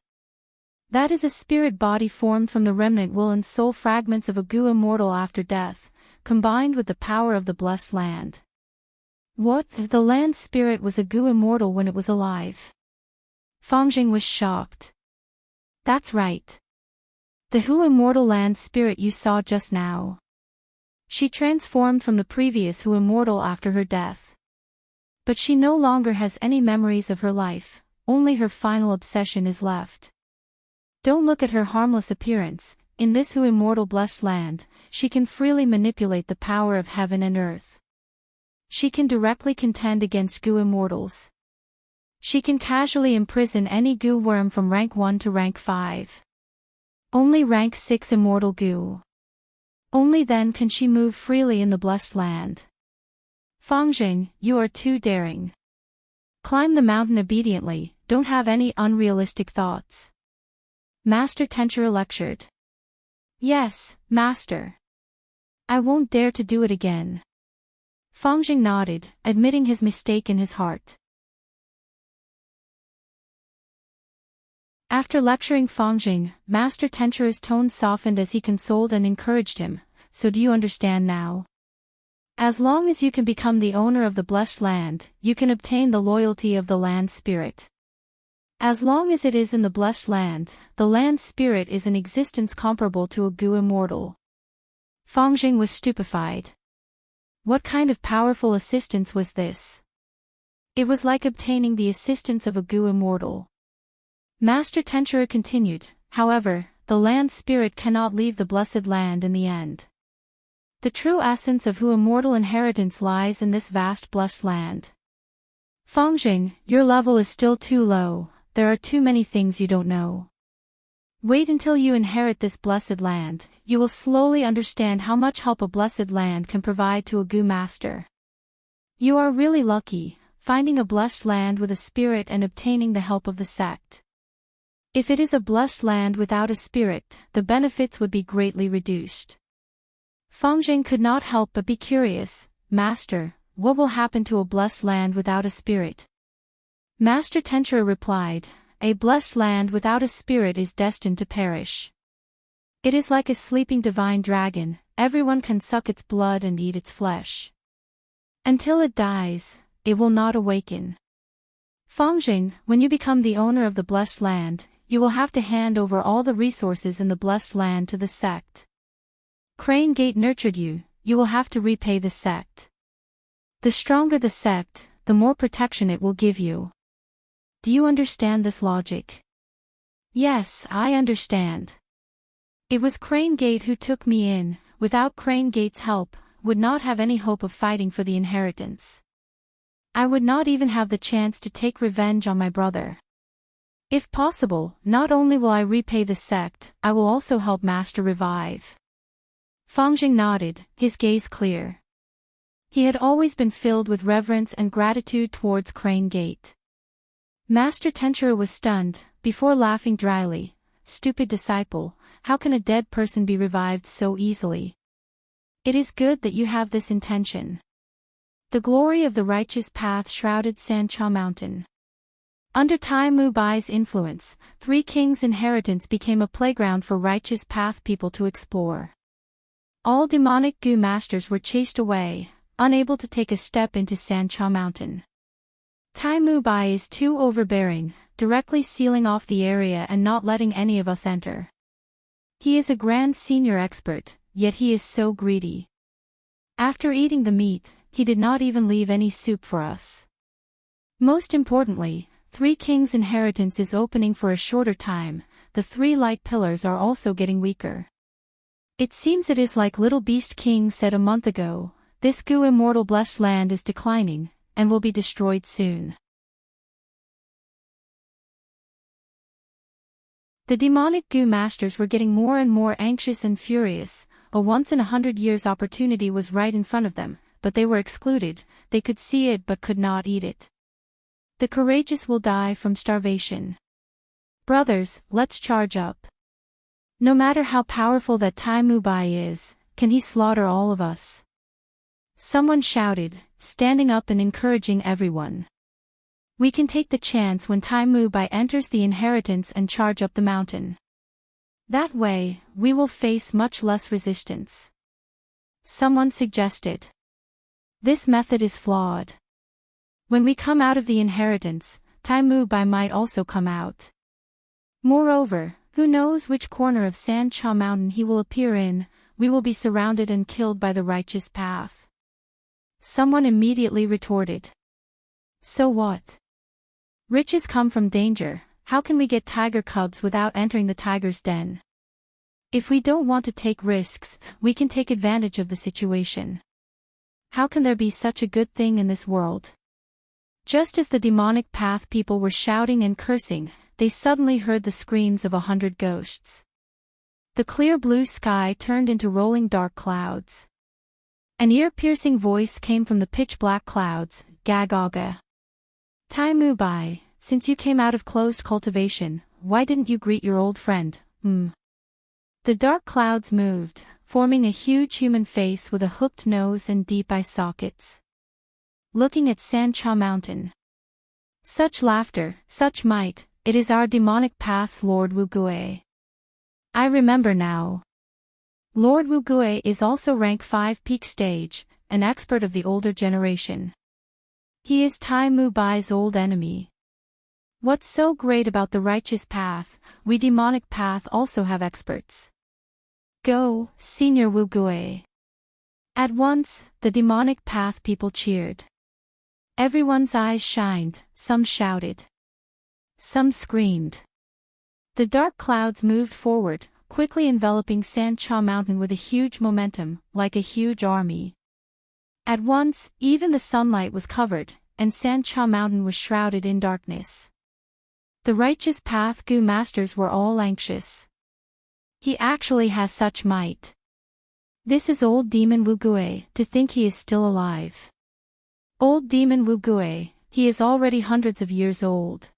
That is a spirit body formed from the remnant will and soul fragments of a Gu immortal after death, combined with the power of the blessed land. What? The land spirit was a Gu immortal when it was alive? Fangjing was shocked. That's right. The Hu immortal land spirit you saw just now. She transformed from the previous Hu immortal after her death. But she no longer has any memories of her life, only her final obsession is left. Don't look at her harmless appearance. In this Hu immortal blessed land, she can freely manipulate the power of heaven and earth. She can directly contend against Gu immortals. She can casually imprison any Gu worm from rank 1 to rank 5. Only rank 6 immortal Gu. Only then can she move freely in the blessed land. Fangjing, you are too daring. Climb the mountain obediently, don't have any unrealistic thoughts. Master Tenchuru lectured. Yes, Master. I won't dare to do it again. Fangjing nodded, admitting his mistake in his heart. After lecturing Fangjing, Master Tenchuru's tone softened as he consoled and encouraged him. So do you understand now? As long as you can become the owner of the blessed land, you can obtain the loyalty of the land spirit. As long as it is in the blessed land, the land spirit is in existence comparable to a Gu immortal. Feng Jing was stupefied. What kind of powerful assistance was this? It was like obtaining the assistance of a Gu immortal. Master Tenchurer continued, however, the land spirit cannot leave the blessed land in the end. The true essence of Hu immortal inheritance lies in this vast blessed land. Feng Jing, your level is still too low, there are too many things you don't know. Wait until you inherit this blessed land, you will slowly understand how much help a blessed land can provide to a Gu master. You are really lucky, finding a blessed land with a spirit and obtaining the help of the sect. If it is a blessed land without a spirit, the benefits would be greatly reduced. Feng Jing could not help but be curious, Master, what will happen to a blessed land without a spirit? Master Tenchurer replied, a blessed land without a spirit is destined to perish. It is like a sleeping divine dragon, everyone can suck its blood and eat its flesh. Until it dies, it will not awaken. Feng Jing, when you become the owner of the blessed land, you will have to hand over all the resources in the blessed land to the sect. Crane Gate nurtured you, you will have to repay the sect. The stronger the sect, the more protection it will give you. Do you understand this logic? Yes, I understand. It was Crane Gate who took me in, without Crane Gate's help, would not have any hope of fighting for the inheritance. I would not even have the chance to take revenge on my brother. If possible, not only will I repay the sect, I will also help Master revive. Feng Jing nodded, his gaze clear. He had always been filled with reverence and gratitude towards Crane Gate. Master Tenchurer was stunned, before laughing dryly, stupid disciple, how can a dead person be revived so easily? It is good that you have this intention. The glory of the righteous path shrouded Sancha Mountain. Under Tai Mu Bai's influence, Three Kings' inheritance became a playground for righteous path people to explore. All demonic Gu masters were chased away, unable to take a step into Sancha Mountain. Tai Mu Bai is too overbearing, directly sealing off the area and not letting any of us enter. He is a grand senior expert, yet he is so greedy. After eating the meat, he did not even leave any soup for us. Most importantly, Three Kings' inheritance is opening for a shorter time, the three light pillars are also getting weaker. It seems it is like Little Beast King said a month ago, this Gu immortal blessed land is declining, and will be destroyed soon. The demonic Gu masters were getting more and more anxious and furious, a once-in-100 years opportunity was right in front of them, but they were excluded, they could see it but could not eat it. The courageous will die from starvation. Brothers, let's charge up. No matter how powerful that Tai Mu Bai is, can he slaughter all of us? Someone shouted, standing up and encouraging everyone. We can take the chance when Tai Mu Bai enters the inheritance and charge up the mountain. That way, we will face much less resistance. Someone suggested. This method is flawed. When we come out of the inheritance, Tai Mu Bai might also come out. Moreover, who knows which corner of Sancha Mountain he will appear in, we will be surrounded and killed by the righteous path. Someone immediately retorted. So what? Riches come from danger, how can we get tiger cubs without entering the tiger's den? If we don't want to take risks, we can take advantage of the situation. How can there be such a good thing in this world? Just as the demonic path people were shouting and cursing, they suddenly heard the screams of 100 ghosts. The clear blue sky turned into rolling dark clouds. An ear-piercing voice came from the pitch-black clouds, Gagaga. Tai Mu Bai, since you came out of closed cultivation, why didn't you greet your old friend, The dark clouds moved, forming a huge human face with a hooked nose and deep eye sockets. Looking at Sancha Mountain. Such laughter, such might, it is our demonic path's Lord Wu Gui. I remember now. Lord Wu Gui is also rank 5 peak stage, an expert of the older generation. He is Tai Mu Bai's old enemy. What's so great about the righteous path? We demonic path also have experts. Go, Senior Wu Gui. At once, the demonic path people cheered. Everyone's eyes shined, some shouted. Some screamed. The dark clouds moved forward, quickly enveloping Sancha Mountain with a huge momentum, like a huge army. At once, even the sunlight was covered, and Sancha Mountain was shrouded in darkness. The righteous path Gu masters were all anxious. He actually has such might. This is old demon Wu Gui, to think he is still alive. Old demon Wu Gui, he is already hundreds of years old.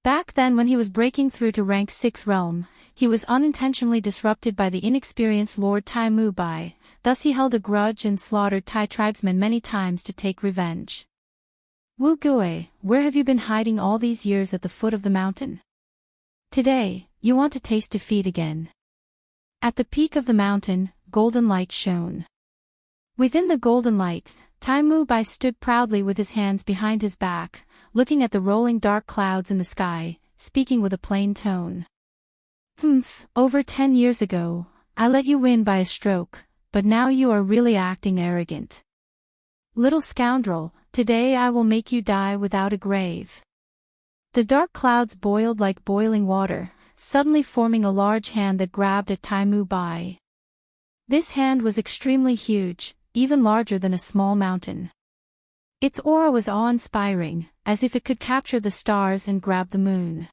Back then when he was breaking through to rank 6 realm, he was unintentionally disrupted by the inexperienced Lord Tai Mu Bai, thus he held a grudge and slaughtered Tai tribesmen many times to take revenge. Wu Gui, where have you been hiding all these years at the foot of the mountain? Today, you want to taste defeat again. At the peak of the mountain, golden light shone. Within the golden light, Tai Mu Bai stood proudly with his hands behind his back, looking at the rolling dark clouds in the sky, speaking with a plain tone. Over 10 years ago, I let you win by a stroke, but now you are really acting arrogant. Little scoundrel, today I will make you die without a grave. The dark clouds boiled like boiling water, suddenly forming a large hand that grabbed at Tai Mu Bai. This hand was extremely huge, even larger than a small mountain. Its aura was awe-inspiring, as if it could capture the stars and grab the moon.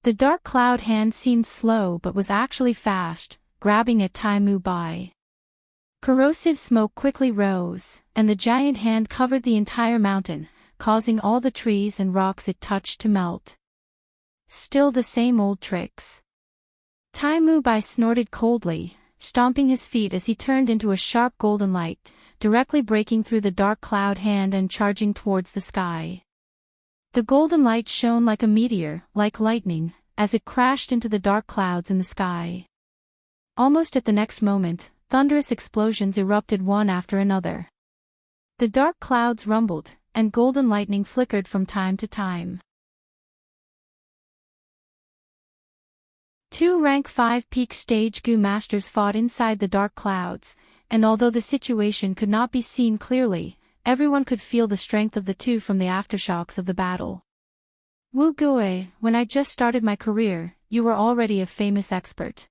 The dark cloud hand seemed slow but was actually fast, grabbing at Tai Mu Bai. Corrosive smoke quickly rose, and the giant hand covered the entire mountain, causing all the trees and rocks it touched to melt. Still the same old tricks. Tai Mu Bai snorted coldly, stomping his feet as he turned into a sharp golden light, directly breaking through the dark cloud hand and charging towards the sky. The golden light shone like a meteor, like lightning, as it crashed into the dark clouds in the sky. Almost at the next moment, thunderous explosions erupted one after another. The dark clouds rumbled, and golden lightning flickered from time to time. 2 rank 5 peak stage Gu masters fought inside the dark clouds, and although the situation could not be seen clearly, everyone could feel the strength of the two from the aftershocks of the battle. Wu Gui, when I just started my career, you were already a famous expert.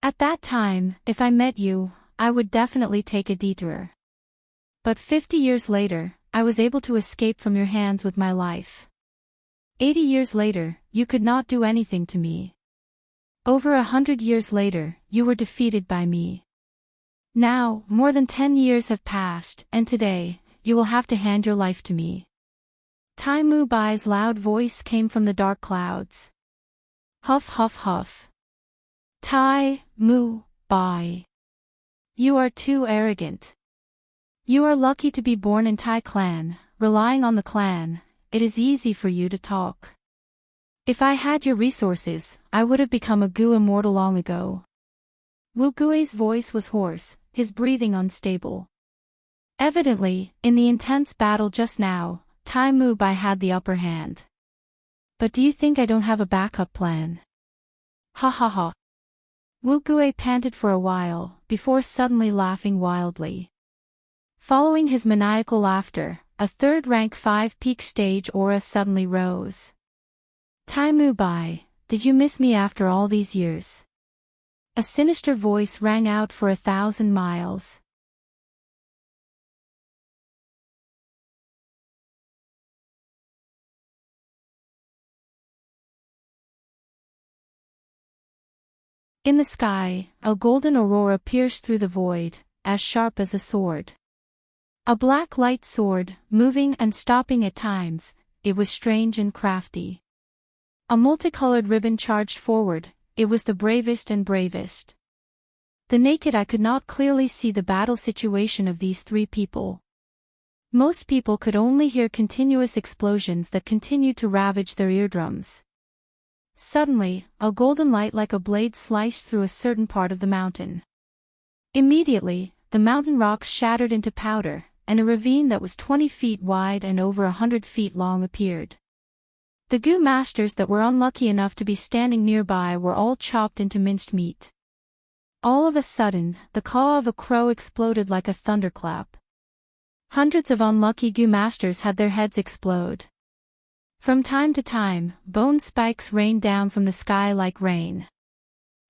At that time, if I met you, I would definitely take a detour. But 50 years later, I was able to escape from your hands with my life. 80 years later, you could not do anything to me. Over 100 years later, you were defeated by me. Now, more than 10 years have passed, and today, you will have to hand your life to me. Tai Mu Bai's loud voice came from the dark clouds. Huff huff huff. Tai Mu Bai. You are too arrogant. You are lucky to be born in Tai clan, relying on the clan, it is easy for you to talk. If I had your resources, I would have become a Gu immortal long ago. Wu Gui's voice was hoarse, his breathing unstable. Evidently, in the intense battle just now, Tai Mu Bai had the upper hand. But do you think I don't have a backup plan? Ha ha ha. Wu Gui panted for a while, before suddenly laughing wildly. Following his maniacal laughter, a 3rd rank 5 peak stage aura suddenly rose. Tai Mu Bai, did you miss me after all these years? A sinister voice rang out for 1,000 miles. In the sky, a golden aurora pierced through the void, as sharp as a sword. A black light sword, moving and stopping at times, it was strange and crafty. A multicolored ribbon charged forward, it was the bravest and bravest. The naked eye could not clearly see the battle situation of these 3 people. Most people could only hear continuous explosions that continued to ravage their eardrums. Suddenly, a golden light like a blade sliced through a certain part of the mountain. Immediately, the mountain rocks shattered into powder, and a ravine that was 20 feet wide and over 100 feet long appeared. The Gu masters that were unlucky enough to be standing nearby were all chopped into minced meat. All of a sudden, the caw of a crow exploded like a thunderclap. Hundreds of unlucky Gu masters had their heads explode. From time to time, bone spikes rained down from the sky like rain.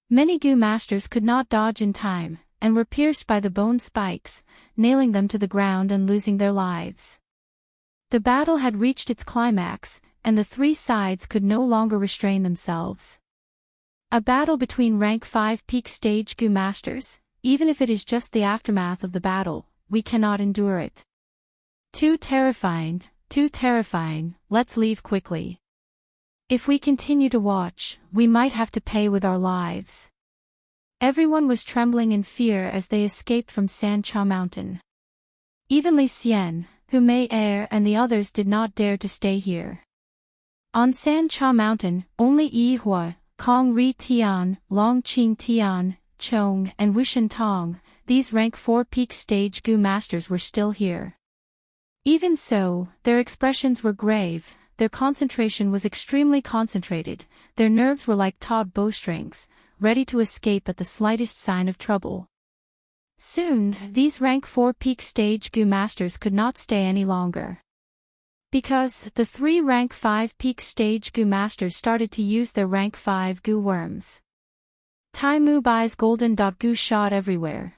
Many Gu masters could not dodge in time, and were pierced by the bone spikes, nailing them to the ground and losing their lives. The battle had reached its climax, and the three sides could no longer restrain themselves. A battle between rank 5 peak stage Gu masters, even if it is just the aftermath of the battle, we cannot endure it. Too terrifying, let's leave quickly. If we continue to watch, we might have to pay with our lives. Everyone was trembling in fear as they escaped from San Cha Mountain. Even Li Xian, Hu Mei Er and the others did not dare to stay here. On San Cha Mountain, only Yi Hua, Kong Ri Tian, Long Qing Tian, Chong and Wushan Tong, these rank 4 peak stage Gu masters were still here. Even so, their expressions were grave, their concentration was extremely concentrated, their nerves were like taut bowstrings, ready to escape at the slightest sign of trouble. Soon, these rank 4 peak stage Gu masters could not stay any longer. Because the 3 rank 5 peak stage Gu masters started to use their rank 5 Gu worms. Tai Mu Bai's golden Gu shot everywhere.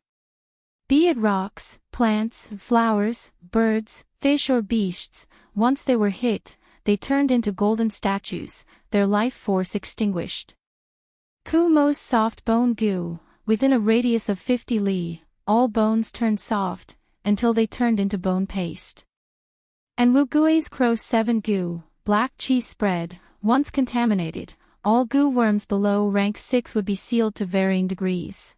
Be it rocks, plants, flowers, birds, fish or beasts, once they were hit, they turned into golden statues, their life force extinguished. Ku Mo's soft bone Gu, within a radius of 50 li, all bones turned soft, until they turned into bone paste. And Wu Gui's Crow 7 Gu, black cheese spread, once contaminated, all Gu worms below rank 6 would be sealed to varying degrees.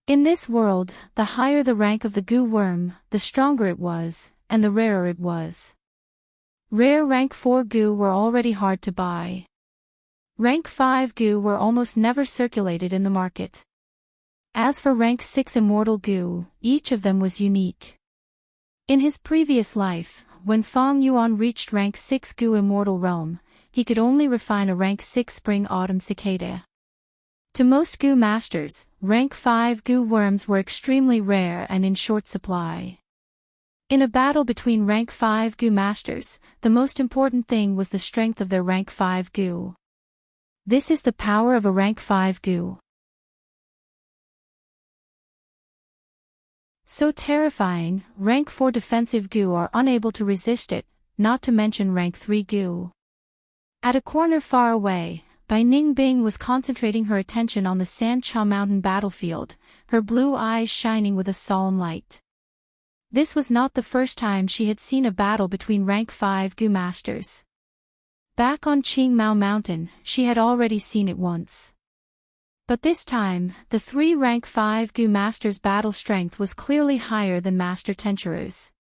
In this world, the higher the rank of the Gu worm, the stronger it was, and the rarer it was. Rare rank 4 Gu were already hard to buy. Rank 5 Gu were almost never circulated in the market. As for rank 6 Immortal Gu, each of them was unique. In his previous life, when Fong Yuan reached rank 6 Gu Immortal Realm, he could only refine a rank 6 Spring-Autumn Cicada. To most Gu masters, rank 5 Gu worms were extremely rare and in short supply. In a battle between rank 5 Gu masters, the most important thing was the strength of their rank 5 Gu. This is the power of a rank 5 Gu. So terrifying, rank 4 defensive Gu are unable to resist it, not to mention rank 3 Gu. At a corner far away, Bai Ningbing was concentrating her attention on the San Cha Mountain battlefield, her blue eyes shining with a solemn light. This was not the first time she had seen a battle between rank 5 Gu masters. Back on Qingmao Mountain, she had already seen it once. But this time, the 3 rank 5 Gu masters' battle strength was clearly higher than Master Tenchiru's.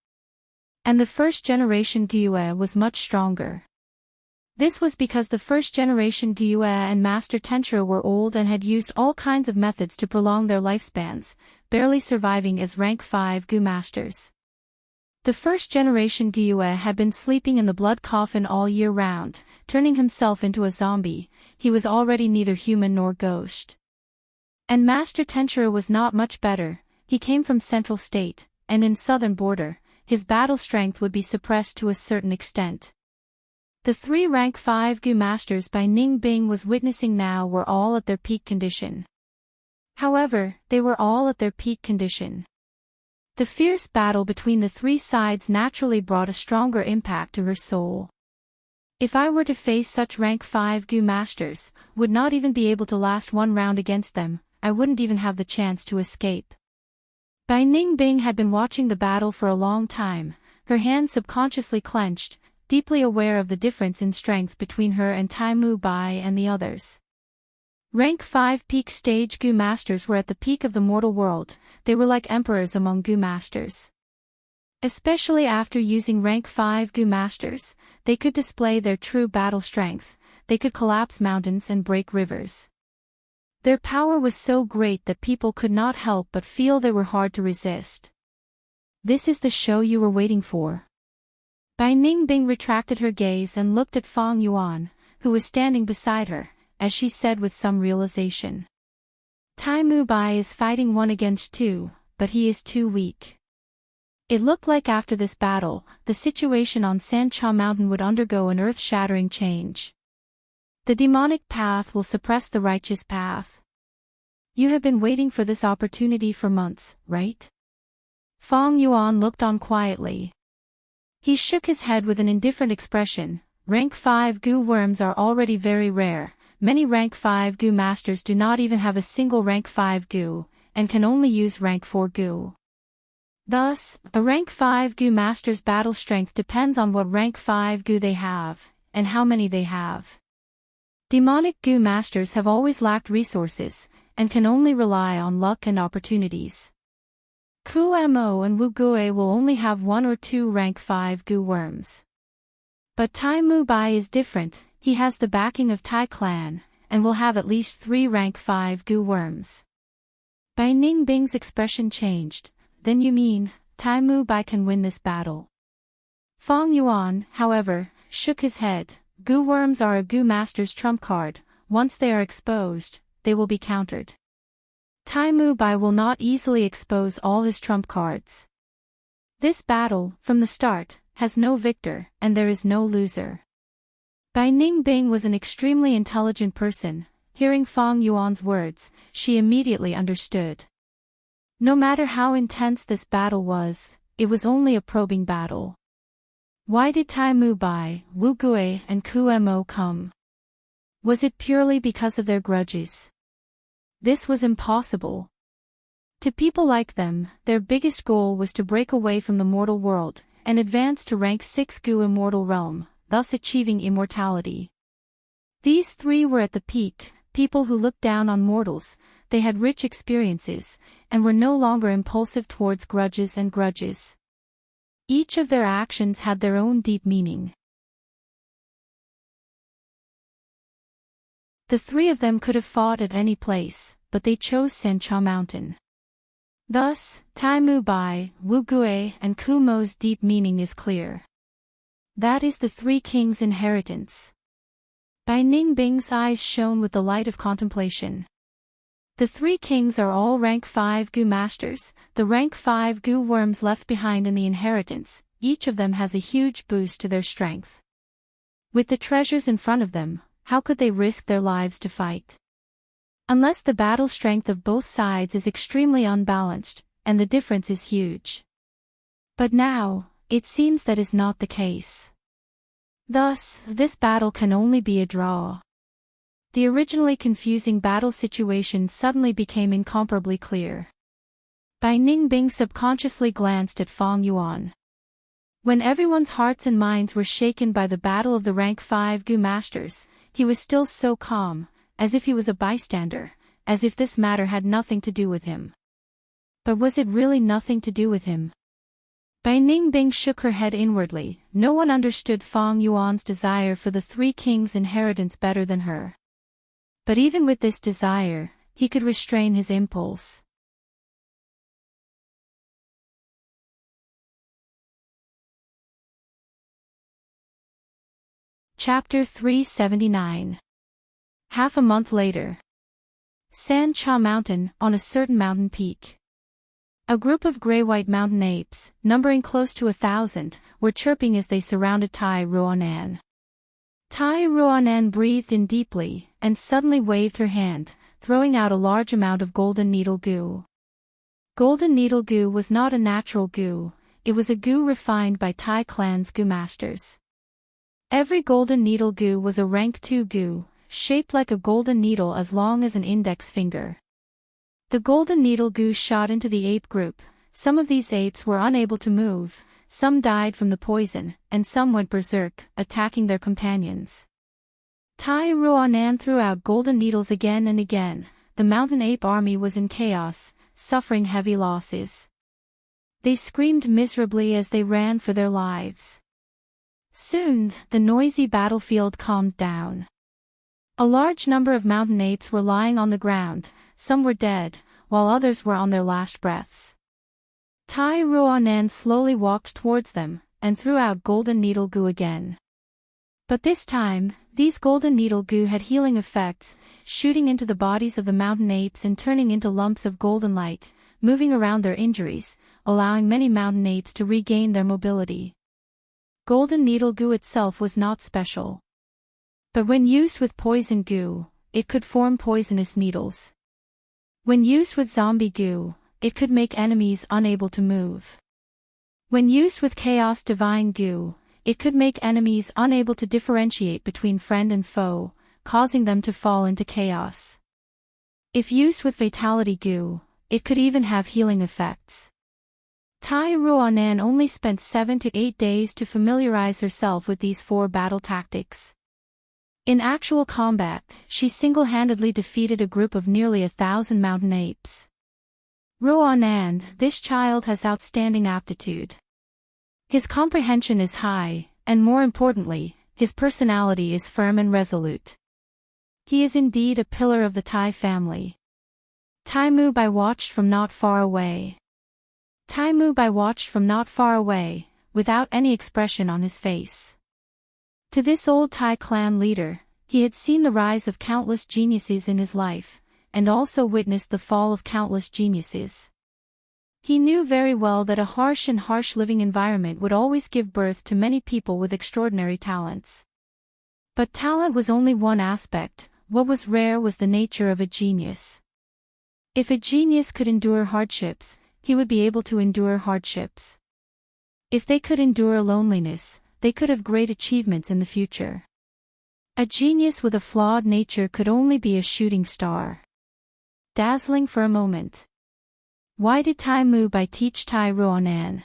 And the first generation Gyue was much stronger. This was because the first generation Gyue and Master Tenchiru were old and had used all kinds of methods to prolong their lifespans, barely surviving as rank 5 Gu masters. The first generation Gyue had been sleeping in the blood coffin all year round, turning himself into a zombie. He was already neither human nor ghost. And Master Tenchiru was not much better. He came from Central State, and in Southern Border, his battle strength would be suppressed to a certain extent. The 3 rank 5 Gu masters Bai Ningbing was witnessing now were all at their peak condition. However, they were all at their peak condition. The fierce battle between the 3 sides naturally brought a stronger impact to her soul. If I were to face such rank 5 Gu masters, would not even be able to last one round against them, I wouldn't even have the chance to escape. Bai Ningbing had been watching the battle for a long time, her hands subconsciously clenched, deeply aware of the difference in strength between her and Tai Mu Bai and the others. Rank 5 peak stage Gu masters were at the peak of the mortal world, they were like emperors among Gu masters. Especially after using rank 5 Gu masters, they could display their true battle strength, they could collapse mountains and break rivers. Their power was so great that people could not help but feel they were hard to resist. This is the show you were waiting for. Bai Ningbing retracted her gaze and looked at Fang Yuan, who was standing beside her, as she said with some realization. Tai Mu Bai is fighting 1 against 2, but he is too weak. It looked like after this battle, the situation on Sancha Mountain would undergo an earth-shattering change. The demonic path will suppress the righteous path. You have been waiting for this opportunity for months, right? Fang Yuan looked on quietly. He shook his head with an indifferent expression. Rank 5 Gu worms are already very rare. Many rank 5 Gu masters do not even have a single rank 5 Gu, and can only use rank 4 Gu. Thus, a rank 5 Gu master's battle strength depends on what rank 5 Gu they have, and how many they have. Demonic Gu masters have always lacked resources, and can only rely on luck and opportunities. Ku Mo and Wu Gue will only have 1 or 2 rank 5 Gu worms. But Tai Mu Bai is different, he has the backing of Tai Clan, and will have at least 3 rank 5 Gu worms. Bai Ningbing's expression changed. Then you mean, Tai Mu Bai can win this battle? Fang Yuan, however, shook his head. Gu worms are a Gu master's trump card. Once they are exposed, they will be countered. Tai Mu Bai will not easily expose all his trump cards. This battle, from the start, has no victor, and there is no loser. Bai Ningbing was an extremely intelligent person. Hearing Fang Yuan's words, she immediately understood. No matter how intense this battle was, it was only a probing battle. Why did Tai Mu Bai, Wu Gue, and Ku Mo come? Was it purely because of their grudges? This was impossible. To people like them, their biggest goal was to break away from the mortal world, and advance to rank 6 Gu immortal realm, thus achieving immortality. These 3 were at the peak, people who looked down on mortals. They had rich experiences, and were no longer impulsive towards grudges. Each of their actions had their own deep meaning. The 3 of them could have fought at any place, but they chose Sancha Mountain. Thus, Tai Mu Bai, Wu Gue, and Ku Mo's deep meaning is clear. That is the 3 kings' inheritance. Bai Ningbing's eyes shone with the light of contemplation. The 3 kings are all rank 5 Gu masters, the rank 5 Gu worms left behind in the inheritance. Each of them has a huge boost to their strength. With the treasures in front of them, how could they risk their lives to fight? Unless the battle strength of both sides is extremely unbalanced, and the difference is huge. But now, it seems that is not the case. Thus, this battle can only be a draw. The originally confusing battle situation suddenly became incomparably clear. Bai Ningbing subconsciously glanced at Fang Yuan. When everyone's hearts and minds were shaken by the battle of the rank 5 Gu masters, he was still so calm, as if he was a bystander, as if this matter had nothing to do with him. But was it really nothing to do with him? Bai Ningbing shook her head inwardly. No one understood Fang Yuan's desire for the 3 kings' inheritance better than her. But even with this desire, he could restrain his impulse. Chapter 379. Half a month later. Sancha Mountain, on a certain mountain peak. A group of gray-white mountain apes, numbering close to 1,000, were chirping as they surrounded Tai Ruanan. Tai Ruanan breathed in deeply, and suddenly waved her hand, throwing out a large amount of golden needle goo. Golden needle goo was not a natural goo, it was a goo refined by Tai Clan's goo masters. Every golden needle goo was a rank 2 goo, shaped like a golden needle as long as an index finger. The golden needle goo shot into the ape group. Some of these apes were unable to move, some died from the poison, and some went berserk, attacking their companions. Tai Ruanan threw out golden needles again and again. The mountain ape army was in chaos, suffering heavy losses. They screamed miserably as they ran for their lives. Soon, the noisy battlefield calmed down. A large number of mountain apes were lying on the ground, some were dead, while others were on their last breaths. Tai Ruanan slowly walked towards them, and threw out golden needle goo again. But this time, these golden needle goo had healing effects, shooting into the bodies of the mountain apes and turning into lumps of golden light, moving around their injuries, allowing many mountain apes to regain their mobility. Golden needle goo itself was not special. But when used with poison goo, it could form poisonous needles. When used with zombie goo, it could make enemies unable to move. When used with chaos divine goo, it could make enemies unable to differentiate between friend and foe, causing them to fall into chaos. If used with vitality goo, it could even have healing effects. Tai Ruanan only spent 7 to 8 days to familiarize herself with these 4 battle tactics. In actual combat, she single-handedly defeated a group of nearly 1,000 mountain apes. Ruanan, this child has outstanding aptitude. His comprehension is high, and more importantly, his personality is firm and resolute. He is indeed a pillar of the Tai family. Tai Mubai watched from not far away. Tai Mubai watched from not far away, without any expression on his face. To this old Tai clan leader, he had seen the rise of countless geniuses in his life, and also witnessed the fall of countless geniuses. He knew very well that a harsh living environment would always give birth to many people with extraordinary talents. But talent was only one aspect, what was rare was the nature of a genius. If a genius could endure hardships, he would be able to endure hardships. If they could endure loneliness, they could have great achievements in the future. A genius with a flawed nature could only be a shooting star. Dazzling for a moment. Why did Tai Mubai teach Tai Ruanan?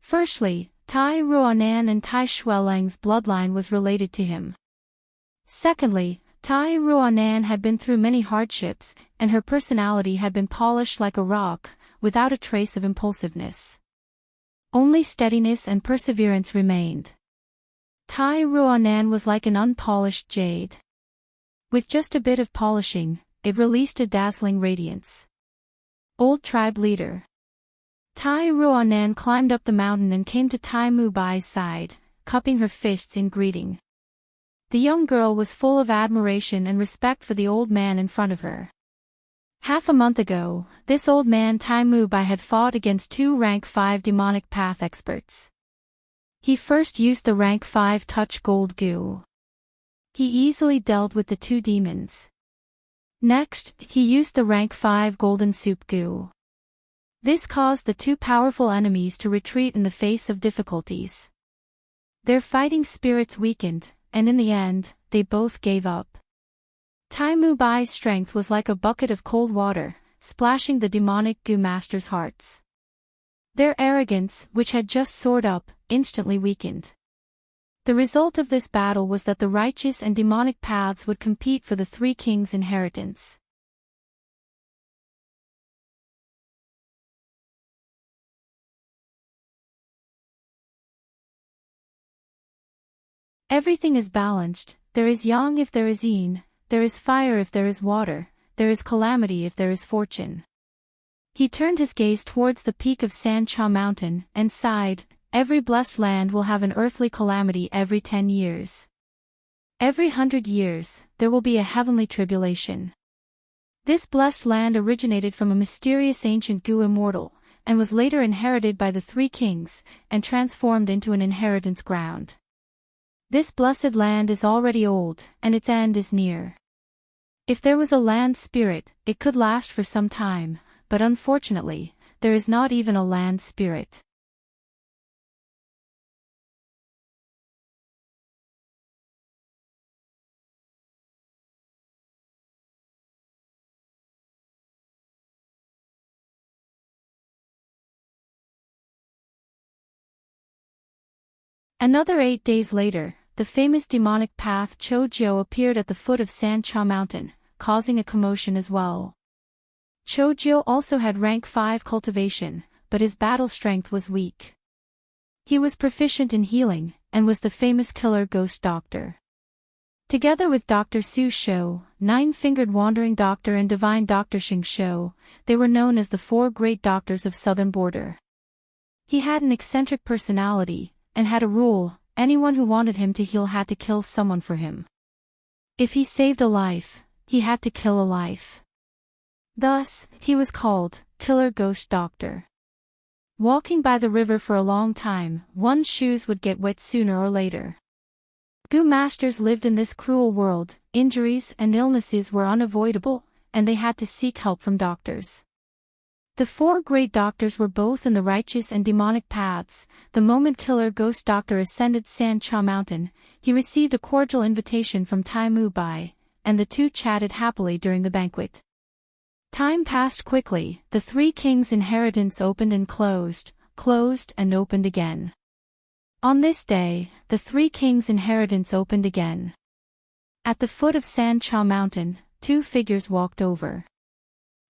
Firstly, Tai Ruanan and Tai Shuelang's bloodline was related to him. Secondly, Tai Ruanan had been through many hardships, and her personality had been polished like a rock, without a trace of impulsiveness. Only steadiness and perseverance remained. Tai Ruanan was like an unpolished jade. With just a bit of polishing, it released a dazzling radiance. Old tribe leader. Tai Ruanan climbed up the mountain and came to Tai Mubai's side, cupping her fists in greeting. The young girl was full of admiration and respect for the old man in front of her. Half a month ago, this old man Tai Mubai had fought against 2 rank 5 demonic path experts. He first used the rank 5 touch gold goo. He easily dealt with the 2 demons. Next, he used the rank 5 golden soup goo. This caused the 2 powerful enemies to retreat in the face of difficulties. Their fighting spirits weakened, and in the end, they both gave up. Tai Mubai's strength was like a bucket of cold water, splashing the demonic goo masters' hearts. Their arrogance, which had just soared up, instantly weakened. The result of this battle was that the righteous and demonic paths would compete for the 3 kings' inheritance. Everything is balanced, there is yang if there is yin, there is fire if there is water, there is calamity if there is fortune. He turned his gaze towards the peak of San Cha Mountain, and sighed, every blessed land will have an earthly calamity every 10 years. Every 100 years, there will be a heavenly tribulation. This blessed land originated from a mysterious ancient goo Immortal, and was later inherited by the 3 kings, and transformed into an inheritance ground. This blessed land is already old, and its end is near. If there was a land spirit, it could last for some time, but unfortunately, there is not even a land spirit. Another 8 days later, the famous demonic path Cho Jiu appeared at the foot of San Cha Mountain, causing a commotion as well. Cho Jiu also had rank 5 cultivation, but his battle strength was weak. He was proficient in healing, and was the famous killer ghost doctor. Together with Dr. Su Shou, Nine-Fingered Wandering Doctor and Divine Dr. Xing Shou, they were known as the four great doctors of Southern Border. He had an eccentric personality, and had a rule: anyone who wanted him to heal had to kill someone for him. If he saved a life, he had to kill a life. Thus, he was called Killer Ghost Doctor. Walking by the river for a long time, one's shoes would get wet sooner or later. Gu masters lived in this cruel world. Injuries and illnesses were unavoidable, and they had to seek help from doctors. The four great doctors were both in the righteous and demonic paths. The moment Killer Ghost Doctor ascended San Cha Mountain, he received a cordial invitation from Tai Mu Bai, and the two chatted happily during the banquet. Time passed quickly. The three kings' inheritance opened and closed, closed and opened again. On this day, the three kings' inheritance opened again. At the foot of San Cha Mountain, two figures walked over.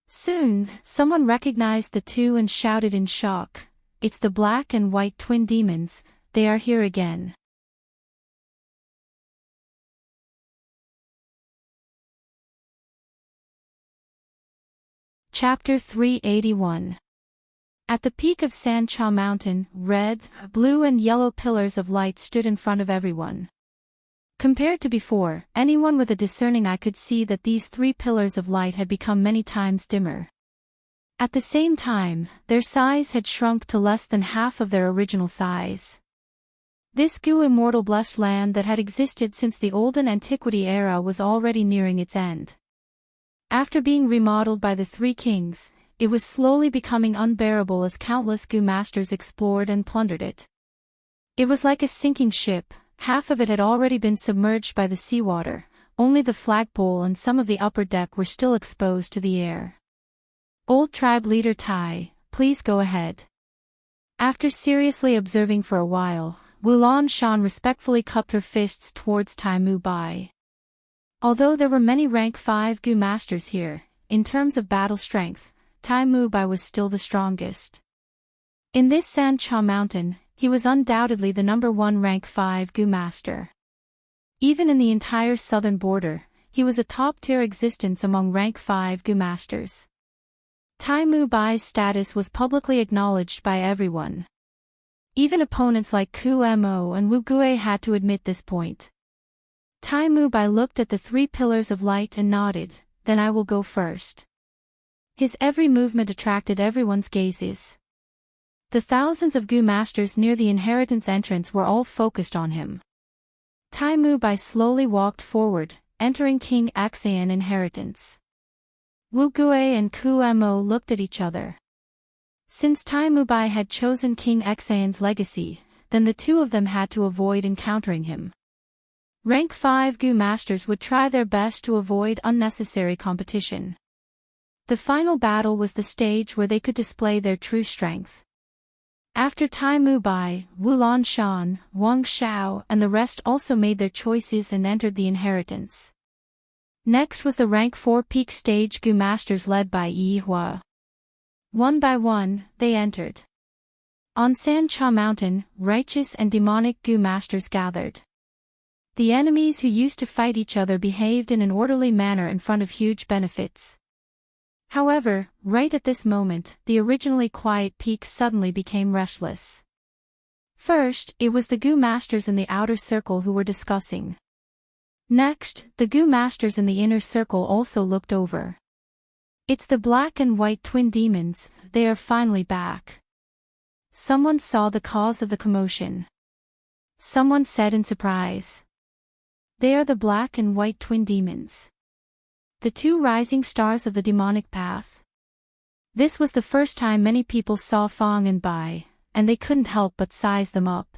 Soon, someone recognized the two and shouted in shock, "It's the black and white twin demons, they are here again." Chapter 381. At the peak of San Cha Mountain, red, blue and yellow pillars of light stood in front of everyone. Compared to before, anyone with a discerning eye could see that these three pillars of light had become many times dimmer. At the same time, their size had shrunk to less than half of their original size. This Gu immortal blessed land that had existed since the olden antiquity era was already nearing its end. After being remodeled by the three kings, it was slowly becoming unbearable as countless Gu masters explored and plundered it. It was like a sinking ship. Half of it had already been submerged by the seawater, only the flagpole and some of the upper deck were still exposed to the air. Old tribe leader Tai, please go ahead. After seriously observing for a while, Wulan Shan respectfully cupped her fists towards Tai Mu Bai. Although there were many rank 5 Gu masters here, in terms of battle strength, Tai Mu Bai was still the strongest. In this San Cha Mountain, he was undoubtedly the number 1 rank 5 Gu master. Even in the entire southern border, he was a top-tier existence among rank 5 Gu masters. Tai Mu Bai's status was publicly acknowledged by everyone. Even opponents like Ku Mo and Wu Gue had to admit this point. Tai Mu Bai looked at the three pillars of light and nodded, "Then I will go first." His every movement attracted everyone's gazes. The thousands of Gu masters near the inheritance entrance were all focused on him. Tai Mu Bai slowly walked forward, entering King Xan inheritance. Wu Gue and Ku Mo looked at each other. Since Tai Mu Bai had chosen King Xan's legacy, then the two of them had to avoid encountering him. Rank 5 Gu masters would try their best to avoid unnecessary competition. The final battle was the stage where they could display their true strength. After Tai Mu Bai, Wulan Shan, Wang Xiao and the rest also made their choices and entered the inheritance. Next was the rank 4 peak stage Gu masters led by Yi Hua. One by one, they entered. On San Cha Mountain, righteous and demonic Gu masters gathered. The enemies who used to fight each other behaved in an orderly manner in front of huge benefits. However, right at this moment, the originally quiet peaks suddenly became restless. First, it was the Gu masters in the outer circle who were discussing. Next, the Gu masters in the inner circle also looked over. "It's the black and white twin demons, they are finally back." Someone saw the cause of the commotion. Someone said in surprise, "They are the black and white twin demons. The two rising stars of the demonic path." This was the first time many people saw Fong and Bai, and they couldn't help but size them up.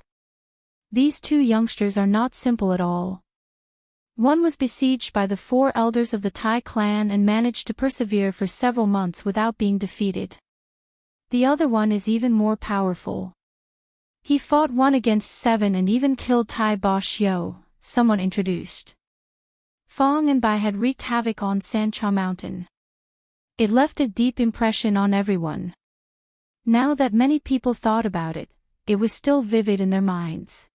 These two youngsters are not simple at all. One was besieged by the 4 elders of the Tai clan and managed to persevere for several months without being defeated. The other one is even more powerful. He fought 1 against 7 and even killed Tai Ba Xiu, someone introduced. Fong and Bai had wreaked havoc on San Cha Mountain. It left a deep impression on everyone. Now that many people thought about it, it was still vivid in their minds.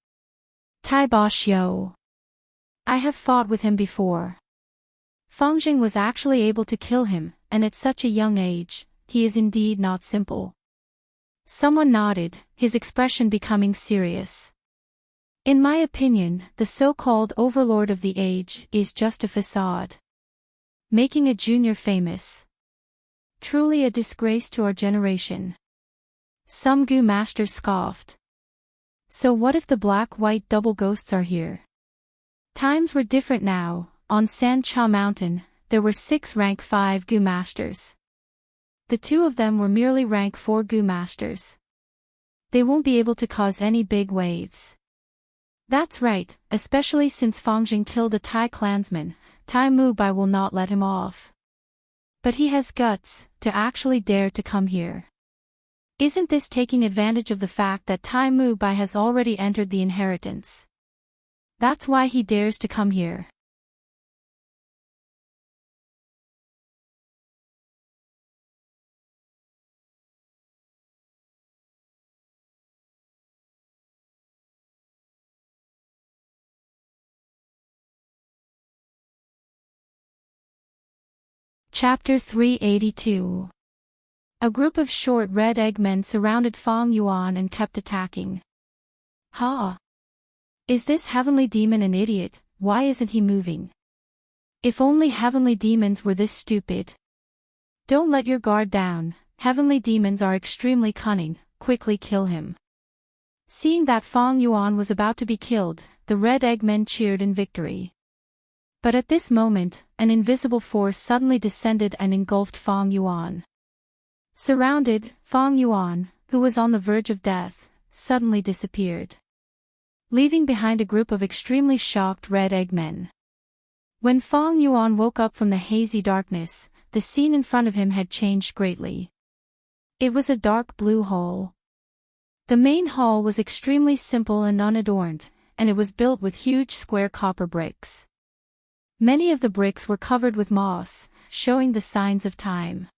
Tai Ba Xiu. I have fought with him before. Fangjing was actually able to kill him, and at such a young age, he is indeed not simple. Someone nodded, his expression becoming serious. In my opinion, the so-called overlord of the age is just a facade. Making a junior famous. Truly a disgrace to our generation. Some Gu masters scoffed. So what if the black-white double ghosts are here? Times were different now. On San Cha Mountain, there were 6 rank 5 Gu masters. The 2 of them were merely rank 4 Gu masters. They won't be able to cause any big waves. That's right, especially since Fangjing killed a Tai clansman, Tai Mu Bai will not let him off. But he has guts to actually dare to come here. Isn't this taking advantage of the fact that Tai Mu Bai has already entered the inheritance? That's why he dares to come here. Chapter 382. A group of short red egg men surrounded Fang Yuan and kept attacking. Ha! Is this heavenly demon an idiot? Why isn't he moving? If only heavenly demons were this stupid. Don't let your guard down, heavenly demons are extremely cunning, quickly kill him. Seeing that Fang Yuan was about to be killed, the red egg men cheered in victory. But at this moment, an invisible force suddenly descended and engulfed Fang Yuan. Surrounded, Fang Yuan, who was on the verge of death, suddenly disappeared, leaving behind a group of extremely shocked red egg men. When Fang Yuan woke up from the hazy darkness, the scene in front of him had changed greatly. It was a dark blue hall. The main hall was extremely simple and unadorned, and it was built with huge square copper bricks. Many of the bricks were covered with moss, showing the signs of time.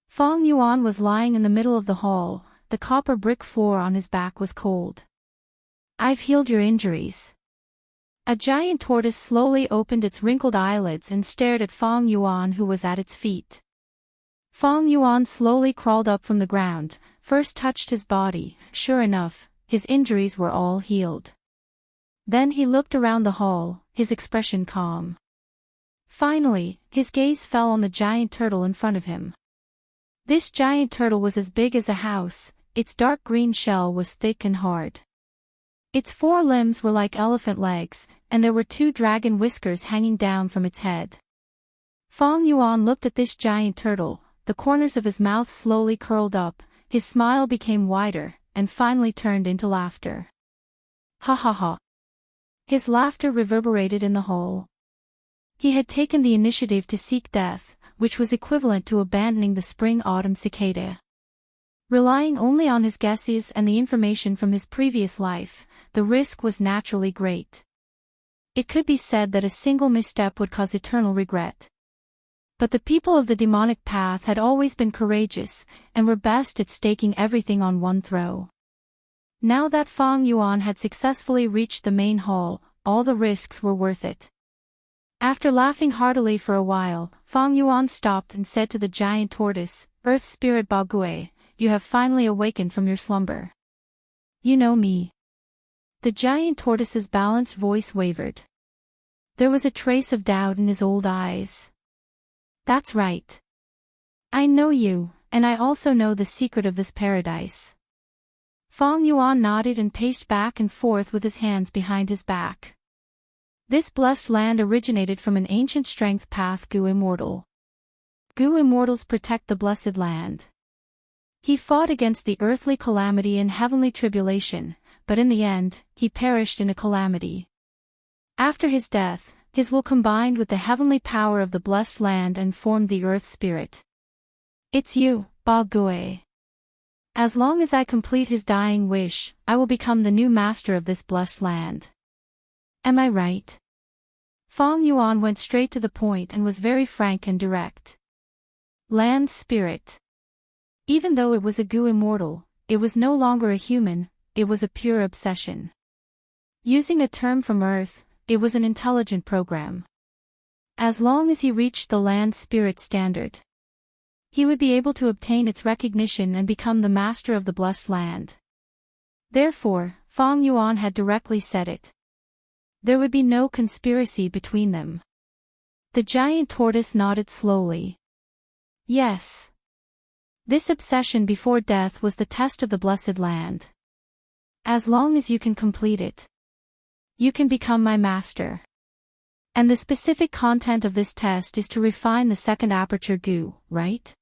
Fang Yuan was lying in the middle of the hall, the copper brick floor on his back was cold. I've healed your injuries. A giant tortoise slowly opened its wrinkled eyelids and stared at Fang Yuan, who was at its feet. Fang Yuan slowly crawled up from the ground, first touched his body. Sure enough, his injuries were all healed. Then he looked around the hall, his expression calm. Finally, his gaze fell on the giant turtle in front of him. This giant turtle was as big as a house, its dark green shell was thick and hard. Its 4 limbs were like elephant legs, and there were 2 dragon whiskers hanging down from its head. Fang Yuan looked at this giant turtle, the corners of his mouth slowly curled up, his smile became wider, and finally turned into laughter. Ha ha ha. His laughter reverberated in the hall. He had taken the initiative to seek death, which was equivalent to abandoning the spring-autumn cicada. Relying only on his guesses and the information from his previous life, the risk was naturally great. It could be said that a single misstep would cause eternal regret. But the people of the demonic path had always been courageous, and were best at staking everything on one throw. Now that Fang Yuan had successfully reached the main hall, all the risks were worth it. After laughing heartily for a while, Fang Yuan stopped and said to the giant tortoise, "Earth Spirit Ba Gui, you have finally awakened from your slumber. You know me." The giant tortoise's balanced voice wavered. There was a trace of doubt in his old eyes. "That's right. I know you, and I also know the secret of this paradise." Fang Yuan nodded and paced back and forth with his hands behind his back. This blessed land originated from an ancient strength path Gu Immortal. Gu Immortals protect the blessed land. He fought against the earthly calamity and heavenly tribulation, but in the end, he perished in a calamity. After his death, his will combined with the heavenly power of the blessed land and formed the earth spirit. It's you, Ba Gui. As long as I complete his dying wish, I will become the new master of this blessed land. Am I right? Fang Yuan went straight to the point and was very frank and direct. Land spirit. Even though it was a Gu Immortal, it was no longer a human, it was a pure obsession. Using a term from Earth, it was an intelligent program. As long as he reached the land spirit standard, he would be able to obtain its recognition and become the master of the blessed land. Therefore, Feng Yuan had directly said it. There would be no conspiracy between them. The giant tortoise nodded slowly. Yes. This obsession before death was the test of the blessed land. As long as you can complete it, you can become my master. And the specific content of this test is to refine the second aperture gu, right?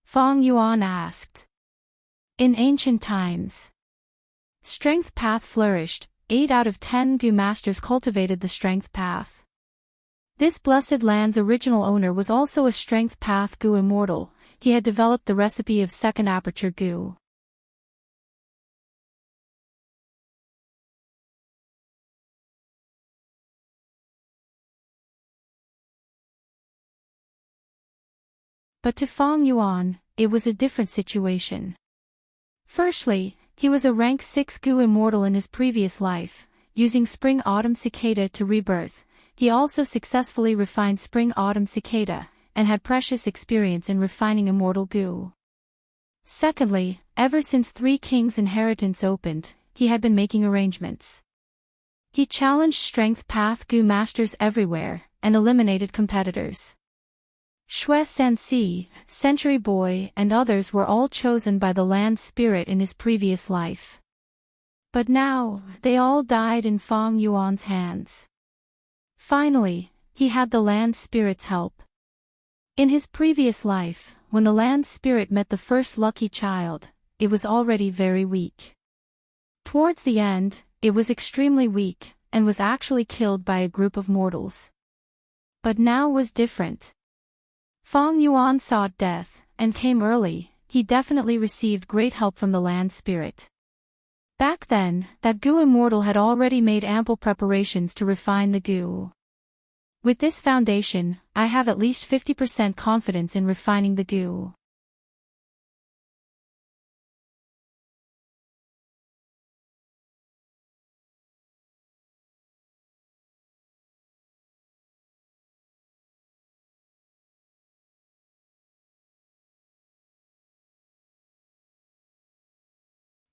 Feng Yuan asked. In ancient times, strength path flourished. 8 out of 10 gu masters cultivated the strength path. This blessed land's original owner was also a strength path gu immortal. He had developed the recipe of second aperture gu. But to Feng Yuan, it was a different situation. Firstly, he was a rank 6 gu immortal in his previous life, using spring-autumn cicada to rebirth. He also successfully refined spring-autumn cicada, and had precious experience in refining immortal gu. Secondly, ever since Three Kings' inheritance opened, he had been making arrangements. He challenged strength path gu masters everywhere, and eliminated competitors. Shui Sanxi, Century Boy and others were all chosen by the land spirit in his previous life. But now, they all died in Feng Yuan's hands. Finally, he had the land spirit's help. In his previous life, when the land spirit met the first lucky child, it was already very weak. Towards the end, it was extremely weak, and was actually killed by a group of mortals. But now was different. Feng Yuan sought death, and came early. He definitely received great help from the land spirit. Back then, that gu immortal had already made ample preparations to refine the gu. With this foundation, I have at least 50% confidence in refining the gu.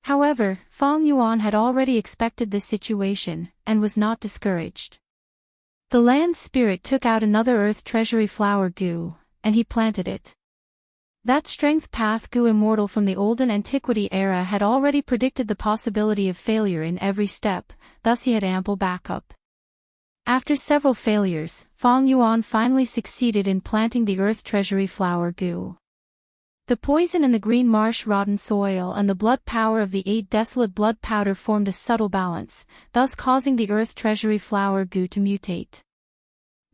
However, Feng Yuan had already expected this situation, and was not discouraged. The land spirit took out another earth treasury flower gu, and he planted it. That strength path gu immortal from the olden antiquity era had already predicted the possibility of failure in every step, thus he had ample backup. After several failures, Feng Yuan finally succeeded in planting the earth treasury flower gu. The poison in the green marsh rotten soil and the blood power of the 8 desolate blood powder formed a subtle balance, thus causing the earth treasury flower gu to mutate.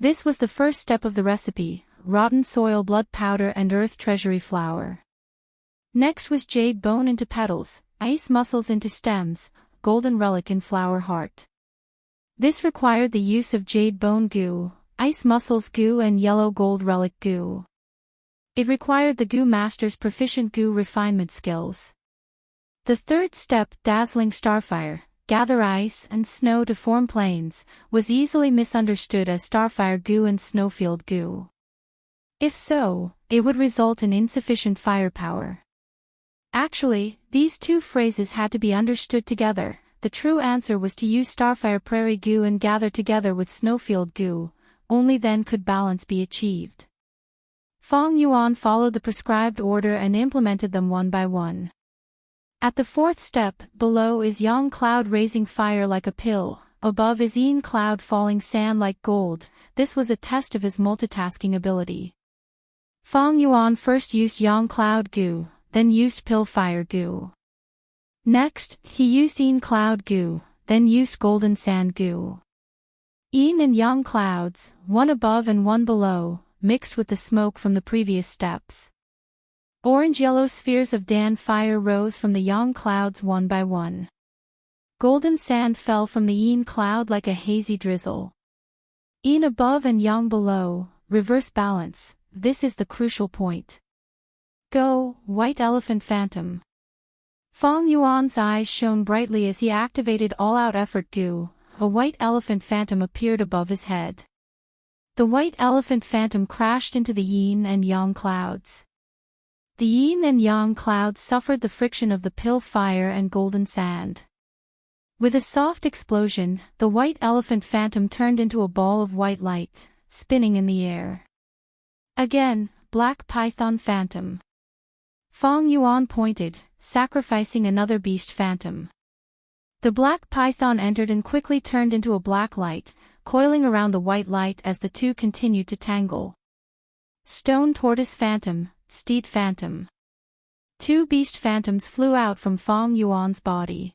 This was the first step of the recipe: rotten soil blood powder and earth treasury flower. Next was jade bone into petals, ice muscles into stems, golden relic in flower heart. This required the use of jade bone gu, ice muscles gu and yellow gold relic gu. It required the gu master's proficient gu refinement skills. The third step, dazzling starfire, gather ice and snow to form plains, was easily misunderstood as starfire gu and snowfield gu. If so, it would result in insufficient firepower. Actually, these two phrases had to be understood together. The true answer was to use starfire prairie gu and gather together with snowfield gu, only then could balance be achieved. Feng Yuan followed the prescribed order and implemented them one by one. At the fourth step, below is yang cloud raising fire like a pill, above is yin cloud falling sand like gold. This was a test of his multitasking ability. Feng Yuan first used yang cloud gu, then used pill fire gu. Next, he used yin cloud gu, then used golden sand gu. Yin and yang clouds, one above and one below, mixed with the smoke from the previous steps. Orange-yellow spheres of Dan fire rose from the yang clouds one by one. Golden sand fell from the yin cloud like a hazy drizzle. Yin above and yang below, reverse balance, this is the crucial point. Go, white elephant phantom. Feng Yuan's eyes shone brightly as he activated all-out effort gu, a white elephant phantom appeared above his head. The white elephant phantom crashed into the yin and yang clouds. The yin and yang clouds suffered the friction of the pill fire and golden sand. With a soft explosion, the white elephant phantom turned into a ball of white light, spinning in the air. Again, black python phantom. Feng Yuan pointed, sacrificing another beast phantom. The black python entered and quickly turned into a black light, coiling around the white light as the two continued to tangle. Stone tortoise phantom, steed phantom. Two beast phantoms flew out from Feng Yuan's body.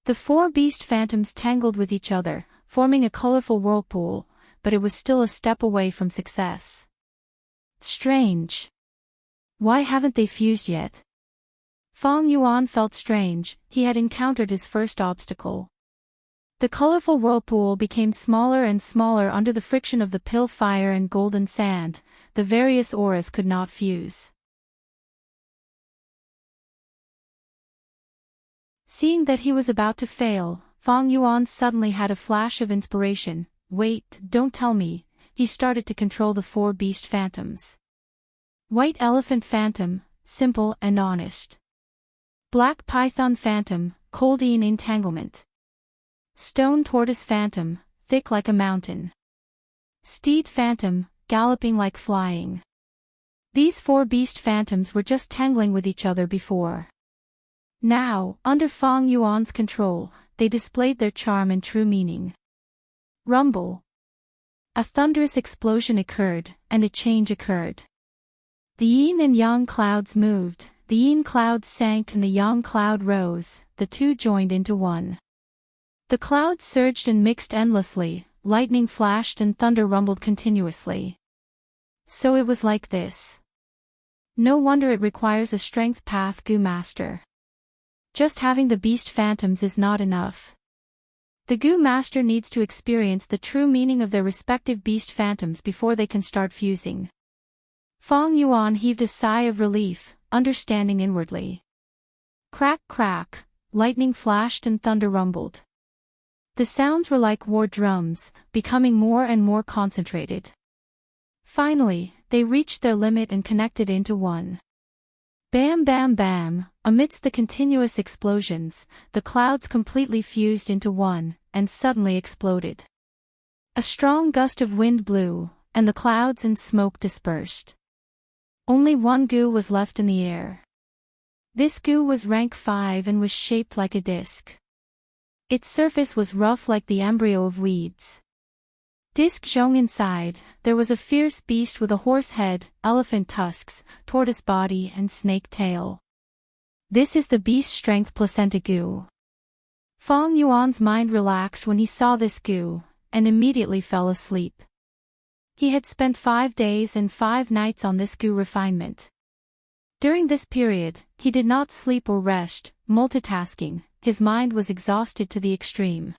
The four beast phantoms tangled with each other, forming a colorful whirlpool, but it was still a step away from success. Strange. Why haven't they fused yet? Feng Yuan felt strange. He had encountered his first obstacle. The colorful whirlpool became smaller and smaller under the friction of the pill fire and golden sand. The various auras could not fuse. Seeing that he was about to fail, Feng Yuan suddenly had a flash of inspiration. Wait, don't tell me. He started to control the four beast phantoms. White elephant phantom, simple and honest. Black python phantom, cold in entanglement. Stone tortoise phantom, thick like a mountain. Steed phantom, galloping like flying. These four beast phantoms were just tangling with each other before. Now, under Feng Yuan's control, they displayed their charm and true meaning. Rumble. A thunderous explosion occurred, and a change occurred. The yin and yang clouds moved, the yin cloud sank and the yang cloud rose, the two joined into one. The clouds surged and mixed endlessly, lightning flashed and thunder rumbled continuously. So it was like this. No wonder it requires a strength path Gu Master. Just having the beast phantoms is not enough. The Gu Master needs to experience the true meaning of their respective beast phantoms before they can start fusing. Feng Yuan heaved a sigh of relief, understanding inwardly. Crack crack, lightning flashed and thunder rumbled. The sounds were like war drums, becoming more and more concentrated. Finally, they reached their limit and connected into one. Bam bam bam, amidst the continuous explosions, the clouds completely fused into one, and suddenly exploded. A strong gust of wind blew, and the clouds and smoke dispersed. Only one Gu was left in the air. This Gu was rank 5 and was shaped like a disc. Its surface was rough like the embryo of weeds. Disc zhong inside, there was a fierce beast with a horse head, elephant tusks, tortoise body and snake tail. This is the beast strength placenta Gu. Feng Yuan's mind relaxed when he saw this Gu, and immediately fell asleep. He had spent 5 days and 5 nights on this Gu refinement. During this period, he did not sleep or rest, multitasking, his mind was exhausted to the extreme.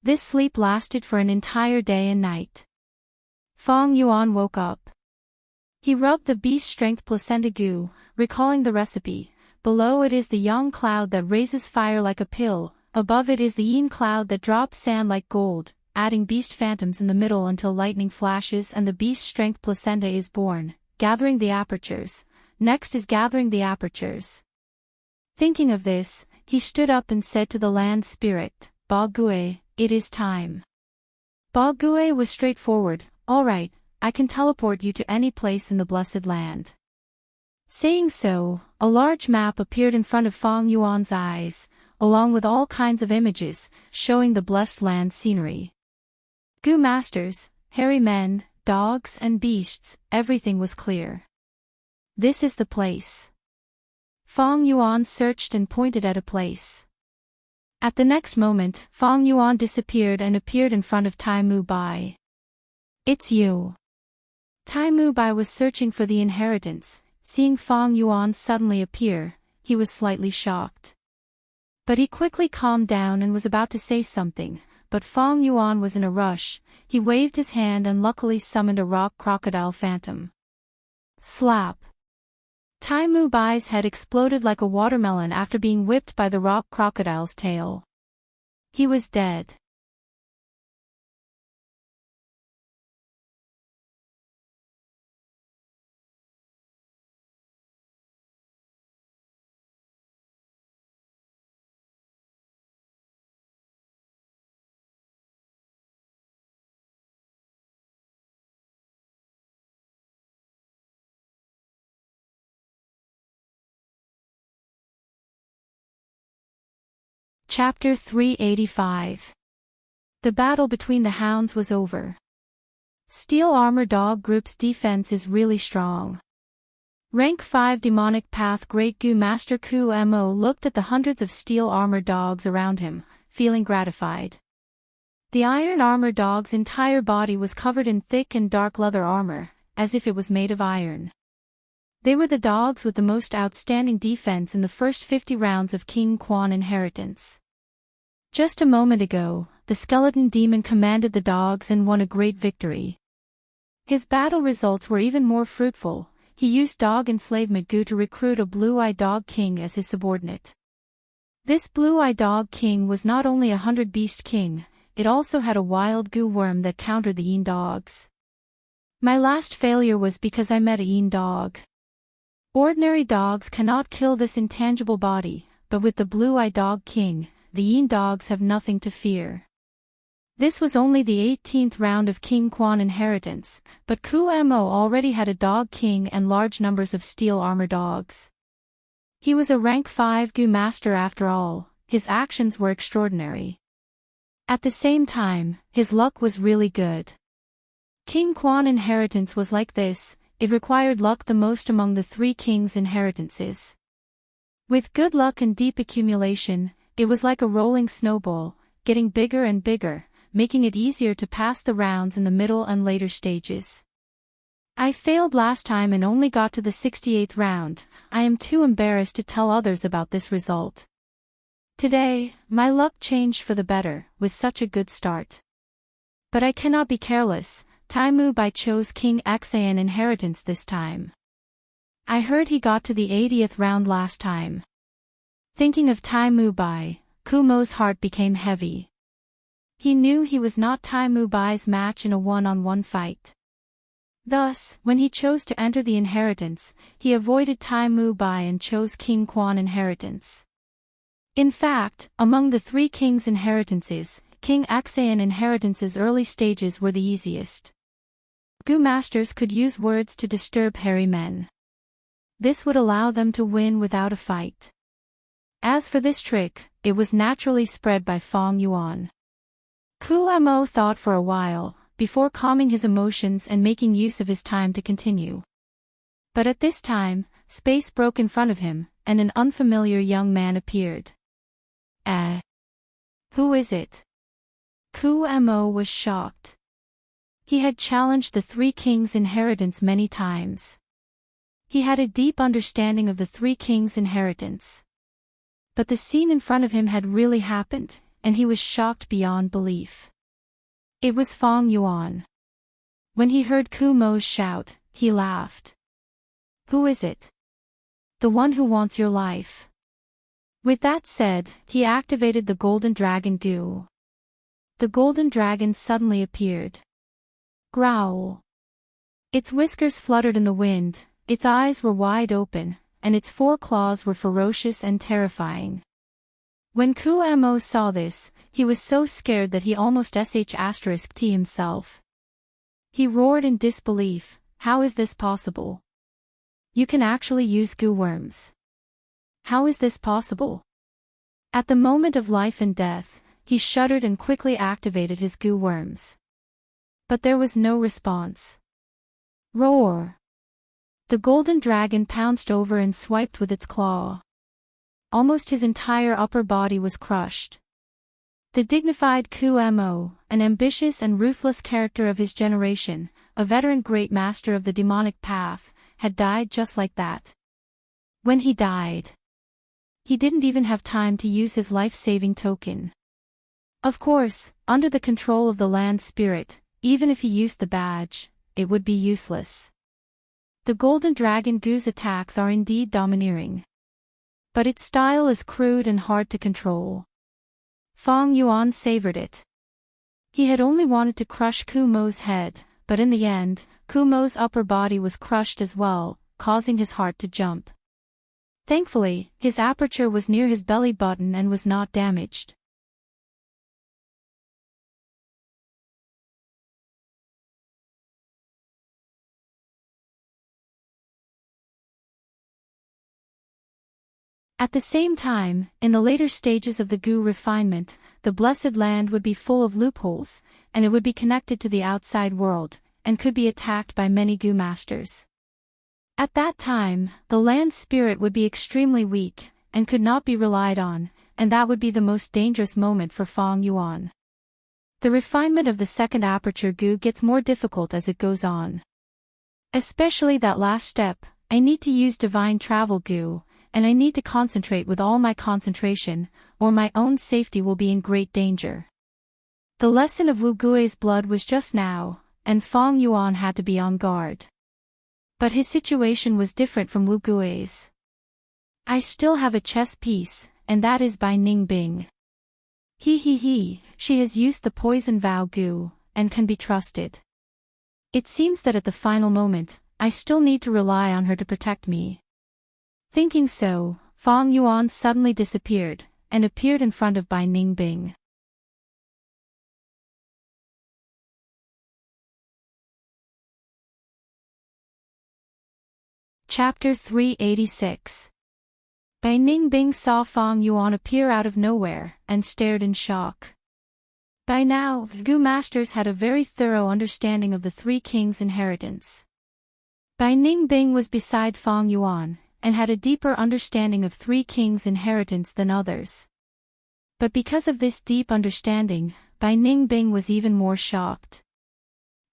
This sleep lasted for an entire day and night. Feng Yuan woke up. He rubbed the beast strength placenta Gu, recalling the recipe. Below it is the yang cloud that raises fire like a pill, above it is the yin cloud that drops sand like gold, adding beast phantoms in the middle until lightning flashes and the beast strength placenta is born, gathering the apertures. Next is gathering the apertures. Thinking of this, he stood up and said to the land spirit, Ba Gue, it is time. Ba Gue was straightforward, all right, I can teleport you to any place in the blessed land. Saying so, a large map appeared in front of Feng Yuan's eyes, along with all kinds of images, showing the blessed land scenery. Gu masters, hairy men, dogs and beasts, everything was clear. This is the place. Feng Yuan searched and pointed at a place. At the next moment, Feng Yuan disappeared and appeared in front of Tai Mu Bai. It's you. Tai Mu Bai was searching for the inheritance. Seeing Feng Yuan suddenly appear, he was slightly shocked. But he quickly calmed down and was about to say something, but Feng Yuan was in a rush. He waved his hand and luckily summoned a rock crocodile phantom. Slap! Tai Mu Bai's head exploded like a watermelon after being whipped by the rock crocodile's tail. He was dead. Chapter 385. The battle between the hounds was over. Steel Armor Dog Group's defense is really strong. Rank 5 Demonic Path Great Goo Master Ku Mo looked at the hundreds of steel armor dogs around him, feeling gratified. The iron armor dog's entire body was covered in thick and dark leather armor, as if it was made of iron. They were the dogs with the most outstanding defense in the first 50 rounds of King Quan Inheritance. Just a moment ago, the skeleton demon commanded the dogs and won a great victory. His battle results were even more fruitful. He used dog enslavement goo to recruit a blue-eyed dog king as his subordinate. This blue-eyed dog king was not only a 100-beast king, it also had a wild goo worm that countered the Een dogs. My last failure was because I met a Een dog. Ordinary dogs cannot kill this intangible body, but with the blue-eyed dog king, the Een dogs have nothing to fear. This was only the 18th round of King Quan Inheritance, but Ku Mo already had a dog king and large numbers of steel armor dogs. He was a rank 5 Goo Master after all. His actions were extraordinary. At the same time, his luck was really good. King Quan Inheritance was like this, it required luck the most among the 3 kings' inheritances. With good luck and deep accumulation, it was like a rolling snowball, getting bigger and bigger, making it easier to pass the rounds in the middle and later stages. I failed last time and only got to the 68th round. I am too embarrassed to tell others about this result. Today, my luck changed for the better, with such a good start. But I cannot be careless. Tai Mu Bai chose King Xan Inheritance this time. I heard he got to the 80th round last time. Thinking of Tai Mu Bai, Kumo's heart became heavy. He knew he was not Tai Mu Bai's match in a one-on-one fight. Thus, when he chose to enter the inheritance, he avoided Tai Mu Bai and chose King Quan Inheritance. In fact, among the 3 kings' inheritances, King Xan Inheritance's early stages were the easiest. Goo Masters could use words to disturb hairy men. This would allow them to win without a fight. As for this trick, it was naturally spread by Fong Yuan. Ku Mo thought for a while, before calming his emotions and making use of his time to continue. But at this time, space broke in front of him, and an unfamiliar young man appeared. Who is it? Ku Mo was shocked. He had challenged the 3 kings' inheritance many times. He had a deep understanding of the 3 kings' inheritance. But the scene in front of him had really happened, and he was shocked beyond belief. It was Fong Yuan. When he heard Ku Mo's shout, he laughed. Who is it? The one who wants your life. With that said, he activated the Golden Dragon Goo. The Golden Dragon suddenly appeared. Growl. Its whiskers fluttered in the wind, its eyes were wide open, and its 4 claws were ferocious and terrifying. When Ku Mo saw this, he was so scared that he almost **t himself. He roared in disbelief, how is this possible? You can actually use goo worms. How is this possible? At the moment of life and death, he shuddered and quickly activated his goo worms. But there was no response. Roar! The golden dragon pounced over and swiped with its claw. Almost his entire upper body was crushed. The dignified Ku Mo, an ambitious and ruthless character of his generation, a veteran great master of the demonic path, had died just like that. When he died, he didn't even have time to use his life-saving token. Of course, under the control of the land spirit, even if he used the badge, it would be useless. The Golden Dragon Goo's attacks are indeed domineering. But its style is crude and hard to control. Fong Yuan savored it. He had only wanted to crush Ku Mo's head, but in the end, Ku Mo's upper body was crushed as well, causing his heart to jump. Thankfully, his aperture was near his belly button and was not damaged. At the same time, in the later stages of the Gu refinement, the Blessed Land would be full of loopholes, and it would be connected to the outside world, and could be attacked by many Gu masters. At that time, the land spirit would be extremely weak, and could not be relied on, and that would be the most dangerous moment for Feng Yuan. The refinement of the second aperture Gu gets more difficult as it goes on. Especially that last step, I need to use divine travel Gu, and I need to concentrate with all my concentration, or my own safety will be in great danger. The lesson of Wu Gui's blood was just now, and Feng Yuan had to be on guard. But his situation was different from Wu Gui's. I still have a chess piece, and that is by Ning Bing. She has used the poison vow Gu, and can be trusted. It seems that at the final moment, I still need to rely on her to protect me. Thinking so, Feng Yuan suddenly disappeared, and appeared in front of Bai Ning Bing. Chapter 386. Bai Ning Bing saw Feng Yuan appear out of nowhere, and stared in shock. By now, Gu masters had a very thorough understanding of the Three Kings' inheritance. Bai Ning Bing was beside Feng Yuan, and had a deeper understanding of Three Kings' inheritance than others. But because of this deep understanding, Bai Ning Bing was even more shocked.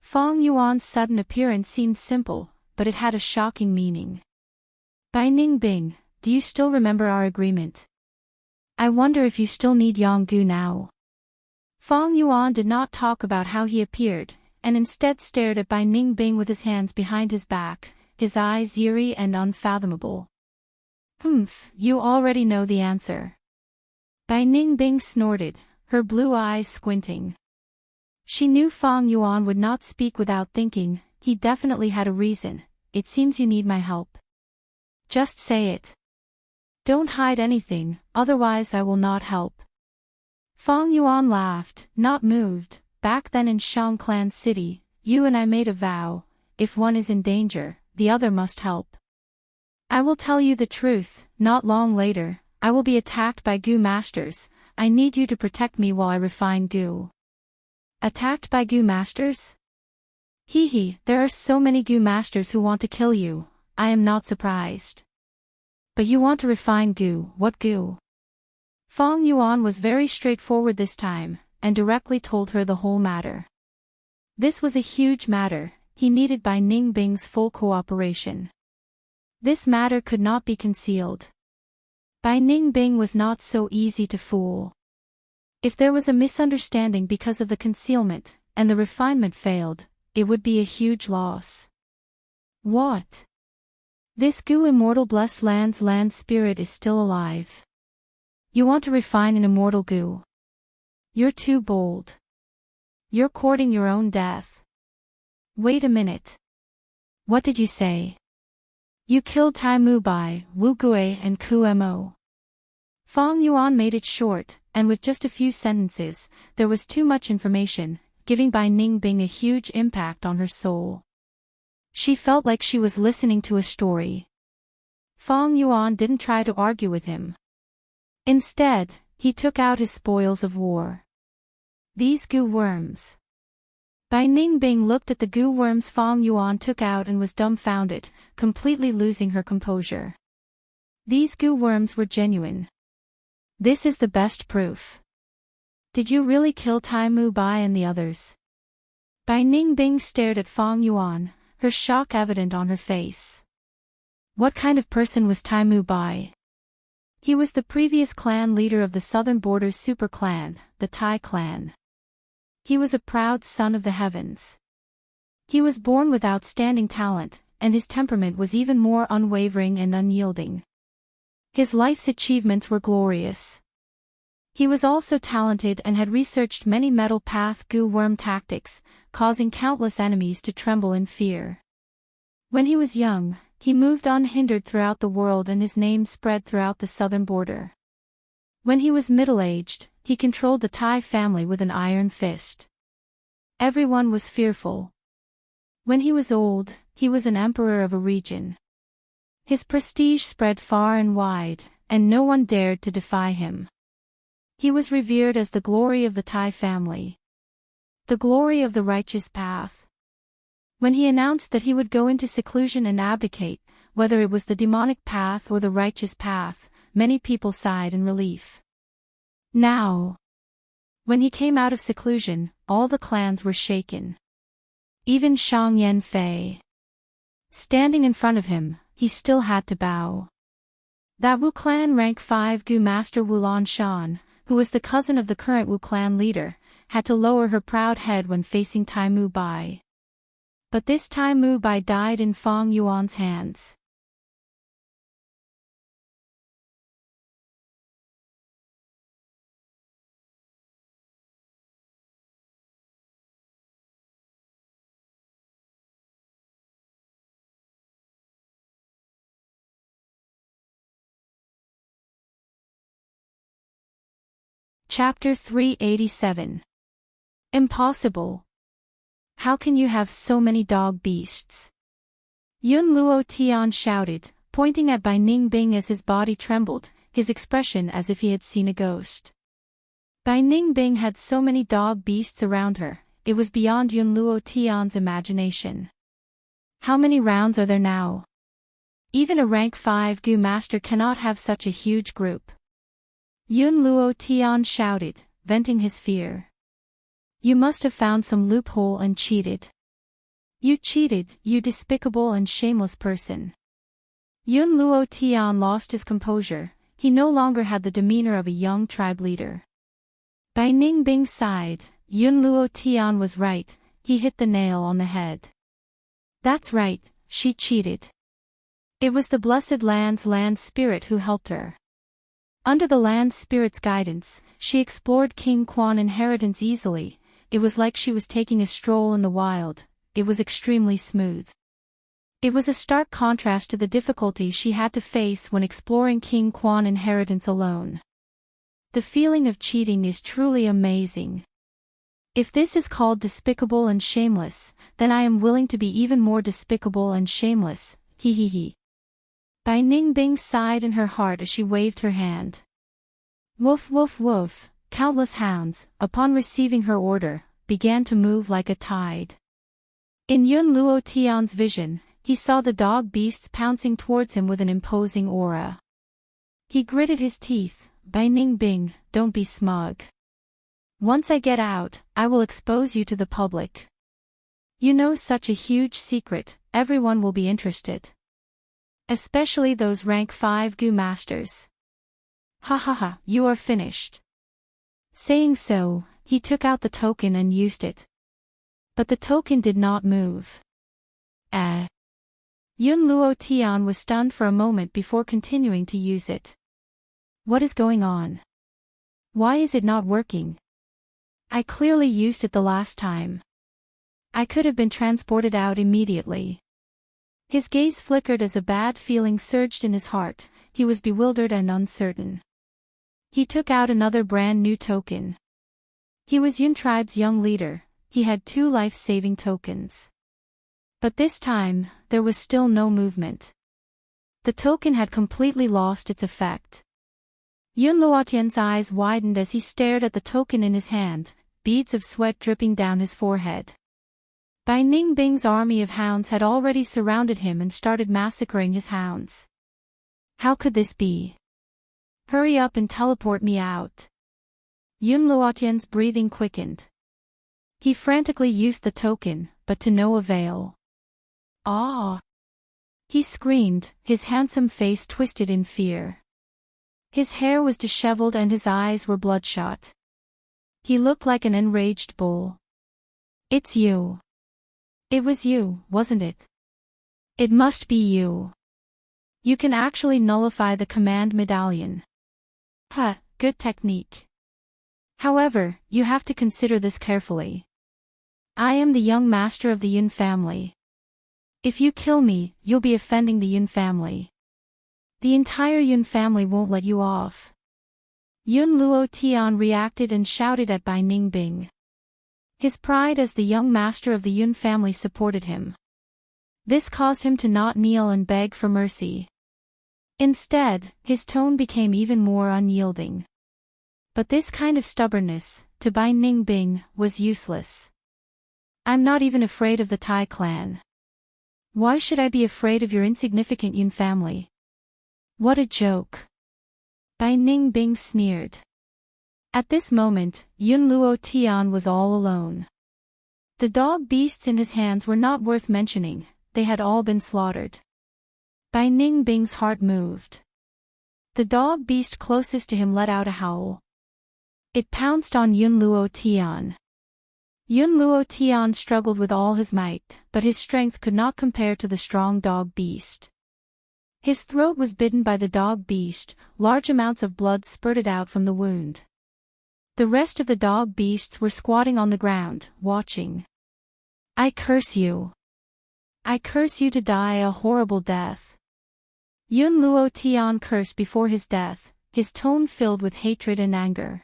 Feng Yuan's sudden appearance seemed simple, but it had a shocking meaning. Bai Ning Bing, do you still remember our agreement? I wonder if you still need Yang Gu now. Feng Yuan did not talk about how he appeared, and instead stared at Bai Ning Bing with his hands behind his back, his eyes eerie and unfathomable. You already know the answer. Bai Ning Bing snorted, her blue eyes squinting. She knew Feng Yuan would not speak without thinking. He definitely had a reason. It seems you need my help. Just say it. Don't hide anything, otherwise I will not help. Feng Yuan laughed, not moved. Back then in Shang Clan City, you and I made a vow. If one is in danger, the other must help. I will tell you the truth. Not long later, I will be attacked by Gu masters. I need you to protect me while I refine Gu. Attacked by Gu masters? There are so many Gu masters who want to kill you. I am not surprised. But you want to refine Gu. What Gu? Feng Yuan was very straightforward this time, and directly told her the whole matter. This was a huge matter. He needed Bai Ning Bing's full cooperation. This matter could not be concealed. Bai Ning Bing was not so easy to fool. If there was a misunderstanding because of the concealment, and the refinement failed, it would be a huge loss. What? This Gu Immortal Blessed Land's land spirit is still alive. You want to refine an immortal Gu? You're too bold. You're courting your own death. Wait a minute. What did you say? You killed Tai Mu Bai, Wu Gui and Ku Mo. Feng Yuan made it short, and with just a few sentences, there was too much information, giving Bai Ning Bing a huge impact on her soul. She felt like she was listening to a story. Feng Yuan didn't try to argue with him. Instead, he took out his spoils of war. These Gu worms. Bai Ning Bing looked at the Gu worms Feng Yuan took out and was dumbfounded, completely losing her composure. These Gu worms were genuine. This is the best proof. Did you really kill Tai Mu Bai and the others? Bai Ning Bing stared at Feng Yuan, her shock evident on her face. What kind of person was Tai Mu Bai? He was the previous clan leader of the southern borders super clan, the Tai clan. He was a proud son of the heavens. He was born with outstanding talent, and his temperament was even more unwavering and unyielding. His life's achievements were glorious. He was also talented and had researched many metal path Gu worm tactics, causing countless enemies to tremble in fear. When he was young, he moved unhindered throughout the world and his name spread throughout the southern border. When he was middle-aged, he controlled the Tai family with an iron fist. Everyone was fearful. When he was old, he was an emperor of a region. His prestige spread far and wide, and no one dared to defy him. He was revered as the glory of the Tai family. The glory of the righteous path. When he announced that he would go into seclusion and abdicate, whether it was the demonic path or the righteous path, many people sighed in relief. Now, when he came out of seclusion, all the clans were shaken. Even Shang Yanfei. Standing in front of him, he still had to bow. That Wu clan rank 5 Gu master Wulan Shan, who was the cousin of the current Wu clan leader, had to lower her proud head when facing Tai Mu Bai. But this Tai Mu Bai died in Fang Yuan's hands. Chapter 387. Impossible. How can you have so many dog beasts? Yun Luo Tian shouted, pointing at Bai Ningbing as his body trembled, his expression as if he had seen a ghost. Bai Ningbing had so many dog beasts around her, it was beyond Yun Luo Tian's imagination. How many rounds are there now? Even a rank 5 Gu master cannot have such a huge group. Yun Luo Tian shouted, venting his fear. You must have found some loophole and cheated. You cheated, you despicable and shameless person. Yun Luo Tian lost his composure, he no longer had the demeanor of a young tribe leader. Bai Ningbing sighed, Yun Luo Tian was right, he hit the nail on the head. That's right, she cheated. It was the blessed land's land spirit who helped her. Under the land spirit's guidance, she explored King Quan inheritance easily, it was like she was taking a stroll in the wild, it was extremely smooth. It was a stark contrast to the difficulty she had to face when exploring King Quan inheritance alone. The feeling of cheating is truly amazing. If this is called despicable and shameless, then I am willing to be even more despicable and shameless, hee hee hee. Bai Ningbing sighed in her heart as she waved her hand. Woof woof woof, countless hounds, upon receiving her order, began to move like a tide. In Yun Luo Tian's vision, he saw the dog beasts pouncing towards him with an imposing aura. He gritted his teeth, Bai Ningbing, don't be smug. Once I get out, I will expose you to the public. You know such a huge secret, everyone will be interested. Especially those rank 5 Gu masters. Ha ha ha, you are finished. Saying so, he took out the token and used it. But the token did not move. Yun Luo Tian was stunned for a moment before continuing to use it. What is going on? Why is it not working? I clearly used it the last time. I could have been transported out immediately. His gaze flickered as a bad feeling surged in his heart, he was bewildered and uncertain. He took out another brand new token. He was Yun tribe's young leader, he had 2 life-saving tokens. But this time, there was still no movement. The token had completely lost its effect. Yun Luotian's eyes widened as he stared at the token in his hand, beads of sweat dripping down his forehead. Bai Ningbing's army of hounds had already surrounded him and started massacring his hounds. How could this be? Hurry up and teleport me out. Yun Luotian's breathing quickened. He frantically used the token, but to no avail. Ah! He screamed, his handsome face twisted in fear. His hair was disheveled and his eyes were bloodshot. He looked like an enraged bull. It's you. It was you, wasn't it? It must be you. You can actually nullify the command medallion. Good technique. However, you have to consider this carefully. I am the young master of the Yun family. If you kill me, you'll be offending the Yun family. The entire Yun family won't let you off. Yun Luo Tian reacted and shouted at Bai Ningbing. His pride as the young master of the Yun family supported him. This caused him to not kneel and beg for mercy. Instead, his tone became even more unyielding. But this kind of stubbornness, to Bai Ningbing, was useless. I'm not even afraid of the Tai clan. Why should I be afraid of your insignificant Yun family? What a joke. Bai Ningbing sneered. At this moment, Yun Luo Tian was all alone. The dog beasts in his hands were not worth mentioning, they had all been slaughtered. Bai Ningbing's heart moved. The dog beast closest to him let out a howl. It pounced on Yun Luo Tian. Yun Luo Tian struggled with all his might, but his strength could not compare to the strong dog beast. His throat was bitten by the dog beast, large amounts of blood spurted out from the wound. The rest of the dog beasts were squatting on the ground, watching. I curse you. I curse you to die a horrible death. Yun Luo Tian cursed before his death, his tone filled with hatred and anger.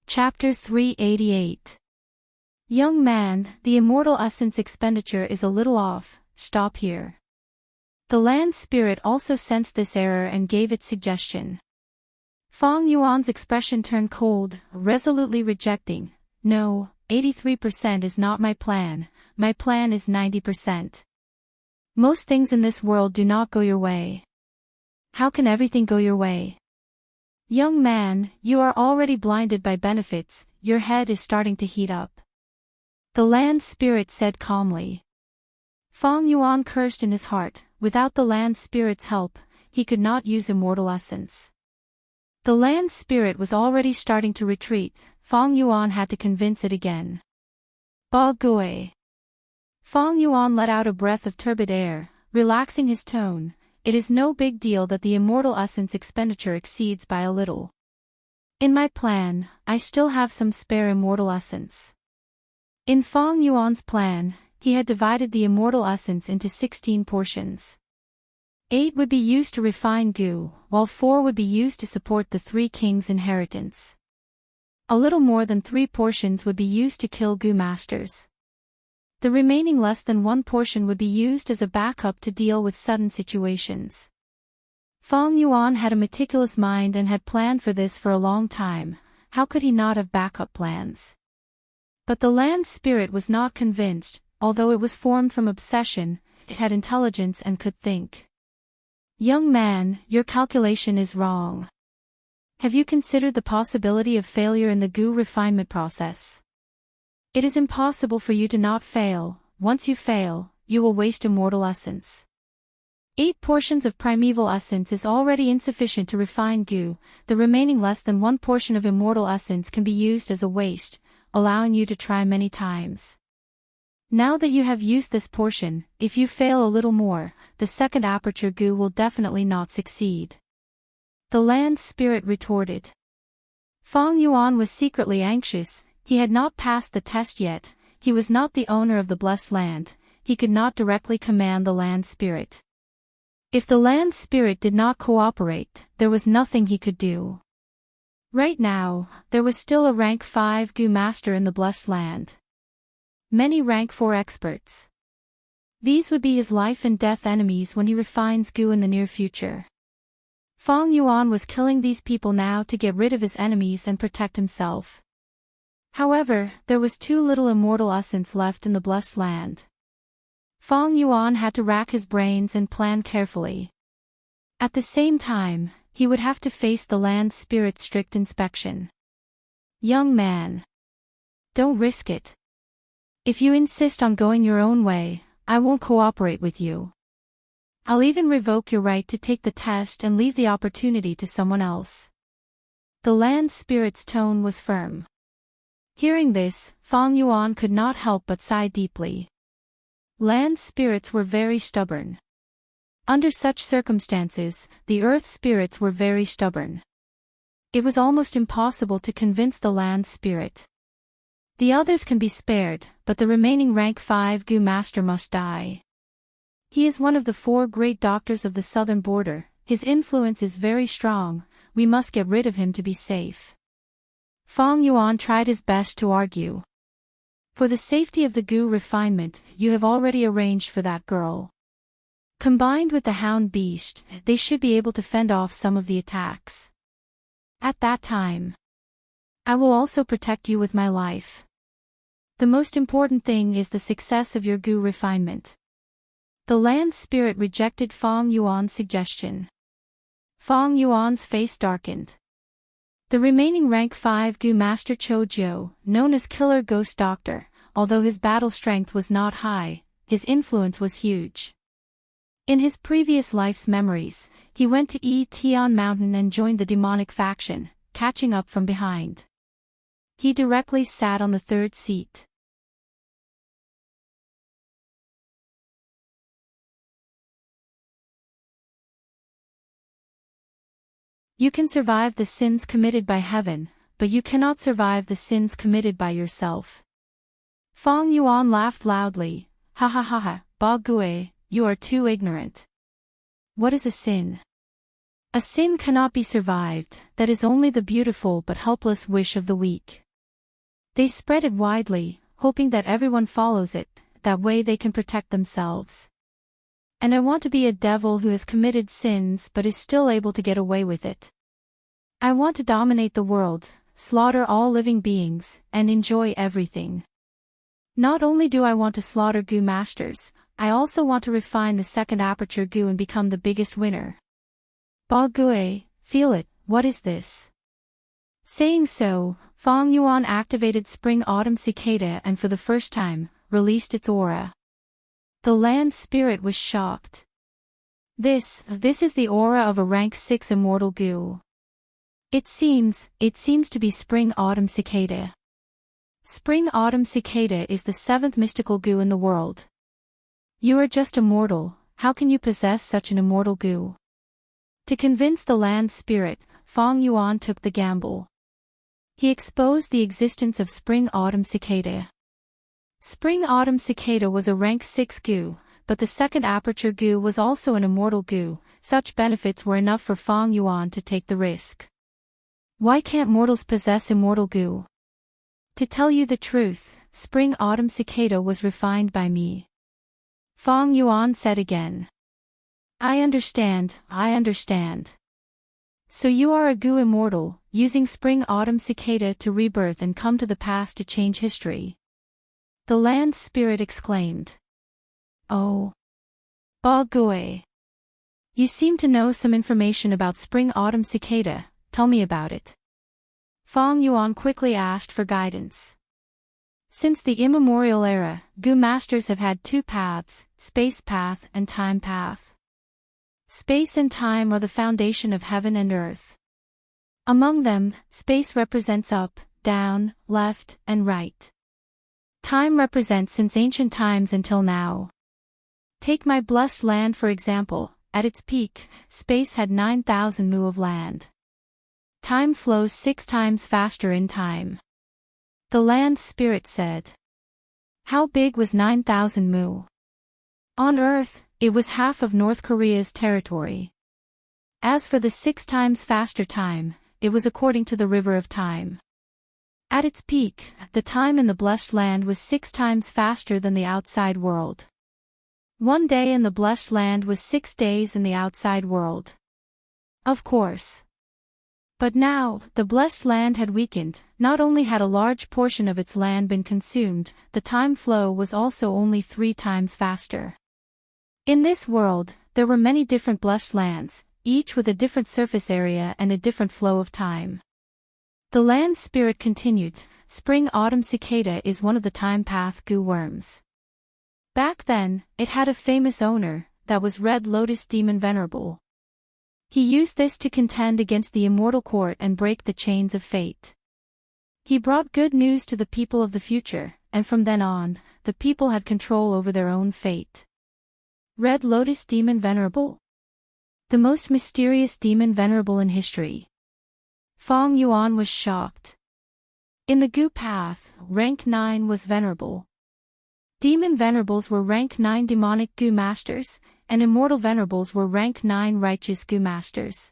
Chapter 388. Young man, the immortal essence expenditure is a little off, stop here. The land spirit also sensed this error and gave its suggestion. Fang Yuan's expression turned cold, resolutely rejecting. No, 83% is not my plan is 90%. Most things in this world do not go your way. How can everything go your way? Young man, you are already blinded by benefits, your head is starting to heat up. The land spirit said calmly. Fang Yuan cursed in his heart, without the land spirit's help, he could not use immortal essence. The land spirit was already starting to retreat, Fang Yuan had to convince it again. Ba Gui. Fang Yuan let out a breath of turbid air, relaxing his tone. It is no big deal that the immortal essence expenditure exceeds by a little. In my plan, I still have some spare immortal essence. In Fang Yuan's plan, he had divided the immortal essence into 16 portions. 8 would be used to refine Gu, while 4 would be used to support the 3 kings' inheritance. A little more than 3 portions would be used to kill Gu masters. The remaining less than 1 portion would be used as a backup to deal with sudden situations. Fang Yuan had a meticulous mind and had planned for this for a long time, how could he not have backup plans? But the land spirit was not convinced, although it was formed from obsession, it had intelligence and could think. Young man, your calculation is wrong. Have you considered the possibility of failure in the Gu refinement process? It is impossible for you to not fail. Once you fail, you will waste immortal essence. 8 portions of primeval essence is already insufficient to refine Gu, the remaining less than 1 portion of immortal essence can be used as a waste, allowing you to try many times. Now that you have used this portion, if you fail a little more, the second aperture Gu will definitely not succeed. The land spirit retorted. Fang Yuan was secretly anxious. He had not passed the test yet, he was not the owner of the blessed land, he could not directly command the land spirit. If the land spirit did not cooperate, there was nothing he could do. Right now, there was still a rank 5 Gu master in the blessed land. Many rank 4 experts. These would be his life and death enemies when he refines Gu in the near future. Fang Yuan was killing these people now to get rid of his enemies and protect himself. However, there was too little immortal essence left in the blessed land. Fang Yuan had to rack his brains and plan carefully. At the same time, he would have to face the land spirit's strict inspection. Young man. Don't risk it. If you insist on going your own way, I won't cooperate with you. I'll even revoke your right to take the test and leave the opportunity to someone else. The land spirit's tone was firm. Hearing this, Fang Yuan could not help but sigh deeply. Land spirits were very stubborn. Under such circumstances, the earth spirits were very stubborn. It was almost impossible to convince the land spirit. The others can be spared, but but the remaining rank 5 Gu Master must die. He is one of the 4 great doctors of the southern border. His influence is very strong. We must get rid of him to be safe. Fong Yuan tried his best to argue. For the safety of the Gu refinement, you have already arranged for that girl. Combined with the hound beast, they should be able to fend off some of the attacks. At that time, I will also protect you with my life. The most important thing is the success of your Gu refinement. The land spirit rejected Fong Yuan's suggestion. Fong Yuan's face darkened. The remaining rank 5 Gu Master Cho Jiu, known as Killer Ghost Doctor, although his battle strength was not high, his influence was huge. In his previous life's memories, he went to Tian Mountain and joined the demonic faction, catching up from behind. He directly sat on the 3rd seat. You can survive the sins committed by heaven, but you cannot survive the sins committed by yourself. Fong Yuan laughed loudly. Ha ha ha ha, Ba Gue, you are too ignorant. What is a sin? A sin cannot be survived, that is only the beautiful but helpless wish of the weak. They spread it widely, hoping that everyone follows it, that way they can protect themselves. And I want to be a devil who has committed sins but is still able to get away with it. I want to dominate the world, slaughter all living beings, and enjoy everything. Not only do I want to slaughter Gu Masters, I also want to refine the 2nd Aperture Gu and become the biggest winner. Ba Gue, feel it, what is this? Saying so, Fong Yuan activated Spring Autumn Cicada and for the first time, released its aura. The land spirit was shocked. This is the aura of a rank 6 immortal Gu. It seems to be Spring Autumn Cicada. Spring Autumn Cicada is the 7th mystical Gu in the world. You are just immortal, how can you possess such an immortal Gu? To convince the land spirit, Fong Yuan took the gamble. He exposed the existence of Spring Autumn Cicada. Spring Autumn Cicada was a rank 6 Gu, but the 2nd Aperture Gu was also an immortal Gu. Such benefits were enough for Fong Yuan to take the risk. Why can't mortals possess immortal Gu? To tell you the truth, Spring Autumn Cicada was refined by me. Fong Yuan said again. I understand. So you are a Gu immortal, using Spring Autumn Cicada to rebirth and come to the past to change history. The land spirit exclaimed. Oh. Ba Gue. You seem to know some information about Spring Autumn Cicada, tell me about it. Fong Yuan quickly asked for guidance. Since the immemorial era, Gu Masters have had 2 paths, space path and time path. Space and time are the foundation of heaven and earth. Among them, space represents up, down, left, and right. Time represents since ancient times until now. Take my blessed land for example, at its peak, space had 9,000 mu of land. Time flows 6 times faster in time. The land spirit said. How big was 9,000 mu? On Earth, it was half of North Korea's territory. As for the 6 times faster time, it was according to the river of time. At its peak, the time in the blessed land was 6 times faster than the outside world. 1 day in the blessed land was 6 days in the outside world. Of course. But now, the blessed land had weakened, not only had a large portion of its land been consumed, the time flow was also only 3 times faster. In this world, there were many different blessed lands, each with a different surface area and a different flow of time. The land spirit continued, Spring Autumn Cicada is one of the time path Gu worms. Back then, it had a famous owner, that was Red Lotus Demon Venerable. He used this to contend against the immortal court and break the chains of fate. He brought good news to the people of the future, and from then on, the people had control over their own fate. Red Lotus Demon Venerable? The most mysterious demon venerable in history. Fong Yuan was shocked. In the Gu path, rank 9 was venerable. Demon Venerables were rank 9 demonic Gu Masters, and Immortal Venerables were rank 9 righteous Gu Masters.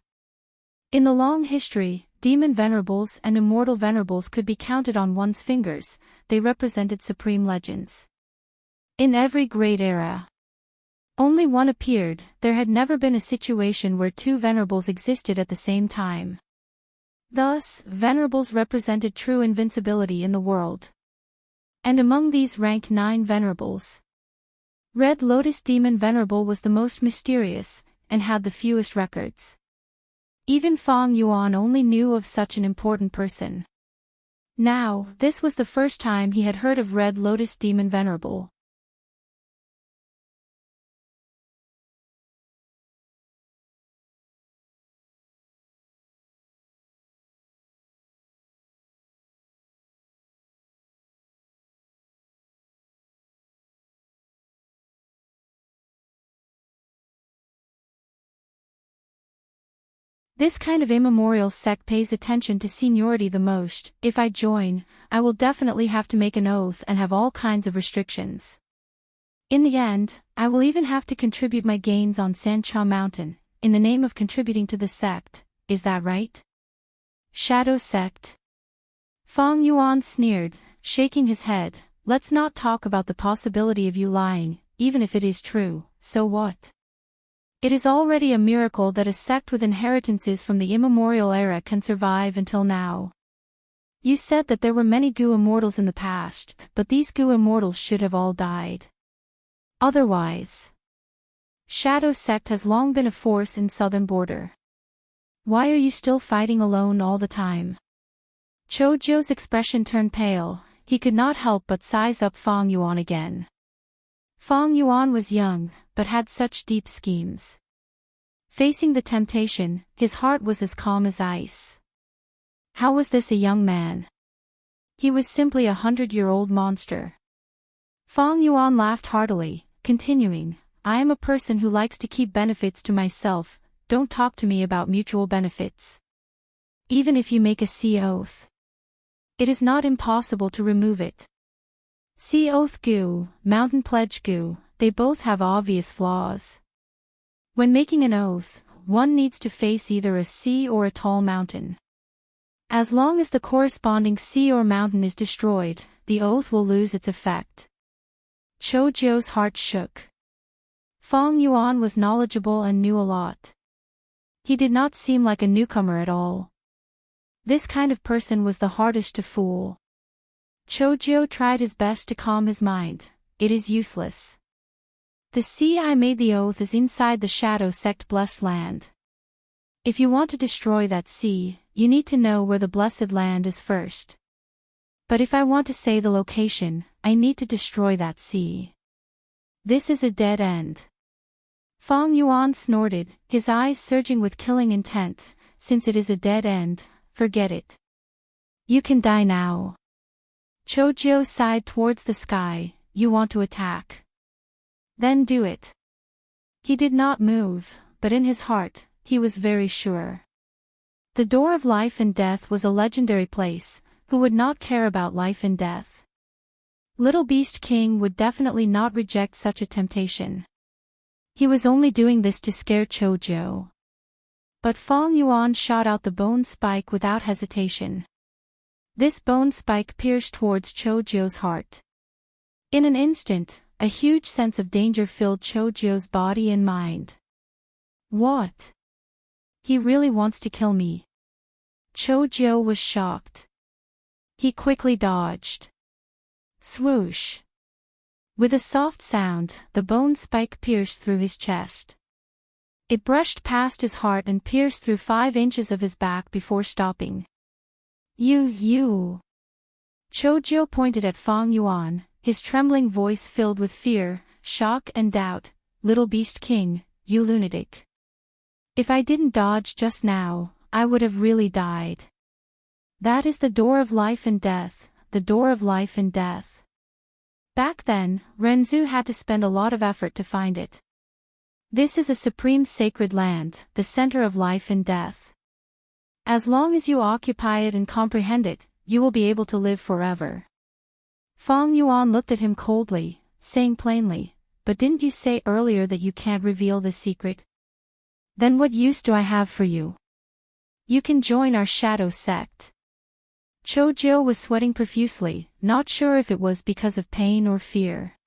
In the long history, Demon Venerables and Immortal Venerables could be counted on one's fingers. They represented supreme legends. In every great era, only one appeared. There had never been a situation where two Venerables existed at the same time. Thus, Venerables represented true invincibility in the world. And among these rank 9 Venerables, Red Lotus Demon Venerable was the most mysterious, and had the fewest records. Even Fong Yuan only knew of such an important person. Now, this was the first time he had heard of Red Lotus Demon Venerable. This kind of immemorial sect pays attention to seniority the most. If I join, I will definitely have to make an oath and have all kinds of restrictions. In the end, I will even have to contribute my gains on Sancha Mountain, in the name of contributing to the sect. Is that right? Shadow Sect. Fong Yuan sneered, shaking his head. Let's not talk about the possibility of you lying, even if it is true, so what? It is already a miracle that a sect with inheritances from the immemorial era can survive until now. You said that there were many Gu Immortals in the past, but these Gu Immortals should have all died. Otherwise, Shadow Sect has long been a force in southern border. Why are you still fighting alone all the time? Chojo's expression turned pale. He could not help but size up Fong Yuan again. Fong Yuan was young, but had such deep schemes. Facing the temptation, his heart was as calm as ice. How was this a young man? He was simply a 100-year-old monster. Fong Yuan laughed heartily, continuing, I am a person who likes to keep benefits to myself. Don't talk to me about mutual benefits. Even if you make a sea oath, it is not impossible to remove it. Sea Oath Gu, Mountain Pledge Gu, they both have obvious flaws. When making an oath, one needs to face either a sea or a tall mountain. As long as the corresponding sea or mountain is destroyed, the oath will lose its effect. Chojo's heart shook. Fong Yuan was knowledgeable and knew a lot. He did not seem like a newcomer at all. This kind of person was the hardest to fool. Chojo tried his best to calm his mind. It is useless. The sea I made the oath is inside the Shadow Sect blessed land. If you want to destroy that sea, you need to know where the blessed land is first. But if I want to say the location, I need to destroy that sea. This is a dead end. Fong Yuan snorted, his eyes surging with killing intent. Since it is a dead end, forget it. You can die now. Chojo sighed towards the sky. You want to attack? Then do it. He did not move, but in his heart, he was very sure. The door of life and death was a legendary place. Who would not care about life and death? Little Beast King would definitely not reject such a temptation. He was only doing this to scare Chojo. But Fong Yuan shot out the bone spike without hesitation. This bone spike pierced towards Chojo's heart. In an instant, a huge sense of danger filled Chojo's body and mind. What? He really wants to kill me. Chojo was shocked. He quickly dodged. Swoosh. With a soft sound, the bone spike pierced through his chest. It brushed past his heart and pierced through 5 inches of his back before stopping. You. Chojo pointed at Fong Yuan, his trembling voice filled with fear, shock and doubt. Little Beast King, you lunatic. If I didn't dodge just now, I would have really died. That is the door of life and death, the door of life and death. Back then, Renzu had to spend a lot of effort to find it. This is a supreme sacred land, the center of life and death. As long as you occupy it and comprehend it, you will be able to live forever. Fong Yuan looked at him coldly. saying plainly, "But didn't you say earlier that you can't reveal the secret? Then what use do I have for you? You can join our shadow sect." Chojiu was sweating profusely, not sure if it was because of pain or fear.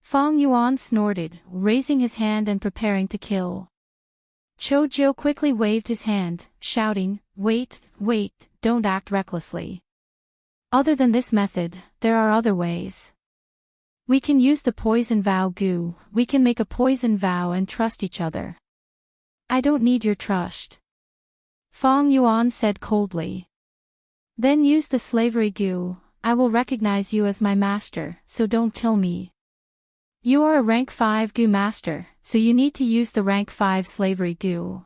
Fang Yuan snorted, raising his hand and preparing to kill. Chojiu quickly waved his hand, shouting, "Wait, don't act recklessly. Other than this method, there are other ways. We can use the poison vow Gu, we can make a poison vow and trust each other." "I don't need your trust," Fang Yuan said coldly. "Then use the slavery Gu, I will recognize you as my master, so don't kill me. You are a rank 5 Gu master, so you need to use the rank 5 slavery Gu."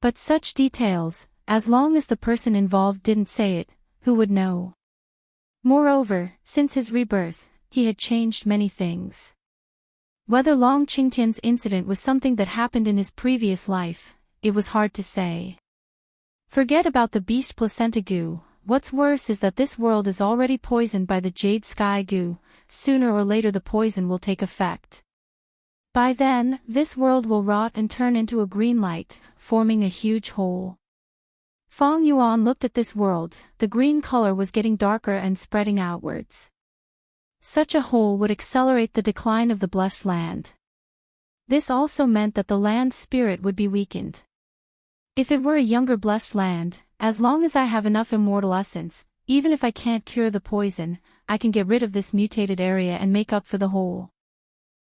But such details, as long as the person involved didn't say it, who would know? Moreover, since his rebirth, he had changed many things. Whether Long Qingtian's incident was something that happened in his previous life, it was hard to say. Forget about the beast placenta Gu, what's worse is that this world is already poisoned by the Jade Sky Gu, sooner or later the poison will take effect. By then, this world will rot and turn into a green light, forming a huge hole. Fang Yuan looked at this world, the green color was getting darker and spreading outwards. Such a hole would accelerate the decline of the blessed land. This also meant that the land's spirit would be weakened. If it were a younger blessed land, as long as I have enough immortal essence, even if I can't cure the poison, I can get rid of this mutated area and make up for the hole.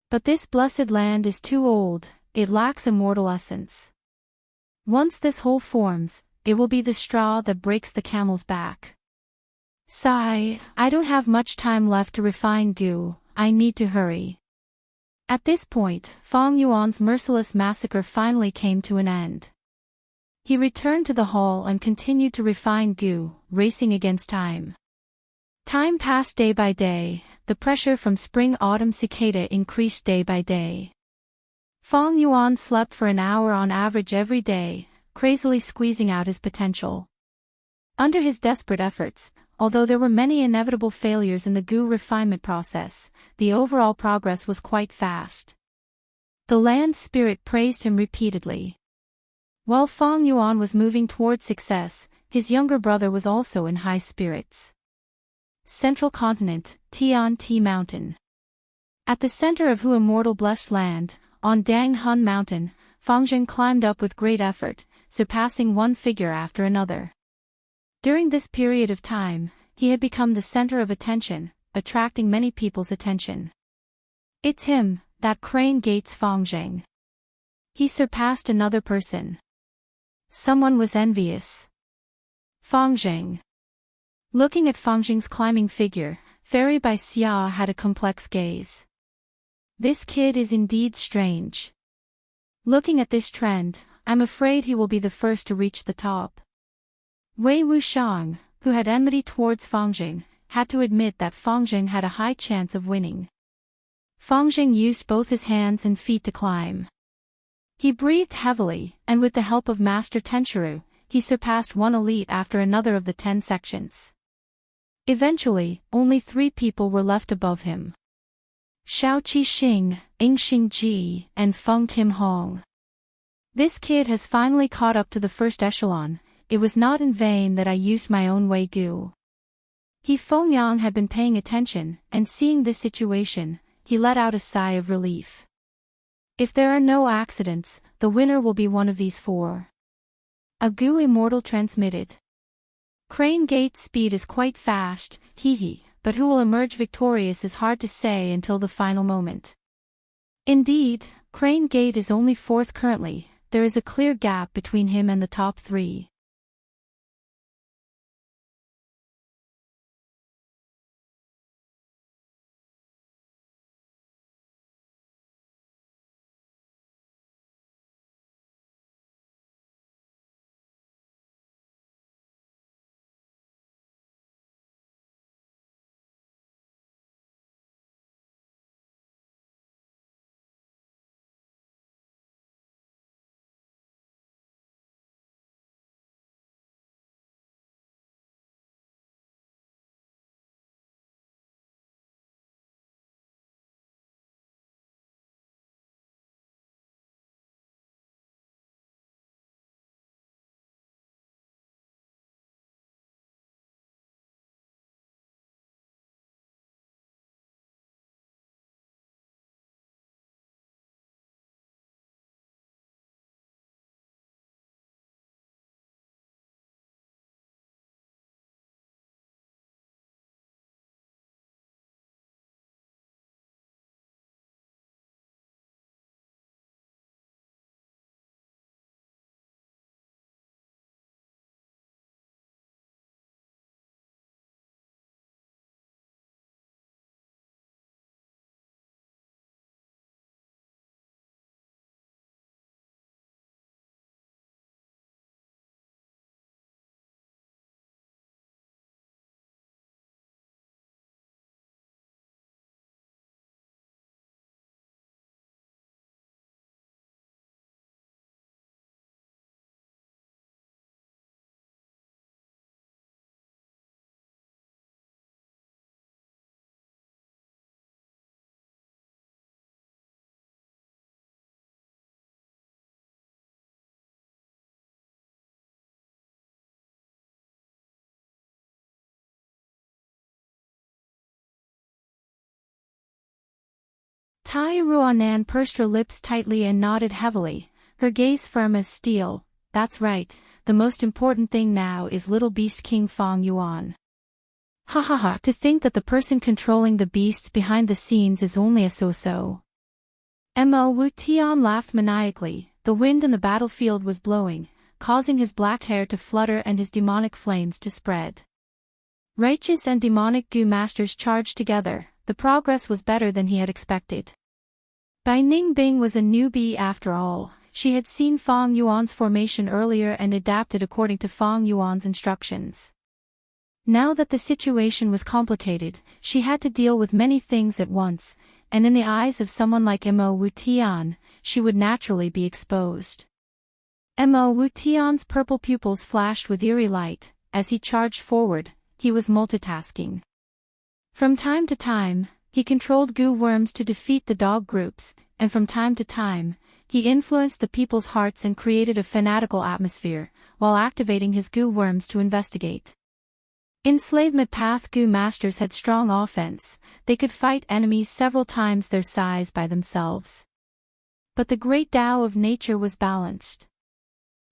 But this blessed land is too old, it lacks immortal essence. Once this hole forms, it will be the straw that breaks the camel's back. Sigh, I don't have much time left to refine Gu, I need to hurry. At this point, Fang Yuan's merciless massacre finally came to an end. He returned to the hall and continued to refine Gu, racing against time. Time passed day by day, the pressure from spring-autumn cicada increased day by day. Fang Yuan slept for an hour on average every day, crazily squeezing out his potential. Under his desperate efforts, although there were many inevitable failures in the Gu refinement process, the overall progress was quite fast. The land spirit praised him repeatedly. While Fang Yuan was moving toward success, his younger brother was also in high spirits. Central Continent, Tian Ti Mountain. At the center of Hu Immortal Blessed Land, on Dang Hun Mountain, Fangzhen climbed up with great effort, surpassing one figure after another. During this period of time, he had become the center of attention, attracting many people's attention. It's him, that crane Gates Fangzhen. He surpassed another person. Someone was envious. Fangzhen. Looking at Fangzhen's climbing figure, Fairy Bai Xia had a complex gaze. This kid is indeed strange. Looking at this trend, I'm afraid he will be the first to reach the top. Wei Wuxiang, who had enmity towards Fangzhen, had to admit that Fangzhen had a high chance of winning. Fangzhen used both his hands and feet to climb. He breathed heavily, and with the help of Master Tenshuru, he surpassed one elite after another of the 10 sections. Eventually, only 3 people were left above him: Xiao Qixing, Yingxing Ji, and Feng Kim Hong. This kid has finally caught up to the first echelon. It was not in vain that I used my own Wei Gu. He Fengyang had been paying attention, and seeing this situation, he let out a sigh of relief. If there are no accidents, the winner will be one of these 4. A Gu Immortal transmitted. Crane Gate's speed is quite fast, but who will emerge victorious is hard to say until the final moment. Indeed, Crane Gate is only 4th currently. There is a clear gap between him and the top 3. Tai Ruanan pursed her lips tightly and nodded heavily, her gaze firm as steel. That's right, the most important thing now is little beast King Feng Yuan. Ha ha ha, to think that the person controlling the beasts behind the scenes is only a so-so. Mo Wu Tian laughed maniacally. The wind in the battlefield was blowing, causing his black hair to flutter and his demonic flames to spread. Righteous and demonic Gu masters charged together. The progress was better than he had expected. Bai Ningbing was a newbie after all. She had seen Feng Yuan's formation earlier and adapted according to Feng Yuan's instructions. Now that the situation was complicated, she had to deal with many things at once, and in the eyes of someone like Mo Wu Tian, she would naturally be exposed. Mo Wu Tian's purple pupils flashed with eerie light. As he charged forward, he was multitasking. From time to time, he controlled Gu worms to defeat the dog groups, and from time to time, he influenced the people's hearts and created a fanatical atmosphere, while activating his Gu worms to investigate. Enslavement Path Gu masters had strong offense, they could fight enemies several times their size by themselves. But the great Tao of nature was balanced.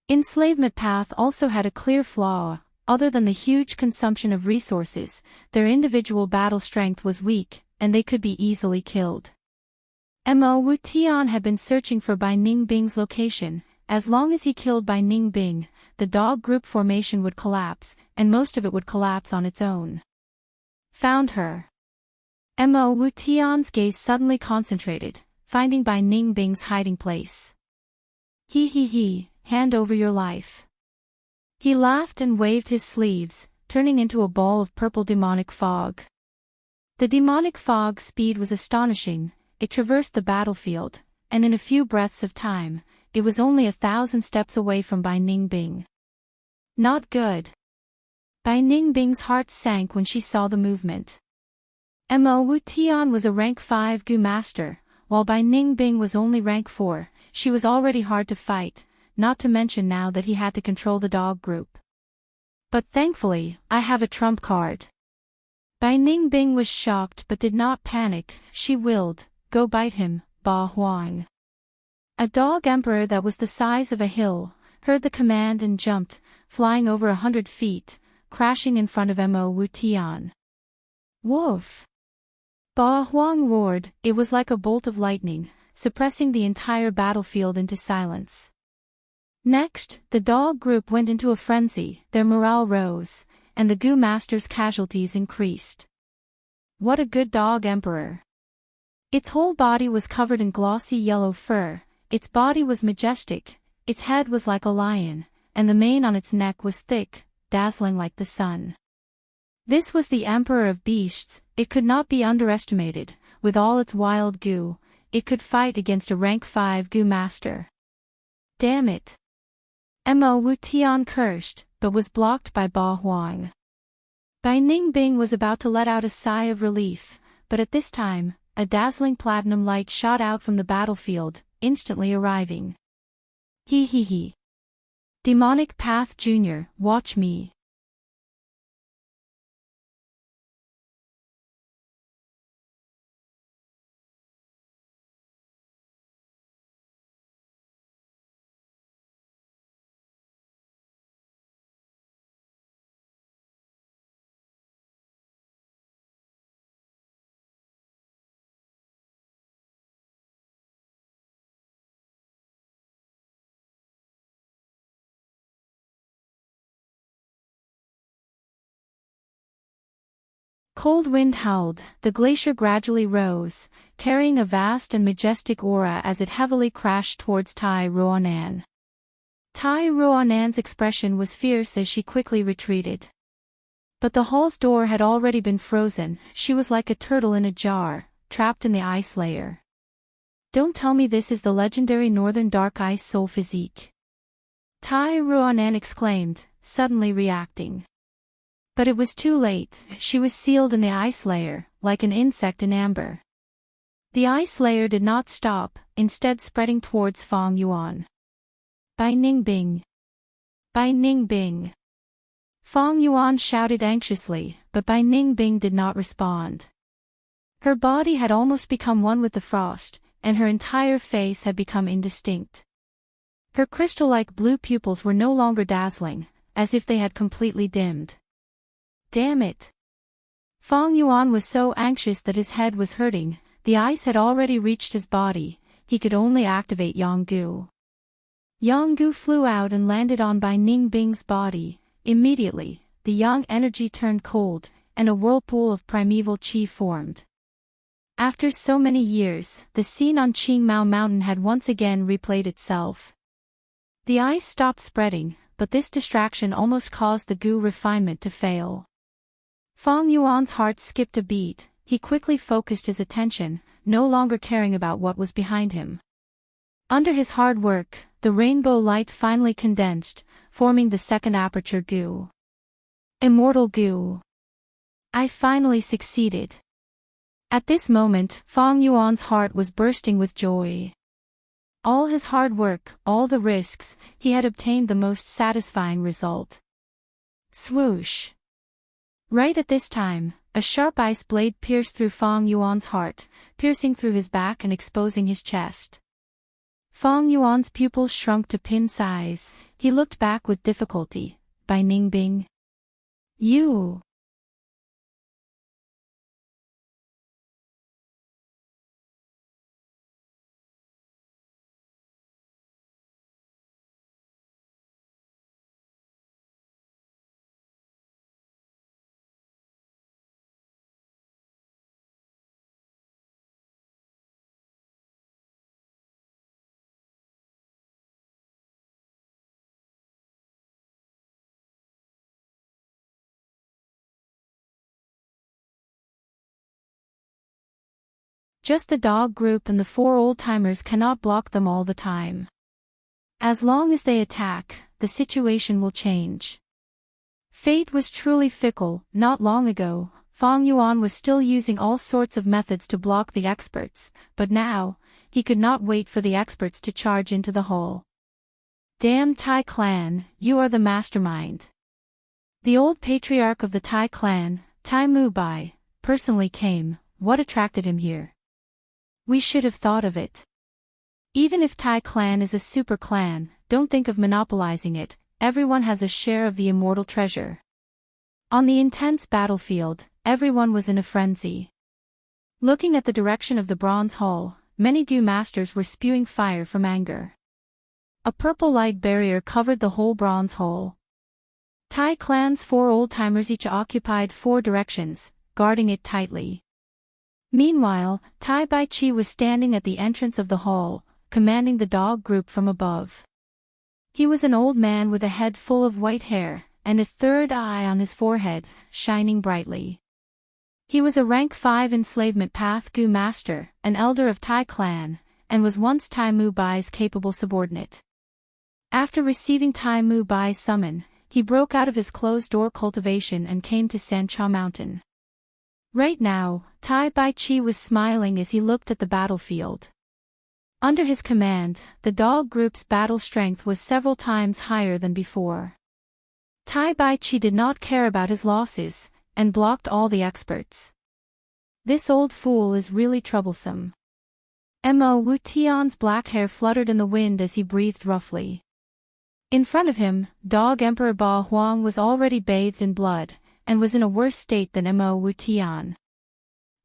Enslavement Path also had a clear flaw. Other than the huge consumption of resources, their individual battle strength was weak, and they could be easily killed. Mo Wu Tian had been searching for Bai Ningbing's location. As long as he killed Bai Ningbing, the dog group formation would collapse, and most of it would collapse on its own. Found her. Mo Wu Tian's gaze suddenly concentrated, finding Bai Ningbing's hiding place. He, hand over your life. He laughed and waved his sleeves, turning into a ball of purple demonic fog. The demonic fog's speed was astonishing. It traversed the battlefield, and in a few breaths of time, it was only 1,000 steps away from Bai Ningbing. Not good. Bai Ningbing's heart sank when she saw the movement. Mo Wu Tian was a rank 5 Gu master, while Bai Ningbing was only rank 4, she was already hard to fight, not to mention now that he had to control the dog group. But thankfully, I have a trump card. Bai Ningbing was shocked but did not panic, she willed, go bite him, Ba Huang. A dog emperor that was the size of a hill, heard the command and jumped, flying over 100 feet, crashing in front of Mo Wu Tian. Woof! Ba Huang roared, it was like a bolt of lightning, suppressing the entire battlefield into silence. Next, the dog group went into a frenzy, their morale rose, and the Gu master's casualties increased. What a good dog emperor! Its whole body was covered in glossy yellow fur, its body was majestic, its head was like a lion, and the mane on its neck was thick, dazzling like the sun. This was the emperor of beasts, it could not be underestimated, with all its wild Gu, it could fight against a rank 5 Gu master. Damn it! Mo Wu Tian cursed, but was blocked by Ba Huang. Bai Ningbing was about to let out a sigh of relief, but at this time, a dazzling platinum light shot out from the battlefield, instantly arriving. He he he. Demonic Path Jr., watch me. Cold wind howled, the glacier gradually rose, carrying a vast and majestic aura as it heavily crashed towards Tai Ruonan. Tai Ruonan's expression was fierce as she quickly retreated. But the hall's door had already been frozen, she was like a turtle in a jar, trapped in the ice layer. Don't tell me this is the legendary northern dark ice soul physique. Tai Ruonan exclaimed, suddenly reacting. But it was too late, she was sealed in the ice layer, like an insect in amber. The ice layer did not stop, instead spreading towards Fang Yuan. Bai Ningbing! Bai Ningbing! Fang Yuan shouted anxiously, but Bai Ningbing did not respond. Her body had almost become one with the frost, and her entire face had become indistinct. Her crystal-like blue pupils were no longer dazzling, as if they had completely dimmed. Damn it! Fang Yuan was so anxious that his head was hurting, the ice had already reached his body, he could only activate Yonggu. Yonggu flew out and landed on Bai Ningbing's body. Immediately, the yang energy turned cold, and a whirlpool of primeval qi formed. After so many years, the scene on Qingmao Mountain had once again replayed itself. The ice stopped spreading, but this distraction almost caused the Gu refinement to fail. Fang Yuan's heart skipped a beat, he quickly focused his attention, no longer caring about what was behind him. Under his hard work, the rainbow light finally condensed, forming the second aperture Gu. Immortal Gu. I finally succeeded. At this moment, Fang Yuan's heart was bursting with joy. All his hard work, all the risks, he had obtained the most satisfying result. Swoosh. Right at this time, a sharp ice blade pierced through Fang Yuan's heart, piercing through his back and exposing his chest. Fang Yuan's pupils shrunk to pin size, he looked back with difficulty. Bai Ningbing. You! Just the dog group and the 4 old-timers cannot block them all the time. As long as they attack, the situation will change. Fate was truly fickle. Not long ago, Fang Yuan was still using all sorts of methods to block the experts, but now, he could not wait for the experts to charge into the hall. Damn Tai clan, you are the mastermind. The old patriarch of the Tai clan, Tai Mu Bai, personally came. What attracted him here? We should have thought of it. Even if Tai clan is a super clan, don't think of monopolizing it, everyone has a share of the immortal treasure. On the intense battlefield, everyone was in a frenzy. Looking at the direction of the bronze hall, many Gu masters were spewing fire from anger. A purple light barrier covered the whole bronze hall. Tai clan's 4 old-timers each occupied 4 directions, guarding it tightly. Meanwhile, Tai Baichi was standing at the entrance of the hall, commanding the dog group from above. He was an old man with a head full of white hair, and a third eye on his forehead, shining brightly. He was a rank 5 enslavement path Gu master, an elder of Tai clan, and was once Tai Mu Bai's capable subordinate. After receiving Tai Mu Bai's summon, he broke out of his closed-door cultivation and came to Sancha Mountain. Right now, Tai Baichi was smiling as he looked at the battlefield. Under his command, the dog group's battle strength was several times higher than before. Tai Baichi did not care about his losses, and blocked all the experts. This old fool is really troublesome. Mo Wu Tian's black hair fluttered in the wind as he breathed roughly. In front of him, Dog Emperor Ba Huang was already bathed in blood, and was in a worse state than Mo Wu Tian.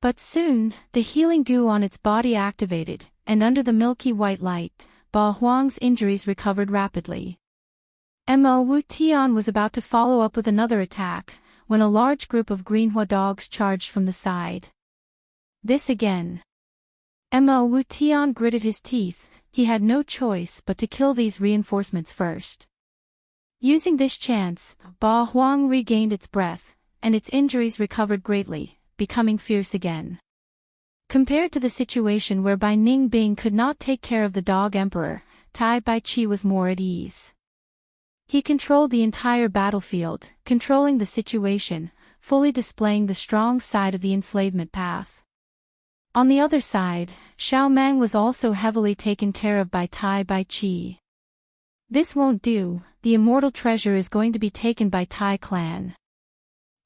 But soon, the healing goo on its body activated, and under the milky white light, Ba Huang's injuries recovered rapidly. Mo Wu Tian was about to follow up with another attack, when a large group of Greenhua dogs charged from the side. This again. Mo Wu Tian gritted his teeth. He had no choice but to kill these reinforcements first. Using this chance, Ba Huang regained its breath, and its injuries recovered greatly, becoming fierce again. Compared to the situation whereby Ning Bing could not take care of the Dog Emperor, Tai Baichi was more at ease. He controlled the entire battlefield, controlling the situation, fully displaying the strong side of the enslavement path. On the other side, Xiao Mang was also heavily taken care of by Tai Baichi. This won't do, the immortal treasure is going to be taken by Tai clan.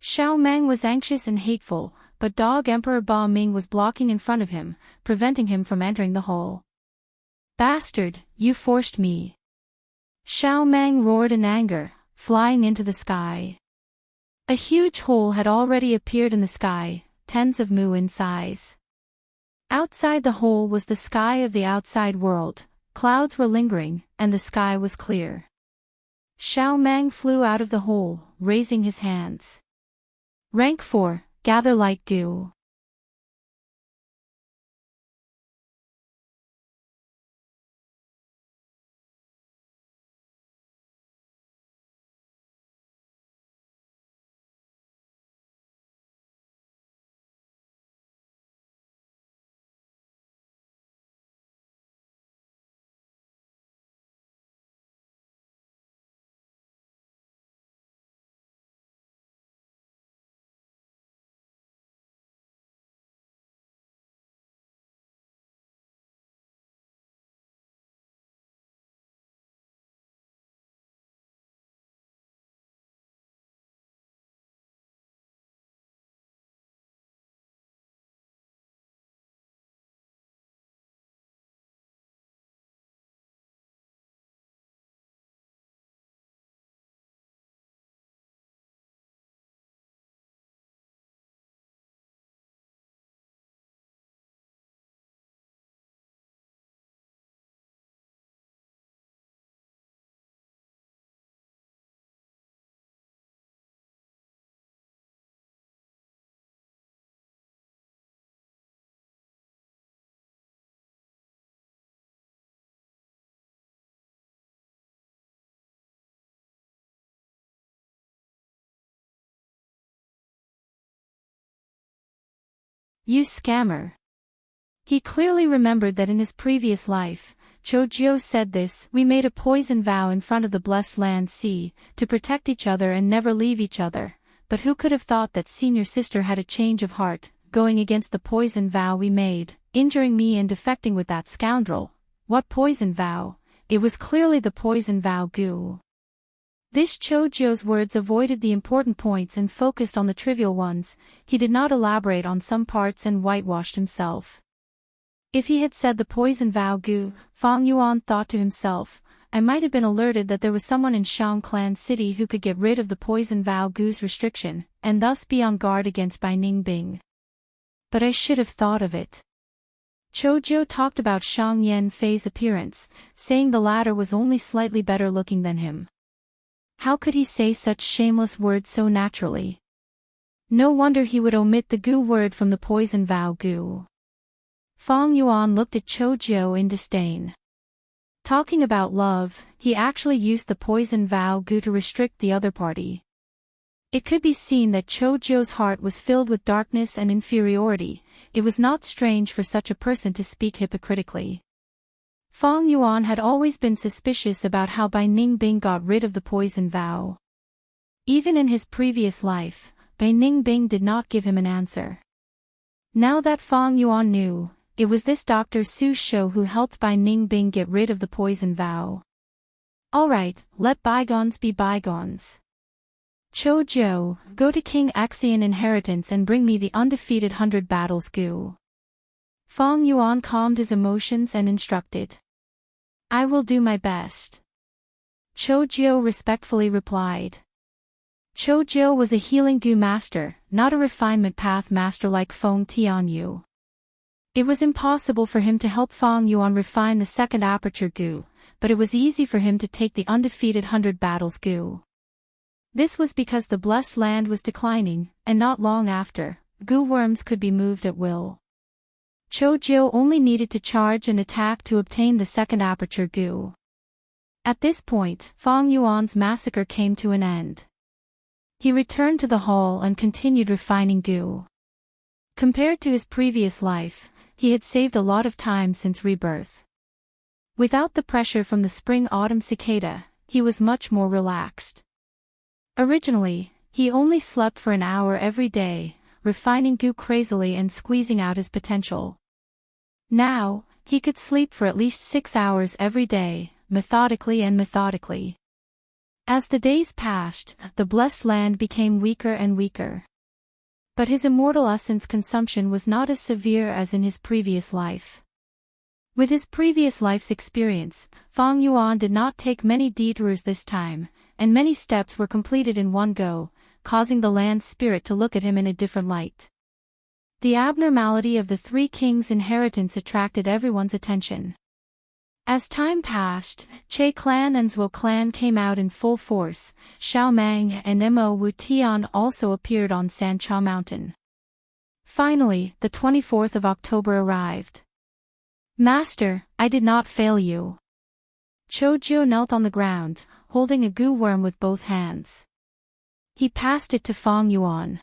Xiao Mang was anxious and hateful, but Dog Emperor Ba Ming was blocking in front of him, preventing him from entering the hall. Bastard, you forced me. Xiao Mang roared in anger, flying into the sky. A huge hole had already appeared in the sky, tens of mu in size. Outside the hole was the sky of the outside world, clouds were lingering, and the sky was clear. Xiao Mang flew out of the hole, raising his hands. Rank 4, gather light goo. You scammer. He clearly remembered that in his previous life, Chojiu said this, we made a poison vow in front of the blessed land sea, to protect each other and never leave each other. But who could have thought that senior sister had a change of heart, going against the poison vow we made, injuring me and defecting with that scoundrel? What poison vow? It was clearly the poison vow Gu. This Chojiu's words avoided the important points and focused on the trivial ones. He did not elaborate on some parts and whitewashed himself. If he had said the poison vow Gu, Fang Yuan thought to himself, I might have been alerted that there was someone in Shang Clan City who could get rid of the poison vow Gu's restriction, and thus be on guard against Bai Ningbing. But I should have thought of it. Chojiu talked about Shang Yanfei's appearance, saying the latter was only slightly better looking than him. How could he say such shameless words so naturally? No wonder he would omit the Gu word from the poison vow Gu. Fang Yuan looked at Chojiu in disdain. Talking about love, he actually used the poison vow Gu to restrict the other party. It could be seen that Chojiu's heart was filled with darkness and inferiority. It was not strange for such a person to speak hypocritically. Fang Yuan had always been suspicious about how Bai Ningbing got rid of the poison vow. Even in his previous life, Bai Ningbing did not give him an answer. Now that Fang Yuan knew, it was this Dr. Su Shou who helped Bai Ningbing get rid of the poison vow. Alright, let bygones be bygones. Chojiu, go to King Axian Inheritance and bring me the undefeated 100 battles Gu. Fang Yuan calmed his emotions and instructed. I will do my best. Chojiu respectfully replied. Chojiu was a healing Gu master, not a refinement path master like Feng Tianyu. It was impossible for him to help Fang Yuan refine the second aperture Gu, but it was easy for him to take the undefeated 100 battles Gu. This was because the blessed land was declining, and not long after, Gu worms could be moved at will. Chojiu only needed to charge and attack to obtain the second aperture Gu. At this point, Fang Yuan's massacre came to an end. He returned to the hall and continued refining Gu. Compared to his previous life, he had saved a lot of time since rebirth. Without the pressure from the spring-autumn cicada, he was much more relaxed. Originally, he only slept for an hour every day, refining Gu crazily and squeezing out his potential. Now, he could sleep for at least 6 hours every day, methodically. As the days passed, the blessed land became weaker and weaker. But his immortal essence consumption was not as severe as in his previous life. With his previous life's experience, Fang Yuan did not take many detours this time, and many steps were completed in one go, causing the land spirit to look at him in a different light. The abnormality of the Three Kings' inheritance attracted everyone's attention. As time passed, Che clan and Zhuo clan came out in full force. Xiao Mang and Mo Wu Tian also appeared on Sancha Mountain. Finally, the 24th of October arrived. Master, I did not fail you. Chojiu knelt on the ground, holding a Gu worm with both hands. He passed it to Fang Yuan.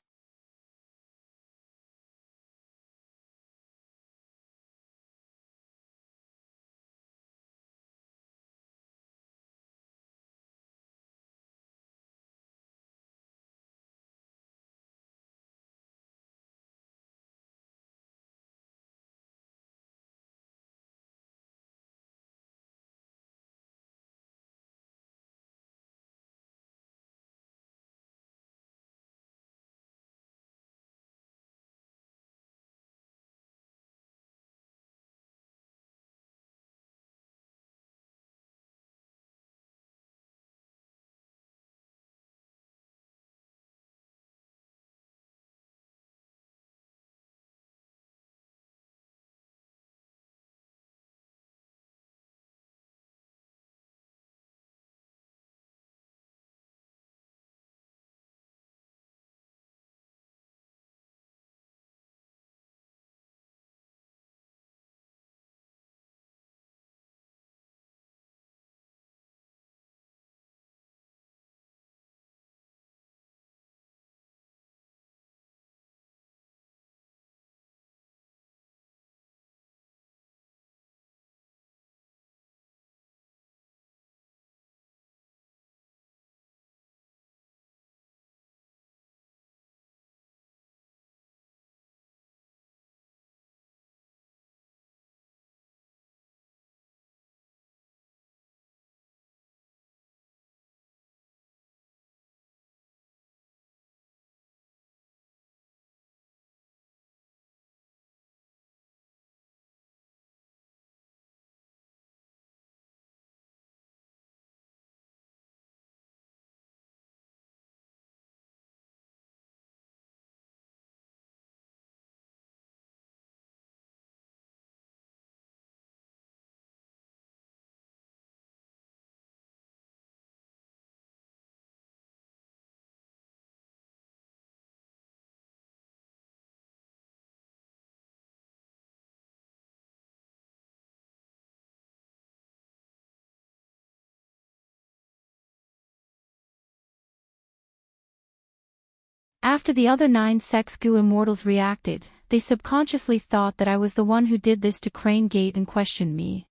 After the other 9 sects Gu immortals reacted, they subconsciously thought that I was the one who did this to Crane Gate and questioned me.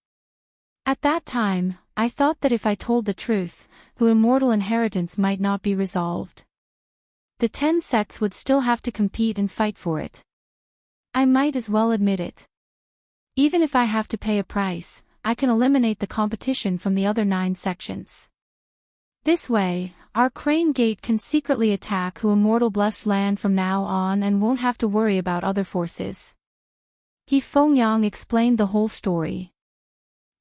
At that time, I thought that if I told the truth, Gu immortal inheritance might not be resolved. The 10 sects would still have to compete and fight for it. I might as well admit it. Even if I have to pay a price, I can eliminate the competition from the other 9 sections. This way, our Crane Gate can secretly attack Gu immortal blessed land from now on and won't have to worry about other forces. He Fengyang explained the whole story.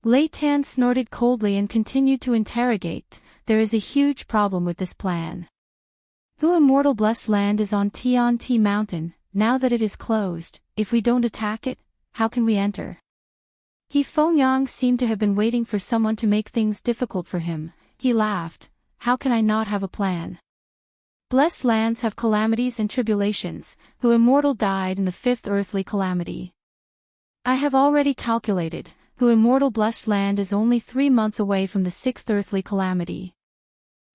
Lei Tan snorted coldly and continued to interrogate. There is a huge problem with this plan. Gu immortal blessed land is on Tian Mountain. Now that it is closed, if we don't attack it, how can we enter? He Fengyang seemed to have been waiting for someone to make things difficult for him. He laughed. How can I not have a plan? Blessed lands have calamities and tribulations. Gu immortal died in the 5th earthly calamity. I have already calculated. Gu immortal blessed land is only 3 months away from the 6th earthly calamity.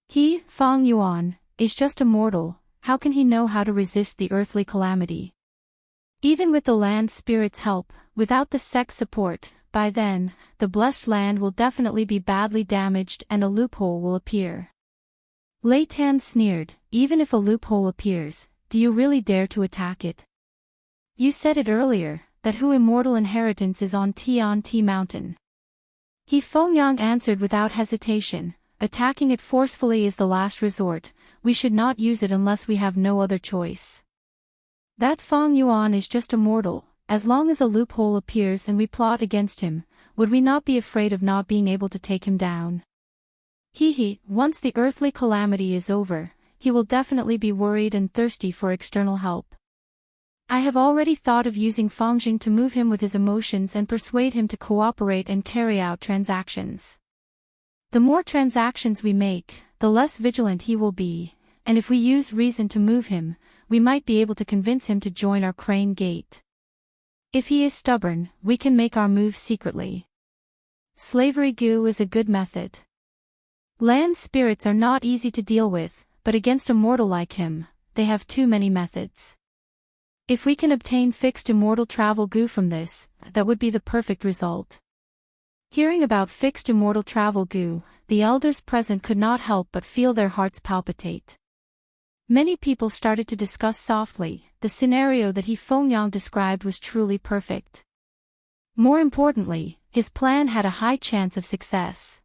He, Fang Yuan, is just a mortal. How can he know how to resist the earthly calamity? Even with the land spirit's help, without the sect's support, by then, the blessed land will definitely be badly damaged and a loophole will appear. Lei Tan sneered. Even if a loophole appears, do you really dare to attack it? You said it earlier, that Gu immortal inheritance is on Tian Mountain. He Fengyang answered without hesitation. Attacking it forcefully is the last resort. We should not use it unless we have no other choice. That Fang Yuan is just a mortal. As long as a loophole appears and we plot against him, would we not be afraid of not being able to take him down? Once the earthly calamity is over, he will definitely be worried and thirsty for external help. I have already thought of using Fangjing to move him with his emotions and persuade him to cooperate and carry out transactions. The more transactions we make, the less vigilant he will be, and if we use reason to move him, we might be able to convince him to join our Crane Gate. If he is stubborn, we can make our move secretly. Slavery Gu is a good method. Land spirits are not easy to deal with, but against a mortal like him, they have too many methods. If we can obtain fixed immortal travel Gu from this, that would be the perfect result. Hearing about fixed immortal travel Gu, the elders present could not help but feel their hearts palpitate. Many people started to discuss softly. The scenario that He Fengyang described was truly perfect. More importantly, his plan had a high chance of success.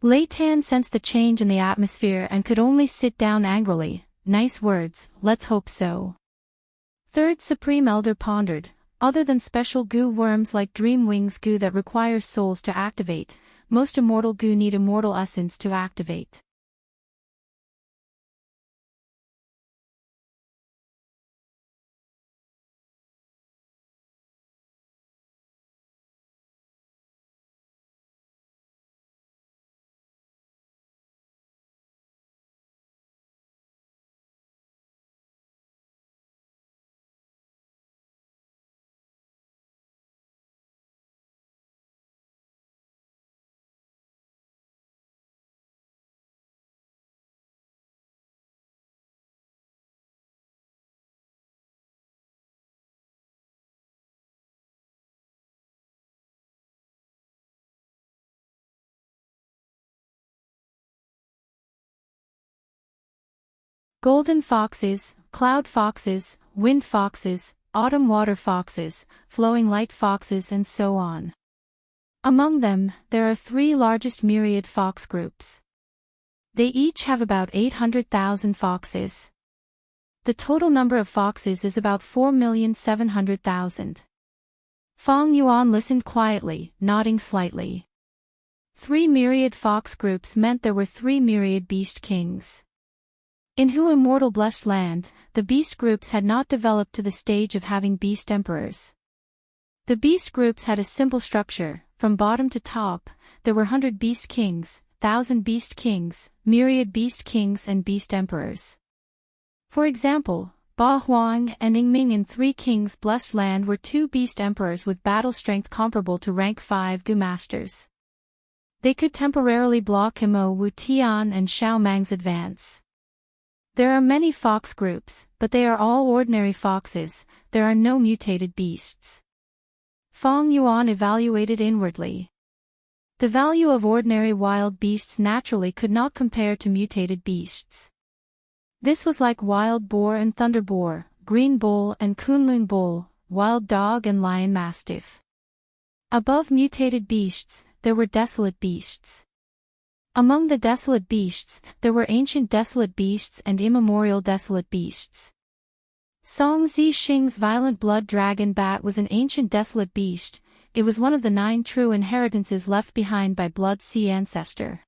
Lei Tan sensed the change in the atmosphere and could only sit down angrily. Nice words, let's hope so. Third Supreme Elder pondered. Other than special Gu worms like Dream Wings Gu that requires souls to activate, most immortal Gu need immortal essence to activate. Golden foxes, cloud foxes, wind foxes, autumn water foxes, flowing light foxes and so on. Among them, there are 3 largest myriad fox groups. They each have about 800,000 foxes. The total number of foxes is about 4,700,000. Fang Yuan listened quietly, nodding slightly. 3 myriad fox groups meant there were 3 myriad beast kings. In Gu immortal blessed land, the beast groups had not developed to the stage of having beast emperors. The beast groups had a simple structure. From bottom to top, there were 100 beast kings, 1,000 beast kings, myriad beast kings and beast emperors. For example, Ba Huang and Yingming in 3 kings blessed land were 2 beast emperors with battle strength comparable to rank 5 Gu masters. They could temporarily block Imo Wu Tian and Xiao Mang's advance. There are many fox groups, but they are all ordinary foxes, there are no mutated beasts. Feng Yuan evaluated inwardly. The value of ordinary wild beasts naturally could not compare to mutated beasts. This was like wild boar and thunder boar, green bull and kunlun bull, wild dog and lion mastiff. Above mutated beasts, there were desolate beasts. Among the desolate beasts, there were ancient desolate beasts and immemorial desolate beasts. Song Zixing's violent blood dragon bat was an ancient desolate beast. It was one of the 9 true inheritances left behind by Blood Sea ancestor.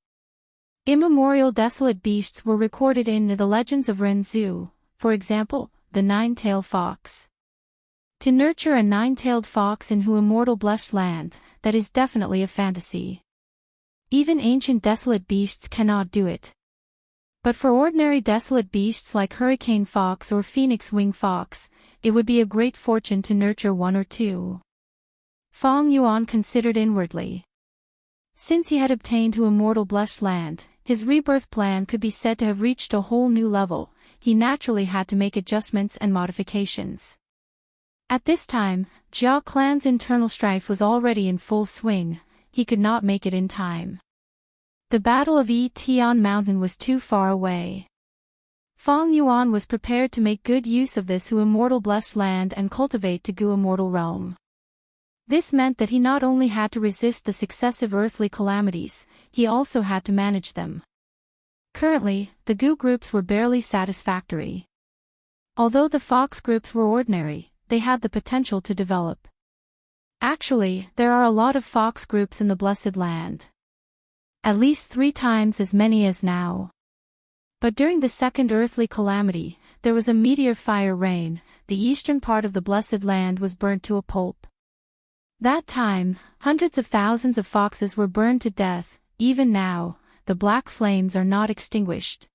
Immemorial desolate beasts were recorded in the legends of Renzu, for example, the 9-tailed fox. To nurture a 9-tailed fox in Who Immortal blessed land, that is definitely a fantasy. Even ancient desolate beasts cannot do it. But for ordinary desolate beasts like hurricane fox or phoenix wing fox, it would be a great fortune to nurture 1 or 2. Feng Yuan considered inwardly. Since he had obtained Who Immortal blessed land, his rebirth plan could be said to have reached a whole new level. He naturally had to make adjustments and modifications. At this time, Jia clan's internal strife was already in full swing. He could not make it in time. The Battle of Tian Mountain was too far away. Feng Yuan was prepared to make good use of this Who Immortal blessed land and cultivate to Gu Immortal realm. This meant that he not only had to resist the successive earthly calamities, he also had to manage them. Currently, the Gu groups were barely satisfactory. Although the fox groups were ordinary, they had the potential to develop. Actually, there are a lot of fox groups in the Blessed Land. At least 3 times as many as now. But during the second earthly calamity, there was a meteor fire rain, the eastern part of the Blessed Land was burnt to a pulp. That time, hundreds of thousands of foxes were burned to death. Even now, the black flames are not extinguished.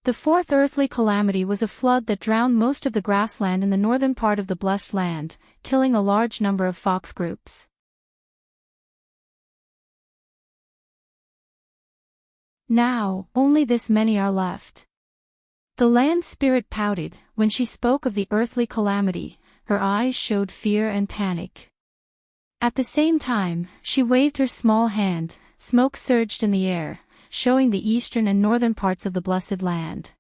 The fourth earthly calamity was a flood that drowned most of the grassland in the northern part of the Blessed Land, killing a large number of fox groups. Now, only this many are left. The land spirit pouted. When she spoke of the earthly calamity, her eyes showed fear and panic. At the same time, she waved her small hand. Smoke surged in the air, showing the eastern and northern parts of the Blessed Land.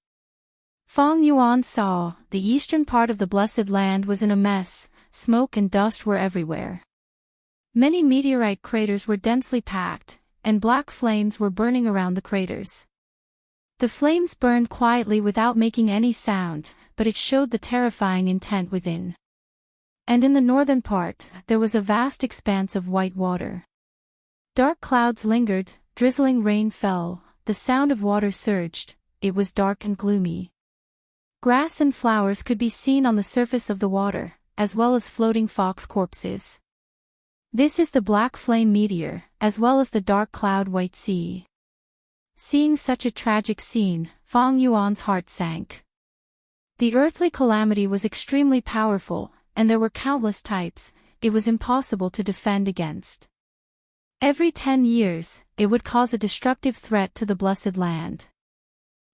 Feng Yuan saw, the eastern part of the Blessed Land was in a mess, smoke and dust were everywhere. Many meteorite craters were densely packed, and black flames were burning around the craters. The flames burned quietly without making any sound, but it showed the terrifying intent within. And in the northern part, there was a vast expanse of white water. Dark clouds lingered, drizzling rain fell, the sound of water surged, it was dark and gloomy. Grass and flowers could be seen on the surface of the water, as well as floating fox corpses. This is the black flame meteor, as well as the dark cloud white sea. Seeing such a tragic scene, Feng Yuan's heart sank. The earthly calamity was extremely powerful, and there were countless types, it was impossible to defend against. Every 10 years, it would cause a destructive threat to the Blessed Land.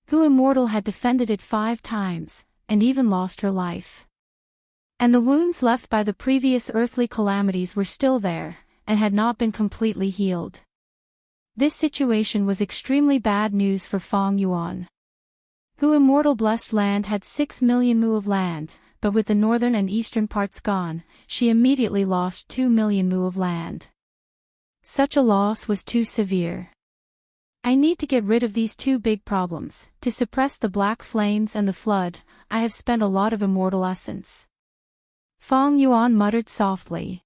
Who Immortal had defended it 5 times, and even lost her life. And the wounds left by the previous earthly calamities were still there, and had not been completely healed. This situation was extremely bad news for Feng Yuan. Who Immortal blessed land had 6 million mu of land, but with the northern and eastern parts gone, she immediately lost 2 million mu of land. Such a loss was too severe. I need to get rid of these 2 big problems. To suppress the black flames and the flood, I have spent a lot of immortal essence. Feng Yuan muttered softly.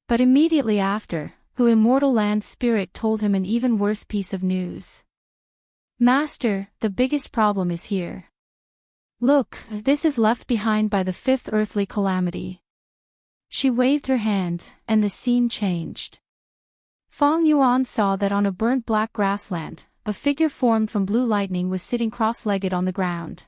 But immediately after, Who Immortal land spirit told him an even worse piece of news. Master, the biggest problem is here. Look, this is left behind by the 5th earthly calamity. She waved her hand, and the scene changed. Feng Yuan saw that on a burnt black grassland, a figure formed from blue lightning was sitting cross-legged on the ground.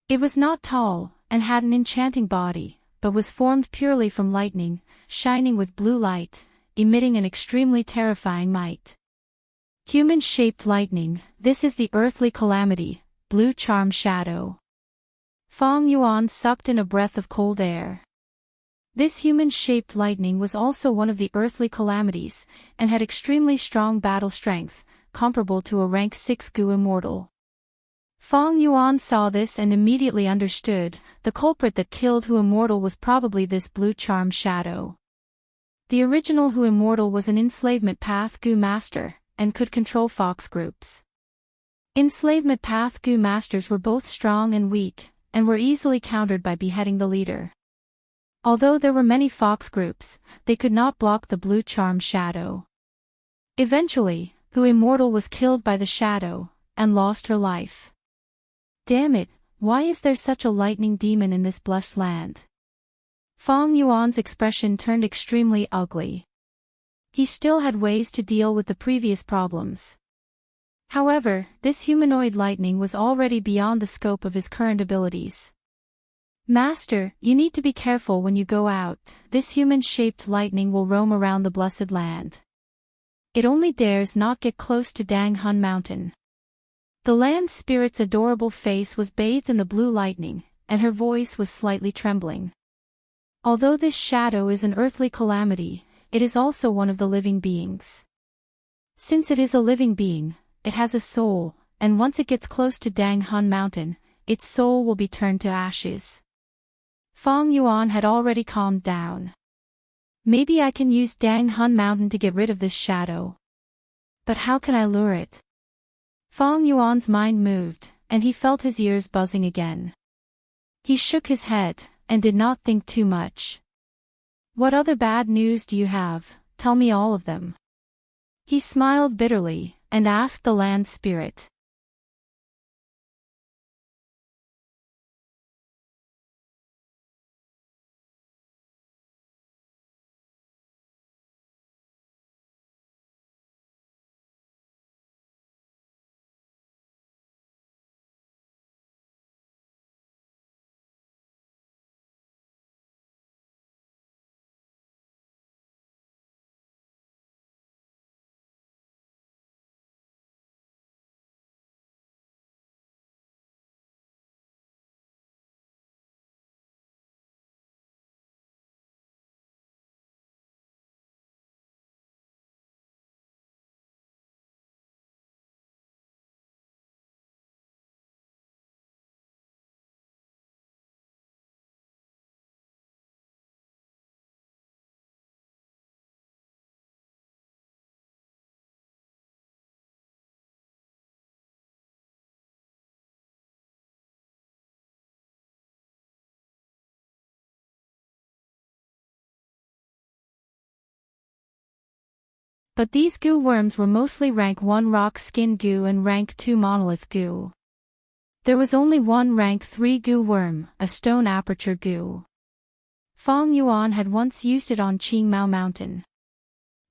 It was not tall, and had an enchanting body, but was formed purely from lightning, shining with blue light, emitting an extremely terrifying might. Human-shaped lightning, this is the earthly calamity, blue charm shadow. Fong Yuan sucked in a breath of cold air. This human-shaped lightning was also one of the earthly calamities, and had extremely strong battle strength, comparable to a rank 6 Gu Immortal. Fong Yuan saw this and immediately understood, the culprit that killed Hu Immortal was probably this blue charm shadow. The original Hu Immortal was an enslavement path Gu master, and could control fox groups. Enslavement path Gu masters were both strong and weak, and were easily countered by beheading the leader. Although there were many fox groups, they could not block the blue charm shadow. Eventually, Hu Immortal was killed by the shadow, and lost her life. Damn it, why is there such a lightning demon in this blessed land? Fong Yuan's expression turned extremely ugly. He still had ways to deal with the previous problems. However, this humanoid lightning was already beyond the scope of his current abilities. Master, you need to be careful when you go out, this human-shaped lightning will roam around the blessed land. It only dares not get close to Dang Hun Mountain. The land spirit's adorable face was bathed in the blue lightning, and her voice was slightly trembling. Although this shadow is an earthly calamity, it is also one of the living beings. Since it is a living being, it has a soul, and once it gets close to Dang Hun Mountain, its soul will be turned to ashes. Fong Yuan had already calmed down. Maybe I can use Dang Hun Mountain to get rid of this shadow. But how can I lure it? Fong Yuan's mind moved, and he felt his ears buzzing again. He shook his head, and did not think too much. What other bad news do you have? Tell me all of them. He smiled bitterly, and asked the land spirit. But these goo worms were mostly rank 1 rock skin goo and rank 2 monolith goo. There was only one rank 3 goo worm, a stone aperture goo. Fong Yuan had once used it on Qingmao Mountain.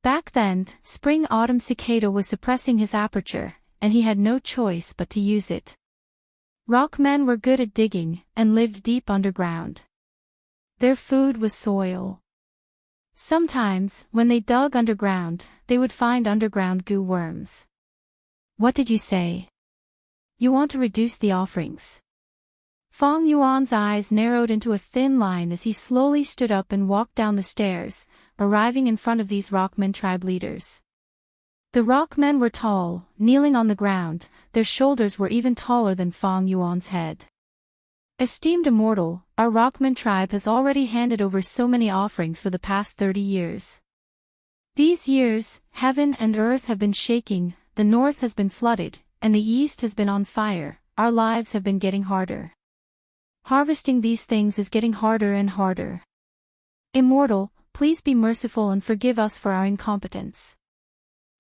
Back then, spring-autumn cicada was suppressing his aperture, and he had no choice but to use it. Rockmen were good at digging, and lived deep underground. Their food was soil. Sometimes, when they dug underground, they would find underground goo worms. What did you say? You want to reduce the offerings? Fong Yuan's eyes narrowed into a thin line as he slowly stood up and walked down the stairs, arriving in front of these Rockmen tribe leaders. The Rockmen were tall, kneeling on the ground, their shoulders were even taller than Fong Yuan's head. Esteemed Immortal, our Rockman tribe has already handed over so many offerings for the past 30 years. These years, heaven and earth have been shaking, the north has been flooded, and the east has been on fire, our lives have been getting harder. Harvesting these things is getting harder and harder. Immortal, please be merciful and forgive us for our incompetence.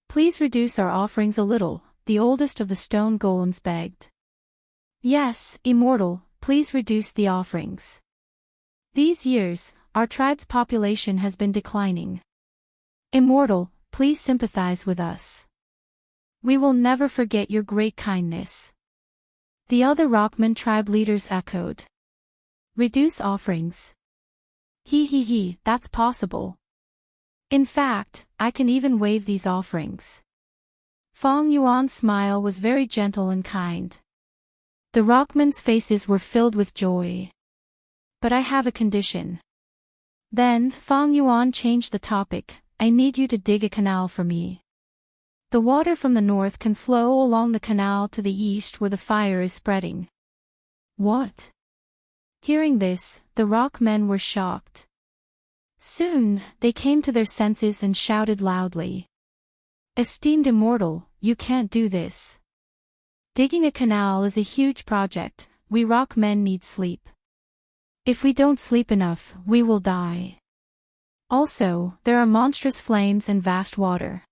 Please reduce our offerings a little, the oldest of the stone golems begged. Yes, Immortal, please reduce the offerings. These years, our tribe's population has been declining. Immortal, please sympathize with us. We will never forget your great kindness. The other Rockman tribe leaders echoed. Reduce offerings. He, that's possible. In fact, I can even waive these offerings. Fong Yuan's smile was very gentle and kind. The The rockmen's faces were filled with joy. But I have a condition. Then, Fang Yuan changed the topic. I need you to dig a canal for me. The water from the north can flow along the canal to the east where the fire is spreading. What? Hearing this, the rock men were shocked. Soon, they came to their senses and shouted loudly. Esteemed Immortal, you can't do this. Digging a canal is a huge project. We rock men need sleep. If we don't sleep enough, we will die. Also, there are monstrous flames and vast water.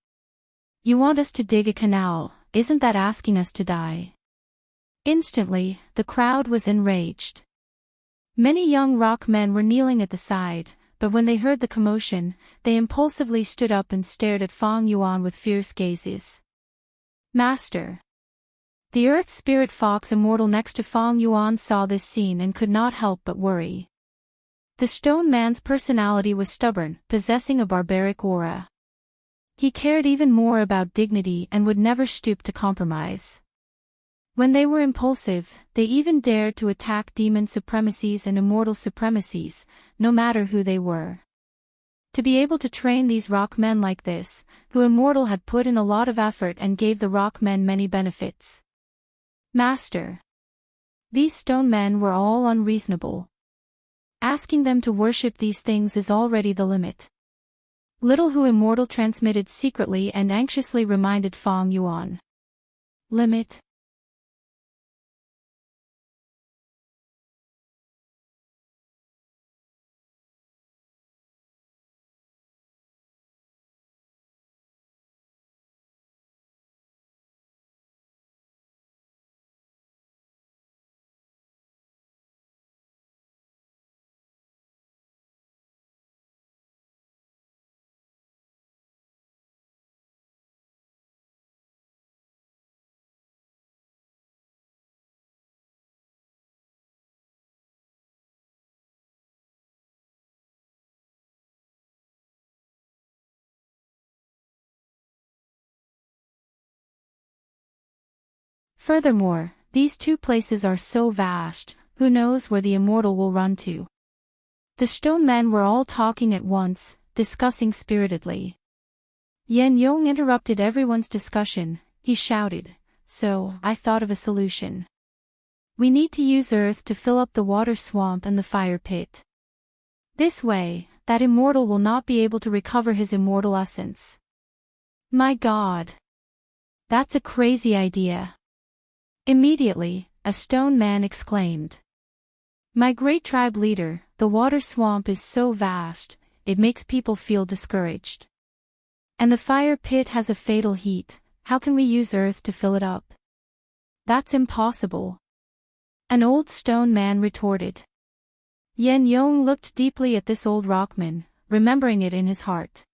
You want us to dig a canal, isn't that asking us to die? Instantly, the crowd was enraged. Many young rock men were kneeling at the side, but when they heard the commotion, they impulsively stood up and stared at Fang Yuan with fierce gazes. Master. The earth spirit fox immortal next to Fang Yuan saw this scene and could not help but worry. The stone man's personality was stubborn, possessing a barbaric aura. He cared even more about dignity and would never stoop to compromise. When they were impulsive, they even dared to attack demon supremacies and immortal supremacies, no matter who they were. To be able to train these rock men like this, who Immortal had put in a lot of effort and gave the rock men many benefits. Master. These stone men were all unreasonable. Asking them to worship these things is already the limit. Little who Immortal transmitted secretly and anxiously reminded Fang Yuan. Limit. Furthermore, these two places are so vast, who knows where the Immortal will run to. The stone men were all talking at once, discussing spiritedly. Yan Yong interrupted everyone's discussion. He shouted, So, I thought of a solution. We need to use earth to fill up the water swamp and the fire pit. This way, that Immortal will not be able to recover his immortal essence. My God! That's a crazy idea. Immediately, a stone man exclaimed. My great tribe leader, the water swamp is so vast, it makes people feel discouraged. And the fire pit has a fatal heat, how can we use earth to fill it up? That's impossible. An old stone man retorted. Yan Yong looked deeply at this old rockman, remembering it in his heart.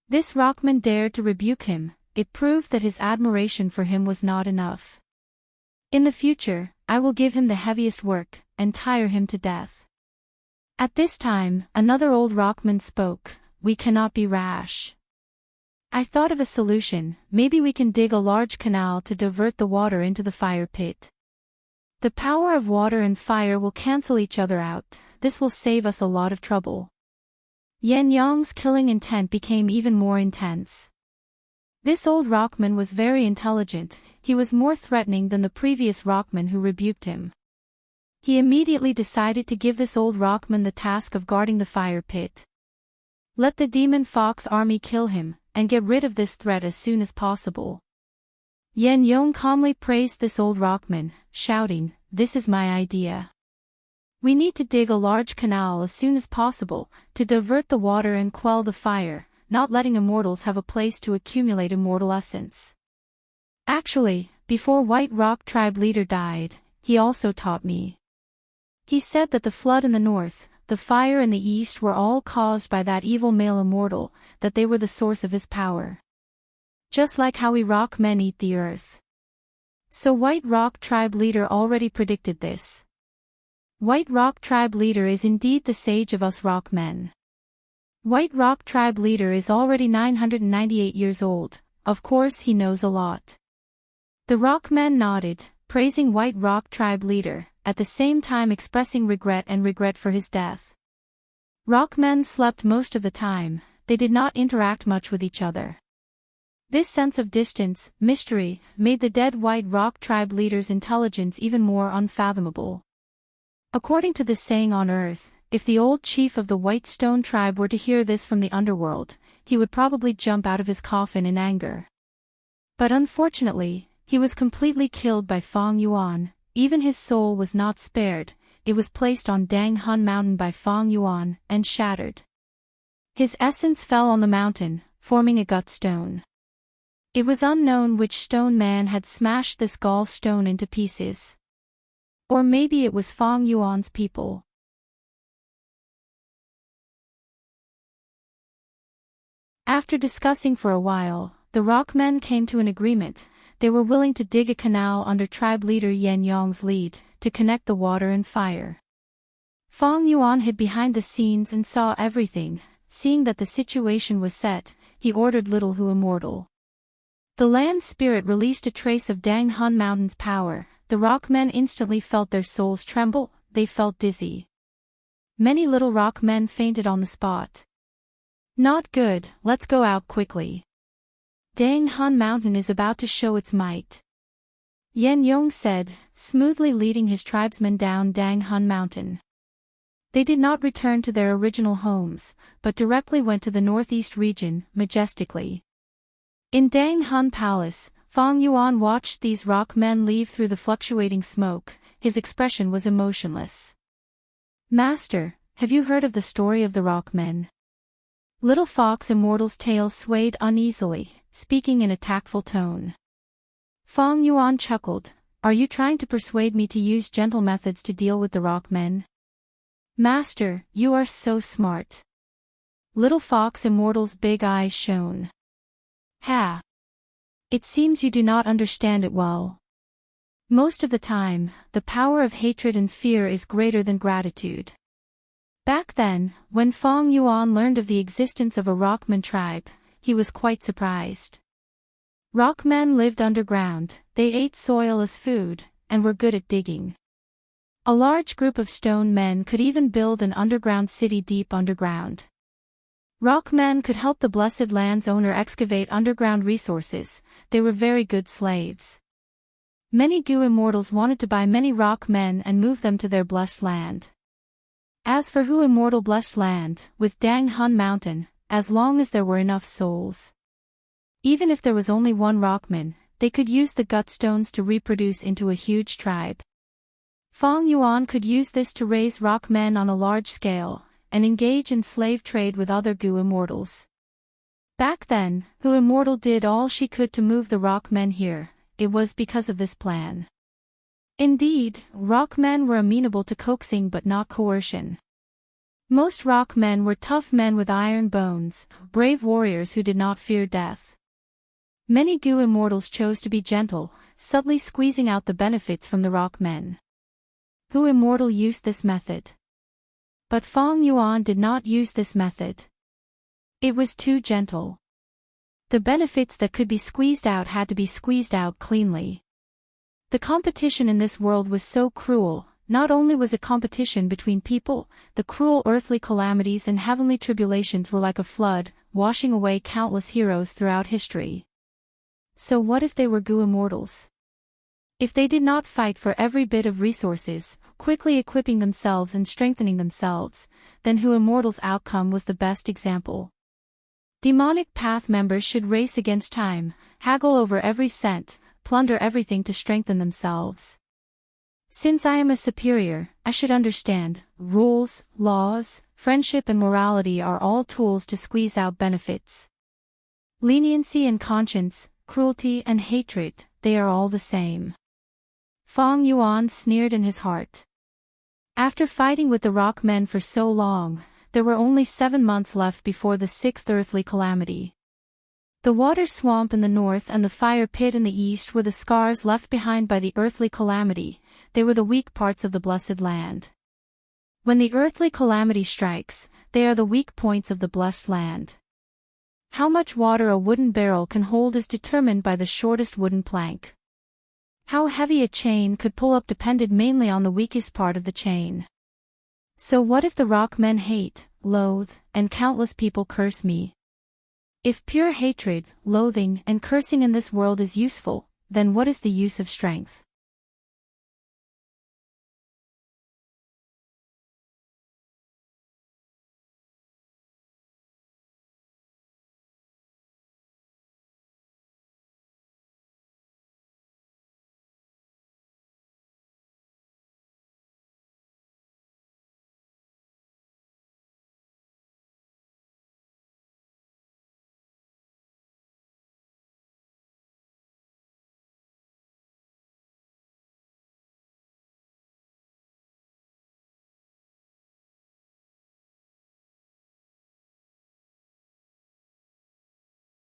This rockman dared to rebuke him, it proved that his admiration for him was not enough. In the future, I will give him the heaviest work, and tire him to death. At this time, another old rockman spoke, we cannot be rash. I thought of a solution, maybe we can dig a large canal to divert the water into the fire pit. The power of water and fire will cancel each other out, this will save us a lot of trouble. Yan Yong's killing intent became even more intense. This old rockman was very intelligent, he was more threatening than the previous rockman who rebuked him. He immediately decided to give this old rockman the task of guarding the fire pit. Let the demon fox army kill him, and get rid of this threat as soon as possible. Yan Yong calmly praised this old rockman, shouting, This is my idea. We need to dig a large canal as soon as possible, to divert the water and quell the fire, not letting immortals have a place to accumulate immortal essence. Actually, before White Rock tribe leader died, he also taught me. He said that the flood in the north, the fire in the east were all caused by that evil male immortal, that they were the source of his power. Just like how we rock men eat the earth. So White Rock tribe leader already predicted this. White Rock tribe leader is indeed the sage of us rock men. White Rock tribe leader is already 998 years old, of course he knows a lot. The rock men nodded, praising White Rock tribe leader, at the same time expressing regret for his death. Rockmen slept most of the time, they did not interact much with each other. This sense of distance, mystery, made the dead White Rock tribe leader's intelligence even more unfathomable. According to this saying on Earth, if the old chief of the White Stone tribe were to hear this from the underworld, he would probably jump out of his coffin in anger. But unfortunately, he was completely killed by Fong Yuan. Even his soul was not spared, it was placed on Dang Hun Mountain by Fong Yuan, and shattered. His essence fell on the mountain, forming a gut stone. It was unknown which stone man had smashed this gall stone into pieces. Or maybe it was Fong Yuan's people. After discussing for a while, the Rockmen came to an agreement. They were willing to dig a canal under tribe leader Yan Yong's lead, to connect the water and fire. Fong Yuan hid behind the scenes and saw everything. Seeing that the situation was set, he ordered Little Hu Immortal. The land spirit released a trace of Dang Hun Mountain's power. The Rockmen instantly felt their souls tremble, they felt dizzy. Many little Rockmen fainted on the spot. Not good, let's go out quickly. Dang Hun Mountain is about to show its might. Yan Yong said, smoothly leading his tribesmen down Dang Hun Mountain. They did not return to their original homes, but directly went to the northeast region, majestically. In Dang Hun Palace, Fong Yuan watched these rock men leave through the fluctuating smoke. His expression was emotionless. Master, have you heard of the story of the rock men? Little Fox Immortal's tail swayed uneasily, speaking in a tactful tone. Fong Yuan chuckled, are you trying to persuade me to use gentle methods to deal with the rock men? Master, you are so smart. Little Fox Immortal's big eyes shone. Ha! It seems you do not understand it well. Most of the time, the power of hatred and fear is greater than gratitude. Back then, when Fong Yuan learned of the existence of a Rockman tribe, he was quite surprised. Rockmen lived underground, they ate soil as food, and were good at digging. A large group of stone men could even build an underground city deep underground. Rockmen could help the Blessed Land's owner excavate underground resources, they were very good slaves. Many Gu Immortals wanted to buy many Rockmen and move them to their blessed land. As for Hu Immortal blessed land, with Dang Hun Mountain, as long as there were enough souls. Even if there was only one Rockman, they could use the gut stones to reproduce into a huge tribe. Fong Yuan could use this to raise Rockmen on a large scale, and engage in slave trade with other Gu Immortals. Back then, Hu Immortal did all she could to move the Rockmen here, it was because of this plan. Indeed, Rockmen were amenable to coaxing but not coercion. Most Rockmen were tough men with iron bones, brave warriors who did not fear death. Many Gu Immortals chose to be gentle, subtly squeezing out the benefits from the Rockmen. Hu Immortal used this method. But Fong Yuan did not use this method. It was too gentle. The benefits that could be squeezed out had to be squeezed out cleanly. The competition in this world was so cruel. Not only was it competition between people, the cruel earthly calamities and heavenly tribulations were like a flood, washing away countless heroes throughout history. So what if they were Gu Immortals? If they did not fight for every bit of resources, quickly equipping themselves and strengthening themselves, then Hu Immortal's outcome was the best example. Demonic Path members should race against time, haggle over every cent, plunder everything to strengthen themselves. Since I am a superior, I should understand, rules, laws, friendship and morality are all tools to squeeze out benefits. Leniency and conscience, cruelty and hatred, they are all the same. Fong Yuan sneered in his heart. After fighting with the Rockmen for so long, there were only 7 months left before the 6th earthly calamity. The water swamp in the north and the fire pit in the east were the scars left behind by the earthly calamity, they were the weak parts of the blessed land. When the earthly calamity strikes, they are the weak points of the blessed land. How much water a wooden barrel can hold is determined by the shortest wooden plank. How heavy a chain could pull up depended mainly on the weakest part of the chain. So what if the rock men hate, loathe, and countless people curse me? If pure hatred, loathing, and cursing in this world is useful, then what is the use of strength?